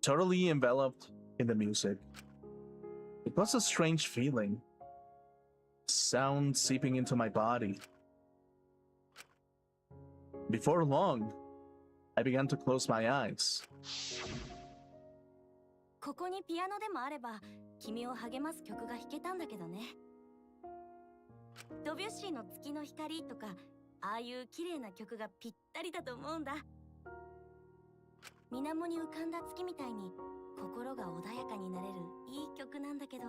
totally enveloped in the music. It was a strange feeling. Sound seeping into my body. Before long, I began to close my eyes. ここにピアノでもあれば君を励ます曲が弾けたんだけどね。ドビュッシーの月の光とかああいう綺麗な曲がぴったりだと思うんだ。水面に浮かんだ月みたいに心が穏やかになれるいい曲なんだけど。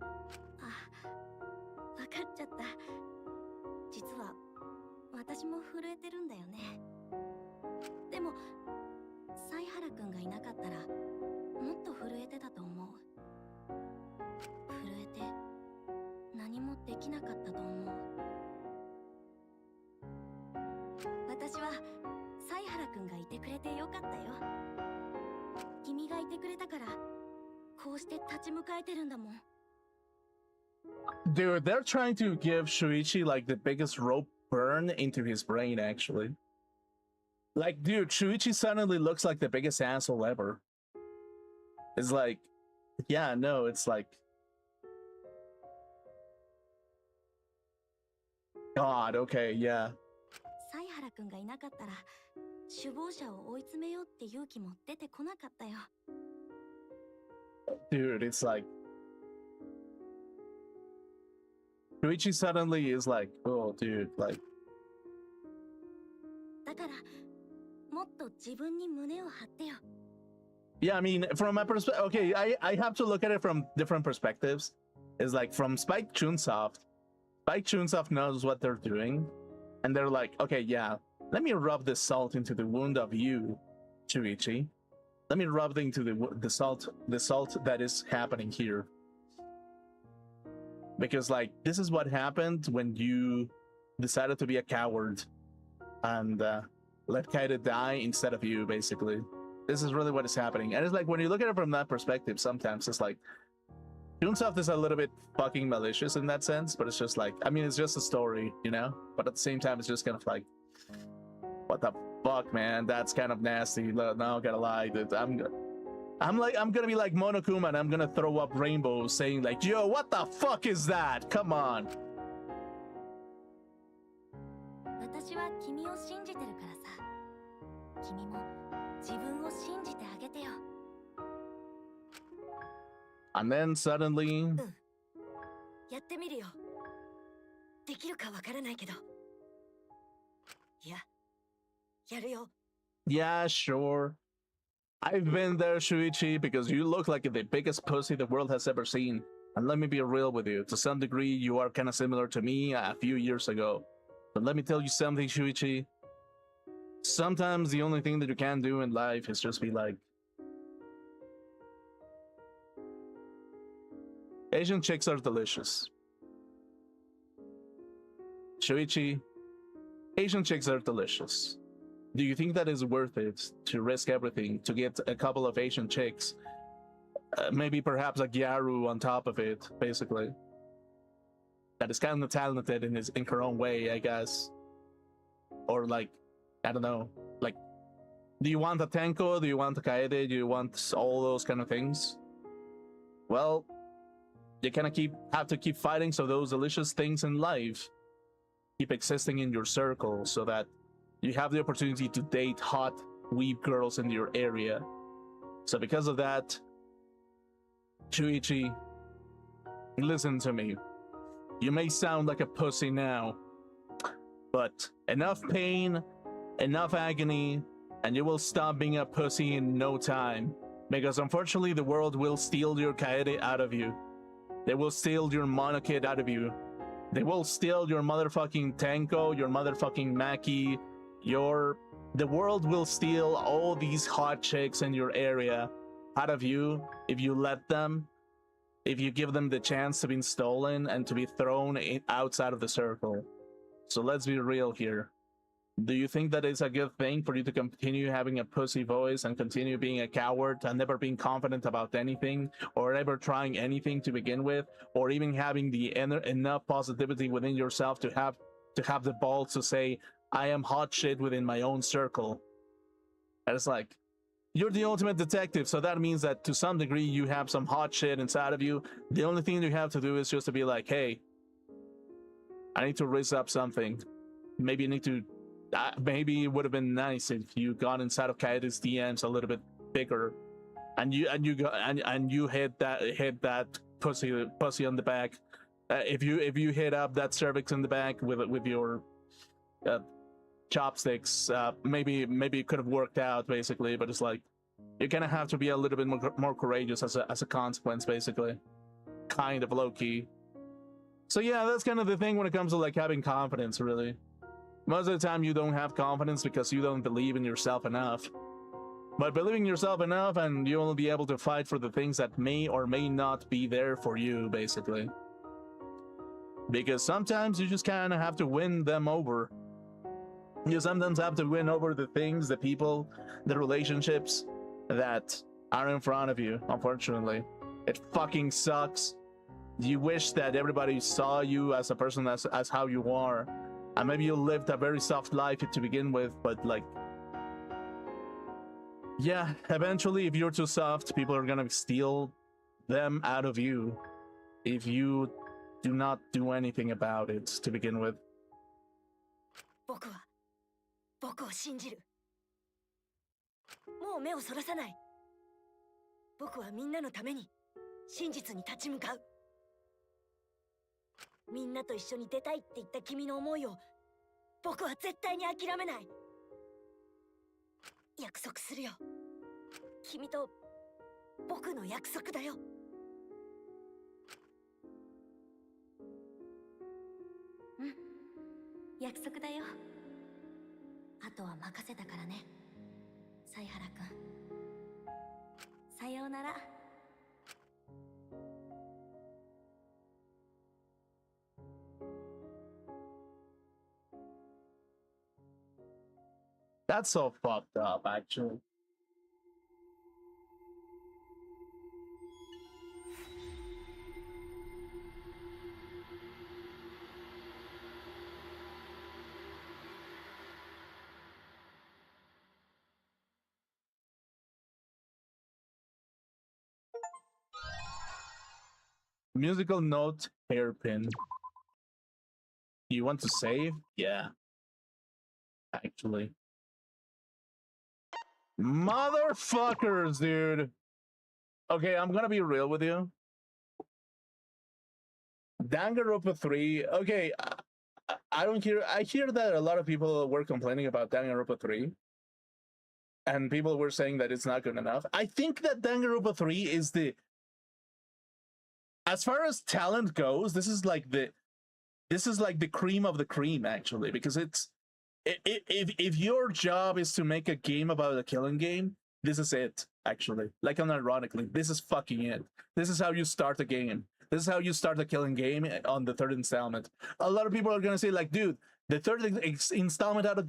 あ、わかっちゃった。実は私も震えてるんだよね。でも犀原くんがいなかったらもっと震えてたと思う。震えて何もできなかったと思う。私は犀原くんがいてくれてよかったよ。君がいてくれたからこうして立ち向かえてるんだもん。Dude, they're trying to give Shuichi like the biggest rope burn into his brain, actually. Like, dude, Shuichi suddenly looks like the biggest asshole ever. It's like, yeah, no, it's like, God, okay, yeah. 犀原くんがいなかったら首謀者を追い詰めようって勇気も出てこなかったよ。Dude, it's like, Shuichi suddenly is like, oh, dude, like, だからもっと自分に胸を張ってよ。 yeah, I mean, from my perspective, okay, I have to look at it from different perspectives. It's like from Spike Chunsoft knows what they're doing, and they're like, okay, yeah, let me rub this salt into the wound of you, Shuichi. Let me rub into the salt that is happening here. Because like this is what happened when you decided to be a coward and let Kaede die instead of you, basically. This is really what is happening. And it's like when you look at it from that perspective, sometimes it's like Chunsoft is a little bit fucking malicious in that sense, but it's just like, I mean, it's just a story, you know? But at the same time, it's just kind of like, what the fuck, man? That's kind of nasty. Not gonna lie, dude. I'm gonna be like Monokuma and I'm gonna throw up rainbows saying like, yo, what the fuck is that? Come on. 私は君を信じてるからさ。君も自分を信じてあげてよ。 And then suddenly, やってみるよ。できるかわからないけど。いや、やるよ。 yeah, sure. I've been there, Shuichi, because you look like the biggest pussy the world has ever seen. And let me be real with you. To some degree, you are kind of similar to me a few years ago. But let me tell you something, Shuichi. Sometimes the only thing that you can do in life is just be like, Asian chicks are delicious. Shuichi, Asian chicks are delicious. Do you think that is worth it to risk everything to get a couple of Asian chicks? Maybe perhaps a Gyaru on top of it, basically. That is kind of talented in her own way, I guess. Or like, I don't know. Like, do you want a Tenko? Do you want a Kaede? Do you want all those kind of things? Well, you kind of have to keep fighting so those delicious things in life keep existing in your circle so that you have the opportunity to date hot weeb girls in your area. So because of that, Shuichi, listen to me. You may sound like a pussy now, but enough pain, enough agony, and you will stop being a pussy in no time. Because unfortunately, the world will steal your Kaede out of you. They will steal your Monokid out of you. They will steal your motherfucking Tenko, your motherfucking Maki, the world will steal all these hot chicks in your area out of you if you let them, if you give them the chance to be stolen and to be thrown outside of the circle. So let's be real here. Do you think that it's a good thing for you to continue having a pussy voice and continue being a coward and never being confident about anything or ever trying anything to begin with, or even having the enough positivity within yourself to have the balls to say, I am hot shit within my own circle? And it's like, you're the ultimate detective, so that means that to some degree you have some hot shit inside of you. The only thing you have to do is just to be like, hey, I need to raise up something. Maybe you need to maybe it would have been nice if you got inside of Kaede's DMs a little bit bigger, and you hit that pussy on the back. If you hit up that cervix in the back with your chopsticks, maybe it could have worked out, basically. But it's like you're gonna have to be a little bit more courageous as a consequence, basically, kind of low key. So yeah, that's kind of the thing when it comes to like having confidence, really. Most of the time you don't have confidence because you don't believe in yourself enough. But believing in yourself enough and you will be able to fight for the things that may or may not be there for you, basically. Because sometimes you just kind of have to win them over. You sometimes have to win over the things, the people, the relationships that are in front of you, unfortunately. It fucking sucks. You wish that everybody saw you as a person as how you are. And maybe you lived a very soft life to begin with, but like, yeah, eventually if you're too soft, people are gonna steal them out of you if you do not do anything about it to begin with. 僕を信じる。もう目をそらさない。僕はみんなのために真実に立ち向かう。みんなと一緒に出たいって言った君の思いを僕は絶対に諦めない。約束するよ。君と僕の約束だよ。うん、約束だよ。あとは任せたからね、犀原くん。さようなら。That's so fucked up, actually. Musical note, hairpin. You want to save? Yeah. Actually. Motherfuckers, dude. Okay, I'm gonna be real with you. Danganronpa 3. Okay, I don't hear. I hear that a lot of people were complaining about Danganronpa 3. And people were saying that it's not good enough. I think that Danganronpa 3 is the... As far as talent goes, this is like the cream of the cream, actually, because it's... If your job is to make a game about a killing game, this is it, actually. Like, unironically, this is fucking it. This is how you start a game. This is how you start a killing game on the third installment. A lot of people are gonna say, like, dude, the third installment out of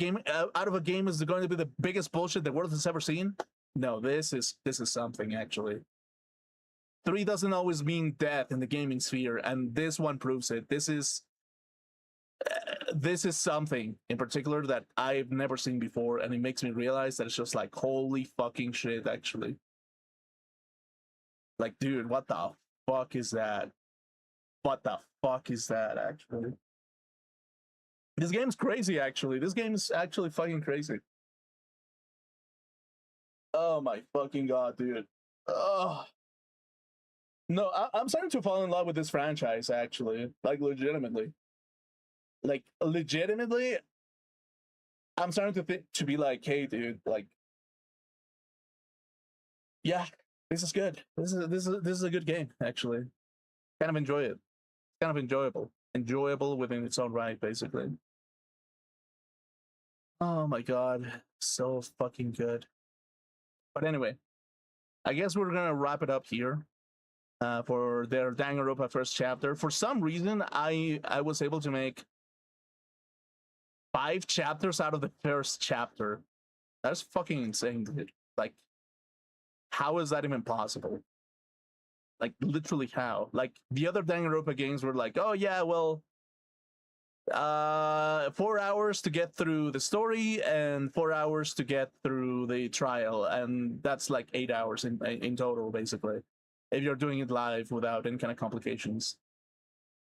a game is going to be the biggest bullshit the world has ever seen. No, this is something, actually. 3 doesn't always mean death in the gaming sphere, and this one proves it. This is something in particular that I've never seen before, and it makes me realize that it's just like, holy fucking shit, actually. Like, dude, what the fuck is that? What the fuck is that, actually? This game's crazy, actually. This game is actually fucking crazy. Oh my fucking god, dude. Oh. No, I'm starting to fall in love with this franchise, actually. Like, legitimately. Like, legitimately, I'm starting to be like, hey, dude, like, yeah, this is good. This is a good game, actually. Kind of enjoy it. Kind of enjoyable within its own right, basically. Oh my god, so fucking good. But anyway, I guess we're gonna wrap it up here for their Danganronpa first chapter. For some reason, I was able to make 5 chapters out of the first chapter. That's fucking insane, dude. Like, how is that even possible? Like, literally how? Like, the other Danganronpa games were like, oh yeah, well, 4 hours to get through the story and 4 hours to get through the trial, and that's like 8 hours in total, basically, if you're doing it live without any kind of complications.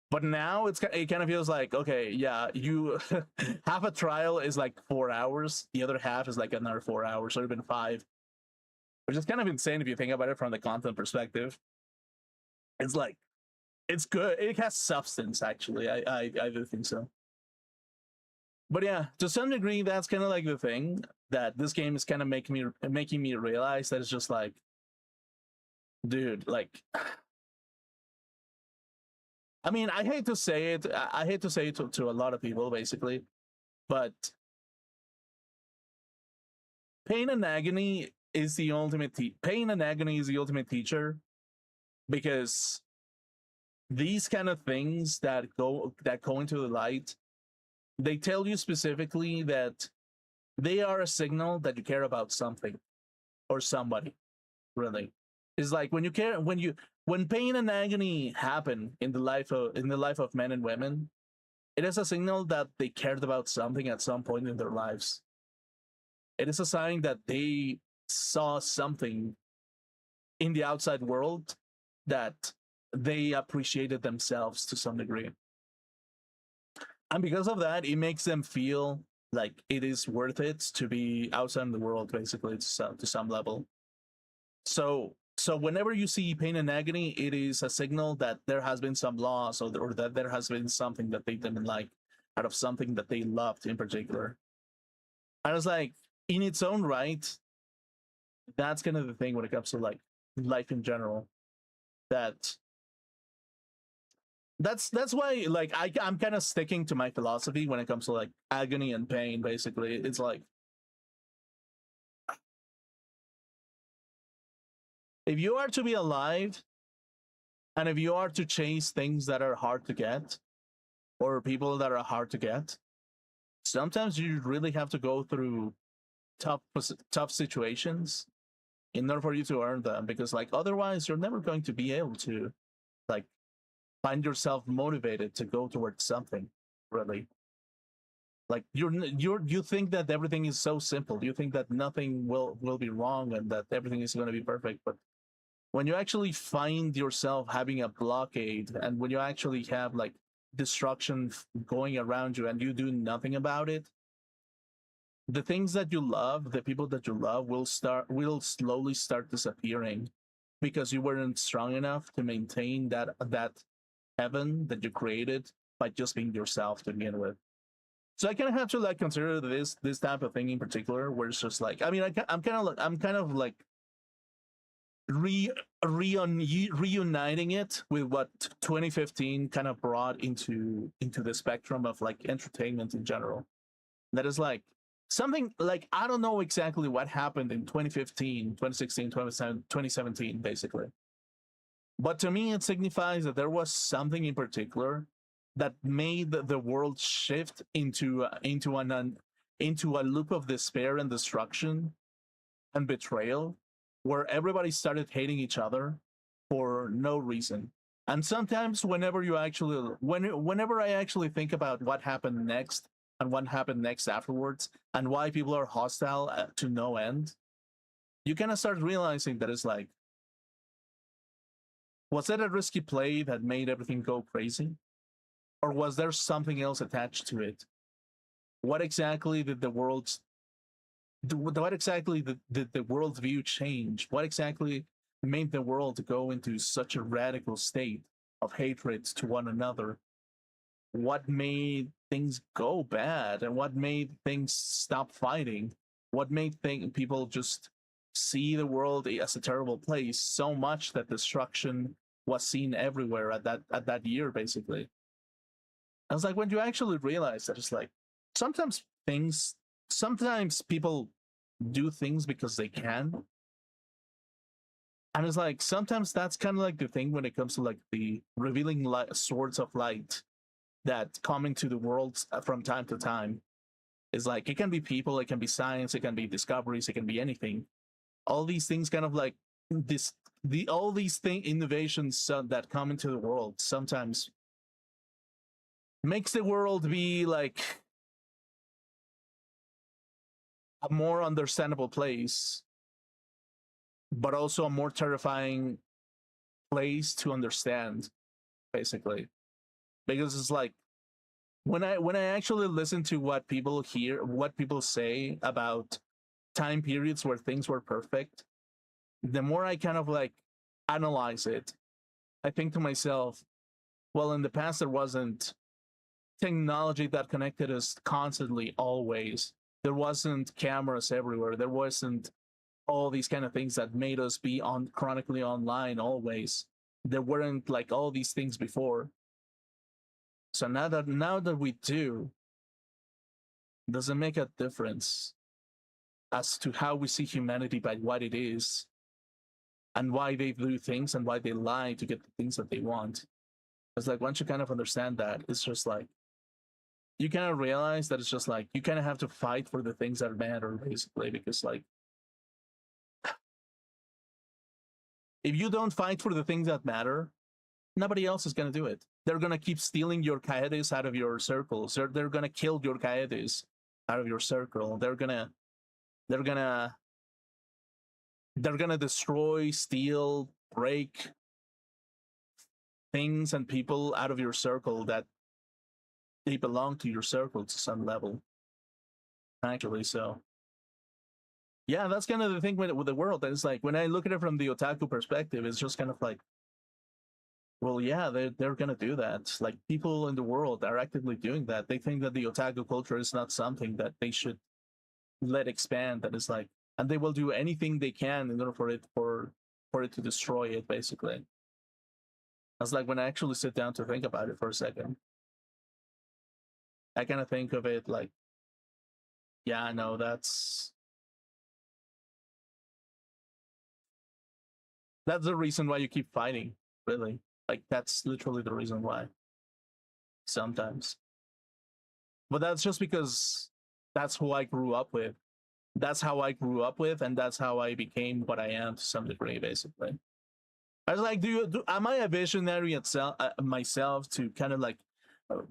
But now it kind of feels like, okay, yeah, you half a trial is like 4 hours, the other half is like another 4 hours, or even 5, which is kind of insane if you think about it from the content perspective. It's like, it's good. It has substance, actually. I do think so. But yeah, to some degree, that's kind of like the thing, that this game is kind of making me realize that it's just like, dude, like, I mean, I hate to say it. I hate to say it to a lot of people, basically, but pain and agony is the ultimate pain and agony is the ultimate teacher, because these kind of things that go into the light, they tell you specifically that they are a signal that you care about something or somebody. Really, it's like when pain and agony happen in the life of men and women, it is a signal that they cared about something at some point in their lives. It is a sign that they saw something in the outside world that they appreciated themselves to some degree. And because of that, it makes them feel like it is worth it to be outside in the world, basically, to some level. So So whenever you see pain and agony, it is a signal that there has been some loss, or that there has been something that they didn't like out of something that they loved in particular. I was like, in its own right, that's kind of the thing when it comes to like life in general. That's why like I'm kind of sticking to my philosophy when it comes to like agony and pain. Basically, it's like, if you are to be alive, and if you are to chase things that are hard to get, or people that are hard to get, sometimes you really have to go through tough situations in order for you to earn them, because like otherwise you're never going to be able to like find yourself motivated to go towards something, really. Like you think that everything is so simple, you think that nothing will be wrong and that everything is going to be perfect, but when you actually find yourself having a blockade, and when you actually have like destruction going around you and you do nothing about it, the things that you love, the people that you love will slowly start disappearing, because you weren't strong enough to maintain that heaven that you created by just being yourself to begin with. So I kind of have to like consider this type of thing in particular, where it's just like, I mean, I'm kind of like reuniting it with what 2015 kind of brought into the spectrum of like entertainment in general. That is like something like, I don't know exactly what happened in 2015, 2016, 2017, basically. But to me, it signifies that there was something in particular that made the world shift into a loop of despair and destruction and betrayal, where everybody started hating each other for no reason. And sometimes whenever I actually think about what happened next and what happened next afterwards and why people are hostile to no end, you kind of start realizing that it's like, was it a risky play that made everything go crazy? Or was there something else attached to it? What exactly did the world's what exactly did the world view change? What exactly made the world go into such a radical state of hatred to one another? What made things go bad, and what made things stop fighting? What made people just see the world as a terrible place so much that destruction was seen everywhere at that year, basically? I was like, when you actually realize that it's like, sometimes people do things because they can. And it's like, sometimes that's kind of like the thing when it comes to like the revealing swords of light that come into the world from time to time. Is like, it can be people, it can be science, it can be discoveries, it can be anything. All these things kind of like all these innovations that come into the world sometimes makes the world be like a more understandable place, but also a more terrifying place to understand, basically. Because it's like, when I actually listen to what people say about time periods where things were perfect, the more I kind of like analyze it, I think to myself, well, in the past there wasn't technology that connected us constantly, always. There wasn't cameras everywhere. There wasn't all these kind of things that made us be on chronically online always. There weren't like all these things before. So now that we do, does it make a difference as to how we see humanity by what it is, and why they do things and why they lie to get the things that they want? It's like, once you kind of understand that, it's just like, you kind of realize that it's just like, you kind of have to fight for the things that matter, basically, because like, if you don't fight for the things that matter, nobody else is going to do it. They're going to keep stealing your coyotes out of your circles. They're going to kill your coyotes out of your circle. They're going to destroy, steal, break things and people out of your circle that they belong to your circle to some level. Actually, so yeah, that's kind of the thing with the world. And it's like when I look at it from the otaku perspective, it's just kind of like, well, yeah, they're gonna do that. Like people in the world are actively doing that. They think that the otaku culture is not something that they should let expand. That is like, and they will do anything they can in order for it to destroy it. Basically, that's like when I actually sit down to think about it for a second. I kind of think of it like, yeah, no, that's the reason why you keep fighting. Really, like that's literally the reason why. Sometimes, but that's just because that's who I grew up with. That's how I grew up with, and that's how I became what I am to some degree. Basically, I was like, am I a visionary itself myself to kind of like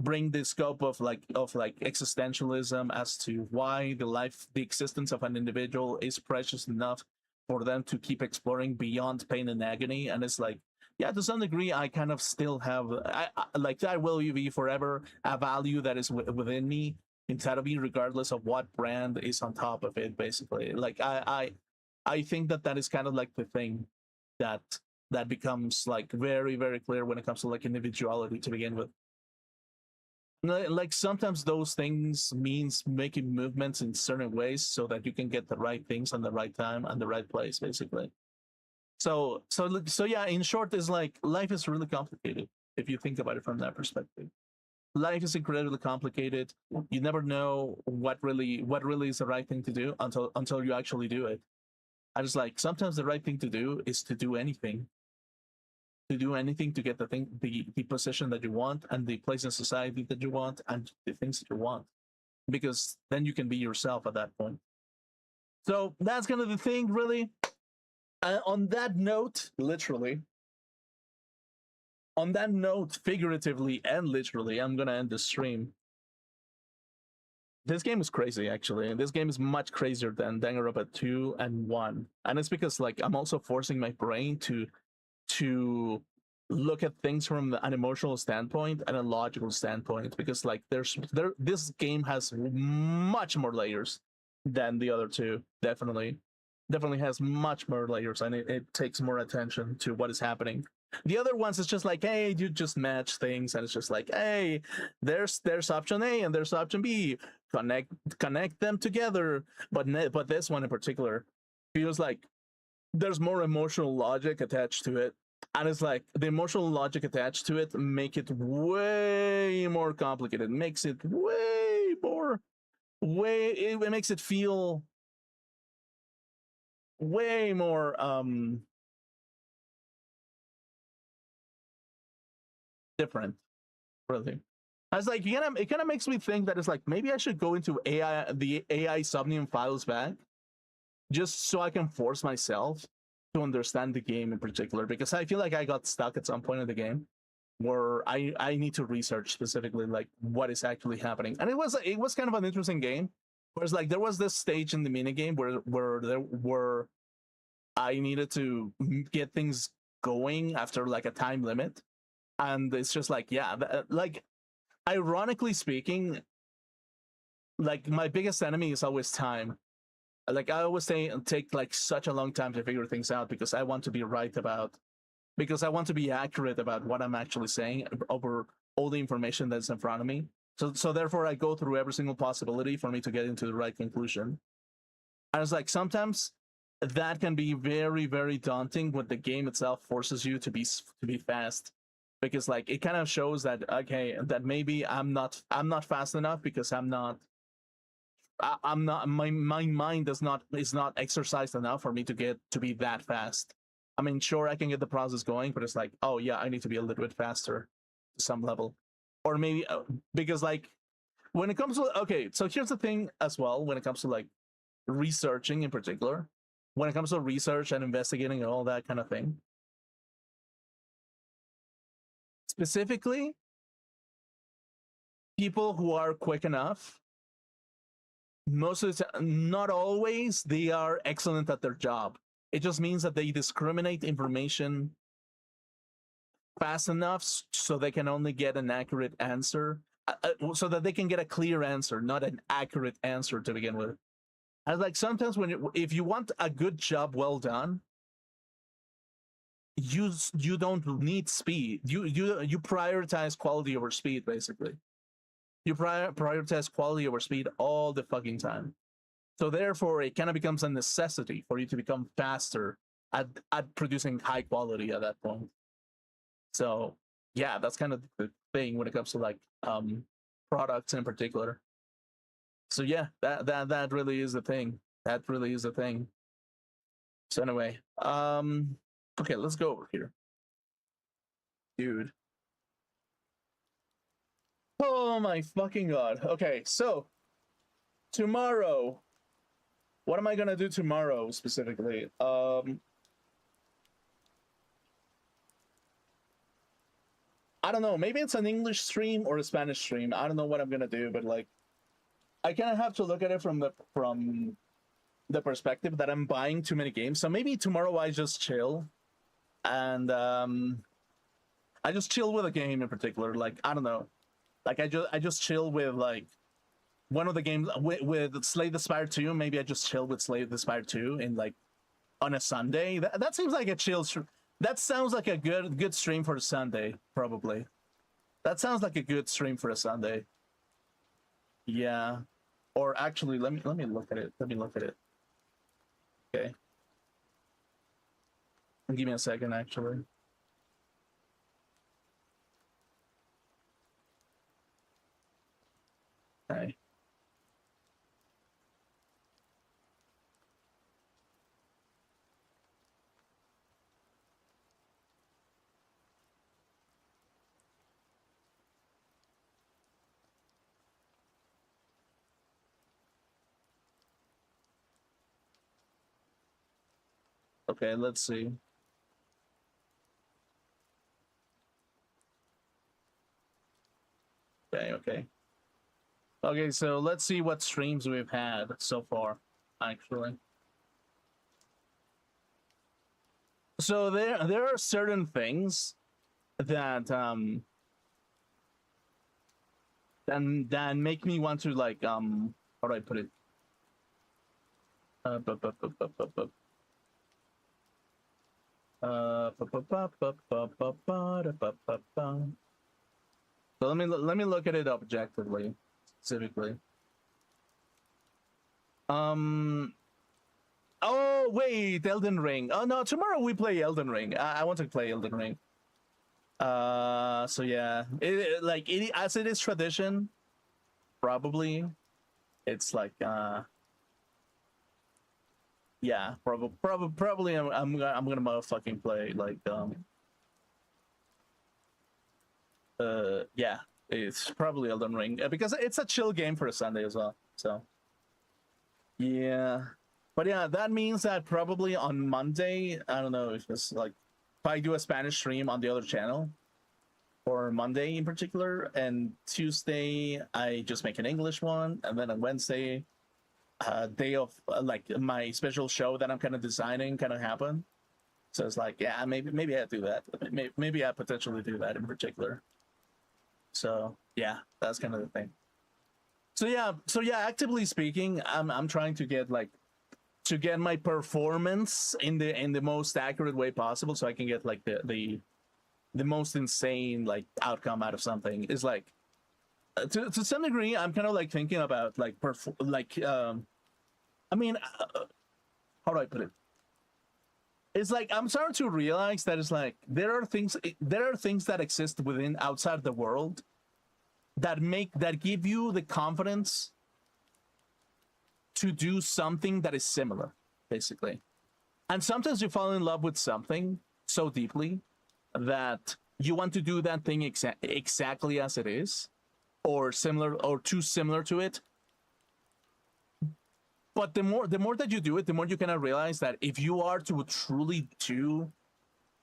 bring the scope of like existentialism as to why the existence of an individual is precious enough for them to keep exploring beyond pain and agony? And it's like, yeah, to some degree, I kind of still have, like, I will be forever a value that is within me inside of me, regardless of what brand is on top of it. Basically, like I think that is kind of like the thing that becomes like very very clear when it comes to like individuality to begin with. Like sometimes those things means making movements in certain ways so that you can get the right things on the right time and the right place, basically. So yeah, in short, is like life is really complicated if you think about it from that perspective. Life is incredibly complicated. You never know what really is the right thing to do until you actually do it. I just like sometimes the right thing to do is to do anything, to get the position that you want and the place in society that you want and the things that you want, because then you can be yourself at that point. So that's kind of the thing, really. On that note, literally, on that note, figuratively and literally, I'm gonna end the stream. This game is crazy, actually, and this game is much crazier than Danganronpa 2 and 1, and it's because like I'm also forcing my brain to look at things from an emotional standpoint and a logical standpoint, because like this game has much more layers than the other two. Definitely has much more layers, and it takes more attention to what is happening. The other ones is just like, hey, you just match things, and it's just like, hey, there's option A and there's option B, connect them together. But this one in particular feels like there's more emotional logic attached to it, and it's like the emotional logic attached to it make it way more complicated, makes it it makes it feel way more different, really. I was like, it kind of makes me think that it's like maybe I should go into the AI Somnium Files back, just so I can force myself to understand the game in particular, because I feel like I got stuck at some point in the game where I need to research specifically like what is actually happening. And it was kind of an interesting game. Whereas like there was this stage in the minigame where I needed to get things going after like a time limit. And it's just like, yeah, like ironically speaking, like my biggest enemy is always time. Like I always say, take like such a long time to figure things out, because I want to be right because I want to be accurate about what I'm actually saying over all the information that's in front of me. So therefore I go through every single possibility for me to get into the right conclusion. And it's like sometimes that can be very, very daunting when the game itself forces you to be fast, because like it kind of shows that, okay, that maybe I'm not fast enough because I'm not my mind is not exercised enough for me to be that fast. I mean, sure, I can get the process going, but it's like, oh yeah, I need to be a little bit faster to some level. Or maybe because like when it comes to, okay, so here's the thing as well, when it comes to like researching in particular, when it comes to research and investigating and all that kind of thing, specifically people who are quick enough, most of the time, not always, they are excellent at their job. It just means that they discriminate information fast enough so they can only get an accurate answer, so that they can get a clear answer, not an accurate answer to begin with. And like sometimes if you want a good job well done, you don't need speed. You prioritize quality over speed, basically. You prioritize quality over speed all the fucking time. So therefore, it kind of becomes a necessity for you to become faster at producing high quality at that point. So yeah, that's kind of the thing when it comes to like products in particular. So yeah, that really is the thing. That really is the thing. So anyway, okay, let's go over here, dude. Oh my fucking god. Okay, so tomorrow, what am I gonna do tomorrow specifically? I don't know. Maybe it's an English stream or a Spanish stream. I don't know what I'm gonna do, but like, I kind of have to look at it from the perspective that I'm buying too many games. So maybe tomorrow I just chill, and I just chill with a game in particular. Like I don't know, like I just chill with like one of the games with Slay the Spire 2. Maybe I just chill with Slay the Spire 2 in like on a Sunday. That seems like a chill stream. That sounds like a good stream for a Sunday, probably. That sounds like a good stream for a Sunday. Yeah. Or actually, let me look at it. Let me look at it. Okay. Give me a second, actually. Okay. Okay, let's see. Okay. Okay, so let's see what streams we've had so far, actually. So there are certain things that that make me want to like how do I put it? So let me look at it objectively, specifically. Oh wait, Elden Ring. Oh no, tomorrow we play Elden Ring. I want to play Elden Ring. So yeah, as it is tradition, probably it's like yeah, probably I'm gonna motherfucking play like yeah, it's probably Elden Ring because it's a chill game for a Sunday as well. So yeah, but yeah, that means that probably on Monday, I don't know if it's like if I do a Spanish stream on the other channel, or Monday in particular, and Tuesday I just make an English one, and then on Wednesday, day of like my special show that I'm kind of designing kind of happen. So it's like, yeah, maybe I do that. Maybe I potentially do that in particular. So yeah, that's kind of the thing. So yeah, actively speaking, I'm trying to get my performance in the most accurate way possible, so I can get like the most insane like outcome out of something. Is like to some degree, I'm kind of like thinking about like I mean, how do I put it? It's like I'm starting to realize that it's like there are things that exist within outside the world that give you the confidence to do something that is similar, basically. And sometimes you fall in love with something so deeply that you want to do that thing exactly as it is, or similar, or too similar to it. But the more that you do it, the more you kind of realize that if you are to truly do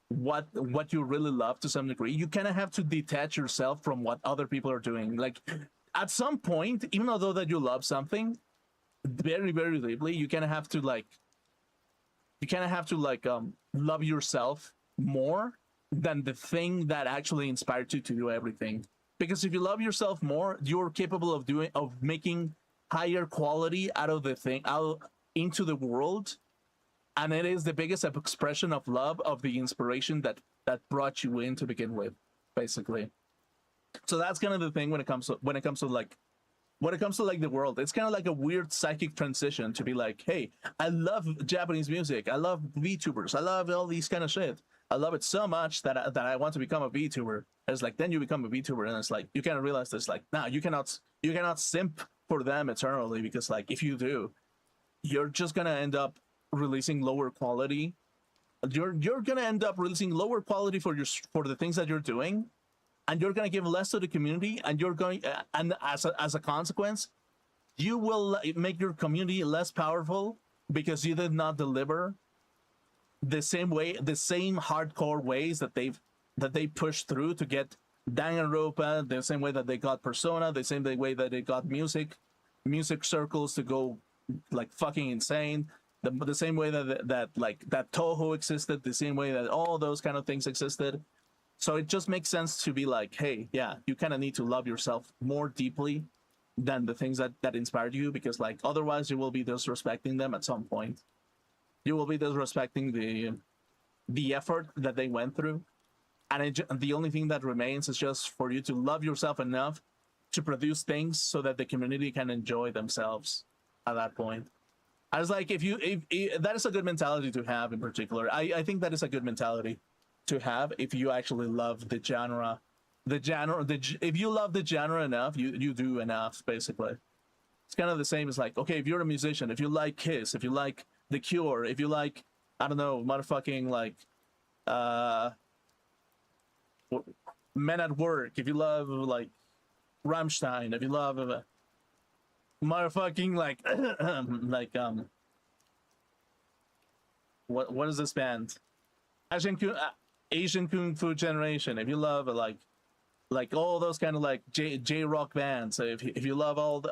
what you really love to some degree, you kind of have to detach yourself from what other people are doing. Like at some point, even though that you love something very, very deeply, you kind of have to love yourself more than the thing that actually inspired you to do everything. Because if you love yourself more, you're capable of making higher quality out of the thing, out into the world, and it is the biggest expression of love, of the inspiration that brought you in to begin with, basically. So that's kind of the thing when it comes to like the world. It's kind of like a weird psychic transition to be like, hey, I love Japanese music, I love VTubers, I love all these kind of shit. I love it so much that I want to become a VTuber. It's like, then you become a VTuber, and it's like you kind of realize this, like, nah, you cannot simp for them eternally, because like if you do, you're just gonna end up releasing lower quality. You're gonna end up releasing lower quality for the things that you're doing, and you're gonna give less to the community, and you're going and as a consequence, you will make your community less powerful because you did not deliver the same hardcore ways that they pushed through to get Danganronpa, the same way that they got Persona, the same way that they got music circles to go like fucking insane, the same way that Toho existed, the same way that all those kind of things existed. So it just makes sense to be like, hey, yeah, you kind of need to love yourself more deeply than the things that inspired you, because like otherwise you will be disrespecting them at some point. You will be disrespecting the effort that they went through, and the only thing that remains is just for you to love yourself enough to produce things so that the community can enjoy themselves at that point. I was like, if that is a good mentality to have in particular. I think that is a good mentality to have if you actually love the genre. If you love the genre enough, you do enough, basically. It's kind of the same as like, okay, if you're a musician, if you like Kiss, if you like The Cure, if you like, I don't know, motherfucking like Men at Work, if you love like Rammstein, if you love motherfucking like what is this band? Asian Kung Fu Generation. If you love like all those kind of like J rock bands, so if you love all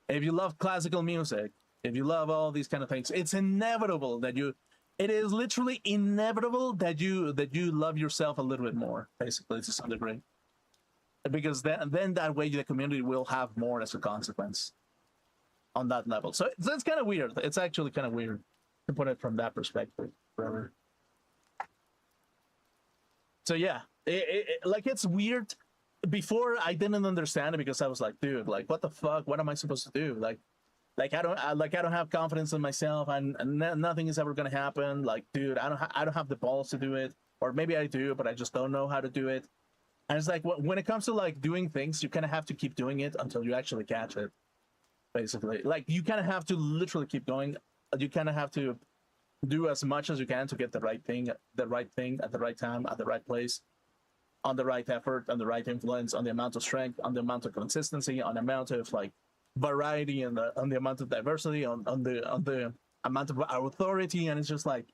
if you love classical music, if you love all these kind of things, it's inevitable that it is literally inevitable that you love yourself a little bit more, basically, to some degree. Because then that way the community will have more as a consequence on that level. So it's kind of weird. It's actually kind of weird to put it from that perspective. Forever. So yeah, like it's weird. Before I didn't understand it because I was like, dude, like what the fuck? What am I supposed to do? Like I don't have confidence in myself, and nothing is ever gonna happen. Like, dude, I don't have the balls to do it, or maybe I do, but I just don't know how to do it. And it's like when it comes to like doing things, you kind of have to keep doing it until you actually catch it. Basically, like you kind of have to literally keep going. You kind of have to do as much as you can to get the right thing at the right time, at the right place, on the right effort, on the right influence, on the amount of strength, on the amount of consistency, on the amount of like variety, and on the amount of diversity, on the amount of authority. And it's just like,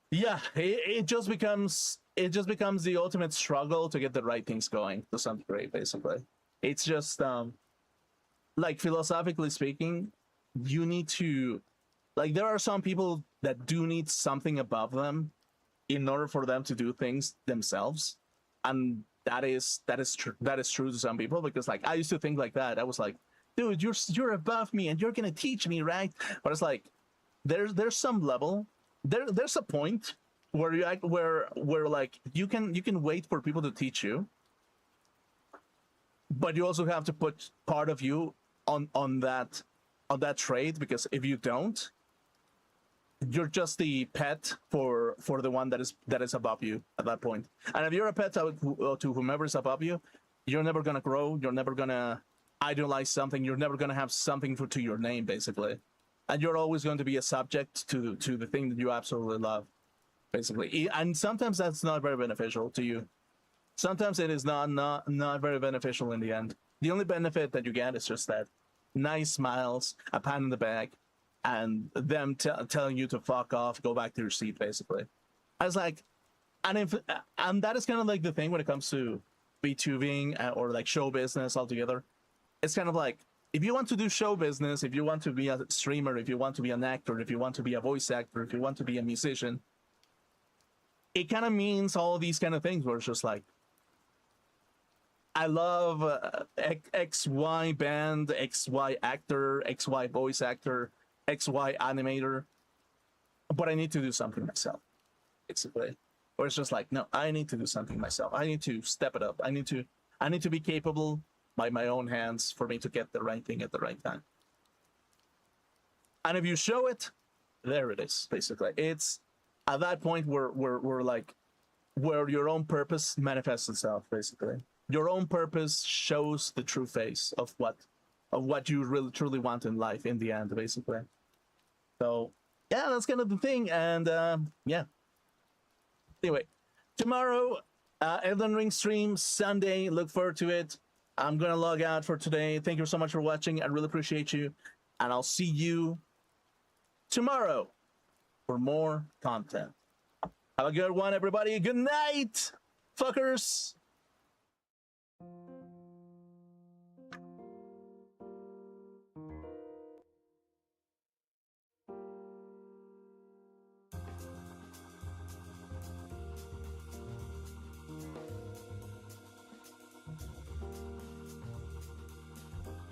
yeah, it just becomes the ultimate struggle to get the right things going to some degree. Basically, it's just like philosophically speaking, you need to, like, there are some people that do need something above them in order for them to do things themselves, and that is true to some people, because like I used to think like that. I was like, dude, you're above me and you're gonna teach me, right? But it's like there's some level, there's a point where you where like you can wait for people to teach you, but you also have to put part of you on that trade, because if you don't, you're just the pet for the one that is above you at that point. And if you're a pet to whomever is above you, you're never gonna grow. You're never gonna idolize something. You're never gonna have something to your name, basically. And you're always going to be a subject to the thing that you absolutely love, basically. And sometimes that's not very beneficial to you. Sometimes it is not very beneficial in the end. The only benefit that you get is just that nice smiles, a pat in the back, and them telling you to fuck off, go back to your seat, basically. I was like, and that is kind of like the thing when it comes to VTubing or like show business altogether. It's kind of like, if you want to do show business, if you want to be a streamer, if you want to be an actor, if you want to be a voice actor, if you want to be a musician, it kind of means all these kind of things where it's just like, I love XY band, XY actor, XY voice actor, XY animator, but I need to do something myself, basically. Or it's just like, no, I need to do something myself. I need to step it up. I need to be capable by my own hands for me to get the right thing at the right time. And if you show it, there it is, basically. It's at that point where your own purpose manifests itself, basically. Your own purpose shows the true face of what you really truly want in life in the end, basically. So yeah, that's kind of the thing. And yeah. Anyway, tomorrow, Elden Ring stream, Sunday. Look forward to it. I'm gonna log out for today. Thank you so much for watching. I really appreciate you, and I'll see you tomorrow for more content. Have a good one, everybody. Good night, fuckers.